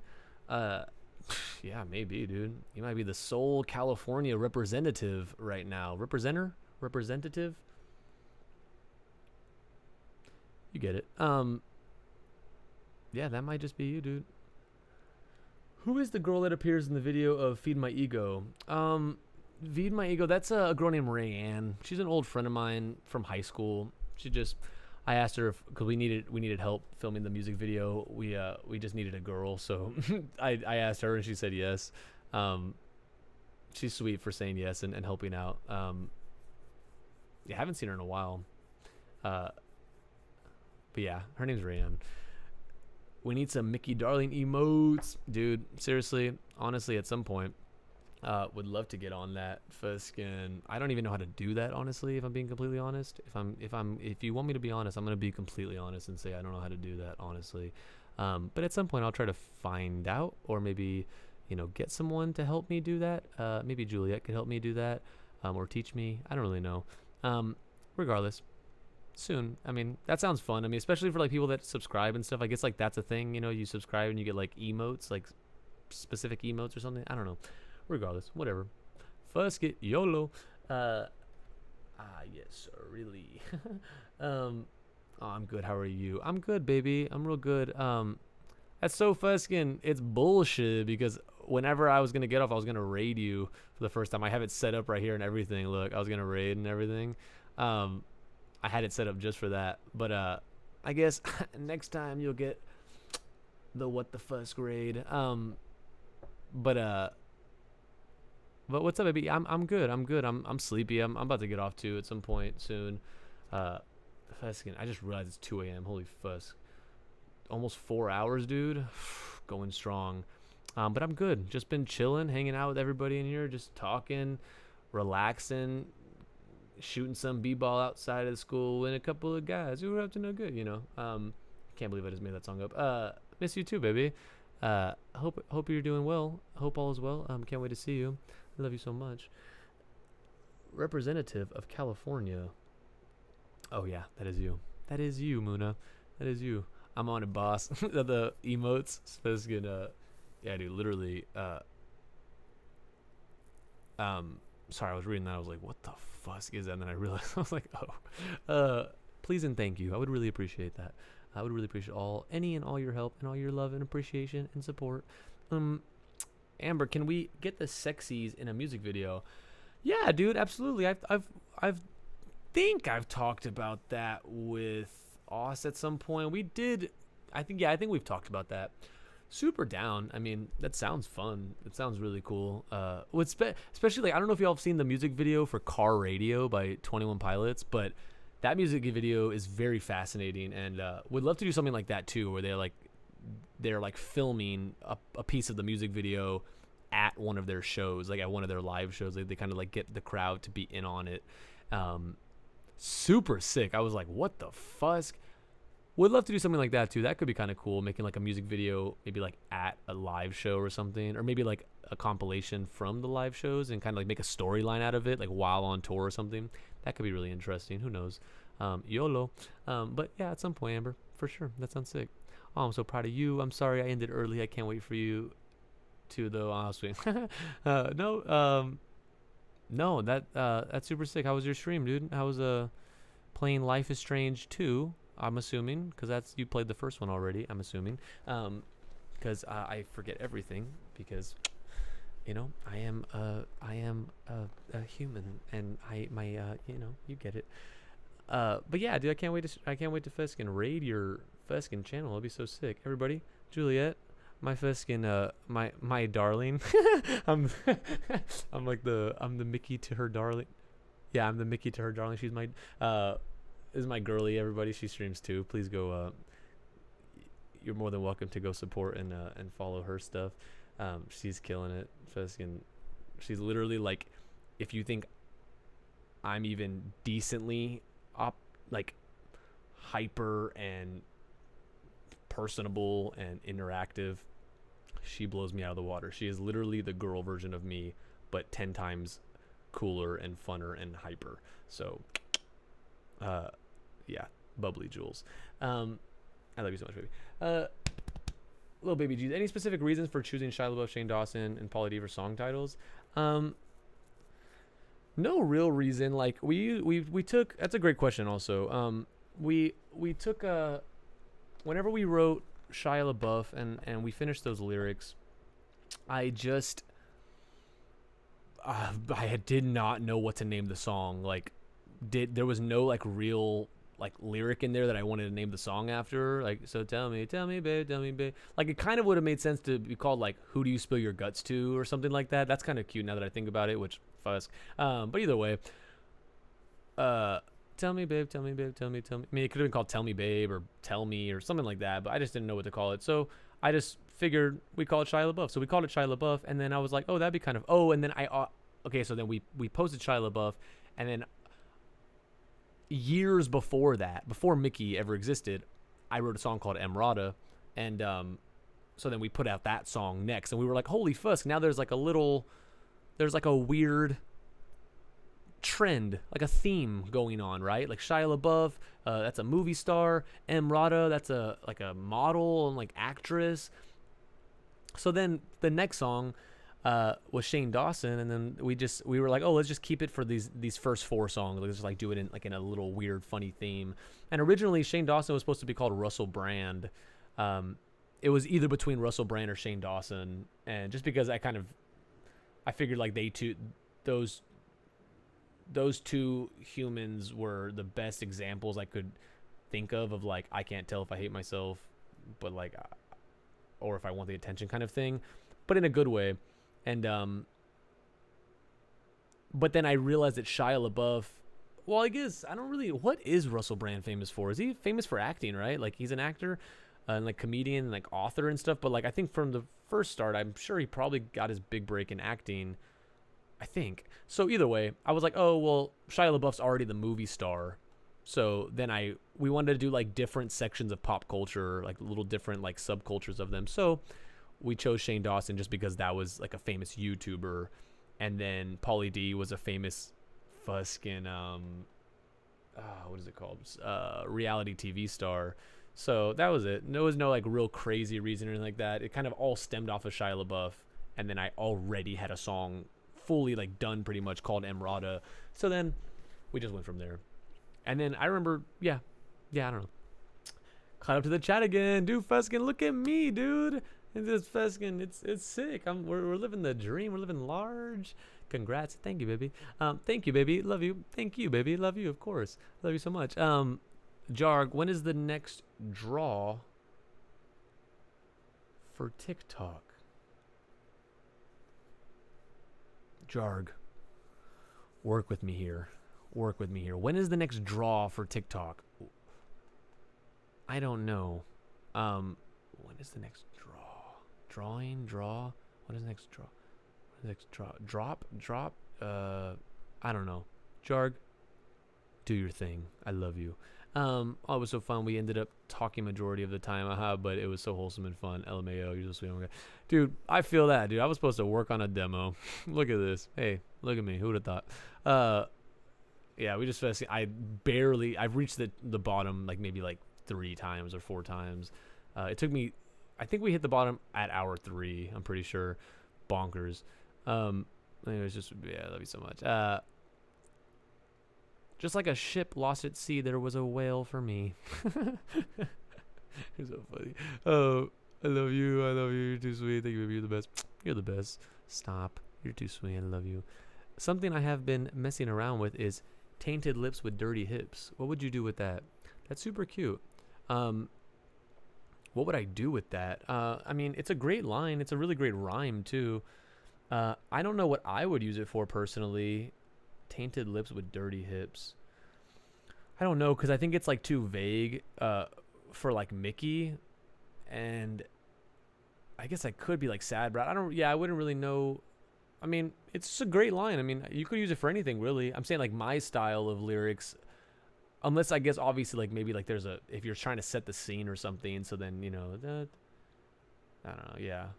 Yeah, maybe, dude. You might be the sole California representative right now. Representative? You get it. Yeah, that might just be you, dude. Who is the girl that appears in the video of Feed My Ego? Feed My Ego, that's a girl named Rayanne. She's an old friend of mine from high school. I asked her because we needed help filming the music video. We just needed a girl, so I asked her and she said yes. She's sweet for saying yes and helping out. Yeah, I haven't seen her in a while. But yeah, her name's Rayanne. We need some Mickey Darling emotes. Dude, seriously, honestly, at some point, Would love to get on that Fuskin. I don't even know how to do that, honestly. If I'm being completely honest, if you want me to be honest, I'm gonna be completely honest and say I don't know how to do that, honestly. But at some point, I'll try to find out, or maybe, get someone to help me do that. Maybe Juliet could help me do that, or teach me. I don't really know. Regardless, soon. I mean, that sounds fun. I mean, especially for like people that subscribe and stuff. I guess like that's a thing. You subscribe and you get like emotes, like specific emotes or something. I don't know. Regardless, whatever. First get YOLO. Yes, sir, really. I'm good. How are you? I'm good, baby. I'm real good. That's so Fuskin. It's bullshit because whenever I was gonna get off, I was gonna raid you for the first time. I have it set up right here and everything. Look, I was gonna raid and everything. I had it set up just for that. But I guess next time you'll get the what the Fusk raid. But what's up, baby? I'm good. I'm good. I'm sleepy. I'm about to get off too at some point soon. Fuskin. I just realized it's 2 a.m. Holy fuss. Almost 4 hours, dude. Going strong. But I'm good. Just been chilling, hanging out with everybody in here, just talking, relaxing, shooting some b-ball outside of the school, and a couple of guys who were up to no good. Can't believe I just made that song up. Miss you too, baby. Hope you're doing well. Hope all is well. Can't wait to see you. I love you so much. Representative of California. Oh yeah, that is you. That is you, Muna. That is you. I'm on it, boss. The emotes. Supposed to get yeah, dude. Literally. Sorry, I was reading that. I was like, what the fuck is that? And then I realized I was like, oh. Please and thank you. I would really appreciate that. I would really appreciate any and all your help and all your love and appreciation and support. Amber, can we get the sexies in a music video? Yeah, dude, absolutely. I've think I've talked about that with Oz at some point. We did. I think we've talked about that. Super down. I mean, that sounds fun. It sounds really cool. Especially like I don't know if y'all have seen the music video for Car Radio by 21 Pilots, but that music video is very fascinating, and would love to do something like that too, where they're filming a piece of the music video at one of their shows, like at one of their live shows. They kind of like get the crowd to be in on it. Super sick. I was like, what the fusk? Would love to do something like that too. That could be kind of cool, making like a music video, maybe like at a live show or something, or maybe like a compilation from the live shows and kind of like make a storyline out of it, like while on tour or something. That could be really interesting. Who knows? YOLO. But yeah, at some point, Amber, for sure. That sounds sick. Oh, I'm so proud of you. I'm sorry I ended early. I can't wait for you to, though. Honestly. No, that's super sick. How was your stream, dude? How was playing Life is Strange 2? I'm assuming, because you played the first one already. I'm assuming, because I forget everything because, I am a human, and you get it. But yeah, dude, I can't wait to Fuskin raid your Fuskin channel. It'll be so sick. Everybody, Juliet, my Fuskin, my darling. I'm the Mickey to her darling. Yeah, I'm the Mickey to her darling. She's my this is my girly. Everybody, she streams too. Please go. You're more than welcome to go support and follow her stuff. She's killing it. Fuskin. She's literally like, if you think I'm even decently hyper and personable and interactive, she blows me out of the water. She is literally the girl version of me, but 10 times cooler and funner and hyper. So yeah, bubbly Jules. I love you so much, baby. Little baby G, any specific reasons for choosing Shia LaBeouf, Shane Dawson, and Pauly D for song titles? No real reason. Like we took. That's a great question. Also, we took whenever we wrote Shia LaBeouf and we finished those lyrics, I did not know what to name the song. There was no real lyric in there that I wanted to name the song after. So tell me babe, like it kind of would have made sense to be called Who Do You Spill Your Guts To or something like that. That's kind of cute now that I think about it, which fusk. But either way, tell me babe, tell me. I mean, it could have been called Tell Me Babe or Tell Me or something like that, but I just didn't know what to call it. So I just figured we call it Shia LaBeouf. So we called it Shia LaBeouf, and then I was like, oh, that'd be kind of. Oh, and then okay, so then we posted Shia LaBeouf, and then years before that, before Mickey ever existed, I wrote a song called Emrata, and so then we put out that song next, and we were like, holy fuck! Now there's like a weird trend, like a theme going on, right? Like Shia LaBeouf, that's a movie star. Emrata, that's a model and like actress. So then the next song was Shane Dawson, and then we were like, oh, let's just keep it for these first 4 songs. Let's just like do it in a little weird, funny theme. And originally Shane Dawson was supposed to be called Russell Brand. It was either between Russell Brand or Shane Dawson, and just because I figured like those two humans were the best examples I could think of like, I can't tell if I hate myself, but like, or if I want the attention kind of thing, but in a good way. And but then I realized that Shia LaBeouf, well, I guess I don't really. What is Russell Brand famous for? Is he famous for acting? Right, like he's an actor, and like comedian, and like author and stuff. But like I think from the first start, I'm sure he probably got his big break in acting. I think so. Either way, I was like, oh well, Shia LaBeouf's already the movie star, so then we wanted to do like different sections of pop culture, like little different like subcultures of them. So we chose Shane Dawson just because that was like a famous YouTuber, and then Pauly D was a famous Fuskin what is it called? Reality TV star. So that was it. There was no like real crazy reason or anything like that. It kind of all stemmed off of Shia LaBeouf, and then I already had a song fully like done pretty much called Emrata. So then we just went from there. And then I remember, yeah, I don't know. Caught up to the chat again, dude. Fuskin, look at me, dude. It's just Fuskin. It's sick. We're living the dream. We're living large. Congrats. Thank you, baby. Thank you, baby. Love you. Thank you, baby. Love you, of course. Love you so much. Jarg, when is the next draw for TikTok? Jarg, work with me here. When is the next draw for TikTok? I don't know. When is the next draw? Draw? What is the next draw? Drop? I don't know. Jarg, do your thing. I love you. Oh, it was so fun. We ended up talking majority of the time, but it was so wholesome and fun. LMAO, you're so sweet. Oh my God. Dude, I feel that, dude. I was supposed to work on a demo. Look at this. Hey, look at me. Who would have thought? Yeah, we just, I've reached the bottom like maybe like 3 times or 4 times. It took me, I think we hit the bottom at hour 3. I'm pretty sure. Bonkers. Anyways, just, yeah, I love you so much. Just like a ship lost at sea, there was a whale for me. You're so funny. Oh, I love you. You're too sweet. Thank you, baby. You're the best. You're the best. Stop. You're too sweet. I love you. Something I have been messing around with is tainted lips with dirty hips. What would you do with that? That's super cute. What would I do with that? I mean, it's a great line. It's a really great rhyme, too. I don't know what I would use it for personally. Tainted lips with dirty hips. I don't know, because I think it's like too vague for like Mickey, and I guess I could be like sad, but I wouldn't really know. I mean, it's just a great line. I mean, you could use it for anything, really. I'm saying like my style of lyrics, unless I guess obviously like maybe like if you're trying to set the scene or something, so then that, I don't know. Yeah.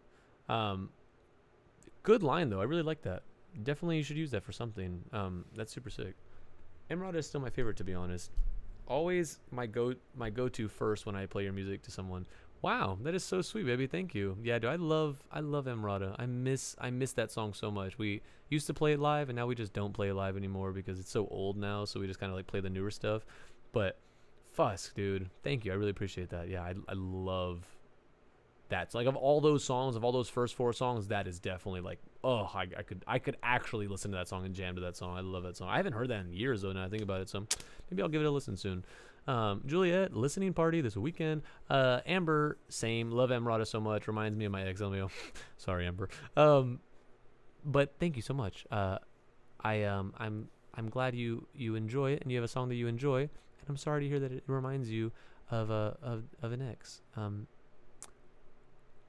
Good line though. I really like that. Definitely you should use that for something. That's super sick. Emrata is still my favorite, to be honest. Always my go-to first when I play your music to someone. Wow, that is so sweet, baby. Thank you. Yeah, dude, I love Emrata. I miss that song so much. We used to play it live, and now we just don't play it live anymore because it's so old now. So we just kind of like play the newer stuff. But Fusk, dude, thank you. I really appreciate that. Yeah, I love that. So like of all those songs, of all those first 4 songs, that is definitely like, oh, I could actually listen to that song and jam to that song. I love that song. I haven't heard that in years though. Now I think about it, so maybe I'll give it a listen soon. Juliet, listening party this weekend. Amber, same. Love Emrata so much. Reminds me of my ex. LMAO. Sorry, Amber. But thank you so much. I'm glad you enjoy it and you have a song that you enjoy. And I'm sorry to hear that it reminds you of an ex.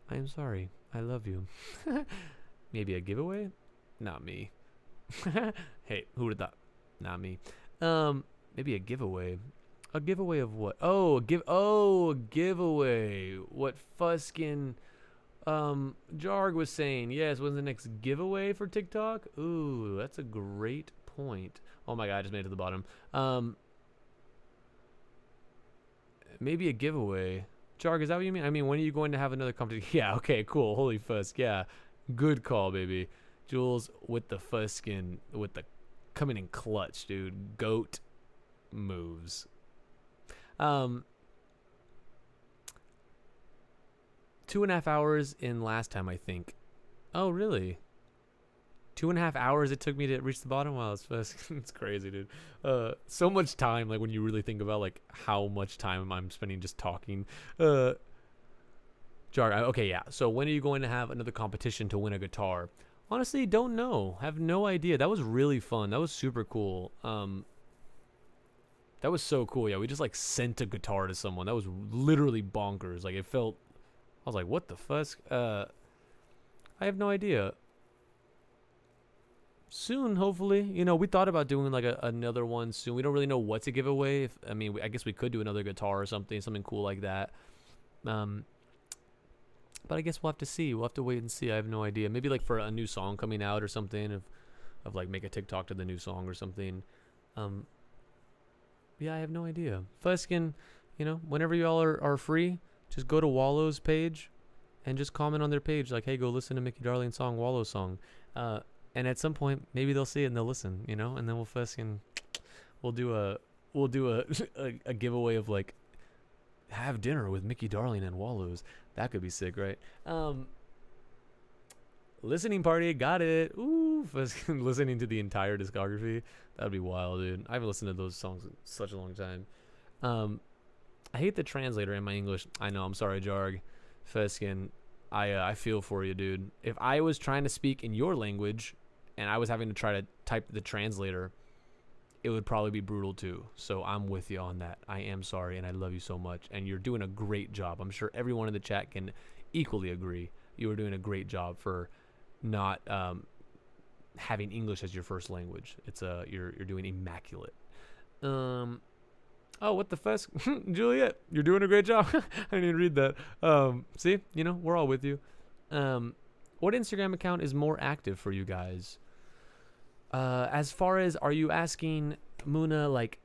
I am sorry. I love you. Maybe a giveaway? Not me. Hey, who would have thought? Not me. Maybe a giveaway. A giveaway of what? Oh, a giveaway. What Fuskin Jarg was saying. Yes, when's the next giveaway for TikTok? Ooh, that's a great point. Oh my god, I just made it to the bottom. Maybe a giveaway. Jarg, is that what you mean? I mean, when are you going to have another competition? Yeah, okay, cool. Holy Fusk. Yeah. Good call, baby. Jules with the Fuskin, with the coming in clutch, dude. Goat moves. 2.5 hours in last time, I think. Oh, really? 2.5 hours it took me to reach the bottom. Wow, it's crazy, dude. So much time, like when you really think about like how much time I'm spending just talking. Jar, okay, yeah. So when are you going to have another competition to win a guitar? Honestly, don't know. Have no idea. That was really fun. That was super cool. That was so cool. Yeah, we just like sent a guitar to someone. That was literally bonkers. Like it felt. I was like, what the fuck? I have no idea. Soon, hopefully. You know, we thought about doing like another one soon. We don't really know what to give away. I guess we could do another guitar or something cool like that. But I guess we'll have to see. We'll have to wait and see. I have no idea. Maybe like for a new song coming out or something. Of like make a TikTok to the new song or something. Yeah, I have no idea. Fuskin, you know, whenever y'all are free, just go to Wallow's page and just comment on their page like, hey, go listen to Mickey Darling's song, Wallow's song. And at some point, maybe they'll see it and they'll listen, you know, and then we'll do a giveaway of like have dinner with Mickey Darling and Wallow's. That could be sick, right? Listening party, got it. Ooh, listening to the entire discography. That'd be wild, dude. I haven't listened to those songs in such a long time. I hate the translator in my English. I know, I'm sorry, Jarg. Feskin, I feel for you, dude. If I was trying to speak in your language and I was having to try to type the translator, it would probably be brutal too. So I'm with you on that. I am sorry and I love you so much. And you're doing a great job. I'm sure everyone in the chat can equally agree. You are doing a great job for not having English as your first language. It's you're doing immaculate. Oh, what the fuck? Juliet, you're doing a great job. I didn't even read that. See, you know, we're all with you. What Instagram account is more active for you guys? As far as, are you asking Muna, like,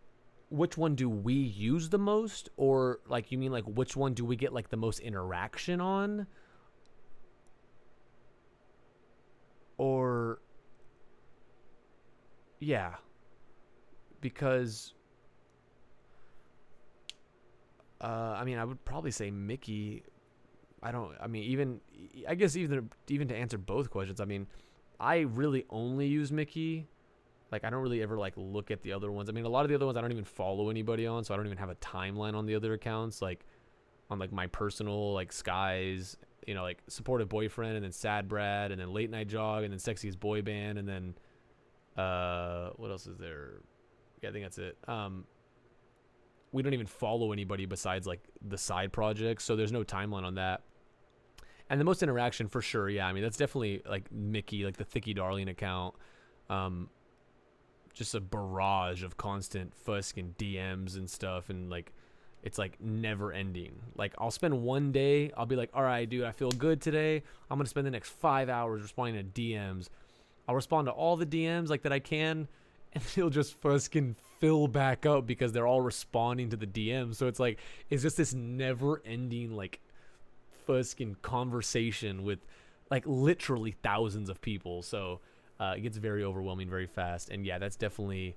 which one do we use the most? Or, like, you mean, like, which one do we get, like, the most interaction on? Or, yeah. Because... I mean, I would probably say Mickey. I guess even to answer both questions, I mean, I really only use Mickey. Like, I don't really ever, like, look at the other ones. I mean, a lot of the other ones I don't even follow anybody on, so I don't even have a timeline on the other accounts. Like, on, like, my personal, like, Skies, you know, like, Supportive Boyfriend, and then Sad Brad, and then Late Night Jog, and then Sexiest Boy Band, and then, what else is there? Yeah, I think that's it. We don't even follow anybody besides like the side projects, so there's no timeline on that. And the most interaction for sure, yeah. I mean, that's definitely like Mickey, like the Thicky Darling account. Just a barrage of constant fusk and DMs and stuff, and like it's like never ending. Like I'll spend one day, I'll be like, all right, dude, I feel good today. I'm gonna spend the next 5 hours responding to DMs. I'll respond to all the DMs like that I can, and they'll just fucking fill back up because they're all responding to the DM. So it's like, it's just this never ending like fucking conversation with like literally thousands of people. So it gets very overwhelming very fast. And yeah, that's definitely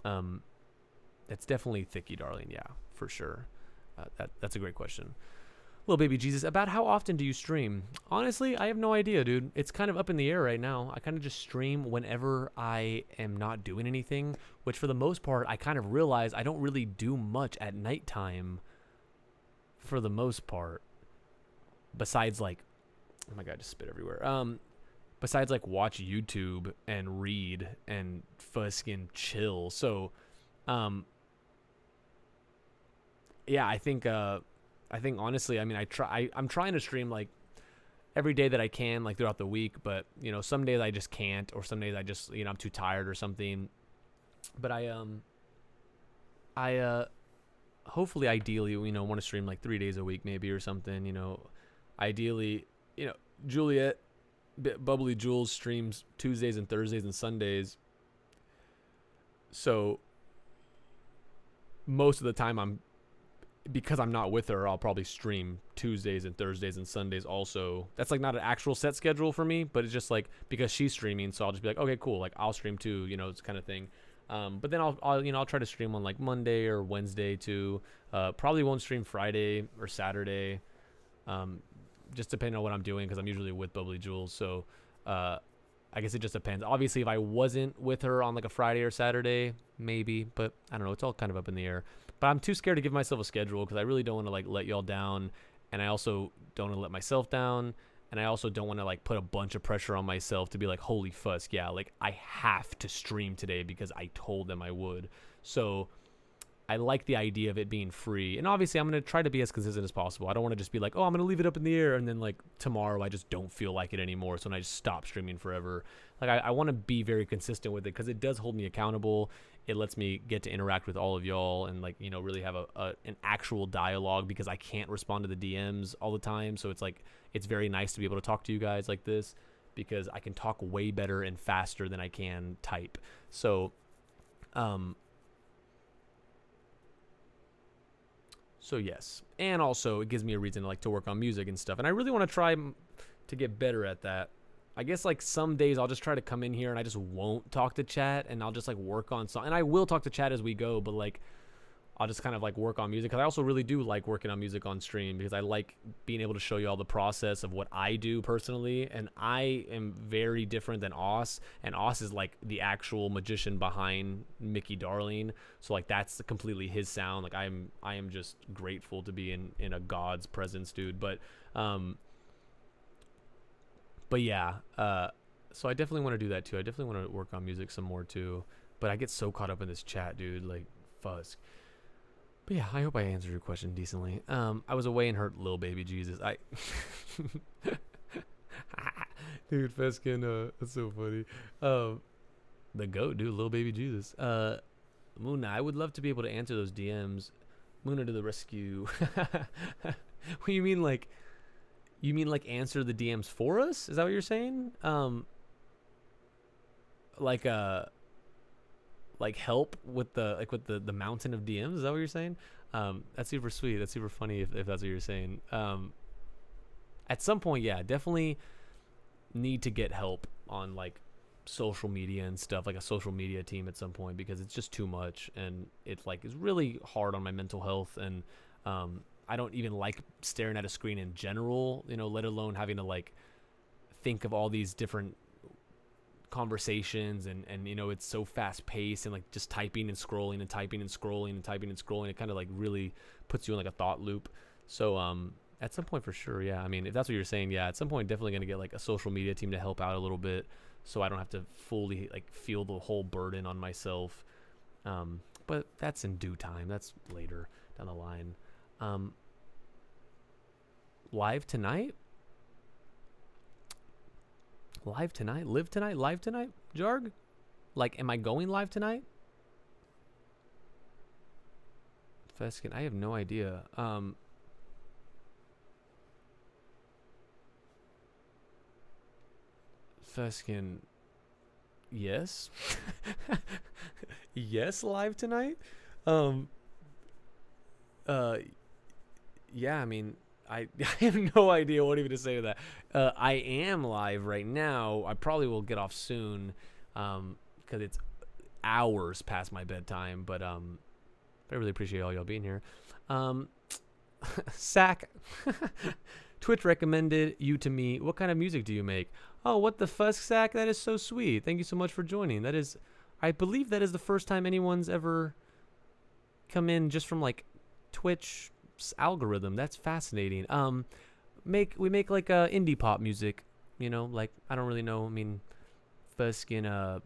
Thicky Darling. Yeah, for sure. That's a great question. Little baby Jesus, about how often do you stream? Honestly, I have no idea, dude. It's kind of up in the air right now. I kind of just stream whenever I am not doing anything, which for the most part, I kind of realize I don't really do much at nighttime for the most part. Besides like, oh my God, just spit everywhere. Besides like watch YouTube and read and fucking chill. So, yeah, I think honestly, I mean, I'm trying to stream like every day that I can, like throughout the week. But some days I just can't, or some days I just I'm too tired or something. But I hopefully, ideally, want to stream like 3 days a week, maybe, or something. Ideally, Juliet, Bubbly Jules streams Tuesdays and Thursdays and Sundays. So most of the time because I'm not with her, I'll probably stream Tuesdays and Thursdays and Sundays also. That's like not an actual set schedule for me, but it's just like because she's streaming, so I'll just be like, okay, cool, like I'll stream too, it's kind of thing. But then I'll try to stream on like Monday or Wednesday too. Probably won't stream Friday or Saturday, just depending on what I'm doing, because I'm usually with Bubbly Jules. So I guess it just depends. Obviously, if I wasn't with her on like a Friday or Saturday, maybe, but I don't know. It's all kind of up in the air. But I'm too scared to give myself a schedule because I really don't want to like let y'all down, and I also don't want to let myself down, and I also don't want to like put a bunch of pressure on myself to be like, holy fuss, yeah, like I have to stream today because I told them I would. So I like the idea of it being free. And obviously, I'm going to try to be as consistent as possible. I don't want to just be like, oh, I'm going to leave it up in the air, and then like tomorrow I just don't feel like it anymore. So then I just stop streaming forever. Like I want to be very consistent with it because it does hold me accountable. It lets me get to interact with all of y'all and like, really have an actual dialogue because I can't respond to the DMs all the time. So it's like, it's very nice to be able to talk to you guys like this because I can talk way better and faster than I can type. So yes, and also it gives me a reason to work on music and stuff, and I really want to try to get better at that. I guess like some days I'll just try to come in here and I just won't talk to chat, and I'll just like work on something, and I will talk to chat as we go, but like I'll just kind of like work on music because I also really do like working on music on stream because I like being able to show you all the process of what I do personally. And I am very different than Oz, and Oz is like the actual magician behind Mickey Darling. So like that's completely his sound. Like I am just grateful to be in a God's presence, dude. But yeah, so I definitely want to do that too. I definitely want to work on music some more too. But I get so caught up in this chat, dude. Like, fuzz. But yeah, I hope I answered your question decently. I was away and heard Lil Baby Jesus. Dude, Feskin, that's so funny. The GOAT, dude, Lil Baby Jesus. Muna, I would love to be able to answer those DMs. Muna to the rescue. What you mean, like answer the DMs for us? Is that what you're saying? Like help with the mountain of DMs. Is that what you're saying? That's super sweet. That's super funny if that's what you're saying. At some point, yeah, definitely need to get help on like social media and stuff, like a social media team at some point, because it's just too much, and it's like it's really hard on my mental health, and I don't even like staring at a screen in general, let alone having to like think of all these different conversations, and it's so fast paced, and like just typing and scrolling and typing and scrolling and typing and scrolling, it kind of like really puts you in like a thought loop. So at some point for sure, yeah, I mean, if that's what you're saying, yeah, at some point definitely going to get like a social media team to help out a little bit, so I don't have to fully like feel the whole burden on myself. But that's in due time, that's later down the line. Live tonight, Jarg? Like, am I going live tonight? Feskin, I have no idea. Feskin, yes. Yes, live tonight? Yeah, I mean, I have no idea what even to say to that. I am live right now. I probably will get off soon because it's hours past my bedtime. But I really appreciate all y'all being here. Sack. Twitch recommended you to me. What kind of music do you make? Oh, what the fuck, Sack? That is so sweet. Thank you so much for joining. That is, I believe that is the first time anyone's ever come in just from like Twitch algorithm. That's fascinating. We make like indie pop music, like I don't really know. I mean, Feskin,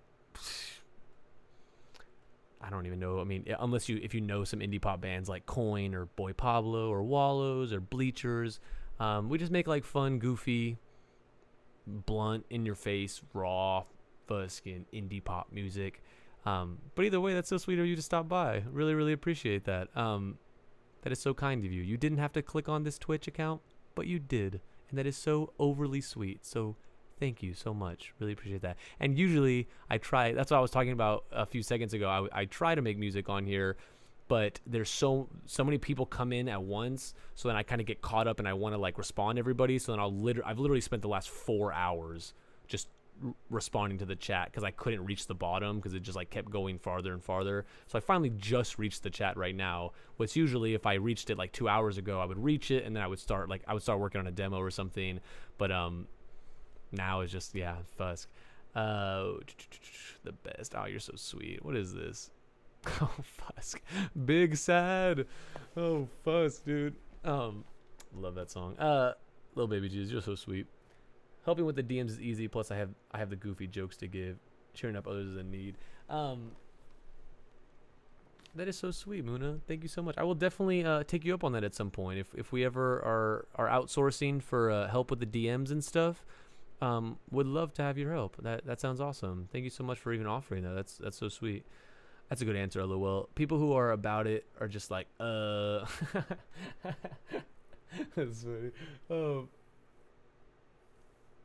I don't even know. I mean, unless if you know some indie pop bands like Coin or Boy Pablo or Wallows or Bleachers, we just make like fun, goofy, blunt, in your face, raw, fucking indie pop music. But either way, that's so sweet of you to stop by. Really, really appreciate that. That is so kind of you. You didn't have to click on this Twitch account, but you did. And that is so overly sweet. So thank you so much. Really appreciate that. And usually I try, that's what I was talking about a few seconds ago. I try to make music on here, but there's so many people come in at once. So then I kind of get caught up and I want to like respond to everybody. So then I've literally spent the last 4 hours just responding to the chat because I couldn't reach the bottom because it just like kept going farther and farther. So I finally just reached the chat right now, which usually if I reached it like 2 hours ago, I would reach it and then I would start working on a demo or something. But now it's just, yeah, Fusk. The best. Oh, you're so sweet. What is this? Oh, Fusk. Big sad. Oh, Fusk, dude. Love that song. Little Baby Jesus, you're so sweet. Helping with the DMs is easy. Plus, I have the goofy jokes to give. Cheering up others in need. That is so sweet, Muna. Thank you so much. I will definitely take you up on that at some point. If we ever are outsourcing for help with the DMs and stuff, would love to have your help. That sounds awesome. Thank you so much for even offering that. That's so sweet. That's a good answer, LOL. People who are about it are just like, That's funny.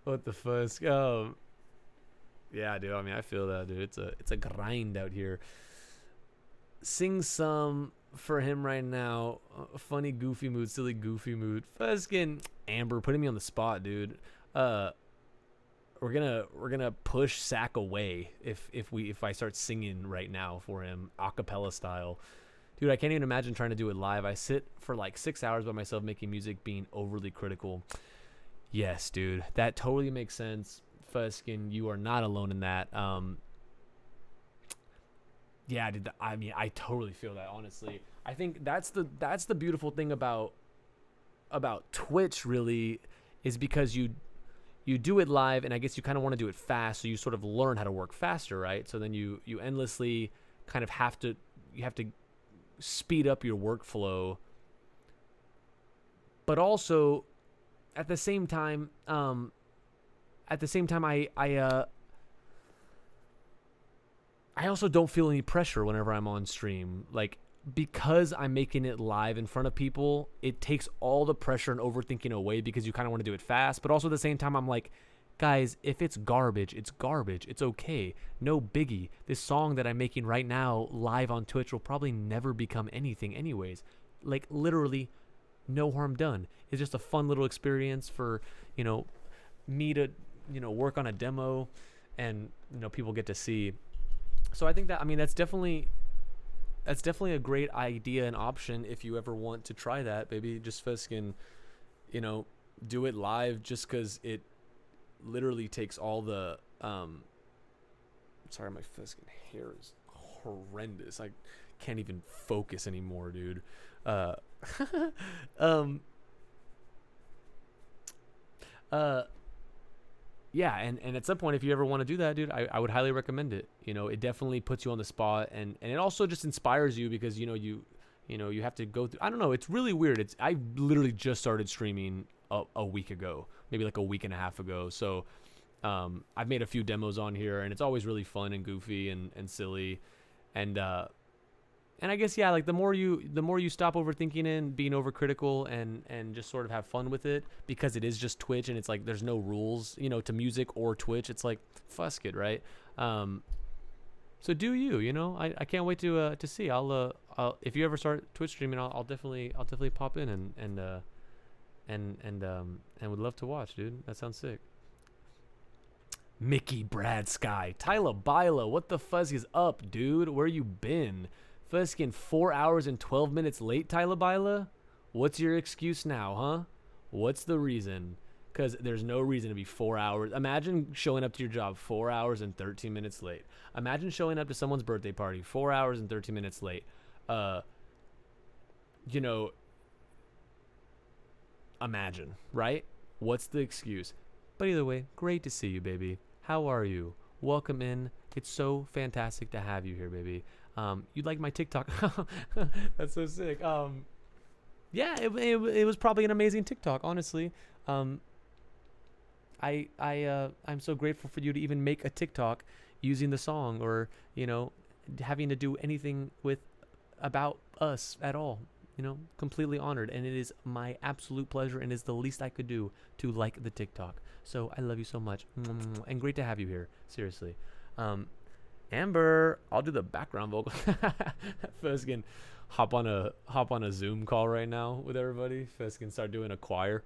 What the fuck? Yeah, dude. I mean, I feel that, dude. It's a grind out here. Sing some for him right now. Funny, goofy mood, silly, goofy mood. Fuskin' Amber putting me on the spot, dude. We're gonna push Sack away if I start singing right now for him, a cappella style. Dude, I can't even imagine trying to do it live. I sit for like 6 hours by myself making music, being overly critical. Yes, dude, that totally makes sense. Fuskin, you are not alone in that. Yeah, dude. I mean, I totally feel that. Honestly, I think that's the beautiful thing about Twitch. Really, is because you do it live, and I guess you kind of want to do it fast, so you sort of learn how to work faster, right? So then you endlessly kind of have to speed up your workflow, but also at the same time, I also don't feel any pressure whenever I'm on stream. Like, because I'm making it live in front of people, it takes all the pressure and overthinking away because you kind of want to do it fast. But also at the same time, I'm like, guys, if it's garbage, it's garbage. It's okay. No biggie. This song that I'm making right now live on Twitch will probably never become anything anyways. Like, literally no harm done. It's just a fun little experience for, me to, work on a demo and, people get to see. So I think that, I mean, that's definitely a great idea and option if you ever want to try that, baby. Just fucking, do it live just because it literally takes all the, sorry, my fucking hair is horrendous. I can't even focus anymore, dude. Yeah, and at some point, if you ever want to do that, dude, I would highly recommend it. It definitely puts you on the spot, and it also just inspires you because you have to go through. I don't know. It's really weird. I literally just started streaming a week ago, maybe like a week and a half ago. So I've made a few demos on here, and it's always really fun and goofy and silly, and I guess, yeah, like the more you stop overthinking and being overcritical and just sort of have fun with it, because it is just Twitch and it's like there's no rules, to music or Twitch. It's like, fuck it, right? So do you? I can't wait to see. I'll if you ever start Twitch streaming, I'll definitely pop in and would love to watch, dude. That sounds sick. Mickey Brad Sky Tyler Bila, what the fuzz is up, dude? Where you been? Fuskin 4 hours and 12 minutes late, Tyler Bila? What's your excuse now, huh? What's the reason? Because there's no reason to be 4 hours. Imagine showing up to your job 4 hours and 13 minutes late. Imagine showing up to someone's birthday party 4 hours and 13 minutes late. Imagine, right? What's the excuse? But either way, great to see you, baby. How are you? Welcome in. It's so fantastic to have you here, baby. You like my TikTok? That's so sick. Yeah, it was probably an amazing TikTok, honestly. I'm so grateful for you to even make a TikTok using the song, or having to do anything with about us at all. Completely honored, and it is my absolute pleasure, and is the least I could do to like the TikTok. So I love you so much, and great to have you here. Seriously, Amber, I'll do the background vocal. First can hop on a Zoom call right now with everybody. First can start doing a choir.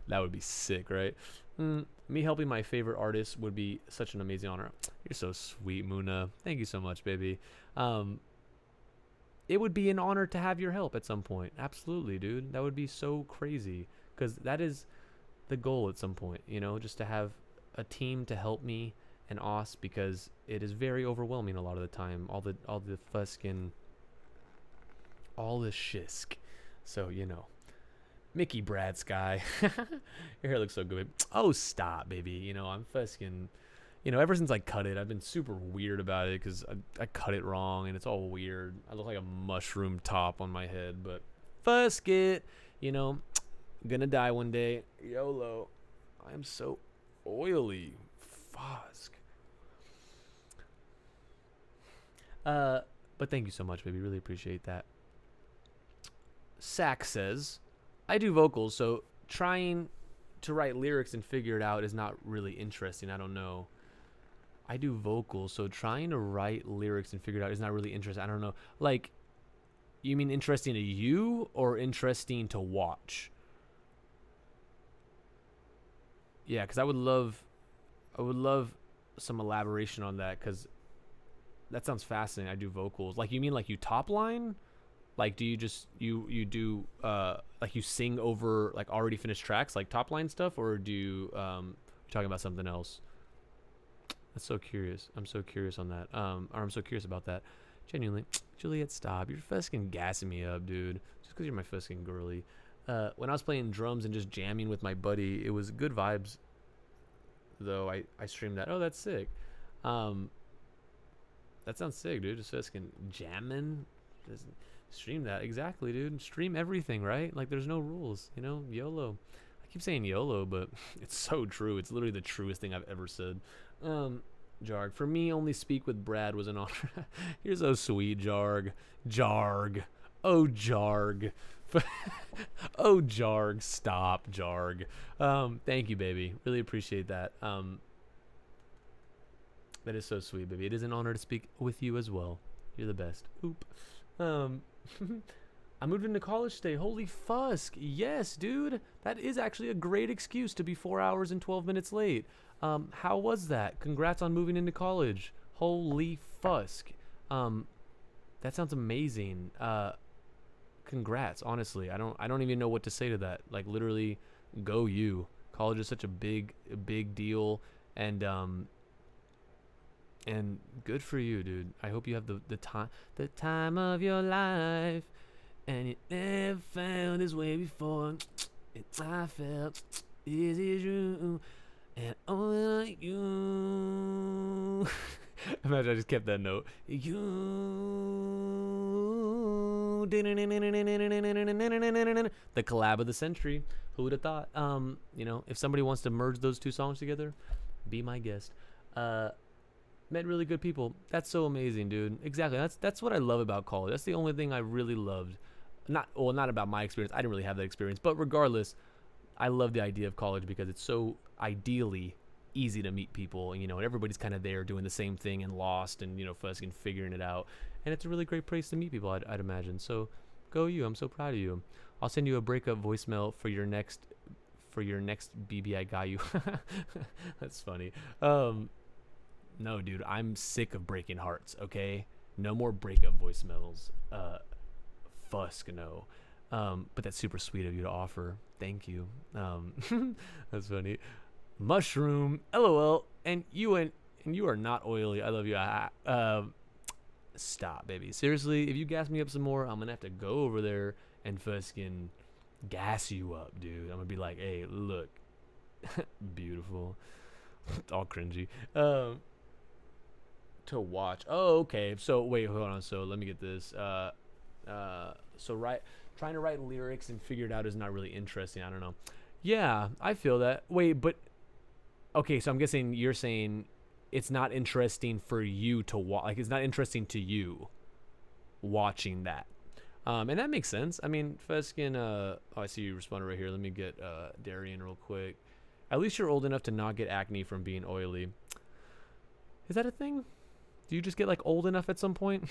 That would be sick, right? Me helping my favorite artist would be such an amazing honor. You're so sweet, Muna. Thank you so much, baby. It would be an honor to have your help at some point. Absolutely, dude. That would be so crazy, because that is the goal at some point. Just to have a team to help me and Os, because it is very overwhelming a lot of the time. All the fuskin, all the shisk. So Mickey Brad Sky. Your hair looks so good. Oh, stop, baby. I'm fuskin. Ever since I cut it, I've been super weird about it, because I cut it wrong and it's all weird. I look like a mushroom top on my head, but fusk it. Gonna die one day. YOLO. I am so oily. Fusk. But thank you so much, baby. Really appreciate that. Sack says, I do vocals, so trying to write lyrics and figure it out is not really interesting. I don't know. I do vocals, so trying to write lyrics and figure it out is not really interesting. I don't know. Like, you mean interesting to you or interesting to watch? Yeah, because I would love some elaboration on that, because that sounds fascinating. I do vocals. Like, you mean like you top line? Like, do you just you do like you sing over like already finished tracks, like top line stuff, or do you you're talking about something else? That's so curious. I'm so curious on that. Or I'm so curious about that. Genuinely, Juliet, stop. You're fucking gassing me up, dude. Just because you're my fucking girly. When I was playing drums and just jamming with my buddy, it was good vibes. Though I streamed that. Oh, that's sick. That sounds sick, dude. Just fucking jamming. Just stream that. Exactly, dude. Stream everything, right? Like, there's no rules. YOLO. I keep saying YOLO, but it's so true. It's literally the truest thing I've ever said. Jarg. For me, only speak with Brad was an honor. You're so sweet, Jarg. Jarg. Oh, Jarg. Oh, Jarg. Stop, Jarg. Thank you, baby. Really appreciate that. That is so sweet, baby. It is an honor to speak with you as well. You're the best. Oop. I moved into college today. Holy fusk. Yes, dude. That is actually a great excuse to be 4 hours and 12 minutes late. How was that? Congrats on moving into college. Holy fusk. That sounds amazing. Congrats, honestly. I don't even know what to say to that. Like, literally, go you. College is such a big deal, and good for you, dude. I hope you have the time of your life, and you never felt this way before. I felt, is it true? And only like you. Imagine I just kept that note. You. The collab of the century. Who would have thought? If somebody wants to merge those two songs together, be my guest. Met really good people. That's so amazing, dude. Exactly. That's what I love about college. That's the only thing I really loved. Not about my experience. I didn't really have that experience, but regardless, I love the idea of college because it's so ideally easy to meet people, and everybody's kind of there doing the same thing and lost and fucking figuring it out, and it's a really great place to meet people. I'd imagine. So go you. I'm so proud of you. I'll send you a breakup voicemail for your next BB I got you. That's funny. No, dude, I'm sick of breaking hearts. Okay, no more breakup voicemails. Fusk no. But that's super sweet of you to offer. Thank you. That's funny. Mushroom, LOL, and you are not oily. I love you. Stop, baby. Seriously, if you gas me up some more, I'm gonna have to go over there and fucking gas you up, dude. I'm gonna be like, hey, look, beautiful. All cringy. To watch. Oh, okay. So wait, hold on. So let me get this. So right, trying to write lyrics and figure it out is not really interesting. I don't know. Yeah, I feel that. Wait, but okay, so I'm guessing you're saying it's not interesting for you to watch. Like, it's not interesting to you watching that. And that makes sense. I mean, Feskin, oh, I see you responded right here. Let me get Darian real quick. At least you're old enough to not get acne from being oily. Is that a thing? Do you just get like old enough at some point?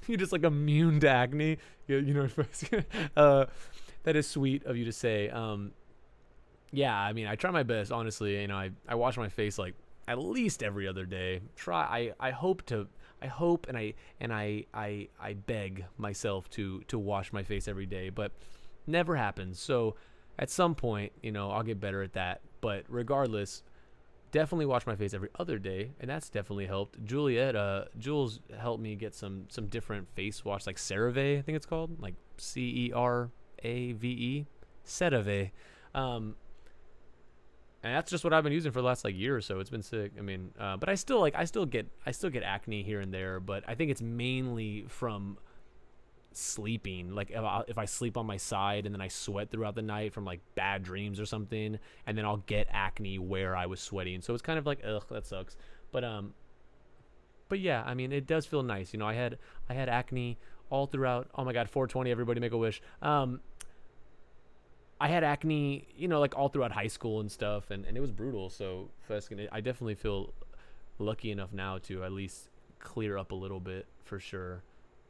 You just like immune to acne? Yeah, you know, that is sweet of you to say. Yeah, I mean, I try my best, honestly. You know, I wash my face like at least every other day. I hope and I beg myself to wash my face every day, but never happens. So at some point, you know, I'll get better at that. But regardless, definitely wash my face every other day, and that's definitely helped. Jules helped me get some different face wash, like CeraVe, I think it's called, like CERAVE, CeraVe. And that's just what I've been using for the last like year or so. It's been sick. I mean, but I still get acne here and there, but I think it's mainly from sleeping. Like if I sleep on my side and then I sweat throughout the night from like bad dreams or something, and then I'll get acne where I was sweating. So it's kind of like, ugh, that sucks. But yeah, I mean, it does feel nice. You know, I had acne all throughout. Oh my God, 420, everybody make a wish. I had acne, you know, like all throughout high school and stuff, and it was brutal. So I definitely feel lucky enough now to at least clear up a little bit for sure.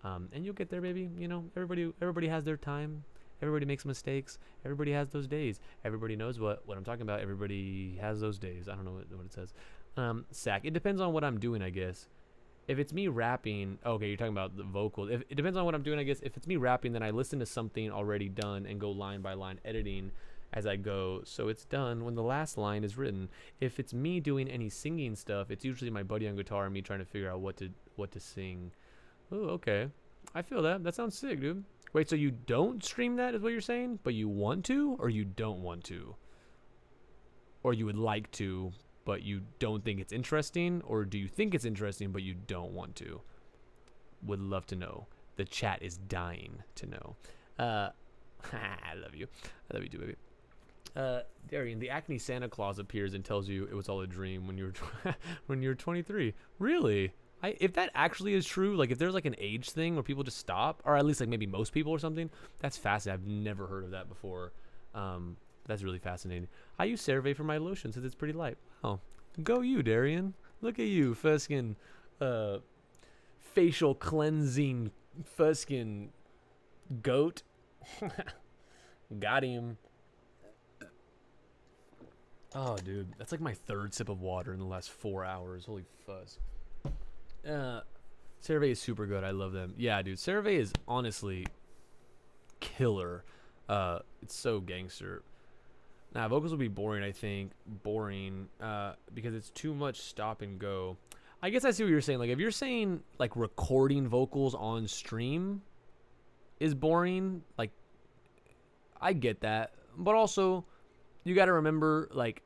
And you'll get there, baby. You know, everybody has their time. Everybody makes mistakes. Everybody has those days. Everybody knows what I'm talking about. Everybody has those days. I don't know what it says. Sack. It depends on what I'm doing, I guess. If it's me rapping, okay, you're talking about the vocals. It depends on what I'm doing, I guess. If it's me rapping, then I listen to something already done and go line by line editing as I go, so it's done when the last line is written. If it's me doing any singing stuff, it's usually my buddy on guitar and me trying to figure out what to sing. Oh, okay. I feel that. That sounds sick, dude. Wait, so you don't stream that is what you're saying? But you want to, or you don't want to? Or you would like to, but you don't think it's interesting? Or do you think it's interesting, but you don't want to? Would love to know. The chat is dying to know. I love you. I love you too, baby. Darian, the acne Santa Claus appears and tells you it was all a dream when you were when you're 23. Really? If that actually is true, like if there's like an age thing where people just stop, or at least like maybe most people or something, that's fascinating. I've never heard of that before. That's really fascinating. I use CeraVe for my lotion since it's pretty light. Wow. Go you, Darian. Look at you, Fuskin. Facial cleansing Fuskin goat. Got him. Oh, dude. That's like my third sip of water in the last 4 hours. Holy fuzz. CeraVe is super good. I love them. Yeah, dude. CeraVe is honestly killer. It's so gangster. Nah, vocals will be boring, I think. Boring. Because it's too much stop and go. I guess I see what you're saying. Like, if you're saying, like, recording vocals on stream is boring, like, I get that. But also, you got to remember, like,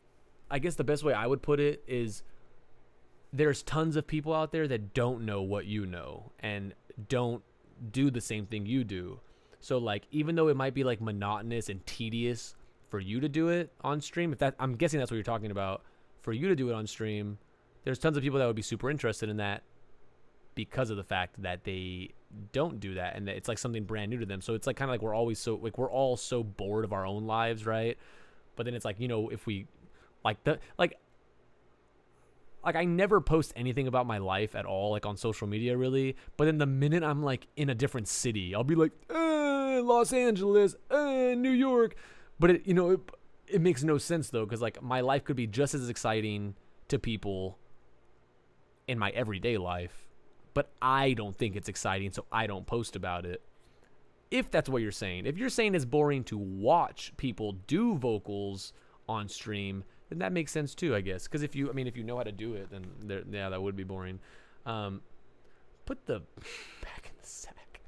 I guess the best way I would put it is there's tons of people out there that don't know what you know and don't do the same thing you do. So, like, even though it might be, like, monotonous and tedious for you to do it on stream, if that, I'm guessing that's what you're talking about, for you to do it on stream, there's tons of people that would be super interested in that because of the fact that they don't do that and that it's like something brand new to them. So it's like kind of like we're all so bored of our own lives, right? But then it's like, you know, if we like I never post anything about my life at all, like on social media really. But then the minute I'm like in a different city, I'll be like, Los Angeles, New York. But it makes no sense though, because like my life could be just as exciting to people in my everyday life, but I don't think it's exciting, so I don't post about it. If that's what you're saying. If you're saying it's boring to watch people do vocals on stream, then that makes sense too, I guess. Because if you know how to do it, then that would be boring. Put the back in the sack.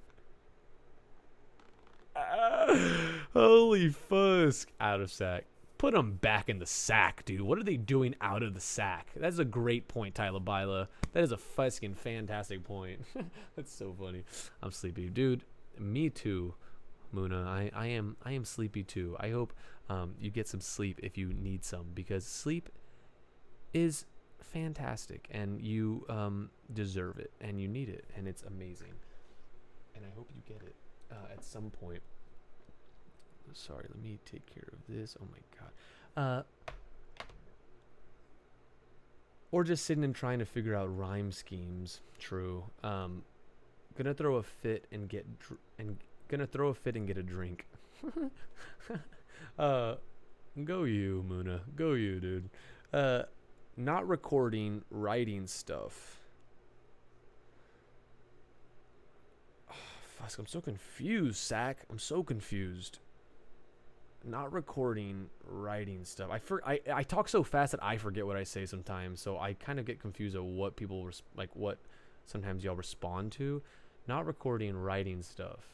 Holy fusk. Out of sack. Put them back in the sack, dude. What are they doing out of the sack? That's a great point, Tyler Bila. That is a fusking fantastic point. That's so funny. I'm sleepy. Dude, me too. Muna. I am sleepy too. I hope you get some sleep if you need some, because sleep is fantastic and you deserve it and you need it and it's amazing. And I hope you get it at some point. Sorry, let me take care of this. Oh my god. Or just sitting and trying to figure out rhyme schemes. True. Gonna throw a fit and get a drink. Go you, Muna. Go you, dude. Not recording, writing stuff. Oh, fuck, I'm so confused, Sack. I'm so confused. Not recording, writing stuff. I talk so fast that I forget what I say sometimes, so I kind of get confused at what people what sometimes y'all respond to. Not recording, writing stuff.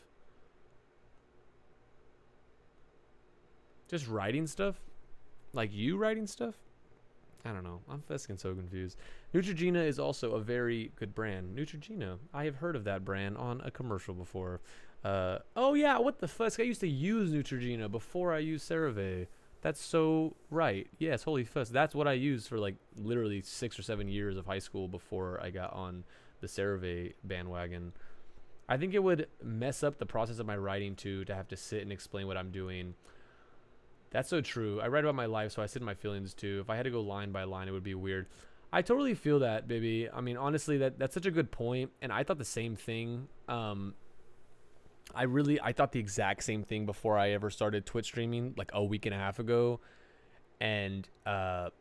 Just writing stuff? Like you writing stuff? I don't know. I'm fucking so confused. Neutrogena is also a very good brand. Neutrogena. I have heard of that brand on a commercial before. Oh yeah, what the fuck? I used to use Neutrogena before I used CeraVe. That's so right. Yes, holy fuss. That's what I used for like literally 6 or 7 years of high school before I got on the CeraVe bandwagon. I think it would mess up the process of my writing too, to have to sit and explain what I'm doing. That's so true. I write about my life, so I sit in my feelings too. If I had to go line by line, it would be weird. I totally feel that, baby. I mean, honestly, that's such a good point, and I thought the same thing. I thought the exact same thing before I ever started Twitch streaming, like a week and a half ago, and that's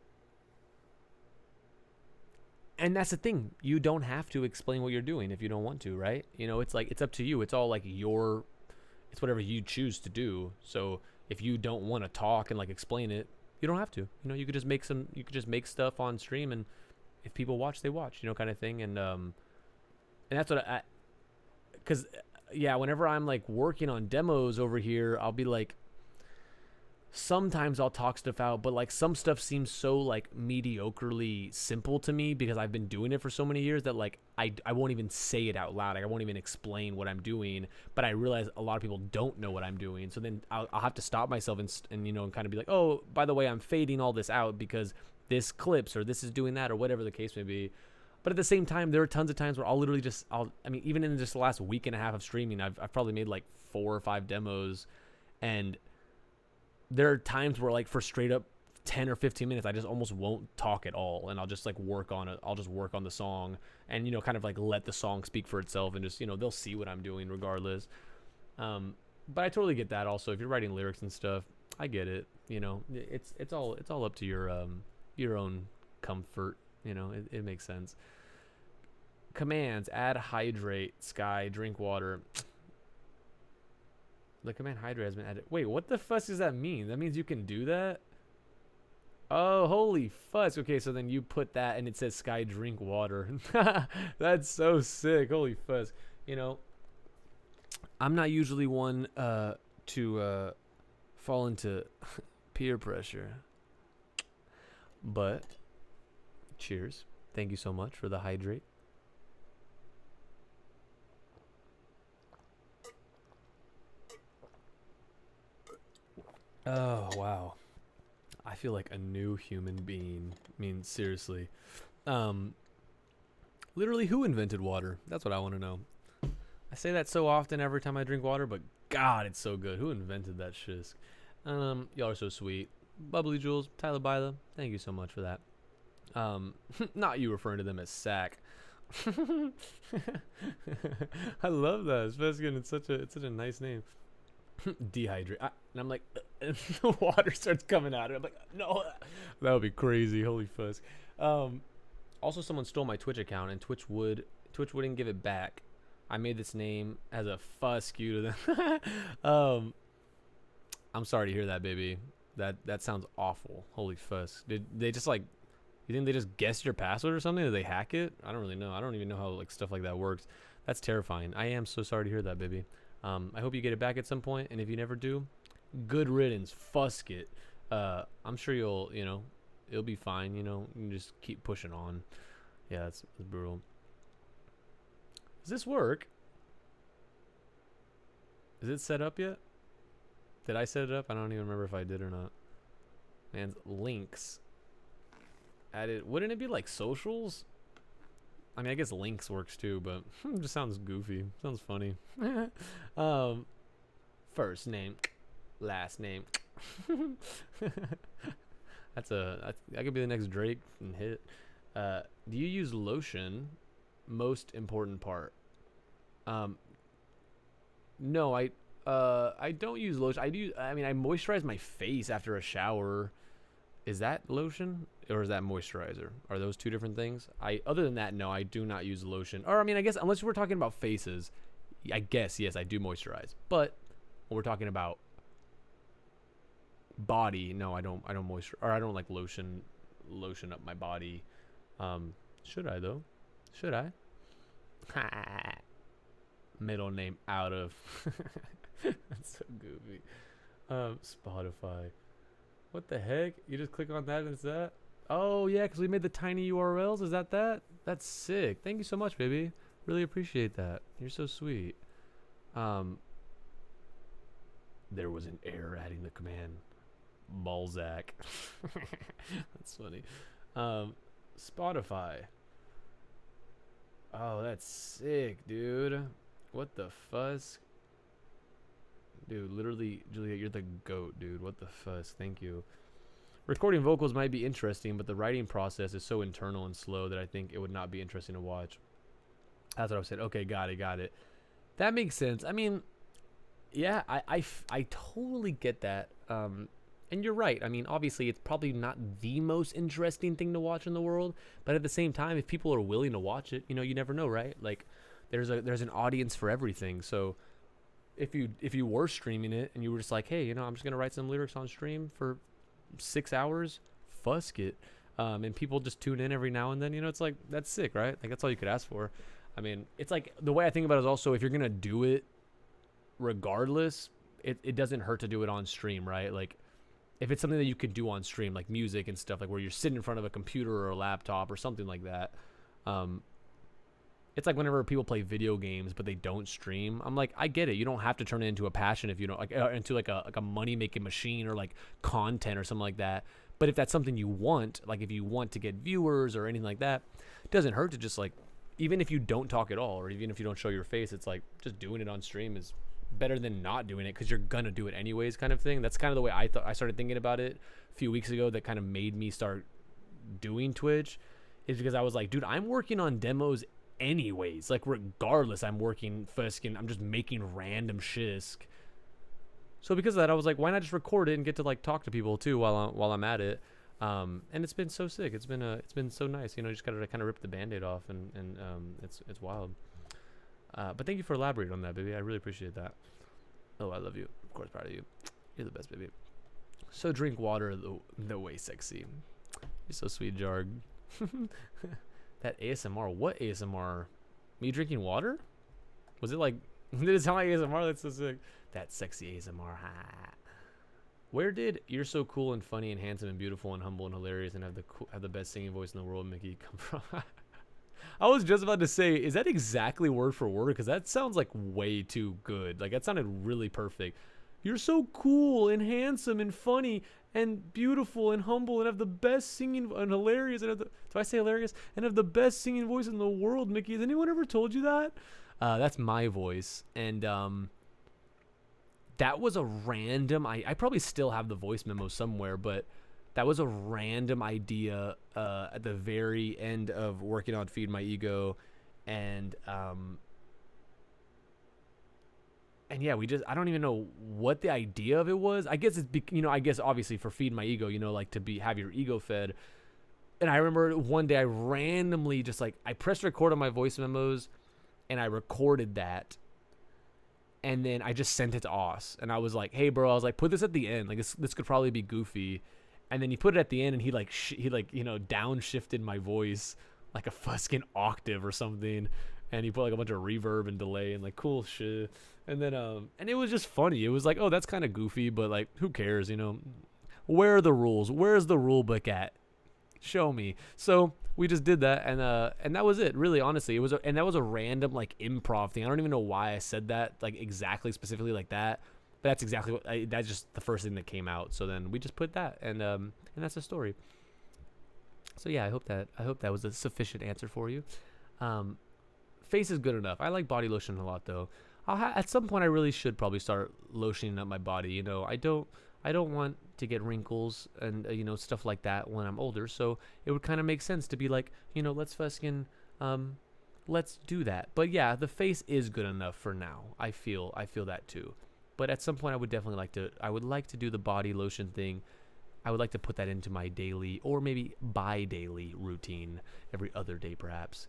the thing. You don't have to explain what you're doing if you don't want to, right? You know, it's like it's up to you. It's all like it's whatever you choose to do. So if you don't want to talk and like explain it, you don't have to. You know, you could just make stuff on stream, and if people watch, they watch. You know, kind of thing. And that's what because yeah, whenever I'm like working on demos over here, I'll be like, sometimes I'll talk stuff out, but like some stuff seems so like mediocrely simple to me because I've been doing it for so many years that like I won't even say it out loud. Like I won't even explain what I'm doing, but I realize a lot of people don't know what I'm doing. So then I'll have to stop myself and you know, and kind of be like, oh, by the way, I'm fading all this out because this clips or this is doing that or whatever the case may be. But at the same time, there are tons of times where I'll literally I mean, even in just the last week and a half of streaming, I've probably made like 4 or 5 demos, and there are times where like for straight up 10 or 15 minutes, I just almost won't talk at all. And I'll just like work on it. I'll just work on the song and, you know, kind of like let the song speak for itself and just, you know, they'll see what I'm doing regardless. But I totally get that also. If you're writing lyrics and stuff, I get it. You know, it's all up to your own comfort. You know, it makes sense. Commands: add, hydrate, sky, drink water. The command hydrate has been added. Wait, what the fuss does that mean? That means you can do that? Oh, holy fuss. Okay, so then you put that and it says sky, drink water. That's so sick. Holy fuss. You know, I'm not usually one to fall into peer pressure. But cheers. Thank you so much for the hydrate. Oh, wow. I feel like a new human being. I mean, seriously. Literally, who invented water? That's what I want to know. I say that so often every time I drink water, but God, it's so good. Who invented that shiz? Y'all are so sweet. Bubbly Jules, Tyler Bila, thank you so much for that. Not you referring to them as sack. I love that. Especially it's such a nice name. Dehydrate. And I'm like, the water starts coming out. And I'm like, no, that would be crazy. Holy fuzz. Also, someone stole my Twitch account, and Twitch wouldn't give it back. I made this name as a fuss you to them. I'm sorry to hear that, baby. That sounds awful. Holy fuss. Did they just like? You think they just guessed your password or something? Did they hack it? I don't really know. I don't even know how like stuff like that works. That's terrifying. I am so sorry to hear that, baby. I hope you get it back at some point, and if you never do, good riddance. Fusk it. I'm sure it'll be fine. You know, you can just keep pushing on. Yeah, that's brutal. Does this work? Is it set up yet? Did I set it up? I don't even remember if I did or not. Man, links. Added. Wouldn't it be like socials? I mean, I guess links works too, but it just sounds goofy. Sounds funny. First name, last name. That could be the next Drake and hit. Do you use lotion? Most important part. No, I don't use lotion. I mean, I moisturize my face after a shower. Is that lotion or is that moisturizer? Are those two different things? Other than that, no, I do not use lotion. Or I mean, I guess unless we're talking about faces, I guess yes, I do moisturize. But when we're talking about body, no, I don't moisturize, or I don't like lotion up my body. Should I though? Should I? Middle name out of. That's so goofy. Spotify. What the heck? You just click on that and it's that? Oh yeah, because we made the tiny URLs. Is that? That's sick. Thank you so much, baby. Really appreciate that. You're so sweet. There was an error adding the command Balzac. That's funny. Spotify. Oh, that's sick, dude. What the fuss? Dude, literally, Juliet, you're the GOAT, dude. What the fuss? Thank you. Recording vocals might be interesting, but the writing process is so internal and slow that I think it would not be interesting to watch. That's what I said. Okay, got it. That makes sense. I mean, yeah, I totally get that. And you're right. I mean, obviously, it's probably not the most interesting thing to watch in the world, but at the same time, if people are willing to watch it, you never know, right? Like, there's an audience for everything. So if you were streaming it and you were just like, hey, I'm just gonna write some lyrics on stream for 6 hours, fusk it, and people just tune in every now and then, it's like, that's sick, right? Like, that's all you could ask for. I mean, it's like, the way I think about it is also, if you're gonna do it regardless, it doesn't hurt to do it on stream, right? Like, if it's something that you can do on stream, like music and stuff, like where you're sitting in front of a computer or a laptop or something like that, it's like whenever people play video games but they don't stream, I'm like, I get it. You don't have to turn it into a passion if you don't, like, into like a money making machine or like content or something like that. But if that's something you want, like if you want to get viewers or anything like that, it doesn't hurt to just, like, even if you don't talk at all or even if you don't show your face, it's like just doing it on stream is better than not doing it, because you're gonna do it anyways, kind of thing. That's kind of the way I started thinking about it a few weeks ago. That kind of made me start doing Twitch, is because I was like, dude, I'm working on demos anyways, like regardless. I'm just making random shisk. So because of that, I was like, why not just record it and get to like talk to people too while I'm at it. And it's been so sick. It's been so nice. You just gotta kind of rip the band-aid off, and it's wild. But thank you for elaborating on that, baby. I really appreciate that. Oh, I love you. Of course, proud of you. You're the best, baby. So drink water the way sexy. You're so sweet, Jarg. That ASMR. What ASMR? Me drinking water? Was it like... Did it sound like ASMR? That's so sick. That sexy ASMR. Ha. Where did "you're so cool and funny and handsome and beautiful and humble and hilarious and have the best singing voice in the world" Mickey come from? I was just about to say, is that exactly word for word? Because that sounds like way too good. Like, that sounded really perfect. You're so cool and handsome and funny and beautiful and humble and have the best singing and hilarious. Do I say hilarious? And have the best singing voice in the world, Mickey. Has anyone ever told you that? That's my voice. And that was a random... I probably still have the voice memo somewhere, but... That was a random idea at the very end of working on Feed My Ego, and yeah, I don't even know what the idea of it was. I guess I guess obviously for Feed My Ego, like to have your ego fed. And I remember one day I randomly just like, I pressed record on my voice memos, and I recorded that. And then I just sent it to Oz, and I was like, hey bro, I was like, put this at the end. Like this could probably be goofy. And then he put it at the end, and he downshifted my voice like a fucking octave or something, and he put like a bunch of reverb and delay and like cool shit. And then and it was just funny. It was like, oh, that's kind of goofy, but like, who cares, Where are the rules? Where's the rule book at? Show me. So we just did that, and that was it. Really, honestly, that was a random like improv thing. I don't even know why I said that like exactly specifically like that. But that's exactly what that's just the first thing that came out. So then we just put that, and that's the story. So yeah, I hope that was a sufficient answer for you. Face is good enough. I like body lotion a lot though. At some point I really should probably start lotioning up my body. I don't want to get wrinkles and stuff like that when I'm older. So it would kind of make sense to be like, let's fucking let's do that. But yeah, the face is good enough for now. I feel that too. But at some point I would like to do the body lotion thing. I would like to put that into my daily or maybe bi-daily routine, every other day perhaps.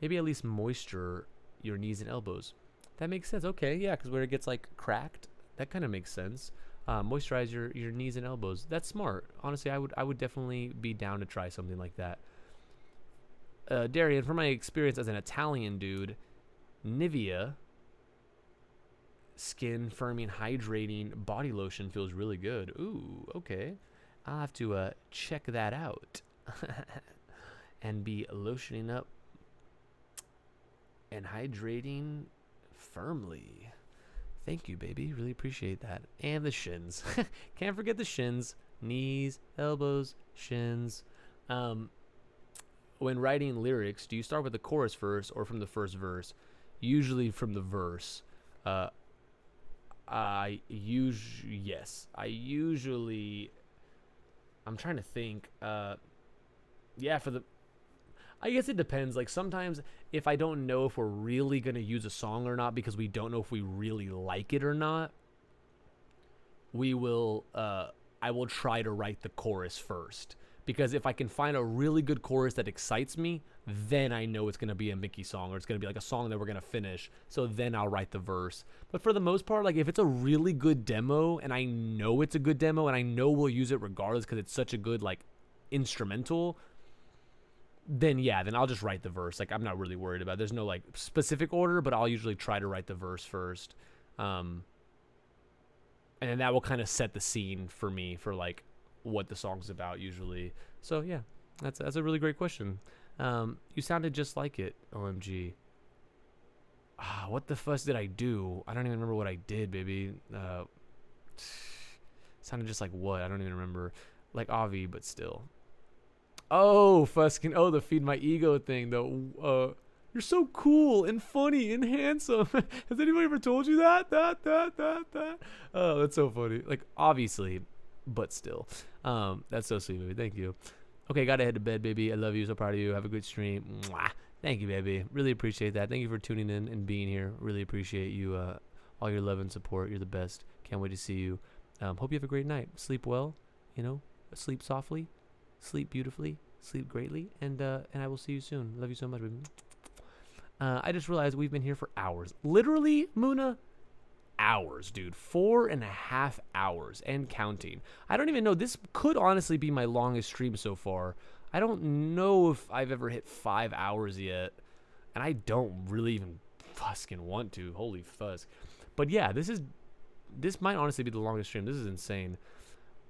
Maybe at least moisture your knees and elbows. That makes sense. Okay, yeah, because where it gets like cracked, that kind of makes sense. Moisturize your knees and elbows. That's smart. Honestly, I would definitely be down to try something like that. Darian, from my experience as an Italian dude, Nivea skin firming hydrating body lotion feels really good. Ooh, okay. I'll have to check that out and be lotioning up and hydrating firmly. Thank you, baby. Really appreciate that. And the shins. Can't forget the shins. Knees, elbows, shins. When writing lyrics, do you start with the chorus first or from the first verse? Usually from the verse. Yes. I'm trying to think. Yeah, I guess it depends. Like sometimes if I don't know if we're really going to use a song or not because we don't know if we really like it or not, I will try to write the chorus first. Because if I can find a really good chorus that excites me, then I know it's going to be a Mickey song or it's going to be like a song that we're going to finish. So then I'll write the verse. But for the most part, like if it's a really good demo and I know it's a good demo and I know we'll use it regardless because it's such a good like instrumental, then I'll just write the verse. Like I'm not really worried about it. There's no like specific order, but I'll usually try to write the verse first. And then that will kind of set the scene for me for like what the song's about usually. So yeah, that's a really great question. You sounded just like it. OMG. What the fuss did I do? I don't even remember what I did, baby. Sounded just like what? I don't even remember. Like Avi, but still. Oh, Fuskin. Oh, the feed my ego thing though. You're so cool and funny and handsome. Has anybody ever told you that? Oh, that's so funny. Like obviously, but still. That's so sweet, baby. Thank you. Okay, gotta head to bed, baby. I love you. So proud of you. Have a good stream. Mwah. Thank you, baby. Really appreciate that. Thank you for tuning in and being here. Really appreciate you, all your love and support. You're the best. Can't wait to see you. Hope you have a great night. Sleep well. Sleep softly. Sleep beautifully. Sleep greatly. And I will see you soon. Love you so much, baby. I just realized we've been here for hours. Literally, Muna, hours, dude. 4.5 hours and counting. I don't even know. This could honestly be my longest stream so far. I don't know if I've ever hit 5 hours yet. And I don't really even fucking want to. Holy fuzz. But yeah, this might honestly be the longest stream. This is insane.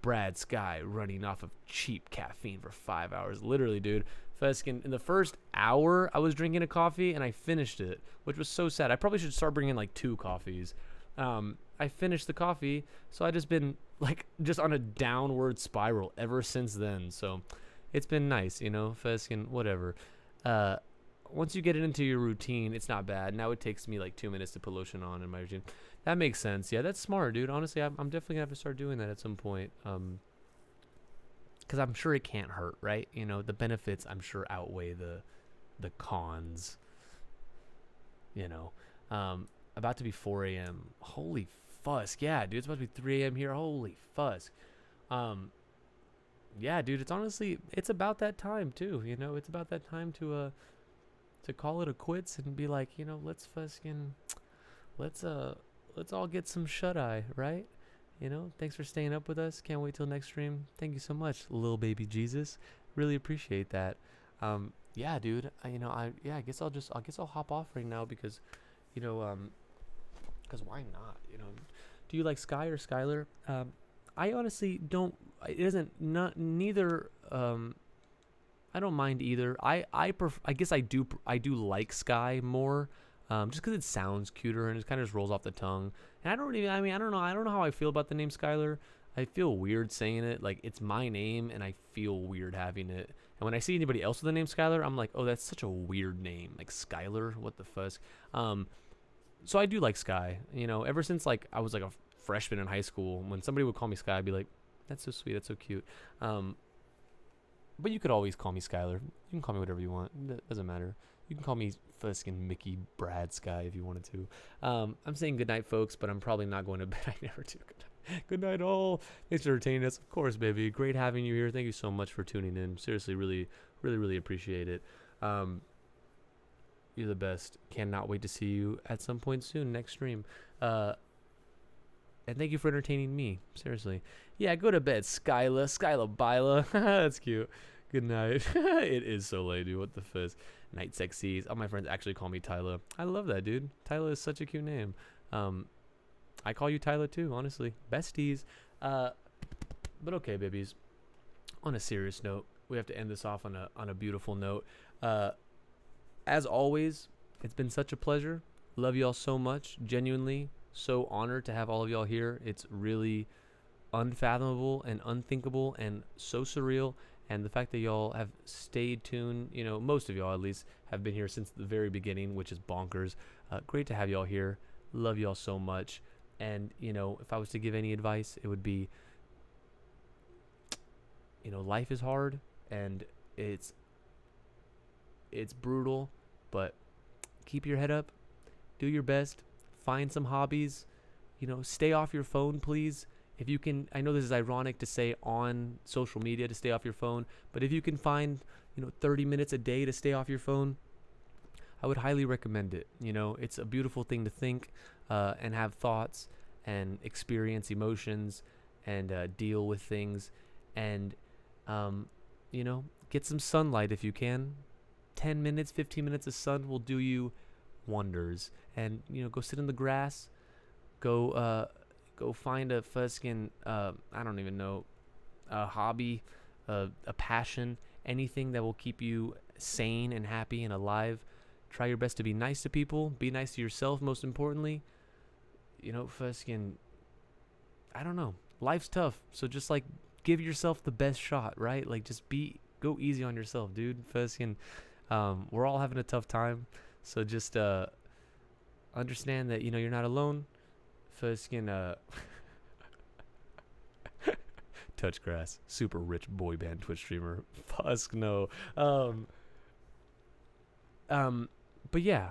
Brad Sky running off of cheap caffeine for 5 hours. Literally, dude. Fuskin, in the first hour, I was drinking a coffee and I finished it, which was so sad. I probably should start bringing like 2 coffees. I finished the coffee, so I just been like just on a downward spiral ever since then. So it's been nice, Fuskin, whatever. Once you get it into your routine, it's not bad. Now it takes me like 2 minutes to put lotion on in my routine. That makes sense. Yeah, that's smart, dude. Honestly, I'm definitely gonna have to start doing that at some point. Because I'm sure it can't hurt, right? The benefits I'm sure outweigh the cons. About to be 4 a.m. Holy fuss. Yeah, dude, it's about to be 3 a.m. here. Holy fuss. Yeah, dude, it's about that time too. It's about that time to call it a quits and be like, let's all get some shut-eye, right? Thanks for staying up with us. Can't wait till next stream. Thank you so much, little baby Jesus. Really appreciate that. Yeah, dude. I guess I'll hop off right now because, because why not? Do you like Sky or Skylar? I honestly don't. It isn't neither. I don't mind either. I guess I do like Sky more. just because it sounds cuter and it kind of just rolls off the tongue. And I don't really, I mean, I don't know how I feel about the name Skylar. I feel weird saying it. Like, it's my name, and I feel weird having it. And when I see anybody else with the name Skylar, I'm like, oh, that's such a weird name. Like, Skylar, what the fuck? So I do like Sky. You know, ever since, like, I was, like, a freshman in high school, when somebody would call me Sky, I'd be like, that's so sweet, that's so cute. But you could always call me Skylar. You can call me whatever you want. It doesn't matter. You can call me fucking Mickey Brad Sky if you wanted to. I'm saying goodnight, folks, but I'm probably not going to bed. I never do. Good night, all. Thanks for entertaining us. Of course, baby. Great having you here. Thank you so much for tuning in. Seriously, really, really, really appreciate it. You're the best. Cannot wait to see you at some point soon, next stream. And thank you for entertaining me. Seriously. Yeah, go to bed, Skyla. Skyla Bila. That's cute. Good night. It is so late, dude. What the fizz? Night sexies. All my friends actually call me Tyler. I love that, dude. Tyler is such a cute name. I call you Tyler too, honestly. Besties. But okay, babies. On a serious note, we have to end this off on a beautiful note. As always, it's been such a pleasure. Love y'all so much. Genuinely, so honored to have all of y'all here. It's really unfathomable and unthinkable and so surreal. And the fact that y'all have stayed tuned, you know, most of y'all at least have been here since the very beginning, which is bonkers. Great to have y'all here. Love y'all so much. And, you know, if I was to give any advice, it would be, you know, life is hard and it's brutal, but keep your head up, do your best, find some hobbies, you know, stay off your phone, please. If you can, I know this is ironic to say on social media to stay off your phone, but if you can find, you know, 30 minutes a day to stay off your phone, I would highly recommend it. You know, it's a beautiful thing to think and have thoughts and experience emotions and deal with things and, you know, get some sunlight if you can. 10 minutes, 15 minutes of sun will do you wonders. And, you know, go sit in the grass, go find a fucking, I don't even know, a hobby, a passion, anything that will keep you sane and happy and alive. Try your best to be nice to people. Be nice to yourself, most importantly. You know, fucking, I don't know. Life's tough. So just, like, give yourself the best shot, right? Like, just go easy on yourself, dude. Fucking, we're all having a tough time. So just understand that, you know, you're not alone. Fucking, Touchgrass, super rich boy band Twitch streamer. Fuck no. But yeah,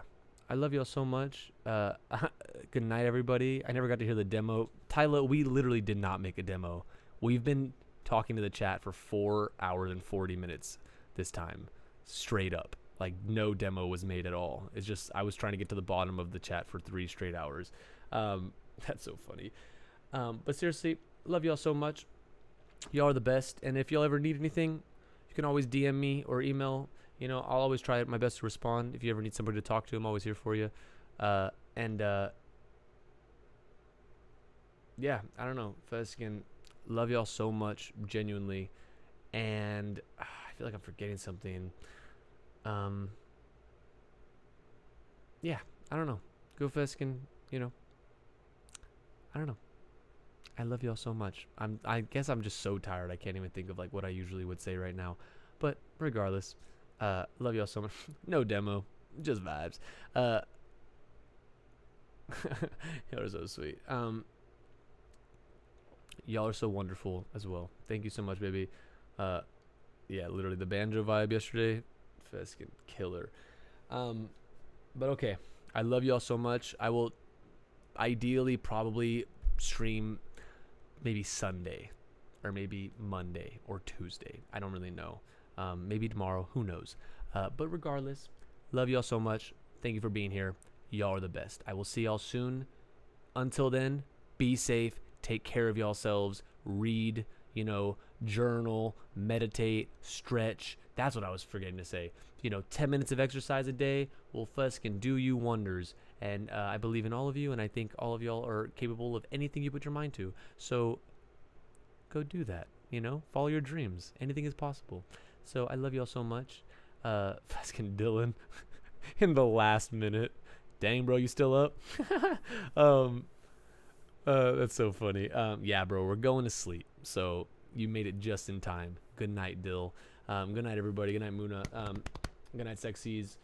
I love y'all so much. Good night, everybody. I never got to hear the demo. Tyler, we literally did not make a demo. We've been talking to the chat for 4 hours and 40 minutes this time, straight up. Like, no demo was made at all. It's just I was trying to get to the bottom of the chat for 3 straight hours. That's so funny. But seriously, love y'all so much. Y'all are the best. And if y'all ever need anything, you can always DM me or email. You know, I'll always try my best to respond. If you ever need somebody to talk to, I'm always here for you. Yeah, I don't know. Fucking love y'all so much, genuinely. And I feel like I'm forgetting something. Yeah, I don't know. Go fucking, you know. I don't know. I love y'all so much. I guess I'm just so tired. I can't even think of, like, what I usually would say right now. But regardless, love y'all so much. No demo, just vibes. Y'all are so sweet. Y'all are so wonderful as well. Thank you so much, baby. Yeah, literally the banjo vibe yesterday, fucking killer. But okay, I love y'all so much. I will ideally probably stream maybe Sunday or maybe Monday or Tuesday. I don't really know. Maybe tomorrow, who knows. But regardless, love y'all so much. Thank you for being here. Y'all are the best. I will see y'all soon. Until then, be safe. Take care of yourselves. Read, you know, journal, meditate, stretch. That's what I was forgetting to say. You know, 10 minutes of exercise a day will fucking do you wonders. And I believe in all of you, and I think all of y'all are capable of anything you put your mind to. So go do that, you know? Follow your dreams. Anything is possible. So I love y'all so much. Fucking Dylan in the last minute. Dang, bro, you still up? That's so funny. Yeah, bro, we're going to sleep. So you made it just in time. Good night, Dill. Good night, everybody. Good night, Muna. Good night, Sexies.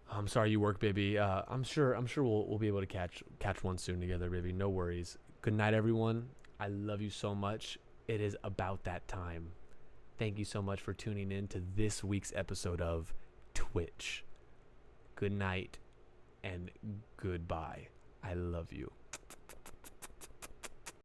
I'm sorry you work, baby. I'm sure we'll be able to catch one soon together, baby. No worries. Good night, everyone. I love you so much. It is about that time. Thank you so much for tuning in to this week's episode of Twitch. Good night and goodbye. I love you.